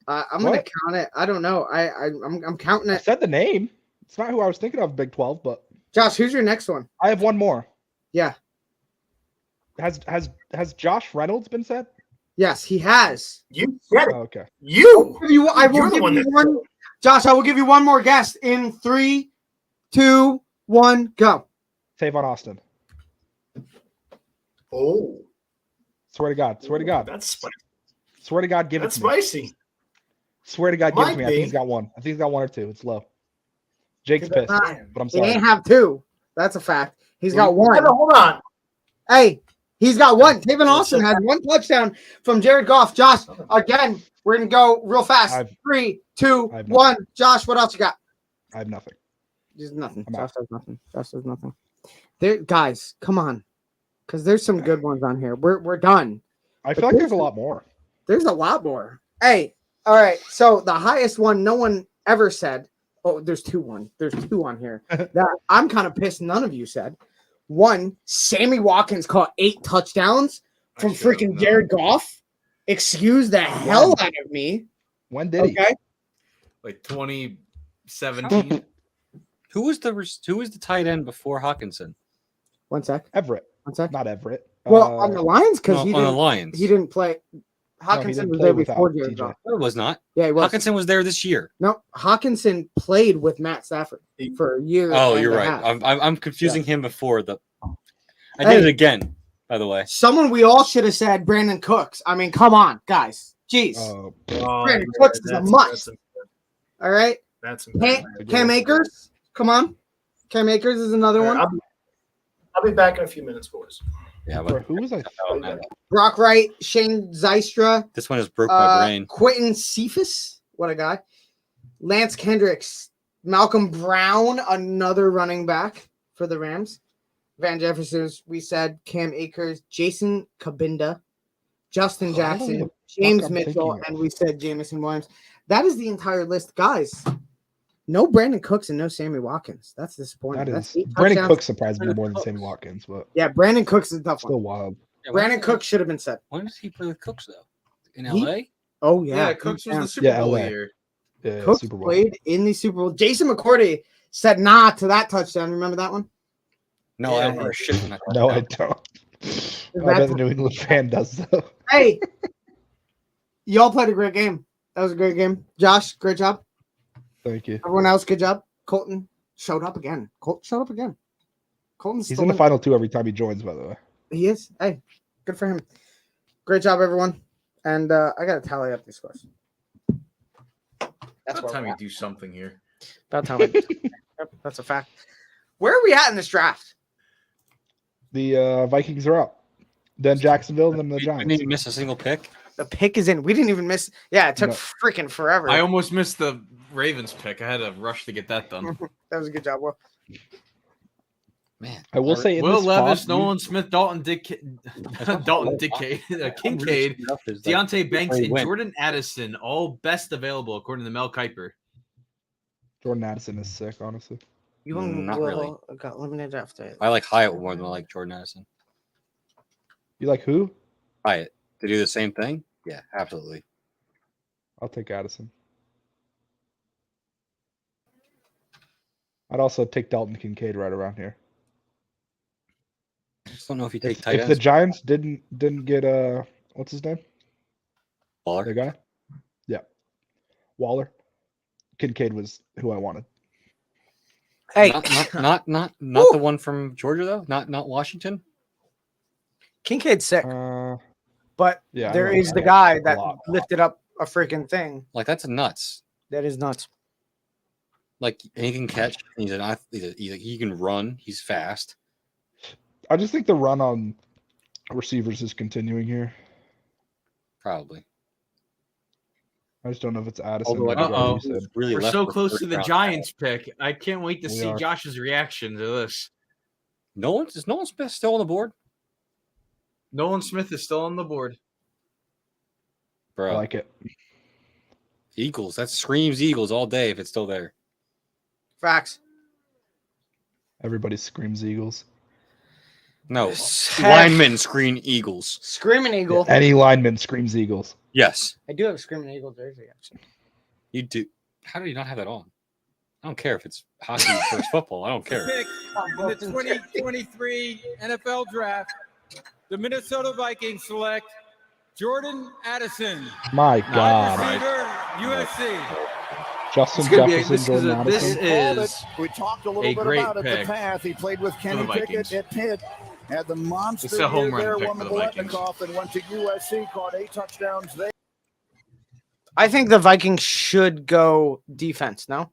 I'm gonna What? count it. I don't know. I'm counting I it. said the name. It's not who I was thinking of. Big 12, but Josh, who's your next one? I have one more. Yeah. Has Josh Reynolds been said? Yes, he has. You said it. Oh, okay. You. I will You're the give one you that- one. Josh, I will give you one more guess in 3, 2, 1, go. Tavon Austin. Oh, Swear to God. Swear to God. that's spicy. Swear to God. Give That's it to me. spicy. Swear to God. Give it Might to me. I think be. he's got one. I think he's got one or two. It's low. Jake's He does pissed, not. but I'm He sorry. ain't have 2. That's a fact. He's got Hold 1. on, hold on. Hey, he's got 1. Tavon Austin has 1 touchdown from Jared Goff. Josh, again, we're gonna go real fast. I've- 3, 2, I've 1. Josh, what else you got? I have nothing. There's nothing. I'm Josh out. does nothing. Josh does nothing. There, guys, come on, because there's some good ones on here. We're done. I feel like there's a lot more. There's a lot more. Hey, all right. So the highest one no one ever said. Oh, there's 2 on here that I'm kind of pissed none of you said. 1, Sammy Watkins caught 8 touchdowns from freaking Jared Goff. Excuse the hell out of me. When did he? Okay. Like 2017. Who was the tight end before Hawkinson? 1 sec. Everett. 1 sec. Not Everett. Well, on the Lions because No, he on the didn't. Lions. He didn't play. Hawkinson didn't was play there without before Jared TJ. Goff. No, it was not. Yeah, he was. Hawkinson was there this year. No, Hawkinson played with Matt Stafford for a year. Oh, and you're a right. half. I'm confusing him before the. I Hey. did it again, by the way. Someone we all should have said Brandon Cooks. I mean, come on, guys. Jeez. Oh, Brandon Cooks is a must. All right. That's Cam Akers. Come on. Cam Akers is another one. I'll be back in a few minutes, boys. Yeah, For but who was I? Brock Wright, Shane Zystra, this one has broke my brain. Quentin Cephas. What a guy. Lance Kendricks, Malcolm Brown, another running back for the Rams. Van Jefferson, we said Cam Akers, Jason Kabinda, Justin Oh, I don't know Jackson, who the James fuck I'm Mitchell, thinking of. and we said Jamison Williams. That is the entire list, guys. No Brandon Cooks and no Sammy Watkins. That's disappointing. That That's is 8 Brandon touchdowns. Cook surprised me more than Sammy Watkins, but Yeah, Brandon Cooks is a tough still one. wild. Yeah, Brandon Cooks should have been said. When does he play with Cooks though? In He- LA? Oh yeah, Yeah, Cooks was the Super Yeah, Bowl LA. year. Yeah, Cooks Super Bowl. played in the Super Bowl. Jason McCourty said nah to that touchdown. Remember that one? No, I don't remember shit from that. No, I don't. I bet the New England fan does though. Hey, y'all played a great game. That was a great game. Josh, great job. Thank you. Everyone else, good job. Colton showed up again. Colton's He's still in the final 2 every time he joins, by the way. He is. Hey, good for him. Great job, everyone. And I got to tally up these scores. That's About where time we're you at. do something here. About time. Yep, that's a fact. Where are we at in this draft? The Vikings are up. Then Jacksonville, then the We Giants. didn't even miss a single pick. The pick is in. We didn't even miss. Yeah, it took No. freaking forever. I almost missed the Ravens pick. I had to rush to get that done. That was a good job, Will. Man, I will say in Will this Levis, spot, Nolan Smith, Dalton Kincaid, Deontay Banks, and Jordan Addison, all best available according to Mel Kiper. Jordan Addison is sick, honestly. You and Not Will really. got eliminated after. I like Hyatt more than I like Jordan Addison. You like who? Hyatt to do the same thing? Yeah, absolutely. I'll take Addison. I'd also take Dalton Kincaid right around here. I just don't know if you take tight If the ends. Giants didn't get what's his name? Waller. The guy? Yeah. Waller. Kincaid was who I wanted. Hey, not the one from Georgia though. Not Washington. Kincaid's sick, but yeah, I there like is the that guy a that lot. lifted up a freaking thing. Like that's nuts. That is nuts. Like and he can catch. He can run. He's fast. I just think the run on receivers is continuing here. Probably. I just don't know if it's Addison. Although I don't Uh-oh. you said. Really We're left so the close first to the round. Giants pick. I can't wait to We see are. Josh's reaction to this. Nolan Smith still on the board, Nolan Smith is still on the board. I bro. like it. Eagles. That screams Eagles all day if it's still there. Facts. Everybody screams Eagles. No, linemen scream Eagles. Screaming Eagle. Any lineman screams Eagles. Yes, I do have a Screaming Eagle jersey, actually. you do. How do you not have that on? I don't care if it's hockey versus football. I don't care. Pick in the 2023 NFL Draft, the Minnesota Vikings select Jordan Addison, My wide God. receiver, USC. Justin It's gonna be a- Jefferson, this is Jordan a- this Addison. is We talked a little a bit great about it. pick The path he played with Kenny Vikings. Pickett at Pitt. Had the monster It's a home year run there, pick won for the the Vikings. Biletnikoff, and went to USC, caught 8 touchdowns there. I think the Vikings should go defense. No,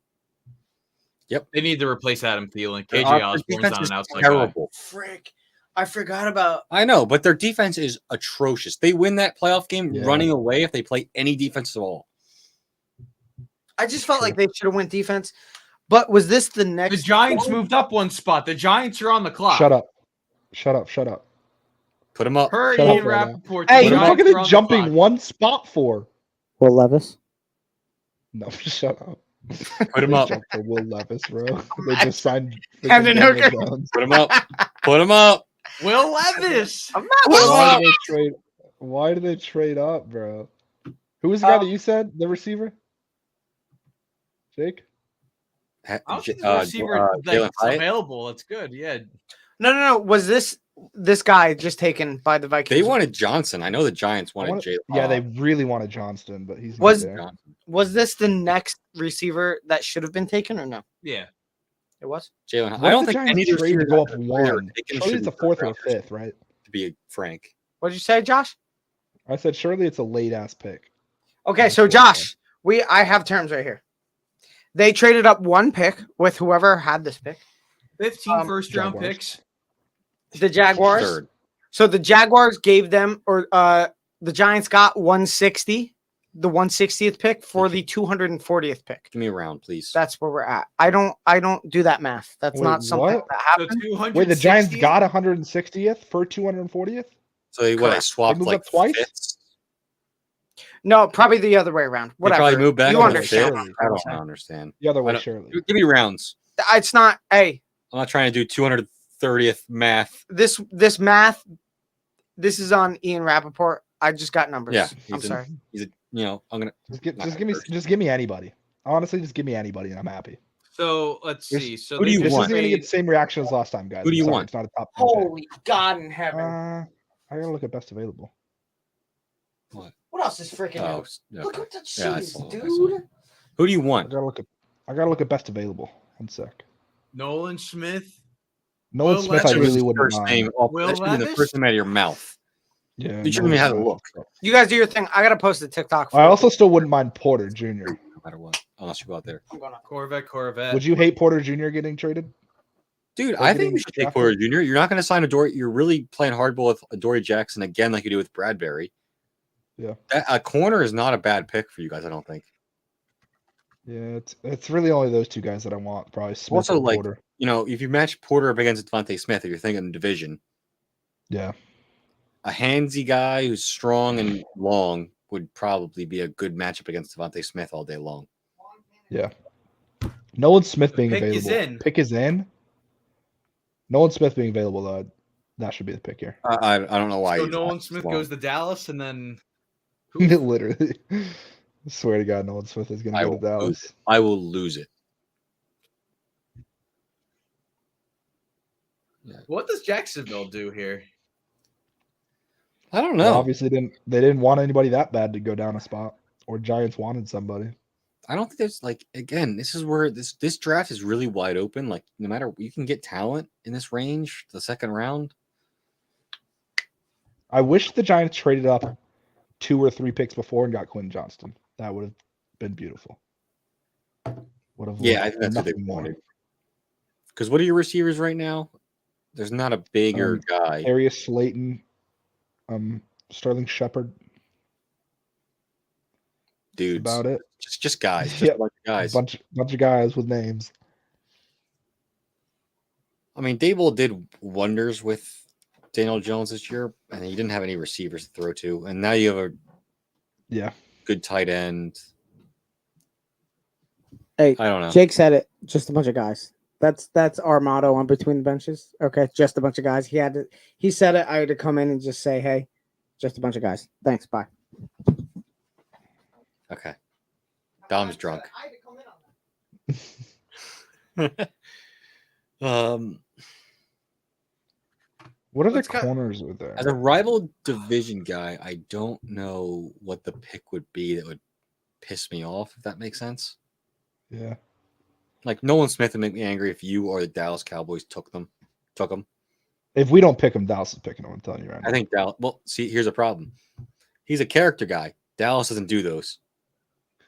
They need to replace Adam Thielen. Their KJ offense Osborne's defense on is an outside guy. terrible. frick, I forgot about. I know, but their defense is atrocious. They win that playoff game Yeah. running away if they play any defense at all. I just felt like they should have went defense. But was this the next? The Giants moved up one spot. The Giants are on the clock. Shut up. Shut up. Shut up. Put them up. Per Shut up Ian right now. Rappaport. Hey, the What the fuck Giants are they on the jumping clock. one spot for? Will Levis. No, shut up. Put them They up. jumped for Will Levis, bro. They just signed Camden freaking Daniel Hooker. Jones. Put them up. Put them up. Will Levis. I'm not Will Why Levis. did they trade? Why did they trade up, bro? Who was the guy that you said the receiver? Jake. I don't think the receiver that's available. That's good. Yeah. No. Was this guy just taken by the Vikings? They wanted Johnson. I know the Giants wanted Jalen. Yeah, they really wanted Johnston, but he's not Was there. was this the next receiver that should have been taken or no? Yeah. It was. Jalen. What I if don't the think Giants any of the trade to receivers go up that were one. taken Surely should it's a be fourth or a first-rounders, fifth, right? to be frank. What'd you say, Josh? I said surely it's a late ass pick. Okay, so Josh, I have terms right here. They traded up one pick with whoever had this pick. 15 first round Jaguars. picks. The Jaguars. Third. So the Jaguars gave them, or the Giants got 160, the 160th pick for the 240th pick. Give me a round, please. That's where we're at. I don't do that math. That's Wait, not something what? that So happened. Wait, the Giants 260th? got 160th for 240th? So they Correct. swapped They moved like up twice? fifths? No, probably the other way around. They Whatever. probably moved back. You to the understand? fifth? I don't understand. The other I way, don't- surely. Give me rounds. It's not. Hey, I'm not trying to do 230th math. this math. This is on Ian Rappaport. I just got numbers. Yeah, I'm sorry. He's a, I'm gonna Just give me anybody. Honestly, just give me anybody, and I'm happy. So let's see. So who do you This want? isn't gonna get the same reaction as last time, guys. Who do you I'm sorry, want? It's not a top 10 pick. Holy God in heaven! I gotta look at best available. What? What else is freaking Oh, out? okay. Look at the Yeah, I cheese, saw it, I dude. saw it. Who do you I want? gotta look at best available. One sec. Nolan Smith. Nolan Will Smith, I Levis. really wouldn't First mind. name. Off, Will that should be the Levis? first name out of your mouth. Yeah, You shouldn't even have to look. You guys do your thing. I gotta post a TikTok. I also still wouldn't mind Porter Jr. No matter what. unless you go out there. Corvette. Would you hate Porter Jr. getting traded? Dude, Or I think getting you should take drafted? Porter Jr. You're not going to sign Adoree. You're really playing hardball with Adoree Jackson again, like you do with Bradbury. Yeah. A corner is not a bad pick for you guys, I don't think. Yeah, it's really only those two guys that I want. Probably Smith Also, and like, Porter. you know, if you match Porter up against Devontae Smith, if you're thinking division, Yeah. a handsy guy who's strong and long would probably be a good matchup against Devontae Smith all day long. Yeah. Nolan Smith being pick available. is in. Pick is in. Nolan Smith being available, though, that should be the pick here. I don't know why. So he's Nolan not Smith long. goes to Dallas, and then Literally. I swear to God, Nolan Smith is going to go to Dallas. I will lose it. what does Jacksonville do here? I don't They know. obviously they didn't want anybody that bad to go down a spot, or Giants wanted somebody. I don't think there's like, again, this is where this draft is really wide open. Like, no matter, you can get talent in this range, the second round. I wish the Giants traded up 2 or 3 picks before and got Quentin Johnston. That would have been beautiful. Would have Yeah, I loved think that's what they nothing more. wanted. Because what are your receivers right now? There's not a bigger guy. Arias Slayton, Sterling Shepard. Dudes. About it. Just guys. Just Yep. a bunch of guys. Bunch of guys with names. I mean, Dable did wonders with Daniel Jones this year, and he didn't have any receivers to throw to. And now you have a good tight end. Hey, I don't know. Jake said it. Just a bunch of guys. That's our motto on Between the Benches. Okay, just a bunch of guys. He said it. I had to come in and just say, hey, just a bunch of guys. Thanks. Bye. Okay. Dom's drunk. What are the corners with there? As a rival division guy, I don't know what the pick would be that would piss me off, if that makes sense. Yeah. Like Nolan Smith would make me angry if you or the Dallas Cowboys took him. If we don't pick him, Dallas is picking him. I'm telling you right now. I think Dallas. Well, see, here's a problem. He's a character guy. Dallas doesn't do those.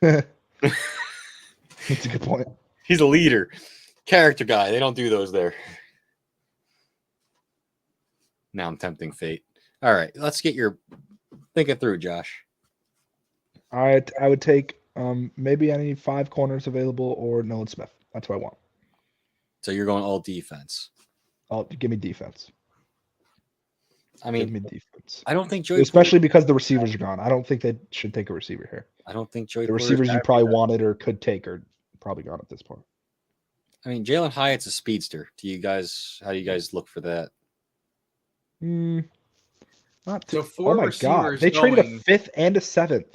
That's a good point. He's a leader, character guy. They don't do those there. Now I'm tempting fate. All right, let's get your think it through, Josh. I would take maybe any 5 corners available or Nolan Smith. That's what I want. So you're going all defense. Give me defense. I mean, give me defense. I don't think Joey, especially because the receivers are gone. I don't think they should take a receiver here. I don't think Joey the Porter's receivers you happy probably with that. wanted or could take are probably gone at this point. I mean, Jalen Hyatt's a speedster. How do you guys look for that? Not So too, 4 oh my god, receivers they traded a going- 5th and a 7th.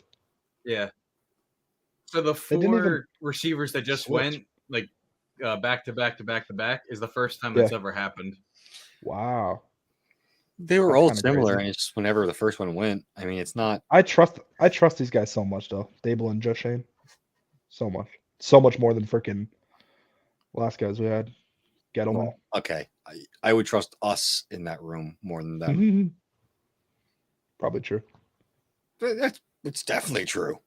Yeah. So the They didn't 4 even receivers that just switch. went like back to back to back to back is the first time Yeah. that's ever happened. Wow. They were That's all kinda similar, crazy. and it's just whenever the first one went. I mean, it's not. I trust these guys so much though. Dable and Joe Shane. So much. So much more than freaking last guys we had. Gettleman. Okay, I would trust us in that room more than them. Probably true. It's definitely true.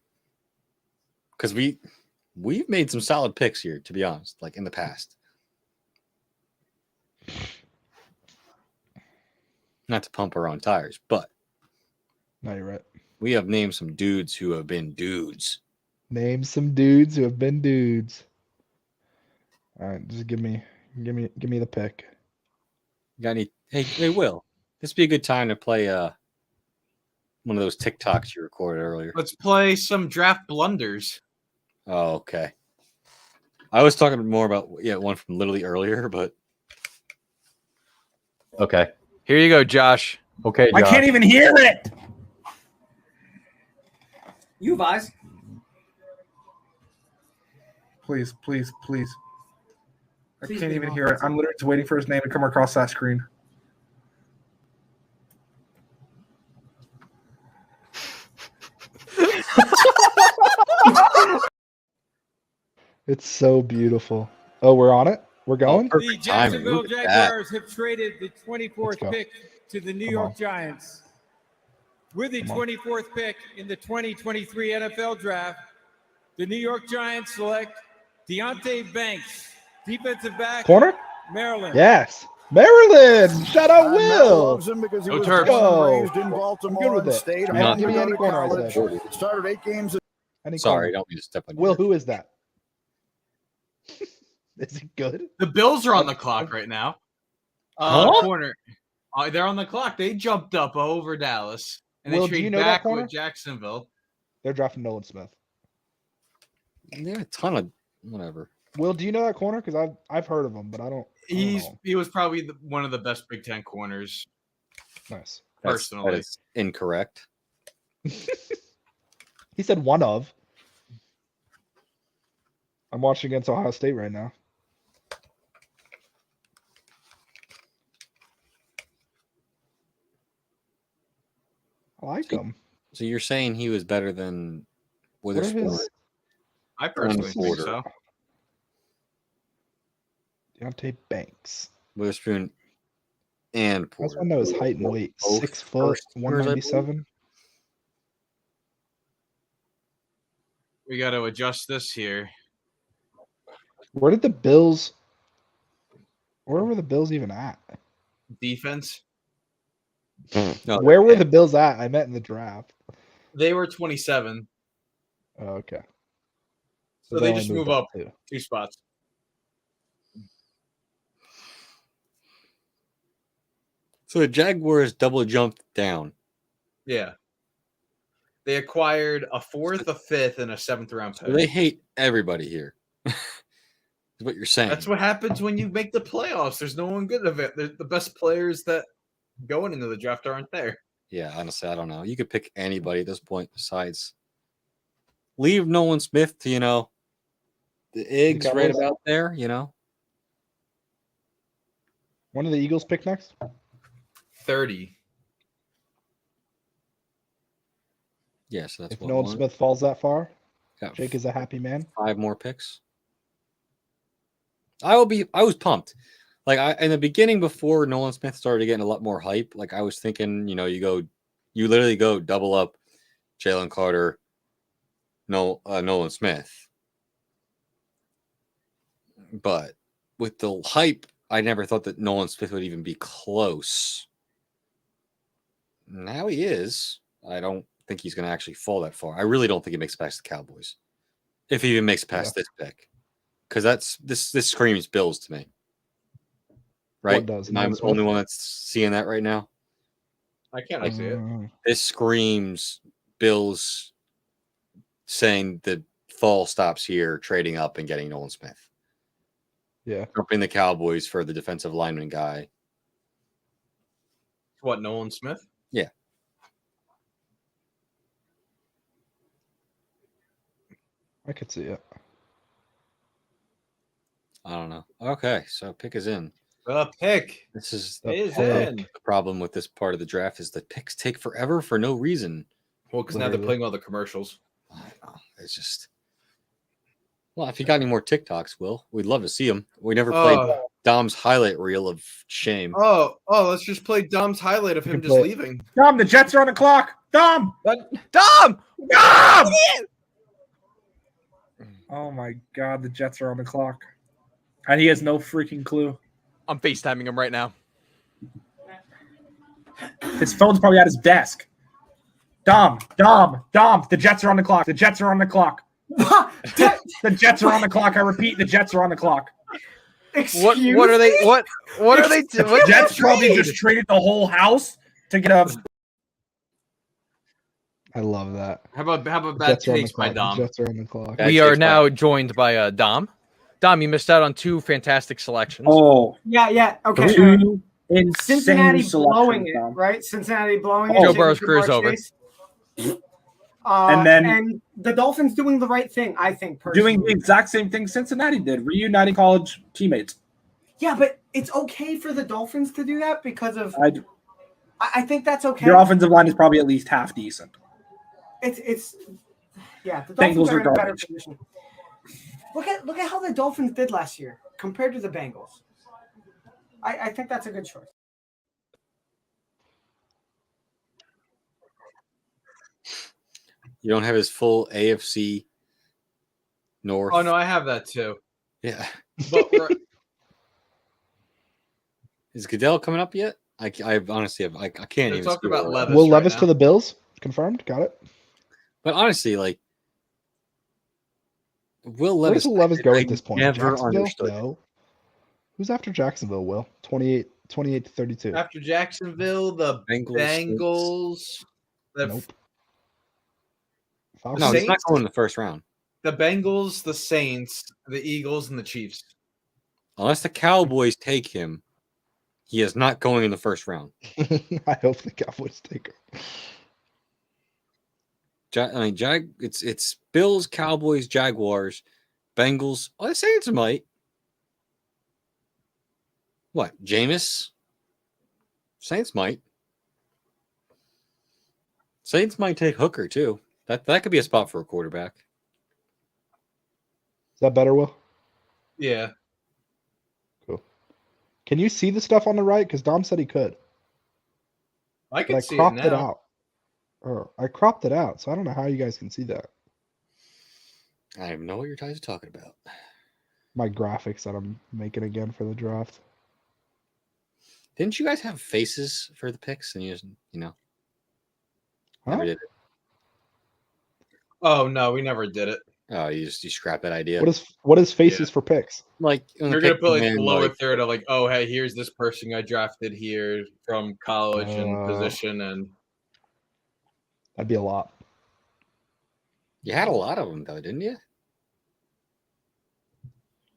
Because we've made some solid picks here, to be honest, like in the past. Not to pump our own tires, but No, you're right. we have named some dudes who have been dudes. Name some dudes who have been dudes. All right, just give me the pick. Got any? Hey, Will, this would be a good time to play one of those TikToks you recorded earlier. Let's play some draft blunders. Oh, okay. I was talking more about one from literally earlier, but Okay. Here you go, Josh. Okay, I can't even hear it. You Vise. Please, please, please. I Please can't be even wrong. hear it. I'm literally just waiting for his name to come across that screen. It's so beautiful. Oh, we're on it? We're going? The Jacksonville Jaguars have traded the 24th Let's go. pick to the New Come York on. Giants. With the Come on. 24th pick in the 2023 NFL Draft, The New York Giants select Deontay Banks, defensive back, Corner? Maryland. Yes. Maryland. Shout out Will. Loves him because he Go was Terps. born and raised in I'm good Baltimore with and it. stayed Hey, home give to me go any to corner I college. said. Started 8 games. Any Sorry, corner. don't mean to step on Will, your. who is that? Is he good? The Bills are on the clock right now. Huh? Corner. They're on the clock. They jumped up over Dallas. And Will, they do you trade know that back corner? with Jacksonville. They're drafting Nolan Smith. They have a ton of whatever. Will, do you know that corner? Because I've heard of him, but I don't know. He was probably one of the best Big Ten corners. Nice. Personally. That is incorrect. He said one of. I'm watching against Ohio State right now. I like him. So you're saying he was better than What are Witherspoon? his I personally think Porter. so. Deontay Banks? Witherspoon and I just Porter. want to know his height and weight. Both 6 foot, first years, I believe. 197. We got to adjust this here. Where did the Bills? Where were the Bills even at? Defense. No, Where were the Bills at? I meant in the draft. They were 27. Oh, okay. So they only just moved move up too. 2 spots. So the Jaguars double jumped down. Yeah. They acquired a 4th, a 5th, and a 7th round pick. So they hate everybody here. Is what you're saying. That's what happens when you make the playoffs. There's no one good of it. The best players that going into the draft aren't there. Yeah, honestly, I don't know. You could pick anybody at this point besides leave Nolan Smith to, the eggs right Cowboys? about there, When do the Eagles pick next? 30. Yeah, so that's If what, Nolan one- Smith falls that far, got Jake is a happy man. 5 more picks. I was pumped. Like in the beginning before Nolan Smith started getting a lot more hype, like I was thinking, you literally go double up Jalen Carter, Nolan Smith. But with the hype, I never thought that Nolan Smith would even be close. Now he is. I don't think he's going to actually fall that far. I really don't think he makes it past the Cowboys. If he even makes it past this pick. Because this screams Bills to me. Right? What does? Am I Nolan the Smith? only one that's seeing that right now? I can't see it. This screams Bills saying the fall stops here, trading up and getting Nolan Smith. Yeah. Jumping the Cowboys for the defensive lineman guy. What, Nolan Smith? Yeah. I could see it. I don't know. Okay, so pick is in. The pick. This is is the in. problem with this part of the draft is the picks take forever for no reason. Well, because now they're Literally. playing all the commercials. It's just well, if you got any more TikToks, Will, we'd love to see them. We never played Dom's highlight reel of shame. Oh, let's just play Dom's highlight of him just play- leaving. Dom, the Jets are on the clock. Dom! Dom! Dom! Oh my God, the Jets are on the clock. And he has no freaking clue. I'm FaceTiming him right now. His phone's probably at his desk. Dom, the Jets are on the clock. The Jets are on the clock. The Jets are on the clock. I repeat, the Jets are on the clock. What are they what are they The doing? Jets probably just traded the whole house to get a I love that. How about bad Jets are on the takes by clock. Dom? The Jets are on the clock. We are now joined by Dom. Dom, you missed out on 2 fantastic selections. Oh, Yeah. Okay. two insane Cincinnati selections, blowing it, Dom. right? Cincinnati blowing it. Joe Taking Burrow's Jamar career's over. Chase. And then- and the Dolphins doing the right thing, I think. Personally. Doing the exact same thing Cincinnati did, reuniting college teammates. Yeah, but it's okay for the Dolphins to do that because of. I think that's okay. Your offensive line is probably at least half decent. It's yeah. The Bengals Dolphins are are in a better garbage. position. Look at how the Dolphins did last year compared to the Bengals. I think that's a good choice. You don't have his full AFC North. Oh no, I have that too. Yeah. But Is Goodell coming up yet? I honestly have. I can't They're even. talking see about where- Levis. Will right Levis now. to the Bills? Confirmed. Got it. But honestly, like, Will Where Levis. does Levis go I at this point? never Jacksonville? understood. No. Who's after Jacksonville? Will 28 to 32. After Jacksonville, the Bengals. Nope. The No, he's not Saints, going in the first round the Bengals, the Saints, the Eagles, and the Chiefs. unless the Cowboys take him. He is not going in the first round. I hope the Cowboys take him. It's Bills, Cowboys, Jaguars, Bengals. Oh, the Saints might. What? Jameis? Saints might. Saints might take Hooker too. That could be a spot for a quarterback. Is that better, Will? Yeah. Cool. Can you see the stuff on the right? Because Dom said he could. I But can I see cropped it it now. out. Or I cropped it out, so I don't know how you guys can see that. I don't know what you guys are talking about. My graphics that I'm making again for the draft. Didn't you guys have faces for the picks? And you just, Huh? never did it. Oh no, we never did it. Oh, you scrap that idea. What is faces for picks? Like You're gonna put like the lower third of like, oh hey, here's this person I drafted here from college and position, and That'd be a lot. You had a lot of them though, didn't you?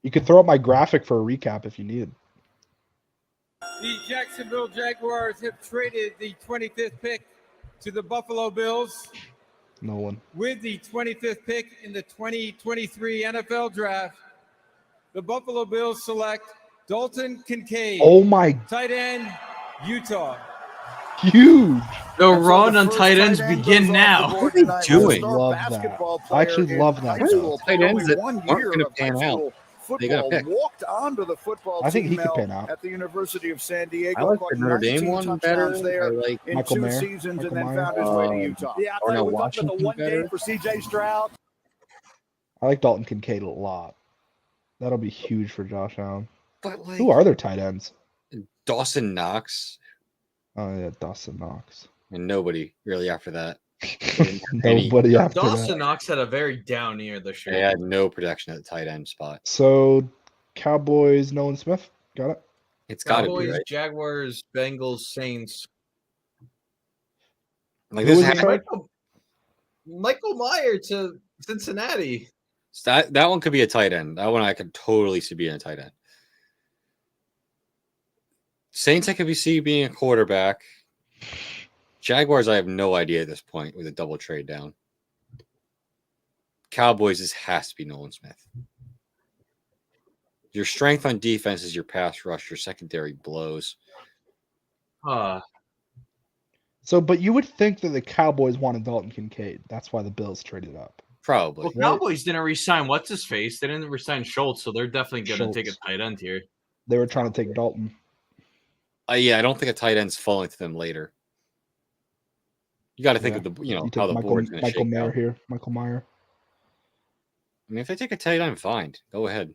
You could throw up my graphic for a recap if you needed. The Jacksonville Jaguars have traded the 25th pick to the Buffalo Bills. No one. With the 25th pick in the 2023 NFL Draft, the Buffalo Bills select Dalton Kincaid. Oh my- Tight end, Utah. Huge. The run on tight ends begin now. What are they doing? I love that. I actually love that. Tight ends that One aren't year going to of pan high out. school They got football, to pick. walked onto the football I think he team could now pan out. at the University of San Diego. I like caught the Notre Dame 19 one better. touchdowns there I like in Michael 2 Mayer. seasons, Michael and then Mayer. found his way to Utah. Yeah, I Or tell no, you, we're talking about Washington the one better. game for CJ Stroud. I like Dalton Kincaid a lot. That'll be huge for Josh Allen. But like Who are their tight ends? Dawson Knox Oh yeah, Dawson Knox. and nobody really after that. Nobody after Dawson that. Knox had a very down year this They year. had no protection at the tight end spot. So Cowboys, Nolan Smith. Got it. It's got to be Cowboys, right. Jaguars, Bengals, Saints. Like Who this was it, sorry? Michael Meyer to Cincinnati. that one could be a tight end. That one I could totally see being a tight end. Saints I could see being a quarterback. Jaguars I have no idea at this point with a double trade down. Cowboys this has to be Nolan Smith. Your strength on defense is your pass rush. Your secondary blows. So, but you would think that the Cowboys wanted Dalton Kincaid. That's why the Bills traded up. Probably. Well, Cowboys didn't resign what's his face. They didn't resign Schultz, so they're definitely going to take a Schultz. tight end here. They were trying to take Dalton. Yeah, I don't think a tight end's falling to them later. You got to think Yeah. of the You how take the Michael, board's going to Michael shake Mayer out. here. Michael Meyer. I mean, if they take a tight end, fine. Go ahead.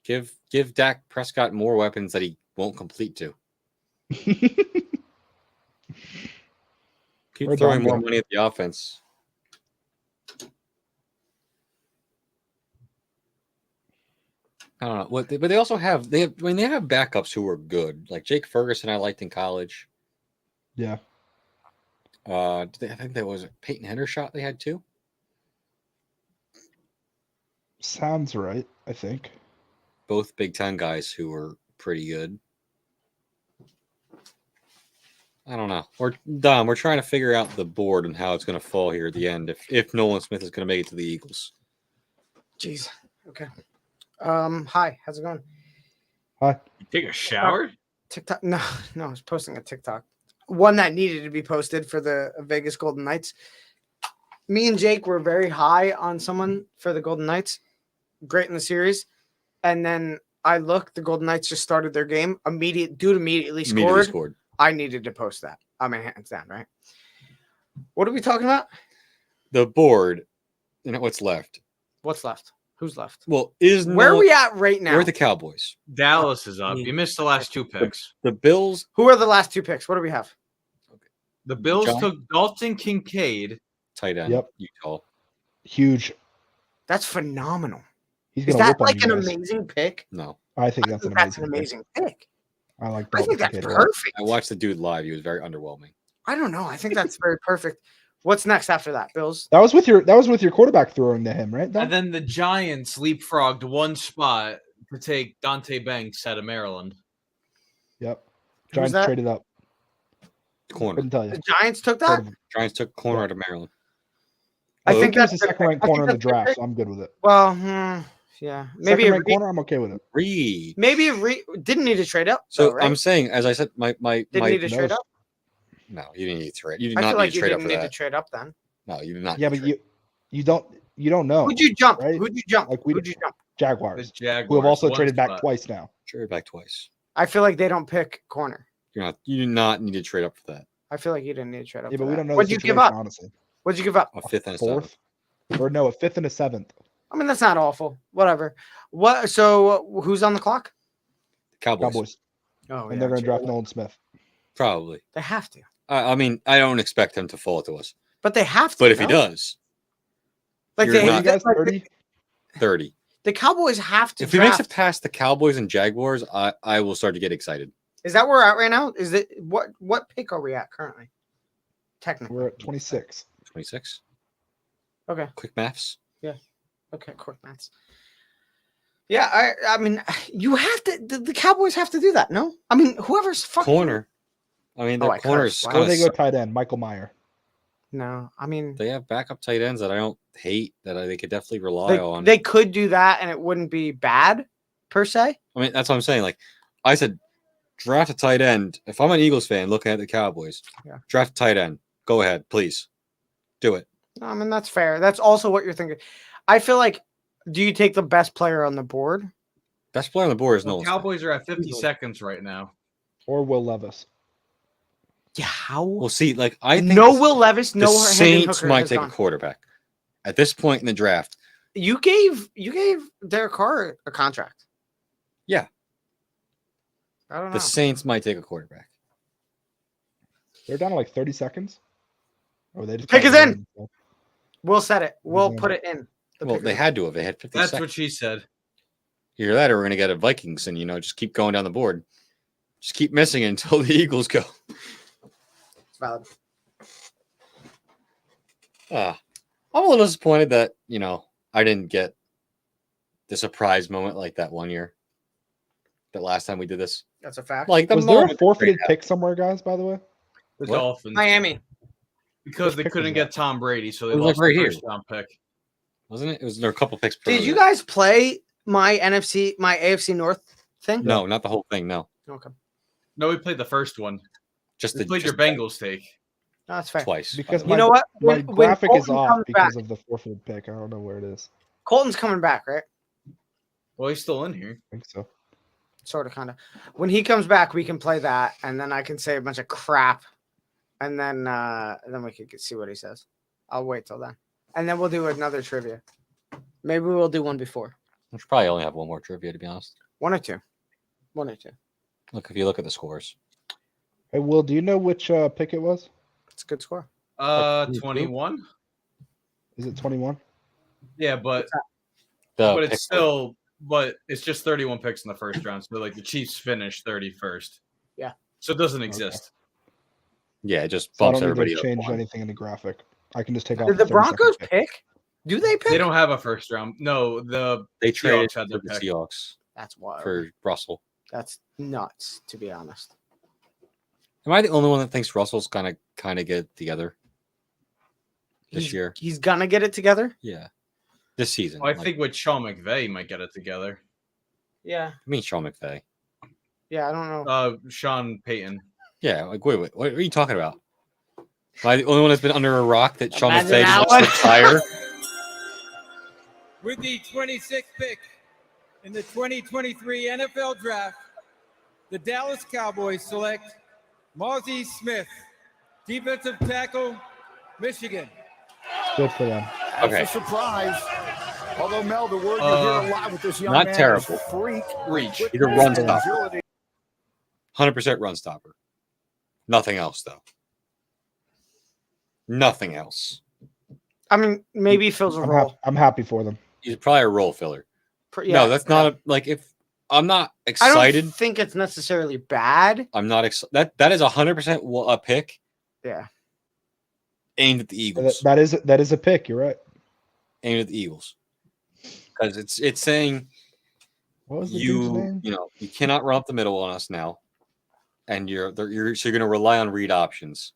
Give Dak Prescott more weapons that he won't complete to. Keep Where'd throwing Dom more go? money at the offense. I don't know what, but they also have they have backups who are good. Like Jake Ferguson, I liked in college. Yeah. I think that was Peyton Hendershot they had too. Sounds right, I think. Both Big Ten guys who were pretty good. I don't know. We're trying to figure out the board and how it's going to fall here at the end. If Nolan Smith is going to make it to the Eagles. Jeez. Okay. Hi. How's it going? Hi. You take a shower? TikTok. No, I was posting a TikTok. One that needed to be posted for the Vegas Golden Knights. Me and Jake were very high on someone for the Golden Knights. Great in the series. And then I looked, the Golden Knights just started their game. Immediately scored. I needed to post that. I mean, hands down, right? What are we talking about? The board, what's left. What's left? Who's left? Well, is Where are no- we at right now? We're the Cowboys. Dallas is up. You missed the last two picks. The Bills. Who are the last two picks? What do we have? The Bills John? took Dalton Kincaid. Tight end. Yep. Utah. Huge. That's phenomenal. He's Is gonna that whip on like you an guys. amazing pick? No. I think that's That's an an amazing. amazing pick. I like. I think Dalton that's Kincaid a lot. perfect. I watched the dude live. He was very underwhelming. I don't know. I think that's very perfect. What's next after that, Bills? That was with your quarterback throwing to him, right? Dom? And then the Giants leapfrogged one spot to take Dante Banks out of Maryland. Yep. Who's Giants that? traded up. Corner. Couldn't tell you. The Giants took that. Giants took corner out of Maryland. I Well, think he was that's the second ranked I think corner in the that's a good draft, pick. so I'm good with it. Well, yeah, maybe Second a ranked re- corner, I'm okay with it. Reed. maybe didn't need to trade up. So though, right? I'm saying, as I said, my Didn't need to trade up. No, you didn't need to trade. You did I not feel need like to you trade up didn't for need to that. trade up then. No, you did not. Yeah, but you don't know. Who'd you jump? Right? Who'd you jump? Like Who'd you jump? Jaguars, The Jaguars. who have also one traded back spot. twice now. Traded back twice. I feel like they don't pick corner. You do not need to trade up for that. I feel like you didn't need to trade up. Yeah, for but we that. don't know. What'd the you give situation, up? Honestly, What'd you give up? A fifth and a seventh. fourth, or no, a fifth and a seventh. I mean, that's not awful. Whatever. What? So who's on the clock? Cowboys. Oh, And they're going to draft Nolan Smith. Probably. They have to. I mean, I don't expect him to fall to us. But they have to. But if he no? does, like you're they, not- like, 30. the Cowboys have to. If he makes draft. it past the Cowboys and Jaguars, I will start to get excited. Is that where we're at right now? Is it what pick are we at currently? Technically, We're at 26. 26. Okay. Quick maths. Yeah. Okay. Quick maths. Yeah, I mean, you have to. The Cowboys have to do that. No, I mean, whoever's fucking Corner. I mean, their I corners. cursed. Or kinda they go suck. tight end, Michael Meyer. No, I mean, They have backup tight ends that I don't hate that they could definitely rely on. they could do that, and it wouldn't be bad per se. I mean, that's what I'm saying. Like I said, draft a tight end. If I'm an Eagles fan looking at the Cowboys, Yeah. draft a tight end. Go ahead, please. Do it. I mean, that's fair. That's also what you're thinking. I feel like, do you take the best player on the board? Best player on the board is Well, Nolan Smith. Cowboys are at 50 seconds right now. Or Will Levis. Yeah, how? We'll see. Like I think No Will Levis, no the Hendon Saints Hooker might has take gone. a quarterback at this point in the draft. You gave Derek Carr a contract. Yeah, I don't know. the Saints might take a quarterback. They're down to like 30 seconds. Or they just Pick got is in. rid of- We'll set it. We'll Mhm. put it in. The Well, pick they is- had to have. They had 50 That's seconds. what she said. Either that or we're going to get a Vikings and, just keep going down the board. Just keep missing it until the Eagles go. It's valid. I'm a little disappointed that, I didn't get the surprise moment like that one year. That last time we did this. That's a fact. Like the Was there a moment forfeited pick somewhere, guys, by the way? The What? Dolphins. Miami. Because they Which pick couldn't was get Tom Brady, so they It was, lost like, right the here. first round pick. wasn't it? It was there were a couple picks. Did you guys play my AFC North thing? No, not the whole thing. No, Okay. No, we played the first one. just We the played your just Bengals take. No, that's fair. twice. Because by the my, way. You know what? my When graphic is Colton off comes because back- of the forfeited pick. I don't know where it is. Colton's coming back, right? Well, he's still in here. I think so. Sort of, kind of. When he comes back, we can play that, and then I can say a bunch of crap, and then we can see what he says. I'll wait till then, and then we'll do another trivia. Maybe we'll do one before. We should probably only have one more trivia, to be honest. One or two. Look, if you look at the scores, Hey, Will, do you know which pick it was? It's a good score. 21. Is it 21? Yeah, but the it's pick- still, but it's just 31 picks in the first round. So like the Chiefs finished 31st. Yeah. So it doesn't exist. yeah, it just So I bumps don't need everybody to up. change one. anything in the graphic. I can just take off Did the 32nd Broncos pick. pick? Do they pick? They don't have a first round. No, the They traded Seahawks had for their the pick. Seahawks That's wild. for Russell. That's nuts, to be honest. Am I the only one that thinks Russell's kind of get it together this year? He's gonna get it together. Yeah, this season. Well, I Like, think with Sean McVay he might get it together. Yeah. I mean, Sean McVay. Yeah, I don't know. Sean Payton. Yeah, like wait, what are you talking about? Am I the only one that's been under a rock that Sean Imagine McVay that just one. retire? With the 26th pick in the 2023 NFL Draft, the Dallas Cowboys select Mozzie Smith, defensive tackle, Michigan. Good for them. Okay. That's a surprise. Although, Mel, the word you hear a lot with this young Not man is terrible. freak. Reach. with He's a run agility. stopper. 100% run stopper. Nothing else, though. Nothing else. I mean, maybe he fills a role. I'm happy for them. He's probably a role filler. Yeah, No, that's not like if I'm not I excited. don't think it's necessarily bad. I'm not excited. That is 100% a pick Yeah. aimed at the Eagles. That is a pick. You're right. Aimed at the Eagles because it's saying What was the dude's name? you cannot run up the middle on us now, and you're going to rely on read options.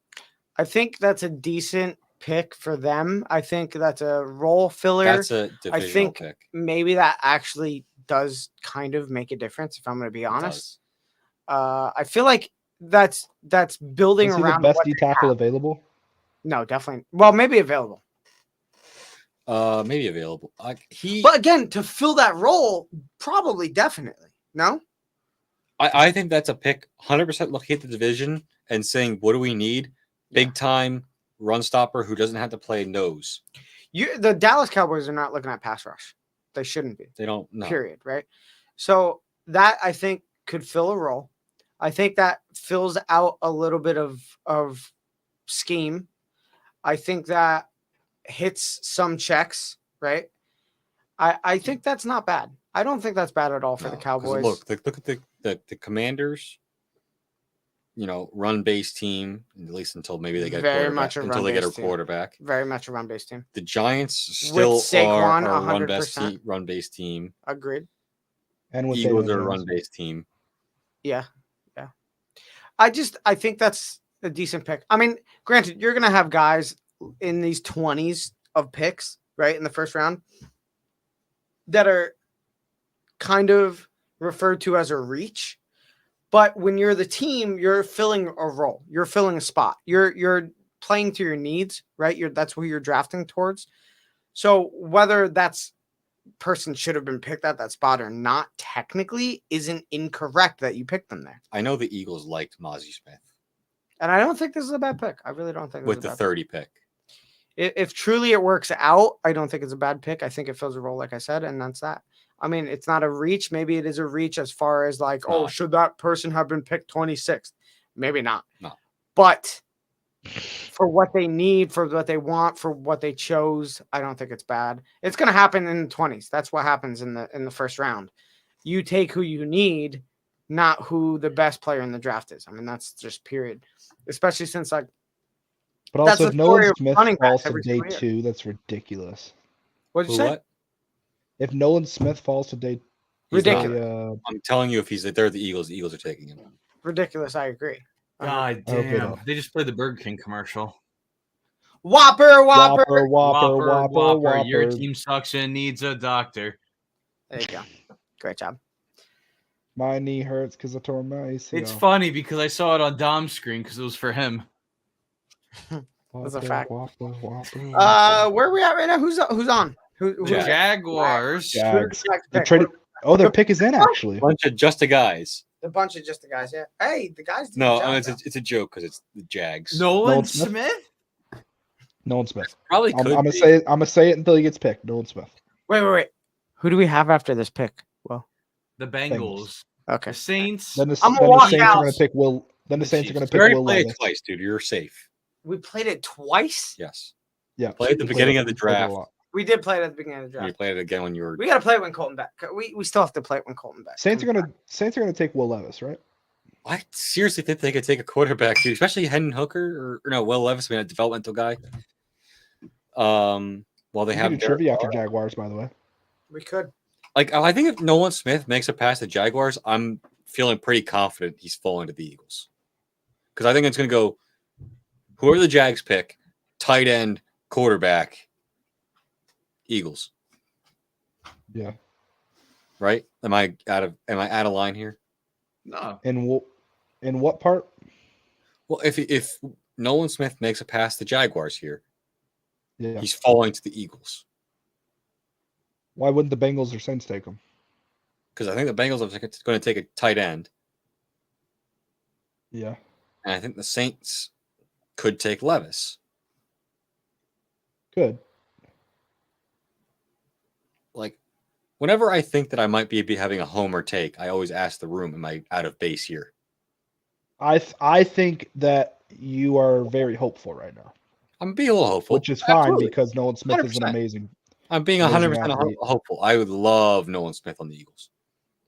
I think that's a decent pick for them. I think that's a role filler. That's a I divisional think pick. maybe that actually does kind of make a difference if I'm going to be honest. I feel like that's building Is he around the best what D they tackle have. available? No, definitely. Well, maybe available. Maybe available. But again, to fill that role, probably definitely. No? I think that's a pick. 100% looking at the division and saying, what do we need? Big time run stopper who doesn't have to play nose. The Dallas Cowboys are not looking at pass rush. They shouldn't be. They don't know. Period. Right. So that I think could fill a role. I think that fills out a little bit of scheme. I think that hits some checks. Right. I think that's not bad. I don't think that's bad at all for the Cowboys. Look at the Commanders. Run-based team, at least until maybe they get Very much a until they get a run-based team. quarterback. Very much a run-based team. The Giants still With Saquon, are a 100%. run-based team. Agreed. And with Eagles Daniel are a Jones. run-based team. Yeah. Yeah. I think that's a decent pick. I mean, granted, you're going to have guys in these 20s of picks, right, in the first round that are kind of referred to as a reach. But when you're the team, you're filling a role. You're filling a spot. You're playing to your needs, right? That's who you're drafting towards. So whether that's person should have been picked at that spot or not, technically isn't incorrect that you picked them there. I know the Eagles liked Mozzie Smith And I don't think this is a bad pick. I really don't think with the 30 pick. If truly it works out, I don't think it's a bad pick. I think it fills a role, like I said, and that's that. I mean, it's not a reach. Maybe it is a reach as far as like, should that person have been picked 26th? Maybe not. No. But for what they need, for what they want, for what they chose, I don't think it's bad. It's going to happen in the 20s. That's what happens in the first round. You take who you need, not who the best player in the draft is. I mean, that's just period. Especially since but also, if Nolan Smith falls to day 2, that's ridiculous. What'd you say? What? If Nolan Smith falls to day, ridiculous. I'm telling you, if they're the Eagles are taking him. Ridiculous. I agree. God damn! They just played the Burger King commercial. Whopper. Your team sucks and needs a doctor. There you go. Great job. My knee hurts because I tore my ACL. It's funny because I saw it on Dom's screen because it was for him. That's a fact. Whopper. Where are we at right now? Who's on? Who Jaguars. Jags. Their pick is in actually. A bunch of just the guys. A bunch of just the guys. Yeah. Hey, the guys. No, it's a joke because it's the Jags. Nolan Smith. Nolan Smith. Probably could. I'm gonna say it until he gets picked. Nolan Smith. Wait. Who do we have after this pick? Well, the Bengals. Okay. The Saints. Then the Saints are gonna pick Will. Then the Saints are gonna pick Will play Levis. it twice, dude. You're safe. We played it twice. Yes. Yeah. Play at the beginning of the draft. We did play it at the beginning of the draft. You played it again when you were. We got to play it when Colton back. We still have to play it when Colton back. Saints are gonna take Will Levis, right? I seriously think they could take a quarterback, dude, especially Hendon Hooker or no Will Levis, a developmental guy. While they have trivia after Jaguars, by the way. We could. I think if Nolan Smith makes it past the Jaguars, I'm feeling pretty confident he's falling to the Eagles. Because I think it's going to go whoever the Jags pick, tight end, quarterback, Eagles. Yeah. Right? Am I out of line here? No. In what part? Well, if Nolan Smith makes it past the Jaguars here, yeah, he's falling to the Eagles. Why wouldn't the Bengals or Saints take him? Because I think the Bengals are going to take a tight end. Yeah. And I think the Saints could take Levis. Good. Whenever I think that I might be having a homer take, I always ask the room, "Am I out of base here?" I think that you are very hopeful right now, I'm being a little hopeful, which is fine Absolutely. because Nolan Smith is an 100%. amazing. I'm being amazing 100% athlete. hopeful. I would love Nolan Smith on the Eagles.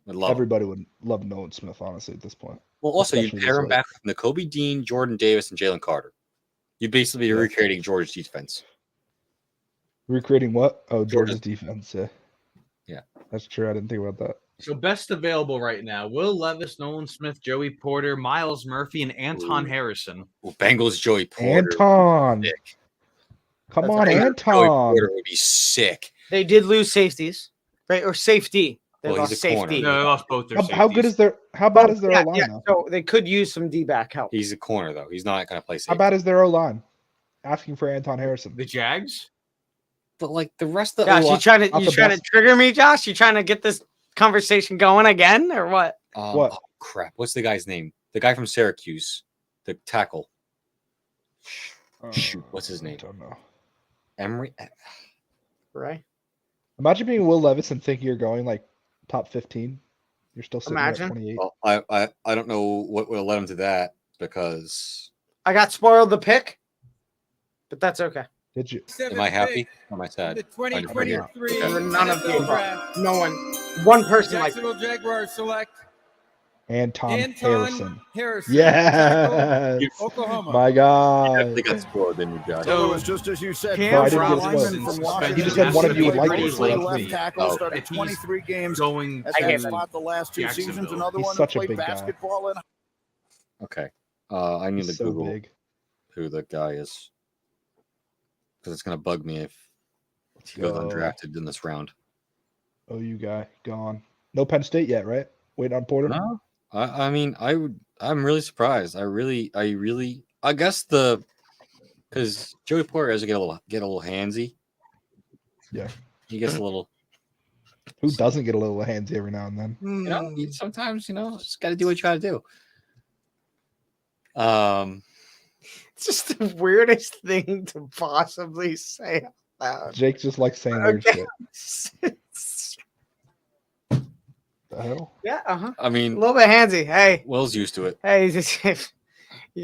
I'd love him. Everybody would love Nolan Smith, honestly, at this point. Well, also you Especially pair him this late. back with Nakobe Dean, Jordan Davis, and Jalen Carter. You basically be recreating Georgia's defense. Recreating what? Oh, Georgia's defense. Yeah. Yeah. That's true. I didn't think about that. So best available right now: Will Levis, Nolan Smith, Joey Porter, Miles Murphy, and Anton Harrison. Well, Bengals Joey Porter. Anton. Sick. Come That's on, Joey Anton. Porter would be sick. They did lose safeties, right? Or safety. They Well, lost he's a corner. safety. No, they lost both their How good is their? How bad is their O line? Yeah, now? so they could use some D-back help. He's a corner though. He's not going to play How safety. bad is their O line? Asking for Anton Harrison. The Jags. But like the rest of the Josh, O-line- you trying Not to the trying to best. trigger me, Josh? You trying to get this conversation going again, or what? What? Oh, crap. What's the guy's name? The guy from Syracuse, the tackle. Shoot, what's his name? I don't know. Emery. Right. Imagine being Will Levis and thinking you're going like top 15. You're still sitting Imagine. at 28. Well, I don't know what would have led him to that because I got spoiled the pick, but that's okay. Did you? am I happy or am I sad? The 2023 None of the NFL above. draft. No one person like Jacksonville Jaguars select Anton Anton Harrison. Harrison. Yes. Oklahoma. My God. They got spoiled, didn't you, Josh? So it was just as you said. No, I didn't Cam get Robinson spoiled. from Washington He just said one of you would like State it, so played that's left me. tackle, Oh, started if he's 23 games going at I that hate him. spot the last two seasons. Jacksonville. Another He's one such who a played big guy. basketball in Okay. I need He's to so Google big. who the guy is because it's going to bug me if he goes Go. undrafted in this round. OU guy gone. No Penn State yet, right? Waiting on Porter. No, I mean, I'm really surprised. I guess because Joey Porter has to get a little handsy. Yeah. He gets a little. Who doesn't get a little handsy every now and then? You know, sometimes just got to do what you got to do. it's just the weirdest thing to possibly say out loud. Jake just likes saying weird Okay. shit. The hell? Yeah, I a mean, little bit handsy. Hey, Will's used to it. hey, you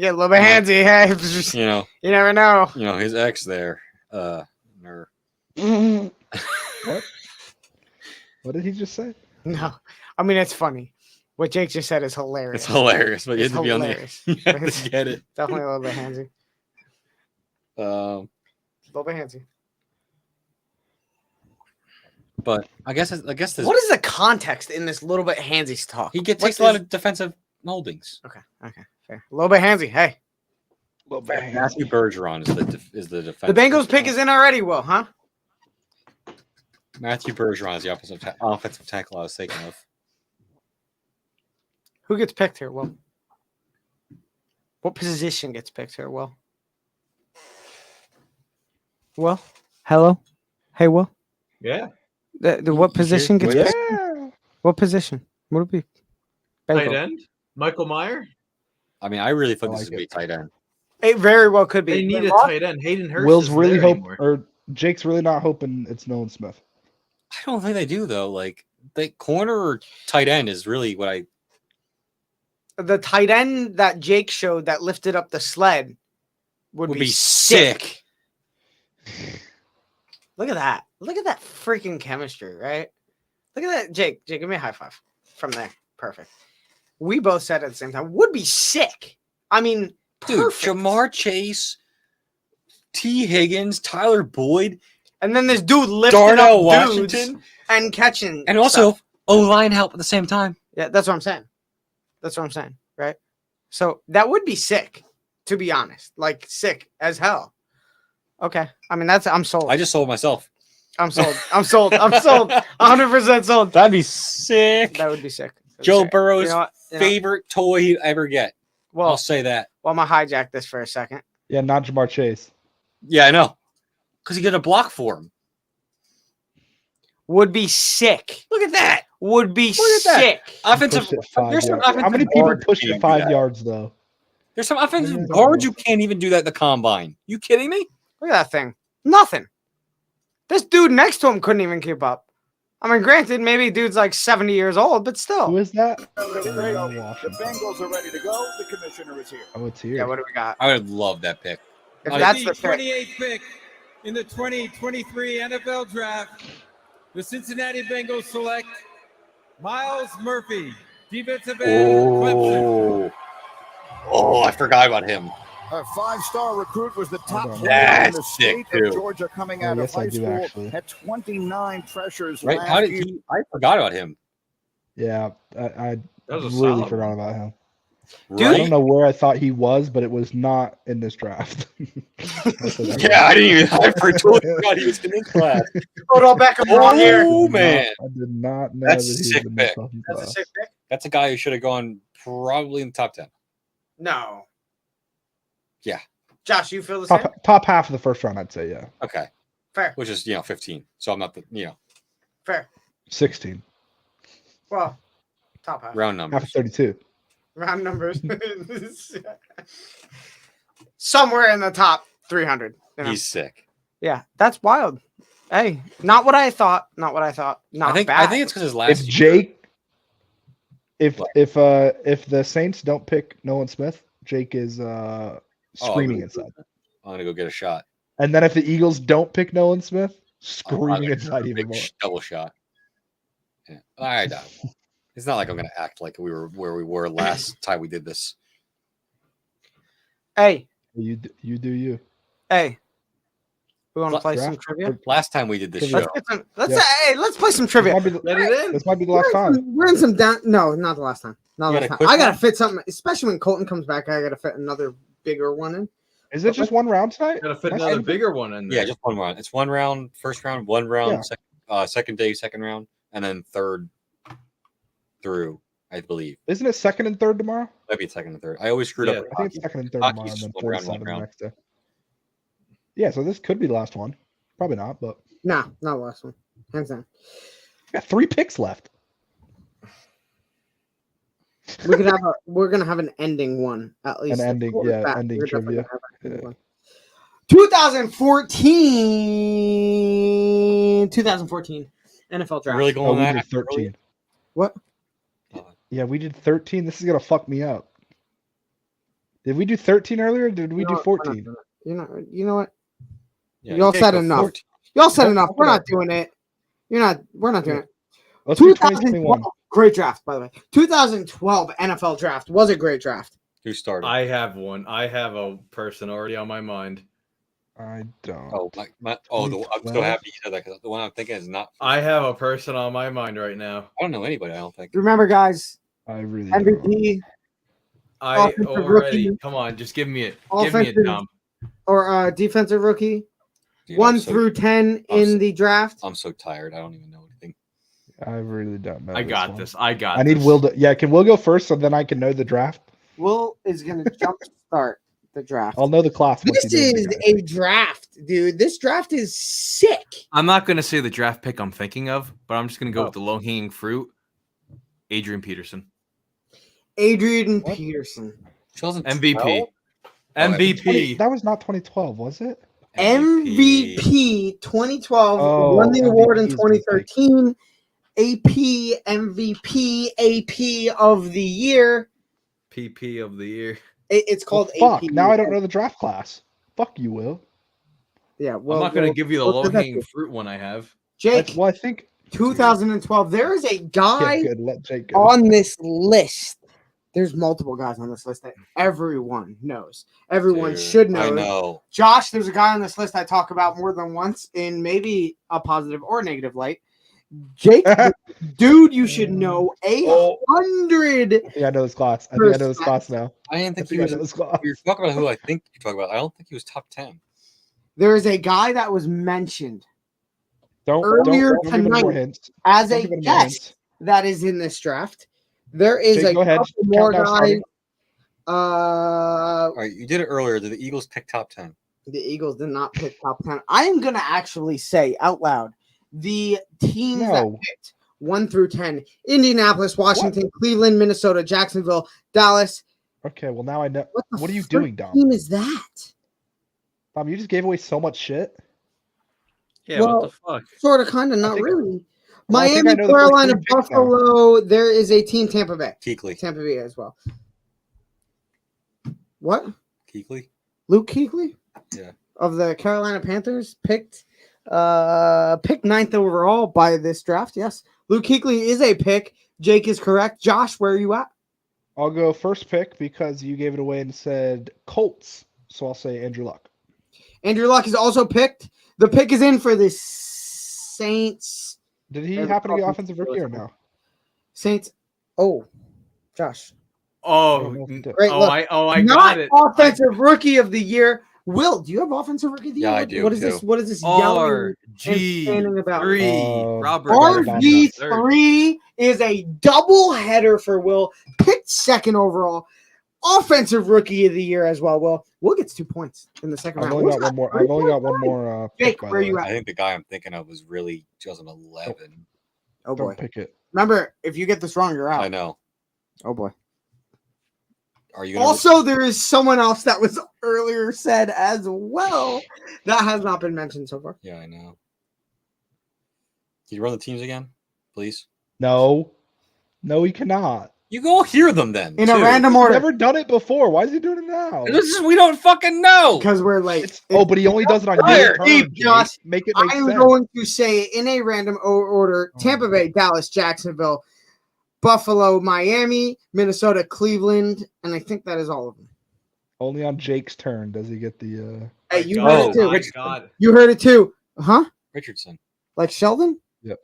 get a little bit handsy. Hey, You know, you never know. his ex there. Or What? What did he just say? No, I mean it's funny. What Jake just said is hilarious. it's hilarious, but you It's have to be on the. hilarious. You have to get it. Definitely a little bit handsy. A little bit handsy. But I guess this, What is the context in this little bit handsy talk? he takes What a lot is- of defensive moldings. Okay, fair. A little bit handsy. Hey, Matthew Bergeron is the defense. the Bengals pick is in already. Will, huh? Matthew Bergeron is the offensive tackle I was thinking of. Who gets picked here? Will. What position gets picked here? Will. Will. Hello. Hey, Will. Yeah. The what position gets Yeah. picked? What position? What would it be? Tight Bengals. end. Michael Meyer. I mean, I really thought I this like would be it. tight end. It very well could be. They need a Lost- tight end. Hayden Hurst. Will's isn't really there hope, anymore. or Jake's really not hoping it's Nolan Smith. I don't think they do though. Like the corner or tight end is really what I. The tight end that Jake showed that lifted up the sled would Would be be sick. sick. Look at that. Look at that freaking chemistry, right? Look at that. Jake, give me a high five from there. Perfect. We both said at the same time, would be sick. I mean, Dude, perfect. Jamar Chase, T. Higgins, Tyler Boyd, And then this dude lifted Darnell up dudes Washington, and catching. and also stuff. O-line help at the same time. Yeah, that's what I'm saying. That's what I'm saying, right? So that would be sick, to be honest. Like sick as hell. Okay. I mean, I'm sold. I just sold myself. I'm sold. I'm sold. I'm sold. 100% sold. That'd be sick. That would be sick. That'd be Joe sick. Burrow's You know what? You know- favorite toy he'd ever get. Well, I'll say that. well, I'm gonna hijack this for a second. Yeah, not Jamar Chase. Yeah, I know. Because he did a block for him. Would be sick. Look at that. Would be Look at that. sick. Offensive. Pushed it 5 There's some yards. How offensive many people guards pushed who it can't do 5 that. yards though? There's some offensive Yeah. guards who can't even do that in the combine. You kidding me? Look at that thing. Nothing. This dude next to him couldn't even keep up. I mean, granted, maybe dude's like 70 years old, but still. Who is that? The Bengals are ready to go. The commissioner is here. Oh, it's here. Yeah, what do we got? I would love that pick. If With that's the the pick. 28th pick in the 2023 NFL Draft, the Cincinnati Bengals select Miles Murphy, defensive end, Clemson. Oh, I forgot about him. A 5-star recruit was the top player in That's the sick, state of too. Georgia coming Oh, out of yes, I high do, school. actually. Had 29 pressures Right? last How did year. he? I forgot about him. Yeah, I That was a really solid forgot one. about him. Right? I don't know where I thought he was, but it was not in this draft. Yeah, I didn't even. I totally forgot he was in this class. Odell Beckham wrong here. Oh man, I did not know That's that he was sick in this pick. fucking That's a class. sick pick. that's a guy who should have gone probably in the top 10. No. Yeah. Josh, you feel the same? Top half of the first round, I'd say, yeah. Okay. Fair. Which is 15. So I'm not the Fair. 16. Well, top half. round Half numbers. of 32. Round numbers. Somewhere in the top 300. you know? He's sick. Yeah, that's wild. Hey, not what I thought. Not what I thought. Not I bad. think it's because his If last year. Jake, What? if the Saints don't pick Nolan Smith, Jake is screaming inside. I'm gonna go get a shot. And then if the Eagles don't pick Nolan Smith, I'm screaming gonna inside do a even big more. double shot. Yeah. All right, it's not like I'm gonna act like we were where we were last time we did this. Hey, You do you. hey. We want to Draft? play some trivia? Last time we did this Trivia. show, Hey, let's play some trivia. This might be the, Let it in. this might be the last time. We're in some down. No, not the last time. Not You the last got a time. quick I gotta one? fit something, especially when Colton comes back. I gotta fit another bigger one in. Is it just one round tonight? Gotta fit Nice. another bigger one in there. yeah, just one round. It's one round, first round, one round, Yeah. second day, second round, and then third through, I believe. Isn't it second and third tomorrow? Maybe it's second and third. I always screwed Yeah, up. I think it's second and third Hockey's tomorrow, and then just one four to round, one seven the round. next day. Yeah, so this could be the last one. Probably not, but Nah, not the last one. Hands down. we got 3 picks left. We could have we're gonna have an ending one at least. An ending, Quarter yeah, back. ending We're definitely trivia. gonna have an ending Yeah. one. 2014 NFL draft. Really Oh, going we that did early? 13. What? Yeah, we did 13. This is gonna fuck me up. Did we do 13 earlier? Or did we do 14? You know what? Yeah, Y'all you can't said go enough. 14. Y'all said Don't enough. fuck We're it not up. doing it. We're not doing it. Let's do 2021. Great draft, by the way. 2012 NFL draft was a great draft. Who started? I have one. I have a person already on my mind. I don't. Oh, I'm so 2012? happy you said that because the one I'm thinking is not. I have a person on my mind right now. I don't know anybody. I don't think. Remember, guys, I really don't. MVP I Offensive already. rookie. Come on, just give me it. Give me Offensive- it, Dom. or defensive rookie, Dude, 1 I'm so- through 10 I'm in so- the draft. I'm so tired. I don't even know anything. I really don't know. I got one. this. I got. I need this. Will to. Yeah, can Will go first so then I can know the draft? Will is going to jump start the draft. I'll know the class. once This he knows the is guy. a draft, dude. This draft is sick. I'm not gonna say the draft pick I'm thinking of, but I'm just gonna go with the low hanging fruit. Adrian Peterson, Adrian Peterson. MVP, MVP. That was not 2012, was it? MVP 2012 Oh, won the award in MVP is 2013. AP MVP AP of the year. PP of the year. It's called Fuck. AP. Now I don't know the draft class. Fuck you, Will. Yeah, well, I'm not gonna well, give you the well, low hanging fruit one I have. Jake, Well, I think 2012. There is a guy yeah, good. Let Jake go. on this list. There's multiple guys on this list that everyone knows. Everyone Dude, should know. I know. Josh, there's a guy on this list I talk about more than once in maybe a positive or negative light. Jake, dude, you should know 100. I think I know this class. I think I know this class now. I didn't think I he think I was. know this class. You're talking about who I think you're talking about. I don't think he was top 10. There is a guy that was mentioned Don't earlier don't give any more tonight hints. as Don't a give any more guest hints. that is in this draft. There is Jake, a go ahead. couple more Countdown guys. starting. All right, you did it earlier. Did the Eagles pick top 10? The Eagles did not pick top 10. I am going to actually say out loud the teams that No. picked 1 through 10: Indianapolis, Washington, Cleveland, Minnesota, Jacksonville, Dallas. Okay, well now I know. What the What are you frick doing, Dom? team is that? Dom, you just gave away so much shit. Yeah, Well, what the fuck? Sort of, kind of, not think- really. Well, I think Miami, I know the first Carolina, three picks now. Buffalo. There is a team, Tampa Bay. Kuechly. Tampa Bay as well. What? Kuechly? Luke Kuechly Yeah. of the Carolina Panthers picked 9th overall by this draft. Yes, Luke Kuechly is a pick. Jake is correct. Josh, where are you at? I'll go first pick because you gave it away and said Colts. So I'll say Andrew Luck. Andrew Luck is also picked. The pick is in for the Saints. Did he happen to get offensive rookie or no? Saints. Oh, Josh. Oh, Great oh, look. I Not got it. offensive rookie of the year. Will, do you have offensive rookie of the year? Yeah, I What- do, What is too. this? What is this yelling and standing about? RG3. Robert RG3 is a double header for Will. Picked 2nd overall. Offensive rookie of the year as well. Will gets 2 points in the second I've round. only Will's got one more. 3 I've only got points. one more. Jake, Pick, by where the you way. at? I think the guy I'm thinking of was really 2011. Oh boy. Don't pick it. Remember, if you get this wrong, you're out. I know. Oh boy. Are you gonna Also, there is someone else that was earlier said as well that has not been mentioned so far. Yeah, I know. Can you run the teams again, please? No, he cannot. You go hear them then. In a too. random He's order. never done it before. Why is he doing it now? We don't fucking know. Because we're late. Oh, but he only does it on Fire. your Deep, turn. Josh. Jake. Make it make I'm sense. going to say in a random order: Tampa Bay, Dallas, Jacksonville, Buffalo, Miami, Minnesota, Cleveland, and I think that is all of them. Only on Jake's turn does he get the. Hey, you God. heard it Oh, too. my God. You heard it too, huh? Richardson, Like Sheldon? Yep.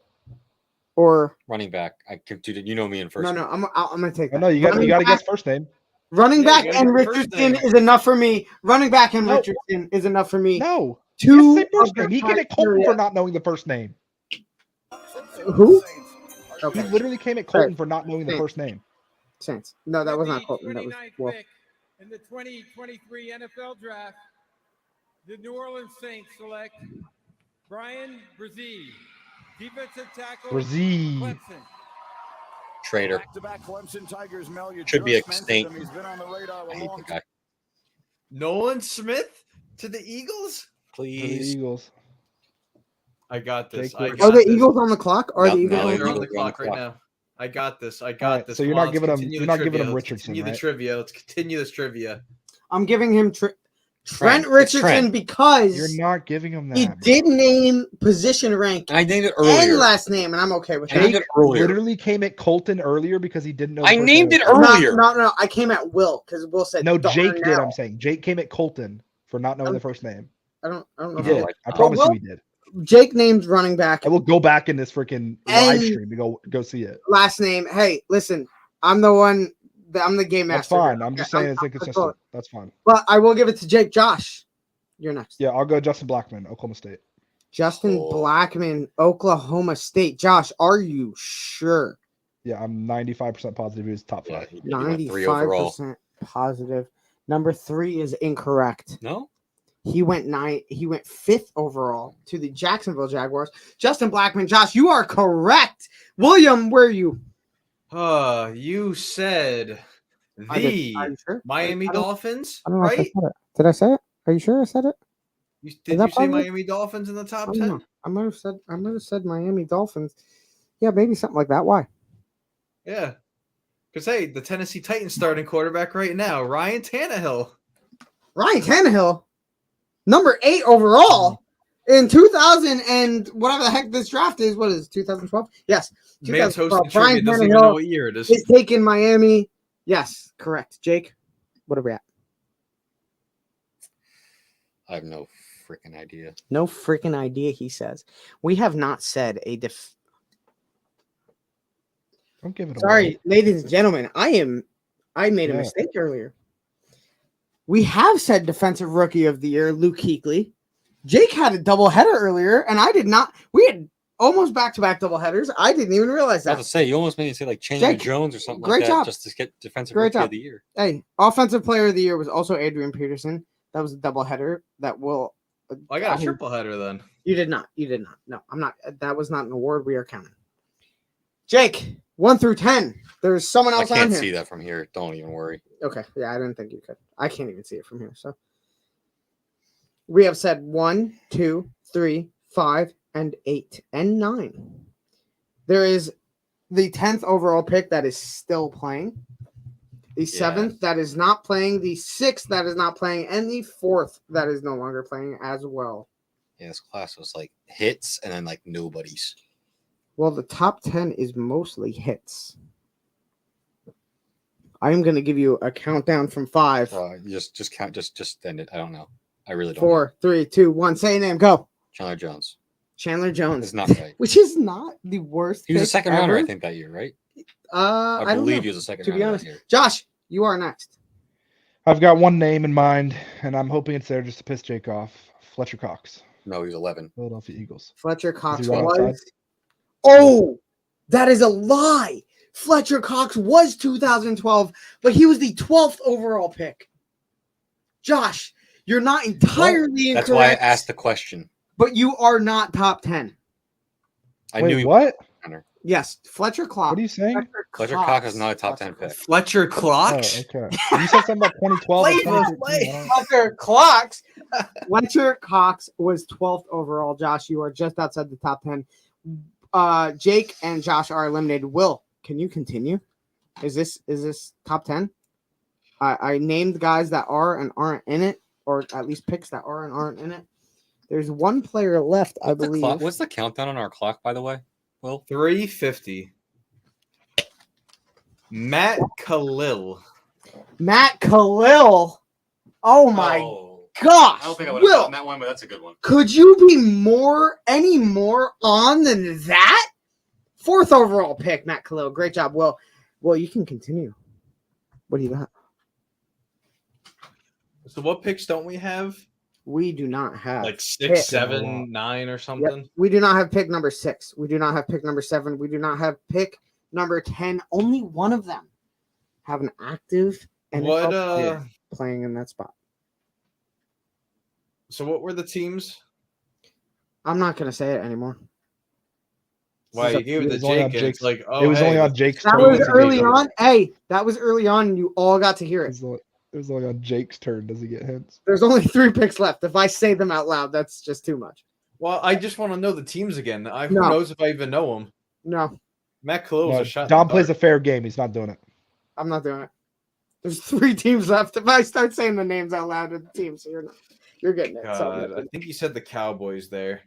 Or running back. Dude, you know me in first. no, I'm gonna take Oh that. no, you got Running to guess back- first name. Running Yeah, back you gotta and get the first Richardson name. is enough for me. Running back and No. Richardson is enough for me. No, Two say first of the name. He can get Colton criteria. for not knowing the first name. Who? He Okay. literally came at Colton for not knowing the first name. Saints. No, that was not Colton. That was 29th Will. pick in the 2023 NFL Draft, the New Orleans Saints select Brian Brzee, defensive tackle, Brzee. Clemson. Traitor. Back-to-back Clemson Tigers, Mel, you Should be just extinct. mentioned him. He's been on the radar a I hate long the guy. Nolan Smith to the Eagles. For the Please. Eagles. I got this. Jake I Woods. got Are the this. Eagles on the clock? Are the No, Eagles no, on the They're on clock? the clock right now. I got this. I got Alright, this. so Come you're on, not let's giving him. continue You're the not giving trivia. him Let's Richardson, continue right? the trivia. Let's continue this trivia. I'm giving him Trent Trent. It's Richardson Trent. because You're not giving him that. he bro. did name position rank I named it and earlier. last name, and I'm okay with I named that. it earlier. Literally came at Colton earlier because he didn't know. the I first named name it of Colton. earlier. No. I came at Will because Will said No, darn Jake did. now. I'm saying Jake came at Colton for not knowing the first name. I don't know. He if did. Will- I promise Will- you, he did. Jake named running back. I will go back in this freaking live And- stream to go see it. Last name. Hey, listen, I'm the one. I'm the game That's master. fine. here. I'm just Okay, saying it's I'm inconsistent. That's fine. But I will give it to Jake. Josh, you're next. Yeah, I'll go Justin Blackman, Oklahoma State. Justin Oh. Blackman, Oklahoma State. Josh, are you sure? Yeah, I'm 95% positive he was top Yeah, five. he went 3 overall. 95% positive. Number 3 is incorrect. No? He went 5th overall to the Jacksonville Jaguars. Justin Blackman, Josh, you are correct. William, where are you? You said I the did- are you sure? Miami I don't- Dolphins, I don't know if I right? said it. Did I say it? Are you sure I said it? Did that you say positive? Miami Dolphins in the top I don't know. 10? I might have said Miami Dolphins. Yeah, maybe something like that. Why? Yeah. Because, hey, the Tennessee Titans starting quarterback right now, Ryan Tannehill. Ryan Tannehill, number 8 overall in 2000 and whatever the heck this draft is. What is it, 2012? Yes. Man's 2012. hosting trivia, Ryan doesn't even know Tannehill what year it is. is taking Miami. Yes, correct. Jake, what are we at? I have no freaking idea. No freaking idea, he says. We have not said a Don't give it away. Sorry, ladies and gentlemen. I made a Yeah. mistake earlier. We have said defensive rookie of the year, Luke Kuechly. Jake had a double header earlier, and I did not. We had almost back-to-back double headers. I didn't even realize I was about that. to say, you almost made me say like Chandler Jake, Jones or something great like that job. just to get defensive Great rookie job. of the year. Hey, offensive player of the year was also Adrian Peterson. That was a double header. That will. I got a triple header then. You did not. You did not. No, I'm not. That was not an award. We are counting. Jake, 1 through 10. There's someone I else on can't here. see that from here. Don't even worry. Okay. Yeah, I didn't think you could. I can't even see it from here. So we have said 1, 2, 3, 5, and 8, and 9. There is the 10th overall pick that is still playing, the 7th that is not playing, the 6th that is not playing, and the 4th that is no longer playing as well. Yeah, this class was like hits and then like nobody's. Well, the top 10 is mostly hits. I'm going to give you a countdown from 5. Just count. Just end it. I don't know. I really don't. 4, 3, 2, 1. Say a name. Go. Chandler Jones. Chandler Jones. It's not right. Which is not the worst. He was a pick second rounder, ever. I think, that year, right? I I don't believe know, he was a second to be rounder honest. that year. Josh, you are next. I've got one name in mind, and I'm hoping it's there just to piss Jake off. Fletcher Cox. No, he was 11. Philadelphia Eagles. Fletcher Cox Is he right outside? was. Oh, that is a lie. Fletcher Cox was 2012, but he was the 12th overall pick. Josh, you're not entirely incorrect. That's why I asked the question. But you are not top 10. I knew he what? Yes, Fletcher Cox. What are you saying? Fletcher Cox is not a top 10 pick. Fletcher Oh, Clocks? okay. You said something about 2012 or Flavor 2013. I don't- Fletcher Cox. Fletcher Cox was 12th overall. Josh, you are just outside the top 10. Jake and Josh are eliminated. Will, can you continue? Is this top 10? I named guys that are and aren't in it, or at least picks that are and aren't in it. There's one player left, I believe. What's the countdown on our clock, by the way? Will? 350. Matt Khalil. Matt Khalil. Oh my gosh. I don't think I would have Will, gotten that one, but that's a good one. could you be any more on than that? 4th overall pick, Matt Khalil. Great job, Will. Well, you can continue. What do you got? So what picks don't we have? We do not have Like pick. 6, 7, 9 or something? Yep. We do not have pick number 6. We do not have pick number 7. We do not have pick number 10. Only one of them have an active NFL player playing in that spot. So what were the teams? I'm not going to say it anymore. Why you gave it to Jake? And it's like, oh, it was hey, only on Jake's That turn. was to early get on. Hey, that was early on, and you all got to hear it. It was only on Jake's turn. Does he get hints? There's only 3 picks left. If I say them out loud, that's just too much. Well, I just want to know the teams again. Who No. knows if I even know them? No, Matt Khalil was No, a shot. in Dom the plays dark. a fair game. He's not doing it. I'm not doing it. There's 3 teams left. If I start saying the names out loud of the teams, you're getting it. So, God, I think you said the Cowboys there.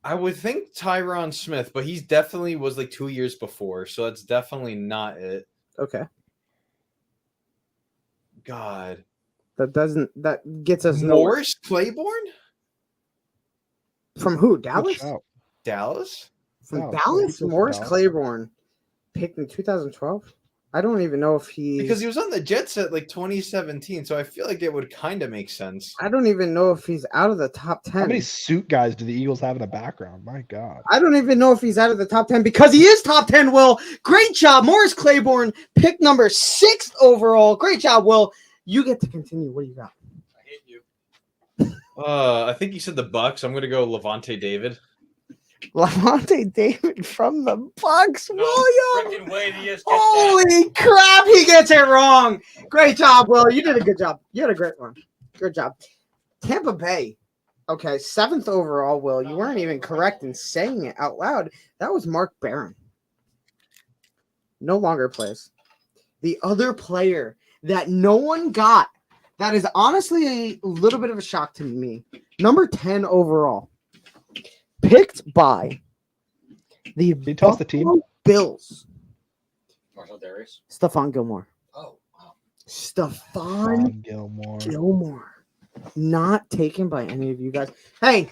I would think Tyron Smith, but he's definitely was like 2 years before, so that's definitely not it. okay. God, That gets us nowhere. Morris Claiborne, From who? Good Dallas? shout. Dallas. From Dallas, Dallas? yeah, Morris Dallas. Claiborne picked in 2012. I don't even know if Because he was on the Jets at like 2017, so I feel like it would kind of make sense. I don't even know if he's out of the top 10. How many suit guys do the Eagles have in the background? My God. I don't even know if he's out of the top 10 because he is top 10, Will. Great job. Morris Claiborne, pick number 6 overall. Great job, Will. You get to continue. What do you got? I think you said the Bucks. I'm gonna go Levante David. Levante David from the Bucks. William. Freaking way he is. Holy crap, he gets it wrong. Great job, Will. You did a good job. You had a great one. Good job. Tampa Bay. Okay, 7th overall, Will. You weren't even correct in saying it out loud. That was Mark Barron. No longer plays. The other player that no one got, that is honestly a little bit of a shock to me. Number 10 overall. Picked by the toss the team? Buffalo Bills. Marshall Darius. Stephon Gilmore. Oh, wow. Stephon Gilmore. Gilmore. Not taken by any of you guys. Hey,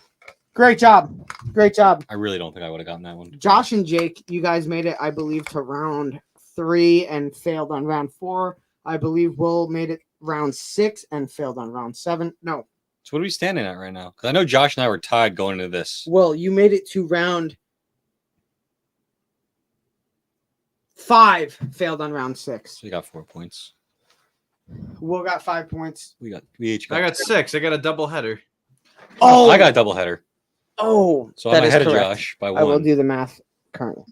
great job. Great job. I really don't think I would have gotten that one. Josh and Jake, you guys made it, I believe, to round 3 and failed on round 4. I believe Will made it round 6 and failed on round 7. No, So what are we standing at right now? Because I know Josh and I were tied going into this. Will, you made it to round 5, failed on round 6. So we got 4 points. Will got 5 points. We each got. I got 6. I got a double header. Oh, I got a doubleheader. Oh, So that I'm is ahead of correct. Josh by I will one. do the math currently.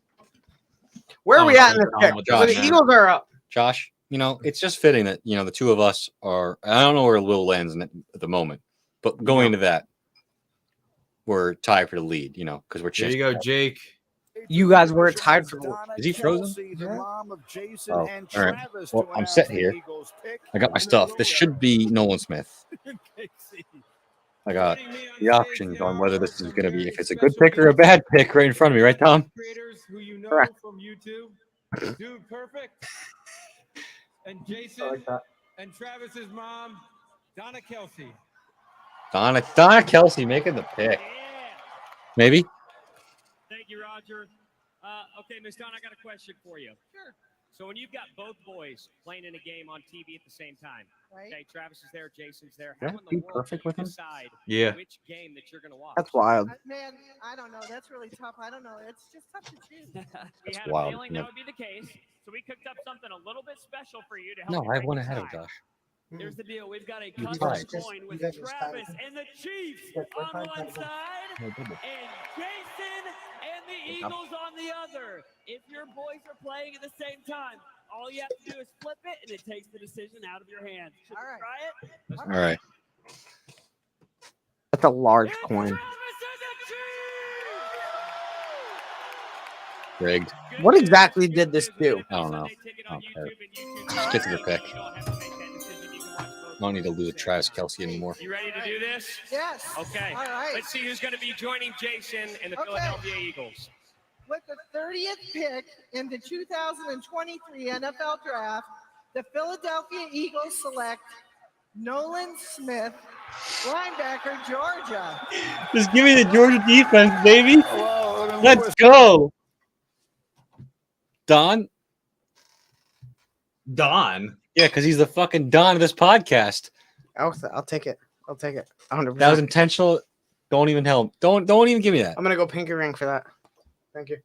Where are Oh, we at in no this problem pick? with So Josh, the man. Eagles are up. Josh, it's just fitting that the two of us are. I don't know where Will lands at the moment, but going into that, we're tied for the lead. Because we're There chasing. you go, Jake. you guys were tied for. Is he frozen? The mom of Jason Oh, and all right. Travis Well, to I'm have set the here. Eagles pick. I got my stuff. This should be Nolan Smith. I got the options on whether this is going to be, if it's a good pick or a bad pick right in front of me, right, Tom? Creators who you know Correct. from YouTube, Dude Perfect, and Jason and Travis's mom, Donna Kelsey. Donna Kelsey making the pick. Maybe? Thank you, Roger. Okay, Miss Dawn, I got a question for you. Sure. So when you've got both boys playing in a game on TV at the same time, okay, Travis is there, Jason's there. How Yeah, in the be world perfect do you with him. decide Yeah. which game that you're going to watch? That's wild. Man, I don't know. That's really tough. I don't know. It's just tough to choose. We had wild. a feeling No. that would be the case, so we cooked up something a little bit special for you to help No, you I break went the ahead of tie. Josh. Here's the deal. We've got a You custom tied. coin with Travis and the Chiefs on one side and Jason and the Eagles on the other. If your boys are playing at the same time, all you have to do is flip it, and it takes the decision out of your hands. Should we try it? All right. That's a large coin. Rigged. What exactly did this do? I don't know. I don't care. Just get to the pick. Don't need to lose to Travis Kelsey anymore. You ready to do this? Yes. Okay. All right. Let's see who's going to be joining Jason and the Philadelphia Eagles. With the 30th pick in the 2023 NFL Draft, the Philadelphia Eagles select Nolan Smith, linebacker, Georgia. Just give me the Georgia defense, baby. Let's go. Don? Don? Yeah, because he's the fucking Don of this podcast. I'll take it. I'll take it. 100%. That was intentional. Don't even help. Don't even give me that. I'm gonna go pinky ring for that. Thank you.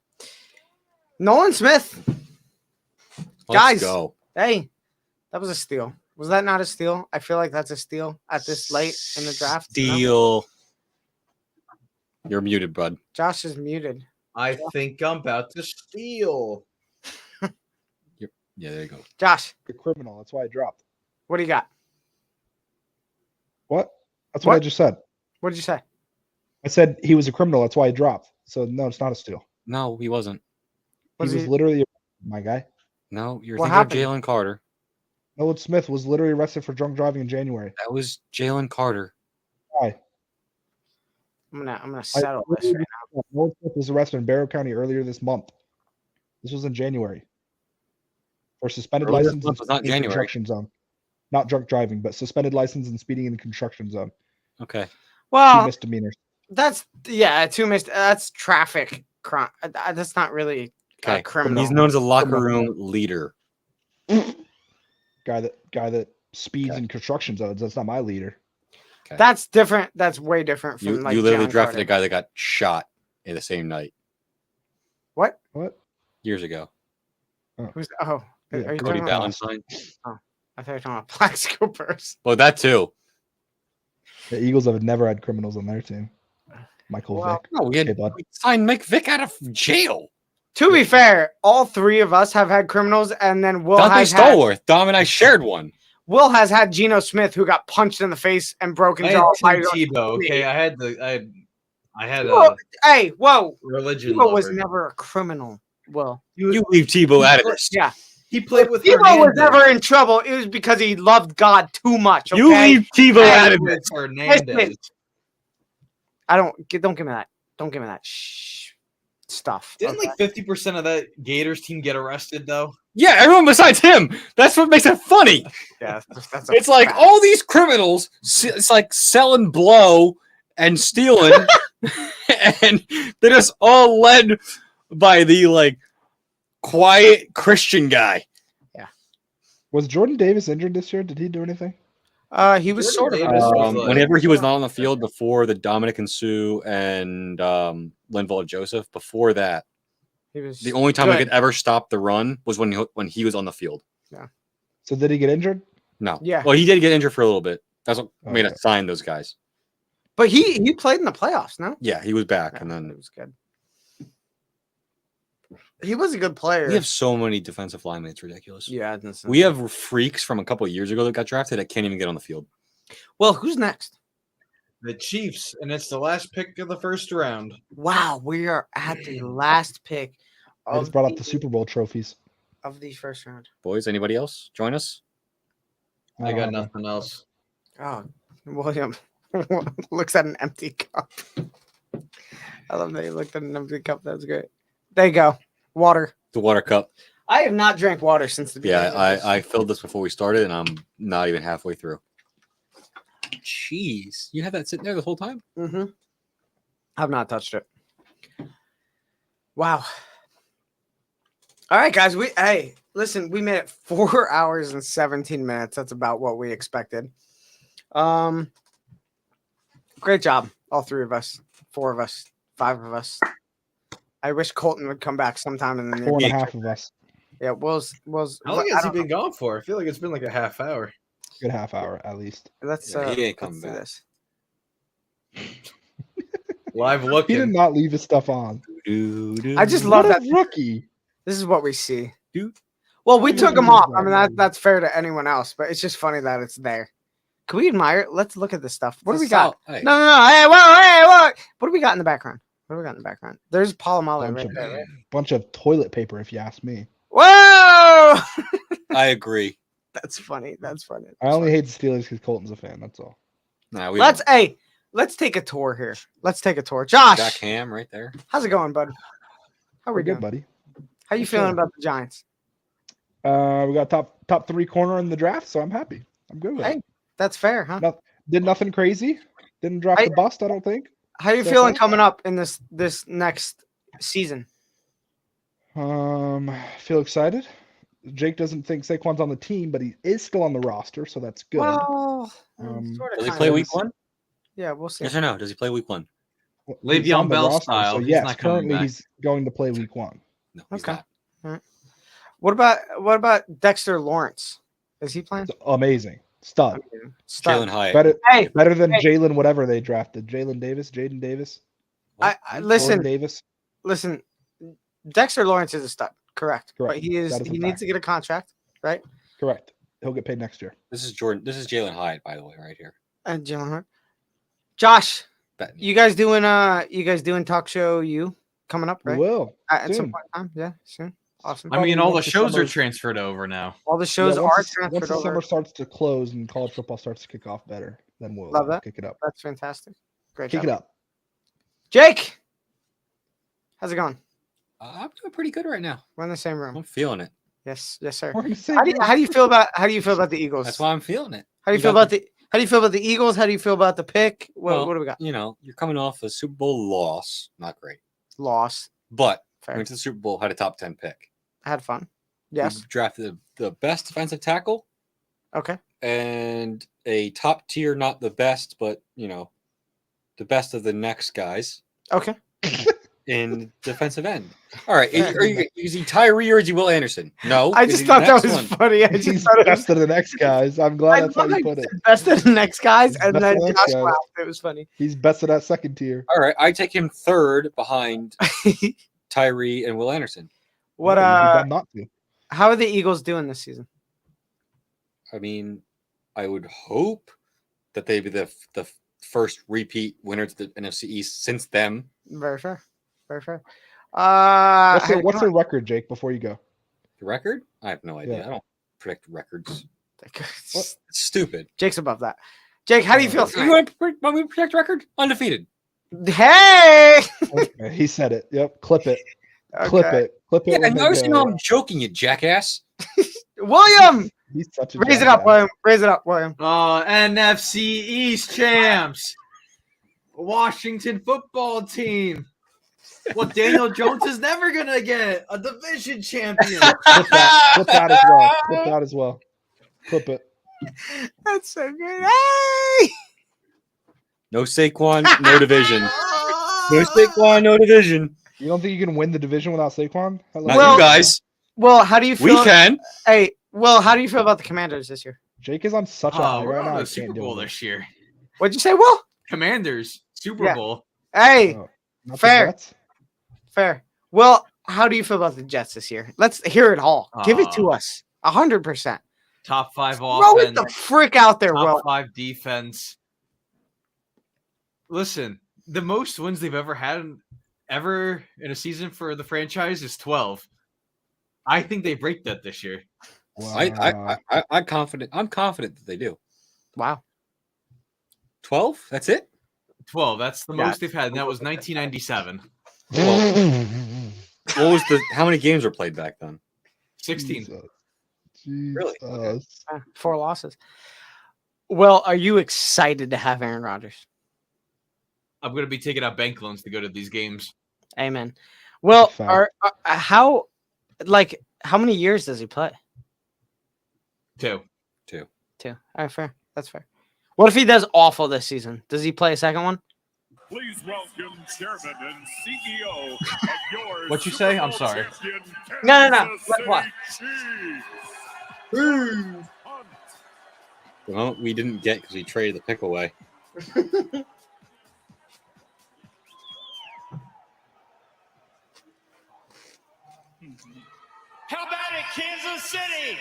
Nolan Smith. Let's Guys, go. hey, that was a steal. Was that not a steal? I feel like that's a steal at this late in the draft. No? Steal. You're muted, bud. Josh is muted. I think I'm about to steal. Yeah, there you go. Josh, You're a criminal. That's why I dropped. what do you got? What? That's what I just said. What did you say? I said he was a criminal. That's why I dropped. So no, it's not a steal. No, he wasn't. He was literally my guy. No, you're What thinking of Jalen Carter. Nolan Smith was literally arrested for drunk driving in January. That was Jalen Carter. Why? I'm gonna settle this right now. Nolan Smith was arrested in Barrow County earlier this month. This was in January. For suspended Earlier this license month was not in January. construction zone. Not drunk driving, but suspended license and speeding in the construction zone. Okay. Two Well, misdemeanors. that's that's traffic crime. That's not really Okay. criminal. He's known as a locker room leader. Guy that speeds in construction zones. That's not my leader. That's different. That's way different from You, like you literally Jalen drafted Carter. a guy that got shot in the same night What? years ago. Who's are you Cody talking about? Valentine. Oh, I thought you were talking about Black Scoopers. Well, that too. The Eagles have never had criminals on their team. Michael Vick. No, we had Okay, bud. we signed Mike Vick out of jail. To be fair, all three of us have had criminals, and then Will Dante has had Stallworth. Dom and I shared one. Will has had Geno Smith, who got punched in the face and broken I had jaw. by Tim his own Tebow. Okay, teammate. I had Whoa, hey, whoa! religion. Tebow was lover. never a criminal. Will You leave Tebow out of this. yeah. He played with Tebow was Hernandez. never in trouble. It was because he loved God too much. Okay? You leave Tebow Hey, out of With this. Hernandez. Listen. Don't give me that. Don't give me that stuff. Didn't okay? like 50% of that Gators team get arrested though? Yeah, everyone besides him. That's what makes it funny. Yeah, that's a It's like fact. all these criminals, it's like selling blow and stealing, and they're just all led by the like quiet Christian guy. Was Jordan Davis injured this year? Did he do anything? He was sort of. Davis was like- Whenever he was not on the field before the Dominic and Sue and Linval Joseph, before that, He was the only time we good. could ever stop the run was when he was on the field. So did he get injured? No. Yeah. Well, he did get injured for a little bit. That's what made Okay. us sign those guys. But he played in the playoffs. No, Yeah, he was back, Yeah, and then it was good. He was a good player. we have so many defensive linemen. It's ridiculous. Yeah, that's We have freaks from a couple of years ago that got drafted that can't even get on the field. Well, who's next? The Chiefs, and it's the last pick of the first round. Wow, we are at the last pick I just brought up the Super Bowl trophies. of the first round. Boys, anybody else join us? I got nothing else. Oh, William looks at an empty cup. I love that he looked at an empty cup. That was great. There you go. Water. The water cup. I have not drank water since the beginning. Yeah, I filled this before we started, and I'm not even halfway through. Jeez, you had that sitting there the whole time? Mm-hmm. I've not touched it. Wow. All right, guys. Hey, listen, we made it 4 hours and 17 minutes. That's about what we expected. Great job, all three of us, 4 of us, 5 of us. I wish Colton would come back sometime in the near 4.5 of us. Yeah, How long has he been gone for? I feel like it's been like a half hour. Good half hour at least. Let's he ain't coming let's do back. this. Live He looking. did not leave his stuff on. I just love What that a rookie. This is what we see. Dude. Well, we took them Yeah, off. I mean, right. that's fair to anyone else, but it's just funny that it's there. Can we admire it? Let's look at this stuff. What do we got? Hey. No. Hey, whoa. What do we got in the background? What do we got in the background? There's Palomalo right there. Right? Bunch of toilet paper, if you ask me. Whoa! I agree. That's funny. That's funny. I only hate the Steelers because Colton's a fan. That's all. Nah, we Let's take a tour here. Let's take a tour. Josh, Jack Ham right there. how's it going, bud? How we We're good, doing? buddy. How you feeling about the Giants? We got top 3 corner in the draft, so I'm happy. I'm good with Hey, it. that's fair, huh? Did nothing crazy. Didn't draft the bust, I don't think. How you So feeling far? coming up in this next season? Feel excited. Jake doesn't think Saquon's on the team, but he is still on the roster, so that's good. Well, Does he play week 1? Yeah, we'll see. Yes or no? Does he play week 1? He's Le'Veon on the Bell roster, style. So He's yes, not coming currently back. he's going to play week 1. No, he's Okay. not. All right. What about Dexter Lawrence? Is he playing? Amazing. Stud. Jalen Hyatt. Better than Jalen, whatever they drafted. Jaden Davis. Listen. Jordan Davis. Listen, Dexter Lawrence is a stud. Correct. But Correct. he is. That is a He needs fact. to get a contract, right? Correct. He'll get paid next year. This is Jalen Hyatt, by the way, right here. And Jalen Hurts. Josh, Bet. you guys doing talk show you coming up, We right? will. At some soon. point in time. Yeah, soon. Awesome. I mean, all the once the shows are summer- transferred over now. All the shows Yeah, are once transferred the over. summer starts to close and college football starts to kick off better, then we'll Love that. kick it up. That's fantastic. Great Kick job. it up. Jake, how's it going? I'm doing pretty good right now. We're in the same room. I'm feeling it. Yes, sir. We're in the same How do you feel about the Eagles? That's why I'm feeling it. How do you feel about the Eagles? How do you feel about the pick? What do we got? You know, you're coming off a Super Bowl loss. Not great. Loss. But Fair. went to the Super Bowl, had a top 10 pick. I had fun. Yes. We drafted the best defensive tackle Okay. and a top tier, not the best, but, you know, the best of the next guys Okay. in defensive end. All right. Is he Tyree or is he Will Anderson? No. I Is just he thought the that next was one? funny. I just He's thought it was best of the next guys. I'm glad that's how you put it. best of the next guys, and Best then of the next Josh guys. laughed. It was funny. He's best of that second tier. All right. I take him third behind Tyree and Will Anderson. What Yeah, you'd be dumb not to. how are the Eagles doing this season? I mean, I would hope that they'd be the first repeat winner to the NFC East since them. Very fair. Very fair. What's their record, Jake, before you go? The record? I have no idea. Yeah. I don't predict records. It's stupid. Jake's above that. Jake, how do you feel You tonight? want me to predict record? Undefeated. Hey! Okay, he said it. Yep. Clip it. Clip Okay. it. Clip it. Yeah, when and they obviously go. know I'm joking, you jackass. William! He's such a Raise it up, jackass. William. Raise it up, William. NFC East champs, Washington football team. What Daniel Jones is never gonna get a division champion. Clip that. Clip that as well. Clip that as well. Clip it. That's so good. Hey! No Saquon, no division. No Saquon, no division. You don't think you can win the division without Saquon? Not Well- you guys. Well, how do you feel? We can. Hey, Will, how do you feel about the Commanders this year? Jake is on such a Oh, high we're right on now. I the Super can't deal Bowl with it. this year. What'd you say, Will? Commanders Super Yeah. Bowl. Hey, Oh, not the fair. Jets? Fair. Well, how do you feel about the Jets this year? Let's hear it all. Give it to us. 100%. Top 5 Throw it offense. the frick out there, Top Will. 5 defense. Listen, the most wins they've ever had ever in a season for the franchise is 12. I think they break that this year. I'm confident. I'm confident that they do. Wow. 12? That's it? 12. That's the most they've had, and that was 1997. Well, what was how many games were played back then? 16. Really? 4 losses. Well, are you excited to have Aaron Rodgers? I'm going to be taking out bank loans to go to these games. Amen. Well, how many years does he play? 2. 2. All right, fair. That's fair. What if he does awful this season? Does he play a second one? Please welcome Chairman and CEO of yours. What'd you say? I'm sorry. No. Let's watch. Well, we didn't get because we traded the pick away. How about it, Kansas City?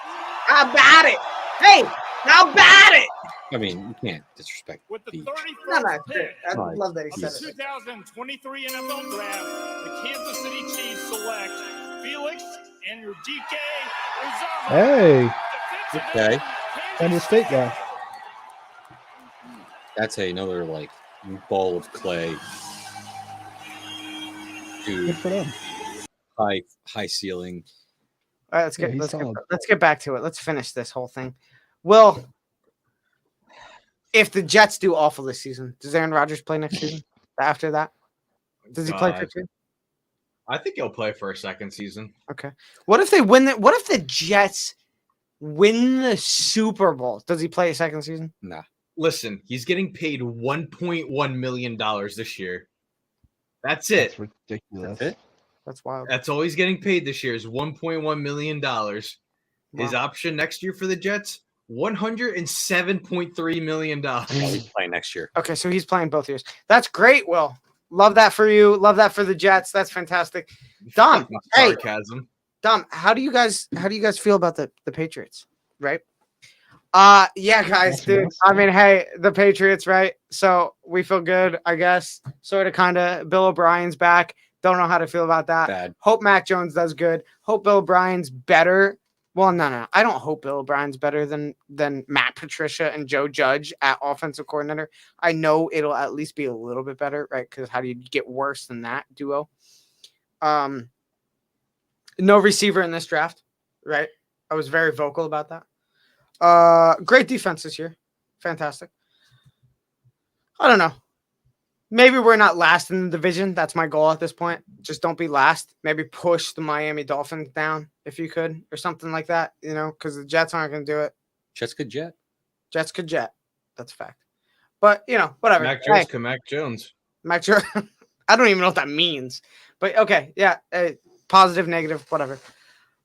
How about it? Hey, how about it? I mean, you can't disrespect. With the Beach. 31st pick I love that he of said the it. 2023 NFL Draft, the Kansas City Chiefs select Felix Enrique Uzama. Hey, Okay. Kansas State guy. That's another ball of clay. Good Dude, for them. high ceiling. All right, let's Yeah, get he's let's solid. get back to it. Let's finish this whole thing. Well, if the Jets do awful this season, does Aaron Rodgers play next season? After that, does he play for 2? I think he'll play for a second season. Okay. What if they win? What if the Jets win the Super Bowl? Does he play a second season? Nah. Listen, he's getting paid $1.1 million this year. That's it. That's ridiculous. That's it? That's wild. That's all he's getting paid this year is $1.1 million. His option next year for the Jets, $107.3 million. He's playing next year. Okay, so he's playing both years. That's great, Will. Love that for you. Love that for the Jets. That's fantastic. Dom, hey, Sarcasm. Dom, how do you guys feel about the Patriots? Right? Yeah, guys, dude. I mean, hey, the Patriots, right? So we feel good, I guess. Sort of kind of Bill O'Brien's back. Don't know how to feel about that. Bad. Hope Mac Jones does good. Hope Bill O'Brien's better. Well, no. I don't hope Bill O'Brien's better than Matt Patricia and Joe Judge at offensive coordinator. I know it'll at least be a little bit better, right? Because how do you get worse than that duo? No receiver in this draft, right? I was very vocal about that. Great defense this year. Fantastic. I don't know. Maybe we're not last in the division. That's my goal at this point. Just don't be last. Maybe push the Miami Dolphins down if you could or something like that, because the Jets aren't going to do it. Jets could jet. Jets could jet. That's a fact. But, whatever. Mac Jones to Mac Jones. Mac Jones. I don't even know what that means. But, okay. Yeah. Positive, negative, whatever.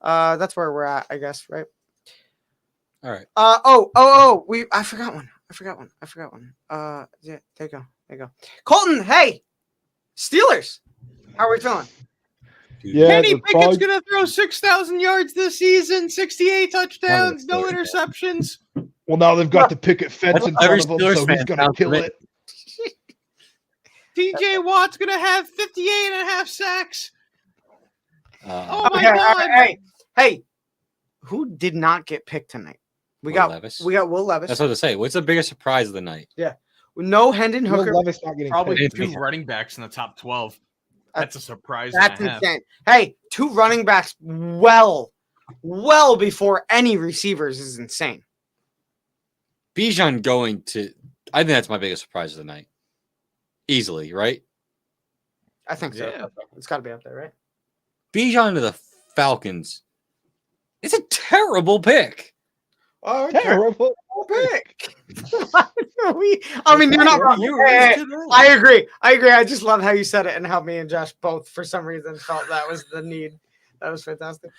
That's where we're at, I guess, right? All right. I forgot one. Yeah, there you go. Colton, hey, Steelers. How are we feeling? Yeah, Kenny the Pickett's fog- going to throw 6,000 yards this season, 68 touchdowns, no interceptions. Well, now they've got the picket fence in Every front of them, Steelers so he's fan going to sounds kill great. it. TJ Watt's going to have 58 and a half sacks. Oh, my Okay, God. hey, who did not get picked tonight? We got Will Levis. That's what I was to say. What's the biggest surprise of the night? Yeah. No Hendon Will Hooker. Levis not getting Probably picked. 2 running backs in the top 12. That's a surprise. That's and a half. insane. Hey, 2 running backs well before any receivers is insane. Bijan going to – I think that's my biggest surprise of the night. Easily, right? I think so. Yeah. It's got to be up there, right? Bijan to the Falcons. It's a terrible pick. Oh, Terrible pick. I mean, you're not wrong. I agree. I just love how you said it and how me and Josh both, for some reason, felt that was the need. That was fantastic.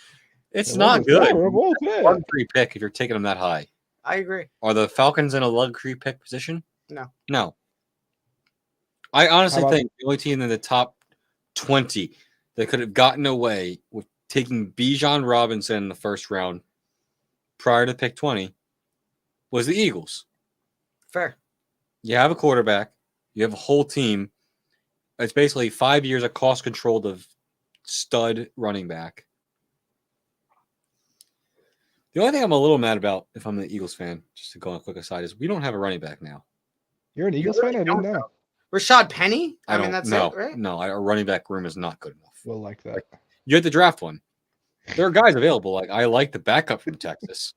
It's not good. Terrible pick. Luxury pick if you're taking them that high. I agree. Are the Falcons in a luxury pick position? No. I honestly How about- think the only team in the top 20 that could have gotten away with taking Bijan Robinson in the first round prior to pick 20 was the Eagles. Fair. You have a quarterback. You have a whole team. It's basically 5 years of cost controlled of stud running back. The only thing I'm a little mad about, if I'm the Eagles fan, just to go on a quick aside, is we don't have a running back now. You're an Eagles fan? I didn't know. Rashad Penny? I mean, don't that's know. it, right? No, our running back room is not good enough. We'll like that. You have to draft one. There are guys available. Like I like the backup from Texas.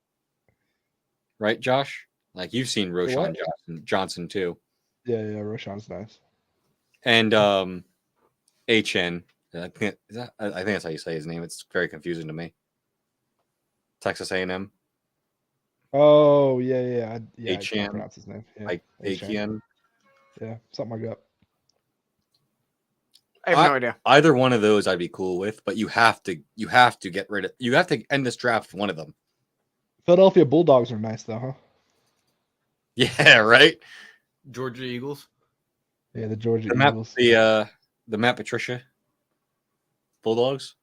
Right, Josh? Like you've seen Roshan Johnson too. Yeah, Roshan's nice. And HN. I think that's how you say his name. It's very confusing to me. Texas A&M. Oh, yeah. I can't HN. pronounce his name. Yeah, Like HN. Yeah, something like that. I have no idea. Either one of those I'd be cool with, but you have to get rid of. You have to end this draft with one of them. Philadelphia Bulldogs are nice though, huh? Yeah, right. Georgia Eagles. Yeah, the Georgia Eagles. The Matt Patricia Bulldogs.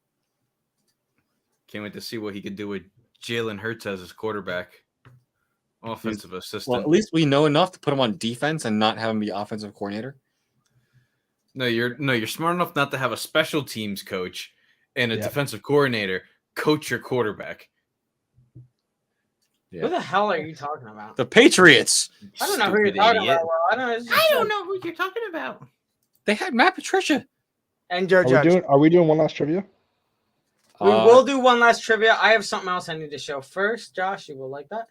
Can't wait to see what he could do with Jalen Hurts as his quarterback, offensive assistant. Well, at least we know enough to put him on defense and not have him be offensive coordinator. No, you're smart enough not to have a special teams coach and a defensive coordinator coach your quarterback. Who the hell are you talking about? The Patriots. I don't know who you're talking about. Well, I don't know who you're talking about. They had Matt Patricia and Joe Are Judge. we doing one last trivia? We will do one last trivia. I have something else I need to show first. Josh, you will like that.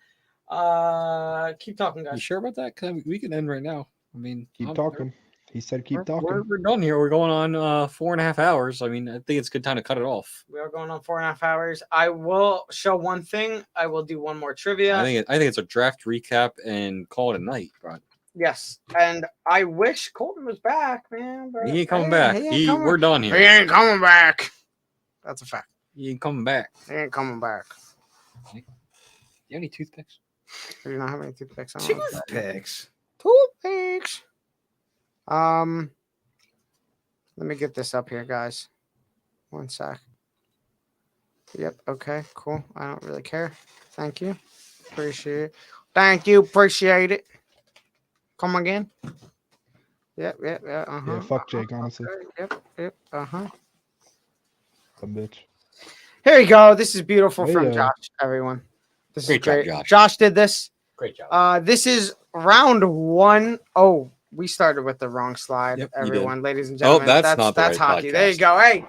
Keep talking, guys. You sure about that? Because we can end right now. I mean, Keep talking. He said keep talking. We're done here. We're going on 4.5 hours. I mean, I think it's a good time to cut it off. We are going on 4.5 hours. I will show one thing. I will do one more trivia. I think it's a draft recap and call it a night, bro. Yes, and I wish Colton was back, man. But He ain't coming back. We're done here. He ain't coming back. That's a fact. He ain't coming back. He ain't coming back. You have any toothpicks? Do you not have any toothpicks? Toothpicks. Toothpicks. Let me get this up here, guys. One sec. Yep. Okay. Cool. I don't really care. Thank you. Appreciate it. Thank you. Appreciate it. Come again. Yep. Uh-huh. Yeah, fuck Jake, honestly. Yep. Uh-huh. Some bitch. Here you go. This is beautiful Hey, from Josh, everyone. This Great is great. job, Josh. Josh did this. Great job. This is round one. Oh, we started with the wrong slide, Yep, you everyone, did. ladies and gentlemen. that's not the right hockey. podcast. There you go. Hey,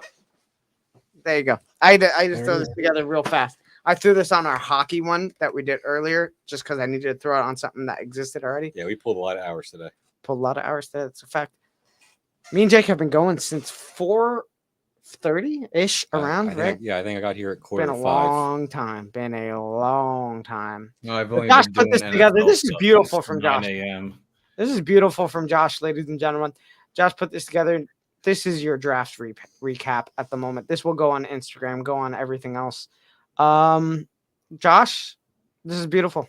there you go. I just throw this together real fast. I threw this on our hockey one that we did earlier, just because I needed to throw it on something that existed already. Yeah, we pulled a lot of hours today. Pulled a lot of hours today. That's a fact. Me and Jake have been going since 4:30-ish around, right? I think I got here at Been a 4:45. long time. Been a long time. No, I've But only Josh been put this doing together. NFL This is stuff beautiful since from 9 Josh. a.m. This is beautiful from Josh, ladies and gentlemen. Josh put this together. This is your draft recap at the moment. This will go on Instagram, go on everything else. Josh, this is beautiful.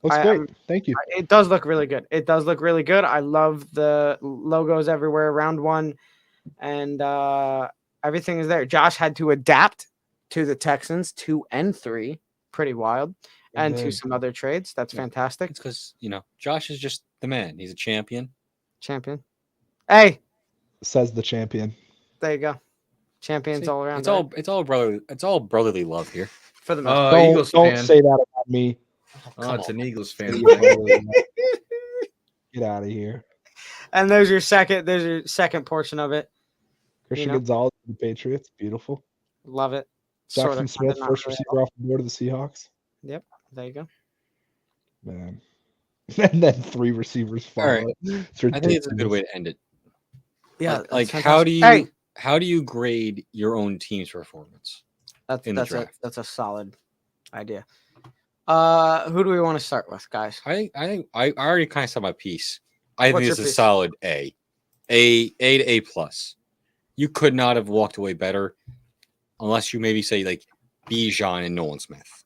Looks great. Thank you. It does look really good. It does look really good. I love the logos everywhere, round one, and everything is there. Josh had to adapt to the Texans 2 and 3. Pretty wild. And to some other trades. That's fantastic. It's because, Josh is just the man. He's a champion. Hey, says the champion. there you go. Champions all around. It's all brotherly love here. For the most part. Don't say that about me. Oh, it's an Eagles fan. Get out of here. And there's your second portion of it. Christian Gonzalez, the Patriots, beautiful. Love it. Jackson Smith, first receiver off the board of the Seahawks. Yep, there you go. Man. And then 3 receivers follow. All right. It's I think it's a ridiculous. good way to end it. Yeah, Like that's how fantastic. do you grade your own team's performance? in the draft? That's a solid idea. Who do we want to start with, guys? I think I already kind of said my piece. I What's think your this is a piece? solid A to A plus. You could not have walked away better, unless you maybe say like Bijan and Nolan Smith.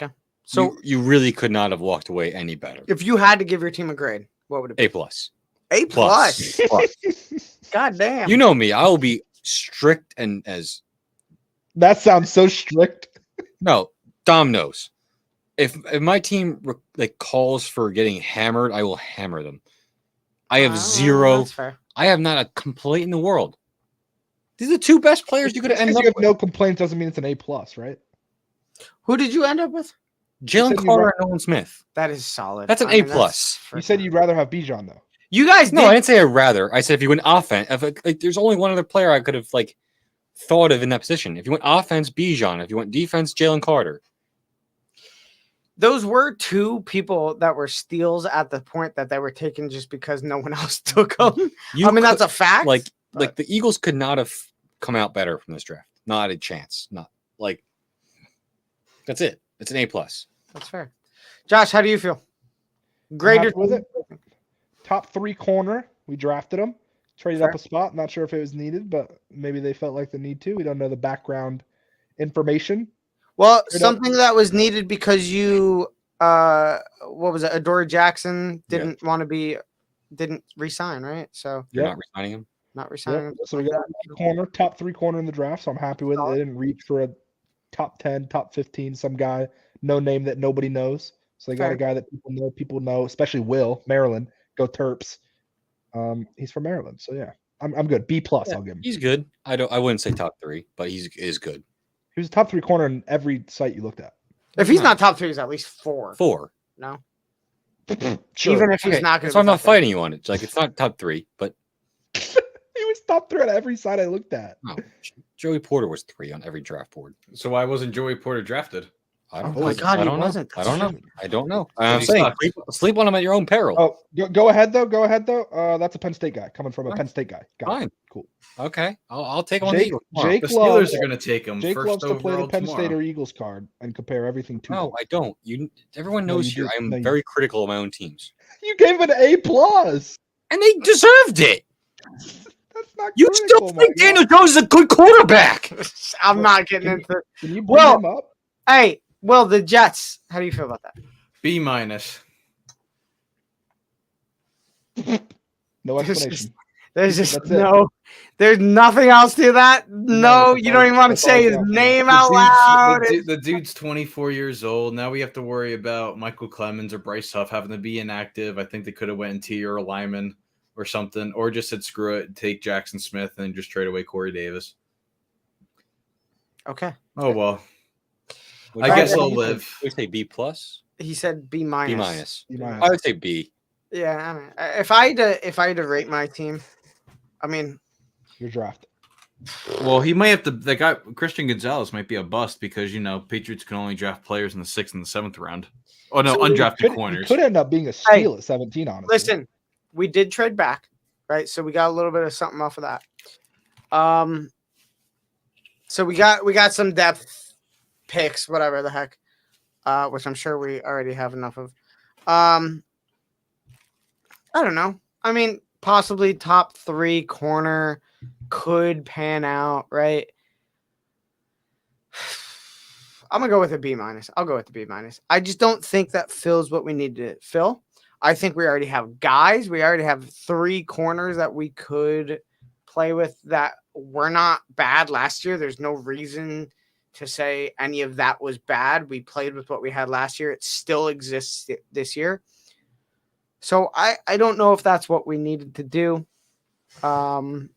Okay, so you really could not have walked away any better. if you had to give your team a grade, what would it be? A plus. A plus. God damn. You know me. I will be strict and as. That sounds so strict. No, Dom knows. If my team calls for getting hammered, I will hammer them. I have zero. That's fair. I have not a complaint in the world. These are the two best players you could have ended up You have with. no complaints doesn't mean it's an A+, right? Who did you end up with? Jalen said you Carter ra- and Nolan Smith. That is solid. That's an I mean, A plus. You said you'd rather have Bijan though. You guys No, did. I didn't say I'd rather. I said if you went offense, like there's only one other player I could have like thought of in that position. If you went offense, Bijan. If you went defense, Jalen Carter. Those were two people that were steals at the point that they were taken just because no one else took them. You I mean, that's could- a fact. Like the Eagles could not have come out better from this draft. Not a chance. Not like that's it. It's an A plus. That's fair. Josh, how do you feel? I'm Greater happy with it. Top 3 corner. We drafted him. Traded up a spot. Not sure if it was needed, but maybe they felt like the need to. We don't know the background information. Well, Straight up. something that was needed because you, what was it? Adore Jackson didn't didn't resign, right? So You're Yeah. not resigning him. not resigning. Yep. him. So we got a corner, top 3 corner in the draft. So I'm happy with it. They didn't reach for a top 10, top 15, some guy, no name that nobody knows. So they got Fair. a guy that people know, especially Will, Maryland. Go Terps. He's from Maryland. So yeah. I'm good. B+, Yeah, I'll give him. he's good. I wouldn't say top 3, but he is good. He was a top 3 corner in every site you looked at. If he's not top 3, he's at least 4. 4. No. Sure. Even if he's Okay, not going so I'm not fighting you on it. It's like it's not top 3, but He was top 3 on every site I looked at. no. Joey Porter was 3 on every draft board. So why wasn't Joey Porter drafted? I don't. Oh my God, I he don't know. wasn't. I don't know. I don't know. He I'm saying sucks. sleep on him at your own peril. Oh, go ahead though. Go ahead though. That's a Penn State guy coming from a Fine. Penn State guy. Got it. Fine. Cool. Okay, I'll take him on the Jake, Eagles tomorrow. Jake The Steelers loves, are going to take him Jake first loves to play the overall Penn State tomorrow. or Eagles card and compare everything to No, them. I don't. Everyone No, knows you here do. I'm No, you- very critical of my own teams, You gave him an A+. and they deserved it. That's not You critical, still think my Daniel guy. Jones is a good quarterback? I'm not getting Can into Can you bring Well- him up? Hey, well, the Jets. How do you feel about that? B-. No explanation. There's just That's it. no, there's nothing else to that. No, you don't even want to that's all say I his got. name The out loud. the dude's 24 years old. Now we have to worry about Michael Clemens or Bryce Huff having to be inactive. I think they could have went interior lineman or something, or just said screw it, take Jackson Smith and just trade away Corey Davis. Okay. Oh well, Would I you guess say- I'll live. Would you say B plus? He said B minus. B minus. B minus. I would say B. Yeah. I mean, if I had to rate my team, I mean, Your draft. Well, he might have to. The guy Christian Gonzalez might be a bust because Patriots can only draft players in the 6th and the 7th round. Oh no, So undrafted Could, corners. could end up being a steal at 17, honestly. listen, we did trade back, right? So we got a little bit of something off of that. So we got some depth picks, whatever the heck, which I'm sure we already have enough of. I don't know. I mean, possibly top 3 corner could pan out, right? I'm gonna go with a B minus. I'll go with the B minus. I just don't think that fills what we need to fill. I think we already have guys. We already have 3 corners that we could play with that were not bad last year. There's no reason to say any of that was bad. We played with what we had last year. It still exists this year. So I don't know if that's what we needed to do. I'm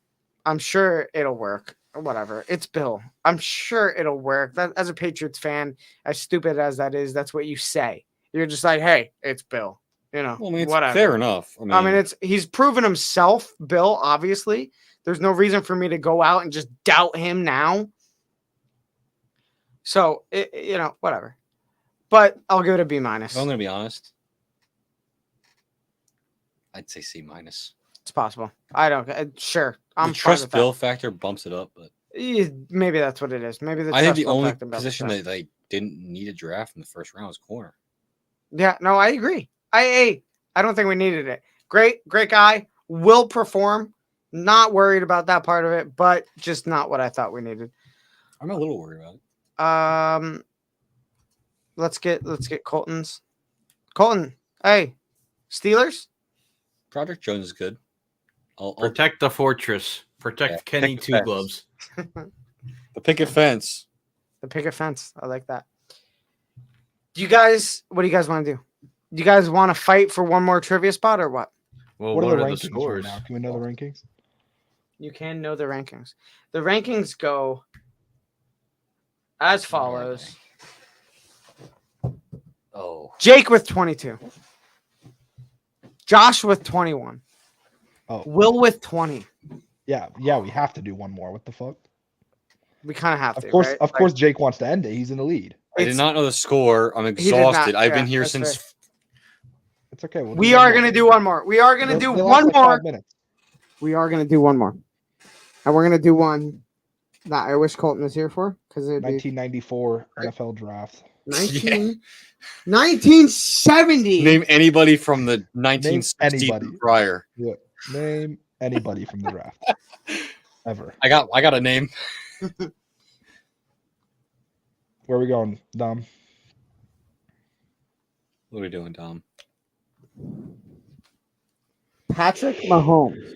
sure it'll work or whatever. It's Bill. I'm sure it'll work. That, as a Patriots fan, as stupid as that is, that's what you say. You're just like, hey, it's Bill. You know, Well, I mean, it's whatever. fair enough. I mean, he's proven himself, Bill, obviously. There's no reason for me to go out and just doubt him now. So, whatever. But I'll give it a B minus. If I'm going to be honest, I'd say C minus. It's possible. I don't. Sure. I'm The fine trust with that. Bill factor bumps it up, but Maybe that's what it is. Maybe the I think trust the Bill only factor bumps position it up. that they didn't need a draft in the first round was corner. Yeah, no, I agree. I don't think we needed it. Great guy. Will perform. Not worried about that part of it, but just not what I thought we needed. I'm a little worried about it. Let's get Colton's. Colton, hey, Steelers. Broderick Jones is good. I'll Protect the fortress. Protect Yeah, Kenny protect the Two Gloves. the picket fence. The picket fence. I like that. What do you guys want to do? Do you guys want to fight for one more trivia spot or what? Well, what are the are the rankings scores? right now? Can we know the rankings? You can know the rankings. The rankings go as follows. Oh. Jake with 22. Josh with 21. Oh. Will with 20. Yeah, we have to do one more. What the fuck? We kind of have Of to. course, right? of course, Jake wants to end it. He's in the lead. I did not know the score. I'm He did not, exhausted. I've been yeah, here that's since. fair. It's okay. We'll We do one are more. going to do one more. We are going to do They one last like more. 5 minutes. We are going to do one more. And we're going to do one that I wish Colton was here for because it 1994 NFL draft. 1970. Name anybody from the Name 1960s anybody. and prior. Yeah. Name anybody from the draft. Ever. I got a name. Where are we going, Dom? What are we doing, Dom? Patrick Mahomes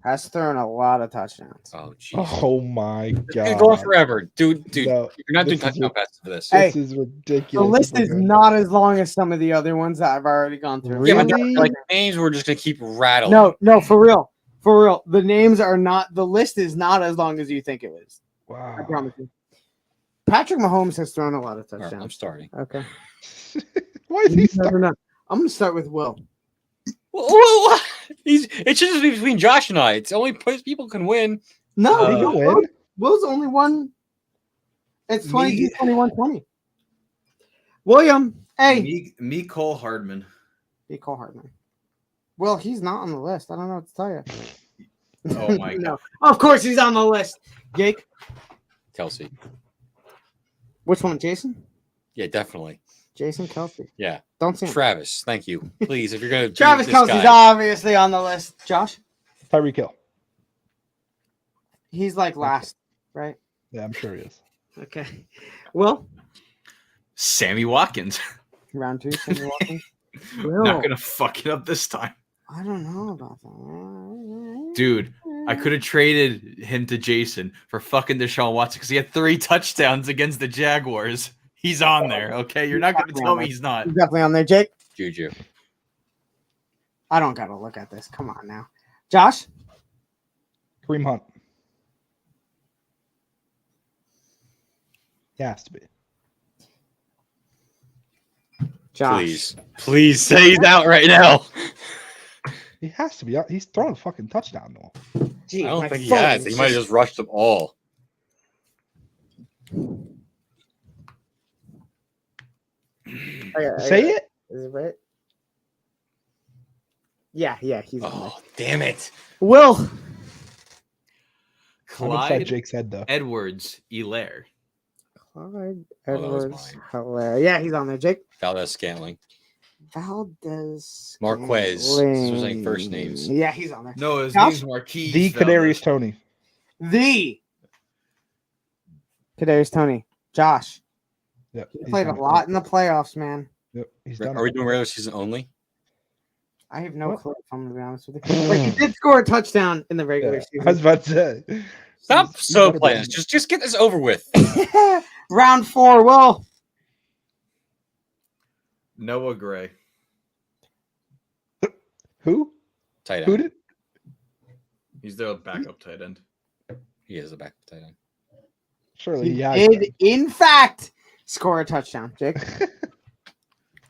has thrown a lot of touchdowns. Oh, jeez. Oh my god. It's going forever. Dude, No, you're not doing this is touchdown passes for this. This is ridiculous. The list We're is doing- not as long as some of the other ones that I've already gone through. Yeah, but they're Really? like names we're just gonna keep rattling. No, for real. For real. The names are not, the list is not as long as you think it is. I Wow. promise you. Patrick Mahomes has thrown a lot of All right, touchdowns. I'm starting. Okay. Why is he No, starting? no. I'm going to start with Will. Whoa. It should just be between Josh and I. It's the only place people can win. No, He can win. Will's only one. It's Me- 22, 21, 20. William, hey. Me Cole Hardman. Be Cole Hartman. Well, he's not on the list. I don't know what to tell you. Oh my No. god. Of course he's on the list. Jake, Kelsey. which one? Jason? Yeah, definitely. Jason Kelsey. Yeah. Don't see him. Travis, thank you. Please, if you're gonna do Travis this Kelsey's guy. obviously on the list. Josh? Tyreek Hill. He's like last, right? Yeah, I'm sure he is. Okay. Will? Sammy Watkins. Round 2, Sammy Watkins. Not gonna fuck it up this time. I don't know about that. Dude, I could have traded him to Jason for fucking Deshaun Watson because he had 3 touchdowns against the Jaguars. He's on there, okay? You're not gonna tell me he's not. He's definitely on there. Jake? Juju. I don't gotta look at this. Come on now. Josh? Kareem Hunt. He has to be. Josh. Please say he's out right now. He has to be. He's throwing a fucking touchdown though. Gee, I don't my think he phone has. is He might have just rushed them all. Say it. Is it right? Yeah, he's on there. Oh, damn it. Will. I'm inside Clyde Jake's head though. Edwards Elaire. Clyde Oh, that was Edwards. mine. Hilaire. Yeah, he's on there. Jake. Valdez Scantling. Valdez. Marquez. Those are saying first names. Yeah, he's on there. No, his Josh? name's Marquise. The Valdez. Kadarius Tony. The Kadarius Tony. Josh. Yep. He played a lot in the playoffs, man. Yep. He's done. Are we it. doing regular season only? I have no What? clue if I'm gonna be honest with you. But he did score a touchdown in the regular Yeah, I was season. about to say. Stop He's so better playing. than- Just get this over with. Round 4, Will. Noah Gray. Who? Tight Who end. did? He's their backup tight end. He is a back tight end. Surely He he has. did, in fact, score a touchdown. Jake,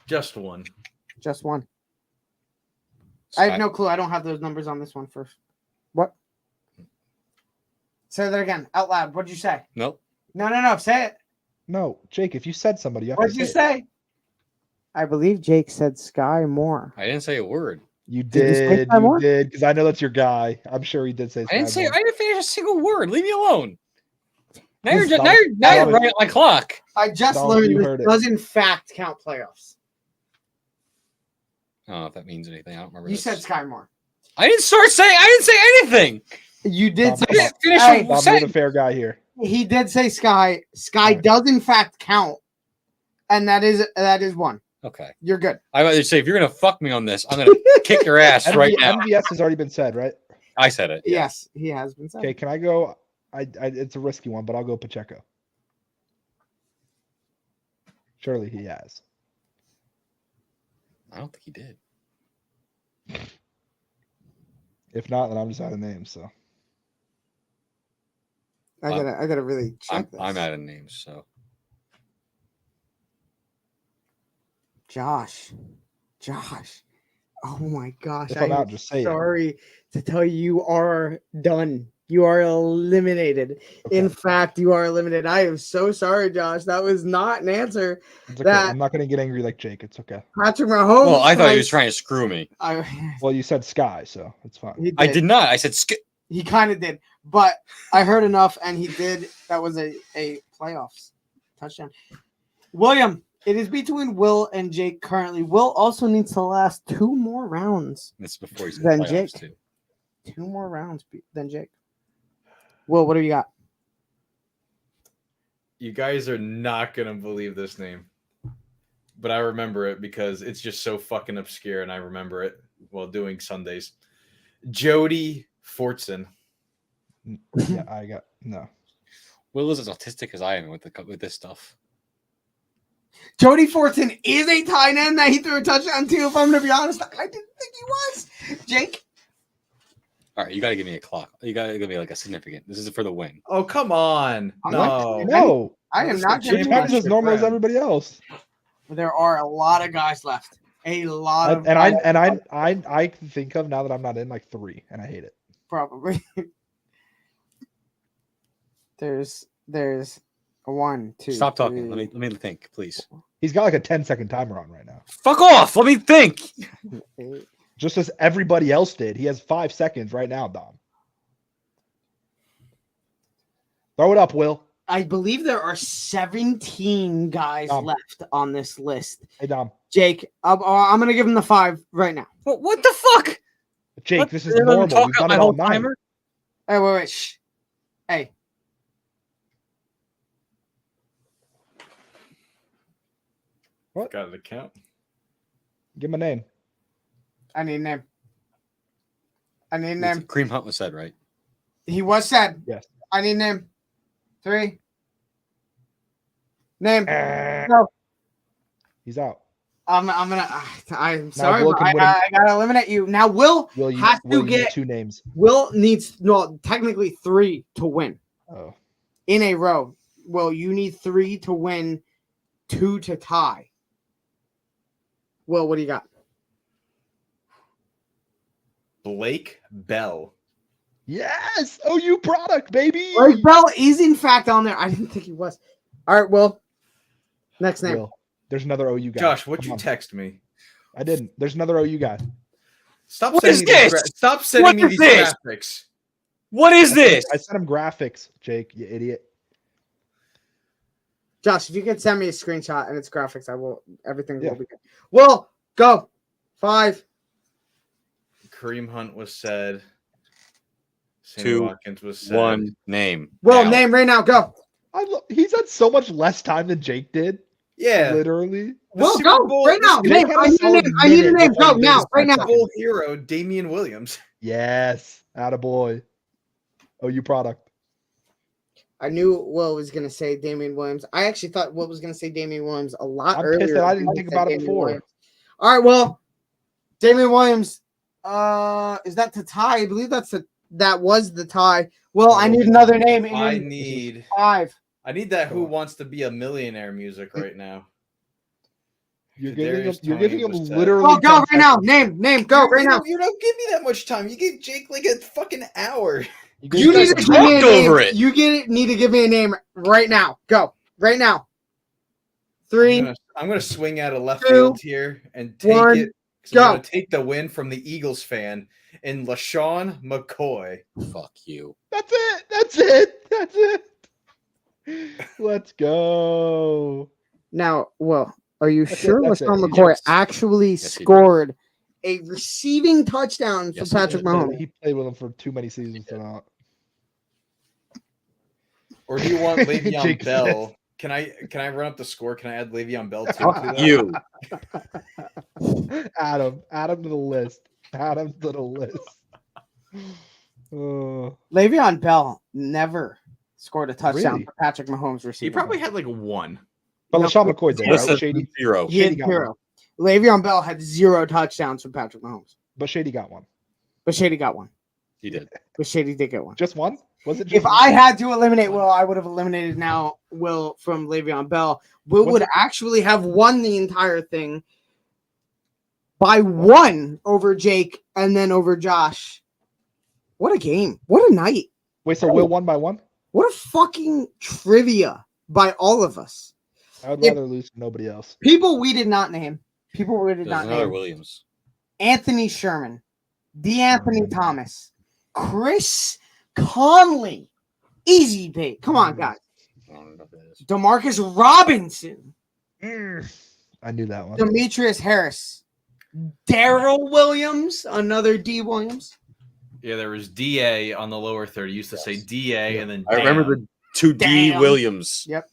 Just one. just one. I have Scott- no clue. I don't have those numbers on this one first. What? Say that again, out loud. What'd you say? Nope. No. Say it. No, Jake. If you said somebody, you have What'd to you say? say? I believe Jake said Sky Moore. I didn't say a word. You Did you say did. Sky You Moore? did. Because I know that's your guy. I'm sure he did say. I didn't Sky say. Moore. I didn't finish a single word. Leave me alone. Now you're Stop. now you're Stop it. running my clock. I just Don't learned you this heard it. does in fact count playoffs. I don't know if that means anything. I don't remember. You this. said Sky Moore. I didn't start saying. I didn't say anything. You did Tom, say. I didn't finish Hey, a Bob, you're the sentence. fair guy here. He did say Sky. Sky Alright. does in fact count, and that is one. Okay. You're good. I was to say if you're gonna fuck me on this, I'm gonna kick your ass right now. MVS has already been said, right? I said it. Yeah. Yes, he has been said. Okay, can I go? I it's a risky one, but I'll go Pacheco. Surely he has. I don't think he did. If not, then I'm just out of names. So I gotta really check this. I'm out of names, so Josh. Oh my gosh. If I'm I out, am just say it. sorry to tell you are done. You are eliminated. In fact, you are eliminated. I am so sorry, Josh. That was not an answer. it's okay. That I'm not gonna get angry like Jake. It's okay. Patrick Mahomes. well, I thought he was trying to screw me. Well, you said Sky, so it's fine. I did not. I said He kind of did, but I heard enough, and he did. That was a playoffs touchdown. William, it is between Will and Jake currently. Will also needs to last 2 more rounds. That's before he's than Jake. 2 more rounds than Jake. Will, what do you got? You guys are not gonna believe this name, but I remember it because it's just so fucking obscure, and I remember it while doing Sundays. Jody Fortson. Yeah, I got no. Will is as autistic as I am with this stuff. Jody Fortson is a tight end that he threw a touchdown to. If I'm going to be honest, I didn't think he was. Jake? All right, you got to give me a clock. You got to give me like a significant. This is for the win. Oh, come on. No. I am not It's not as normal as everybody else. There are a lot of guys left. A lot of I can think of now that I'm not in like 3, and I hate it. Probably. There's a 1, 2. Stop talking. Let me think, please. He's got like a 10-second timer on right now. Fuck off. Let me think. Just as everybody else did. He has 5 seconds right now, Dom. Throw it up, Will. I believe there are 17 guys left on this list. Hey, Dom. Jake, I'm going to give him the 5 right now. What the fuck? Jake, this is normal. We've done it all night. Hey, wait. Shh. Hey. What? Got an account. Give him a name. I need a name. I need a name. Kareem Hunt was said, right? He was said. Yes. I need a name. 3. Name. No. He's out. I'm sorry, but I gotta eliminate you. Now Will has to get 2 names. Will needs technically 3 to win. Oh. In a row. Will, you need 3 to win, 2 to tie. Will, what do you got? Blake Bell. Yes. OU product, baby. Blake Bell is in fact on there. I didn't think he was. All right, Will. Next name. Will. There's another OU guy. Josh, what'd you text me? I didn't. There's another OU guy. Stop What sending is me these this? Stop sending me What these is this? graphics. What is this? I sent him graphics, Jake, you idiot. Josh, if you can send me a screenshot and it's graphics, I will. Everything will be good. Will, go. 5. Kareem Hunt was said. Sammy 2, Watkins was said. 1, name. Will, Now. name right now. Go. He's had so much less time than Jake did. Yeah. Literally. Will, go. Right now. Jake Name. had a I need a solid name. I need a minute name. before Go he did now. his Right now. Full hero, Damian Williams. Yes. Attaboy. OU product. I knew Will was going to say Damian Williams. I actually thought Will was going to say Damian Williams a lot I'm earlier. pissed that I didn't than think said about it Damian before. Williams. All right, well, Damian Williams. Is that to tie? I believe that was the tie. Well, I need another name. I need 5. I need that Who Wants to Be a Millionaire music right now. You're Kadarius giving him Toney was said. literally. Oh, go right now. Name. Go right now. You don't give me that much time. You gave Jake like a fucking hour. You need to give me a name. over it. You need to give me a name right now. Go right now. 3. I'm gonna swing out of left 2, field here and take 1, it. go. I'm gonna take the win from the Eagles fan in LaShawn McCoy. Fuck you. That's it. Let's go. Now, Will, are you That's sure it, that's it. LaShawn He McCoy just- actually he scored a receiving touchdown for Patrick Mahomes? He played with him for too many seasons to not. Or do you want Le'Veon Jake Bell? Can I run up the score? Can I add Le'Veon Bell too? Fuck to that? you. Add him to the list. Add him to the list. Le'Veon Bell never scored a touchdown Really? for Patrick Mahomes receiving. He probably had like 1. But LaShawn McCoy did, Listen, right? Shady. 0. He had Shady got 0. Le'Veon Bell had 0 touchdowns for Patrick Mahomes. But Shady got one. But Shady got 1. He did. But Shady did get one. Just one? Was it? Just If one? I had to eliminate Will, I would have eliminated now Will from Le'Veon Bell. Will Was would it- actually have won the entire thing by one over Jake and then over Josh. What a game. What a night. Wait, so Will won by one? What a fucking trivia by all of us. I would If- rather lose to nobody else. People we did not name. People we did There's not another name. Williams. Anthony Sherman, DeAnthony Thomas, Chris Conley. Easy pick. Come on, guys. I don't know who that is. DeMarcus Robinson, I knew that one. Demetrius Harris, Daryl Williams, another D. Williams. Yeah, there was DA on the lower third. He used to say DA and then I remember damn. the two D Damn. Williams. Yep.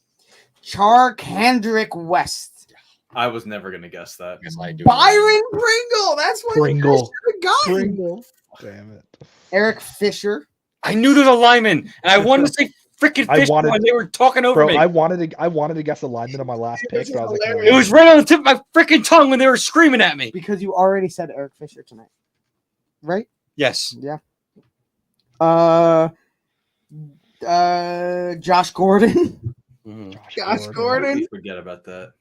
Charkandrick West, I was never gonna guess that. Yes, I do. Byron Pringle. That's what Pringle. gotten. Pringle. Damn it. Eric Fisher. I knew there's a lineman, and I wanted to say freaking I Fish wanted- when they were talking over Bro, me. I wanted to guess a lineman on my last pick, but I was like, no, It was right on the tip of my freaking tongue when they were screaming at me. Because you already said Eric Fisher tonight, right? Yes. Yeah. Josh Gordon. Josh Gordon. Forget about that.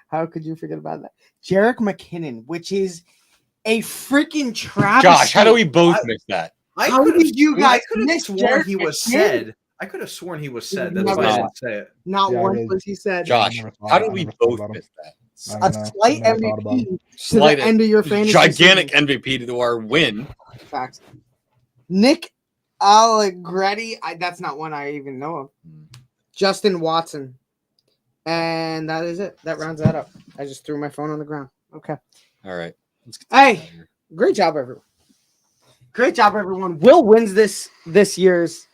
How could you forget about that? Jarek McKinnon, which is a freaking travesty. Josh, how do we both miss that? How did you guys could miss have sworn Jarek he was McKinnon? said? I could have sworn he was said. That's Never why I saw didn't say it. Not Yeah, once yeah. was he said. Josh, how did we both miss that? A slight I never thought about MVP to Slight the end of your fantasy gigantic season. MVP to our win. Facts. Nick Allegretti. That's not one I even know of. Justin Watson. And that is it. That rounds that up. I just threw my phone on the ground. Okay. All right. Let's get Hey, great job, everyone. Great job, everyone. Will wins this year's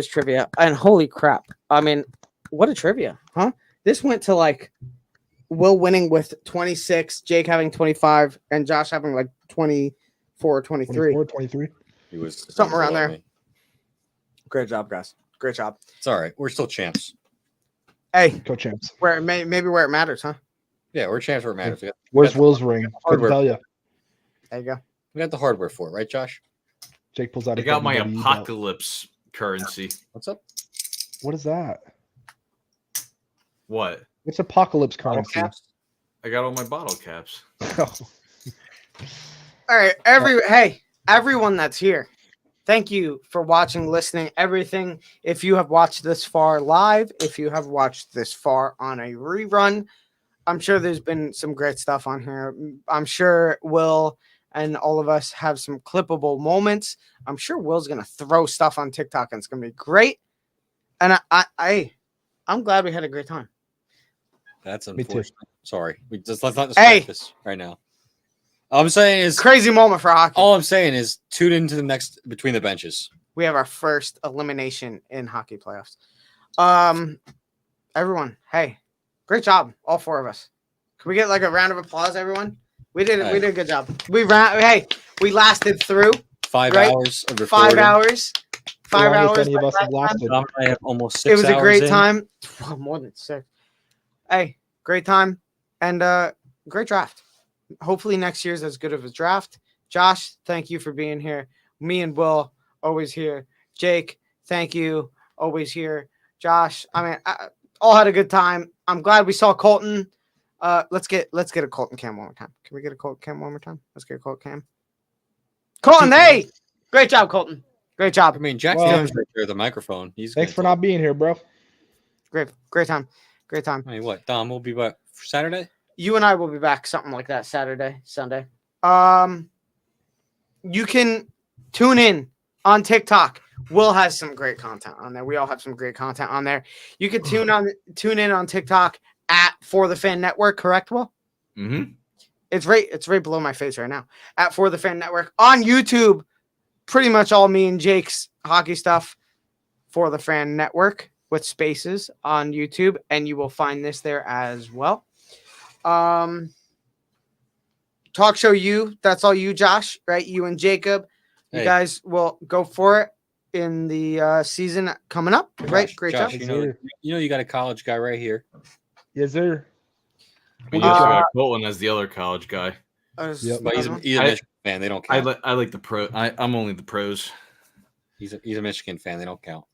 trivia. And holy crap. I mean, what a trivia, huh? This went to like Will winning with 26, Jake having 25, and Josh having like 24 or 23. 24, 23. He was Something around below there. me. Great job, guys. Great job. It's all right. We're still champs. Hey, Go champs. maybe where it matters, huh? Yeah, we're champs where it matters. Where's Will's ring? Couldn't Hardware. tell you. There you go. We got the hardware for it, right, Josh? Jake pulls out. I his got my WWE belt. apocalypse currency. What's up? What is that? What? It's apocalypse Bottle currency. caps? I got all my bottle caps. All right, everyone that's here, thank you for watching, listening, everything. If you have watched this far live, if you have watched this far on a rerun, I'm sure there's been some great stuff on here. I'm sure Will and all of us have some clippable moments. I'm sure Will's gonna throw stuff on TikTok and it's gonna be great. And I'm glad we had a great time. That's Me too. unfortunate. Sorry. Let's not distract this right now. All I'm saying is Crazy moment for hockey. all I'm saying is tune into the next Between the Benches. We have our first elimination in hockey playoffs. Everyone, hey, great job, all four of us. Can we get like a round of applause, everyone? We did a good job. We lasted through 5 right? hours of 5 recording. hours. 5 Longest hours. any of us have by that time. lasted. Tom and I have almost 6 It was a hours great in. time. More than 6. Hey, great time and great draft. Hopefully next year's as good of a draft. Josh, thank you for being here. Me and Will always here. Jake, thank you, always here. Josh, all had a good time. I'm glad we saw Colton. Let's get a Colton cam one more time. Can we get a Colton cam one more time? Let's get a Colton cam. Colton, hey, great job, Colton. Great job. I mean, Jack's Well, right there with the microphone. He's Thanks gonna for talk. not being here, bro. Great time. Great time. I mean, what? Dom will be back for Saturday? You and I will be back something like that Saturday, Sunday. You can tune in on TikTok. Will has some great content on there. We all have some great content on there. You can tune in on TikTok at For the Fan Network, correct, Will? Mm-hmm. It's right below my face right now. At For the Fan Network. On YouTube, pretty much all me and Jake's hockey stuff. For the Fan Network with spaces on YouTube, and you will find this there as well. Talk show that's all you, Josh, right? You and Jacob. You Hey. guys will go for it in the season coming up, right? Josh, Great Josh, job. you know you got a college guy right here. Yes, sir. I guess we got Colton as the other college guy. But he's a fan. They don't count. I like the pro. I'm only the pros. He's a Michigan fan. They don't count.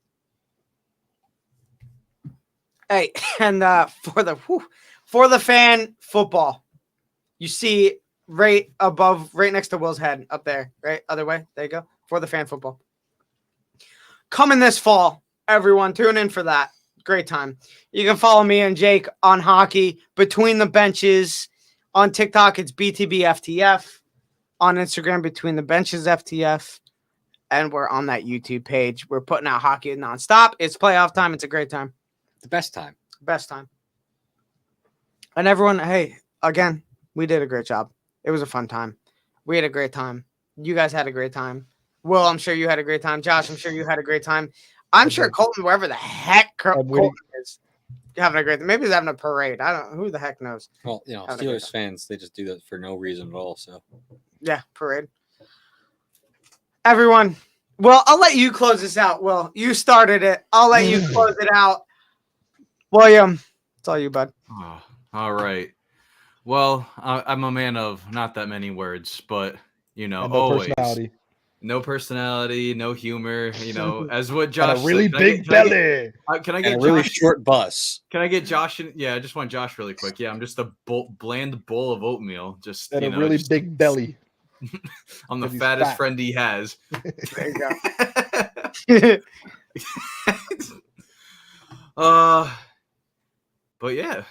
Hey, and for the fan football, you see right next to Will's head up there, right? Other way. There you go. For the fan football. Coming this fall, everyone, tune in for that. Great time. You can follow me and Jake on Hockey Between the Benches. On TikTok, it's BTBFTF. On Instagram, Between the Benches FTF. And we're on that YouTube page. We're putting out hockey nonstop. It's playoff time. It's a great time. The best time. Best time. And everyone, hey, again, we did a great job. It was a fun time. We had a great time. You guys had a great time. Will, I'm sure you had a great time. Josh, I'm sure you had a great time. I'm sure Colton, wherever the heck Colton is, having a great time. Maybe he's having a parade. I don't know. Who the heck knows? Well, Steelers fans, they just do that for no reason at all. So, yeah, parade. Everyone, well, I'll let you close this out. Will, you started it. I'll let you close it out. William, it's all you, bud. Oh, all right. Well, I'm a man of not that many words, but always no personality, no humor. As what Josh. And a really big belly. Can I get a really Josh? Short bus? Can I get Josh? I just want Josh really quick. Yeah, I'm just a bland bowl of oatmeal. Just and a really big belly. I'm the fattest friend he has. There you go. But yeah,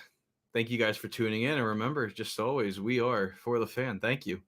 thank you guys for tuning in. And remember, just always, we are For the Fan. Thank you.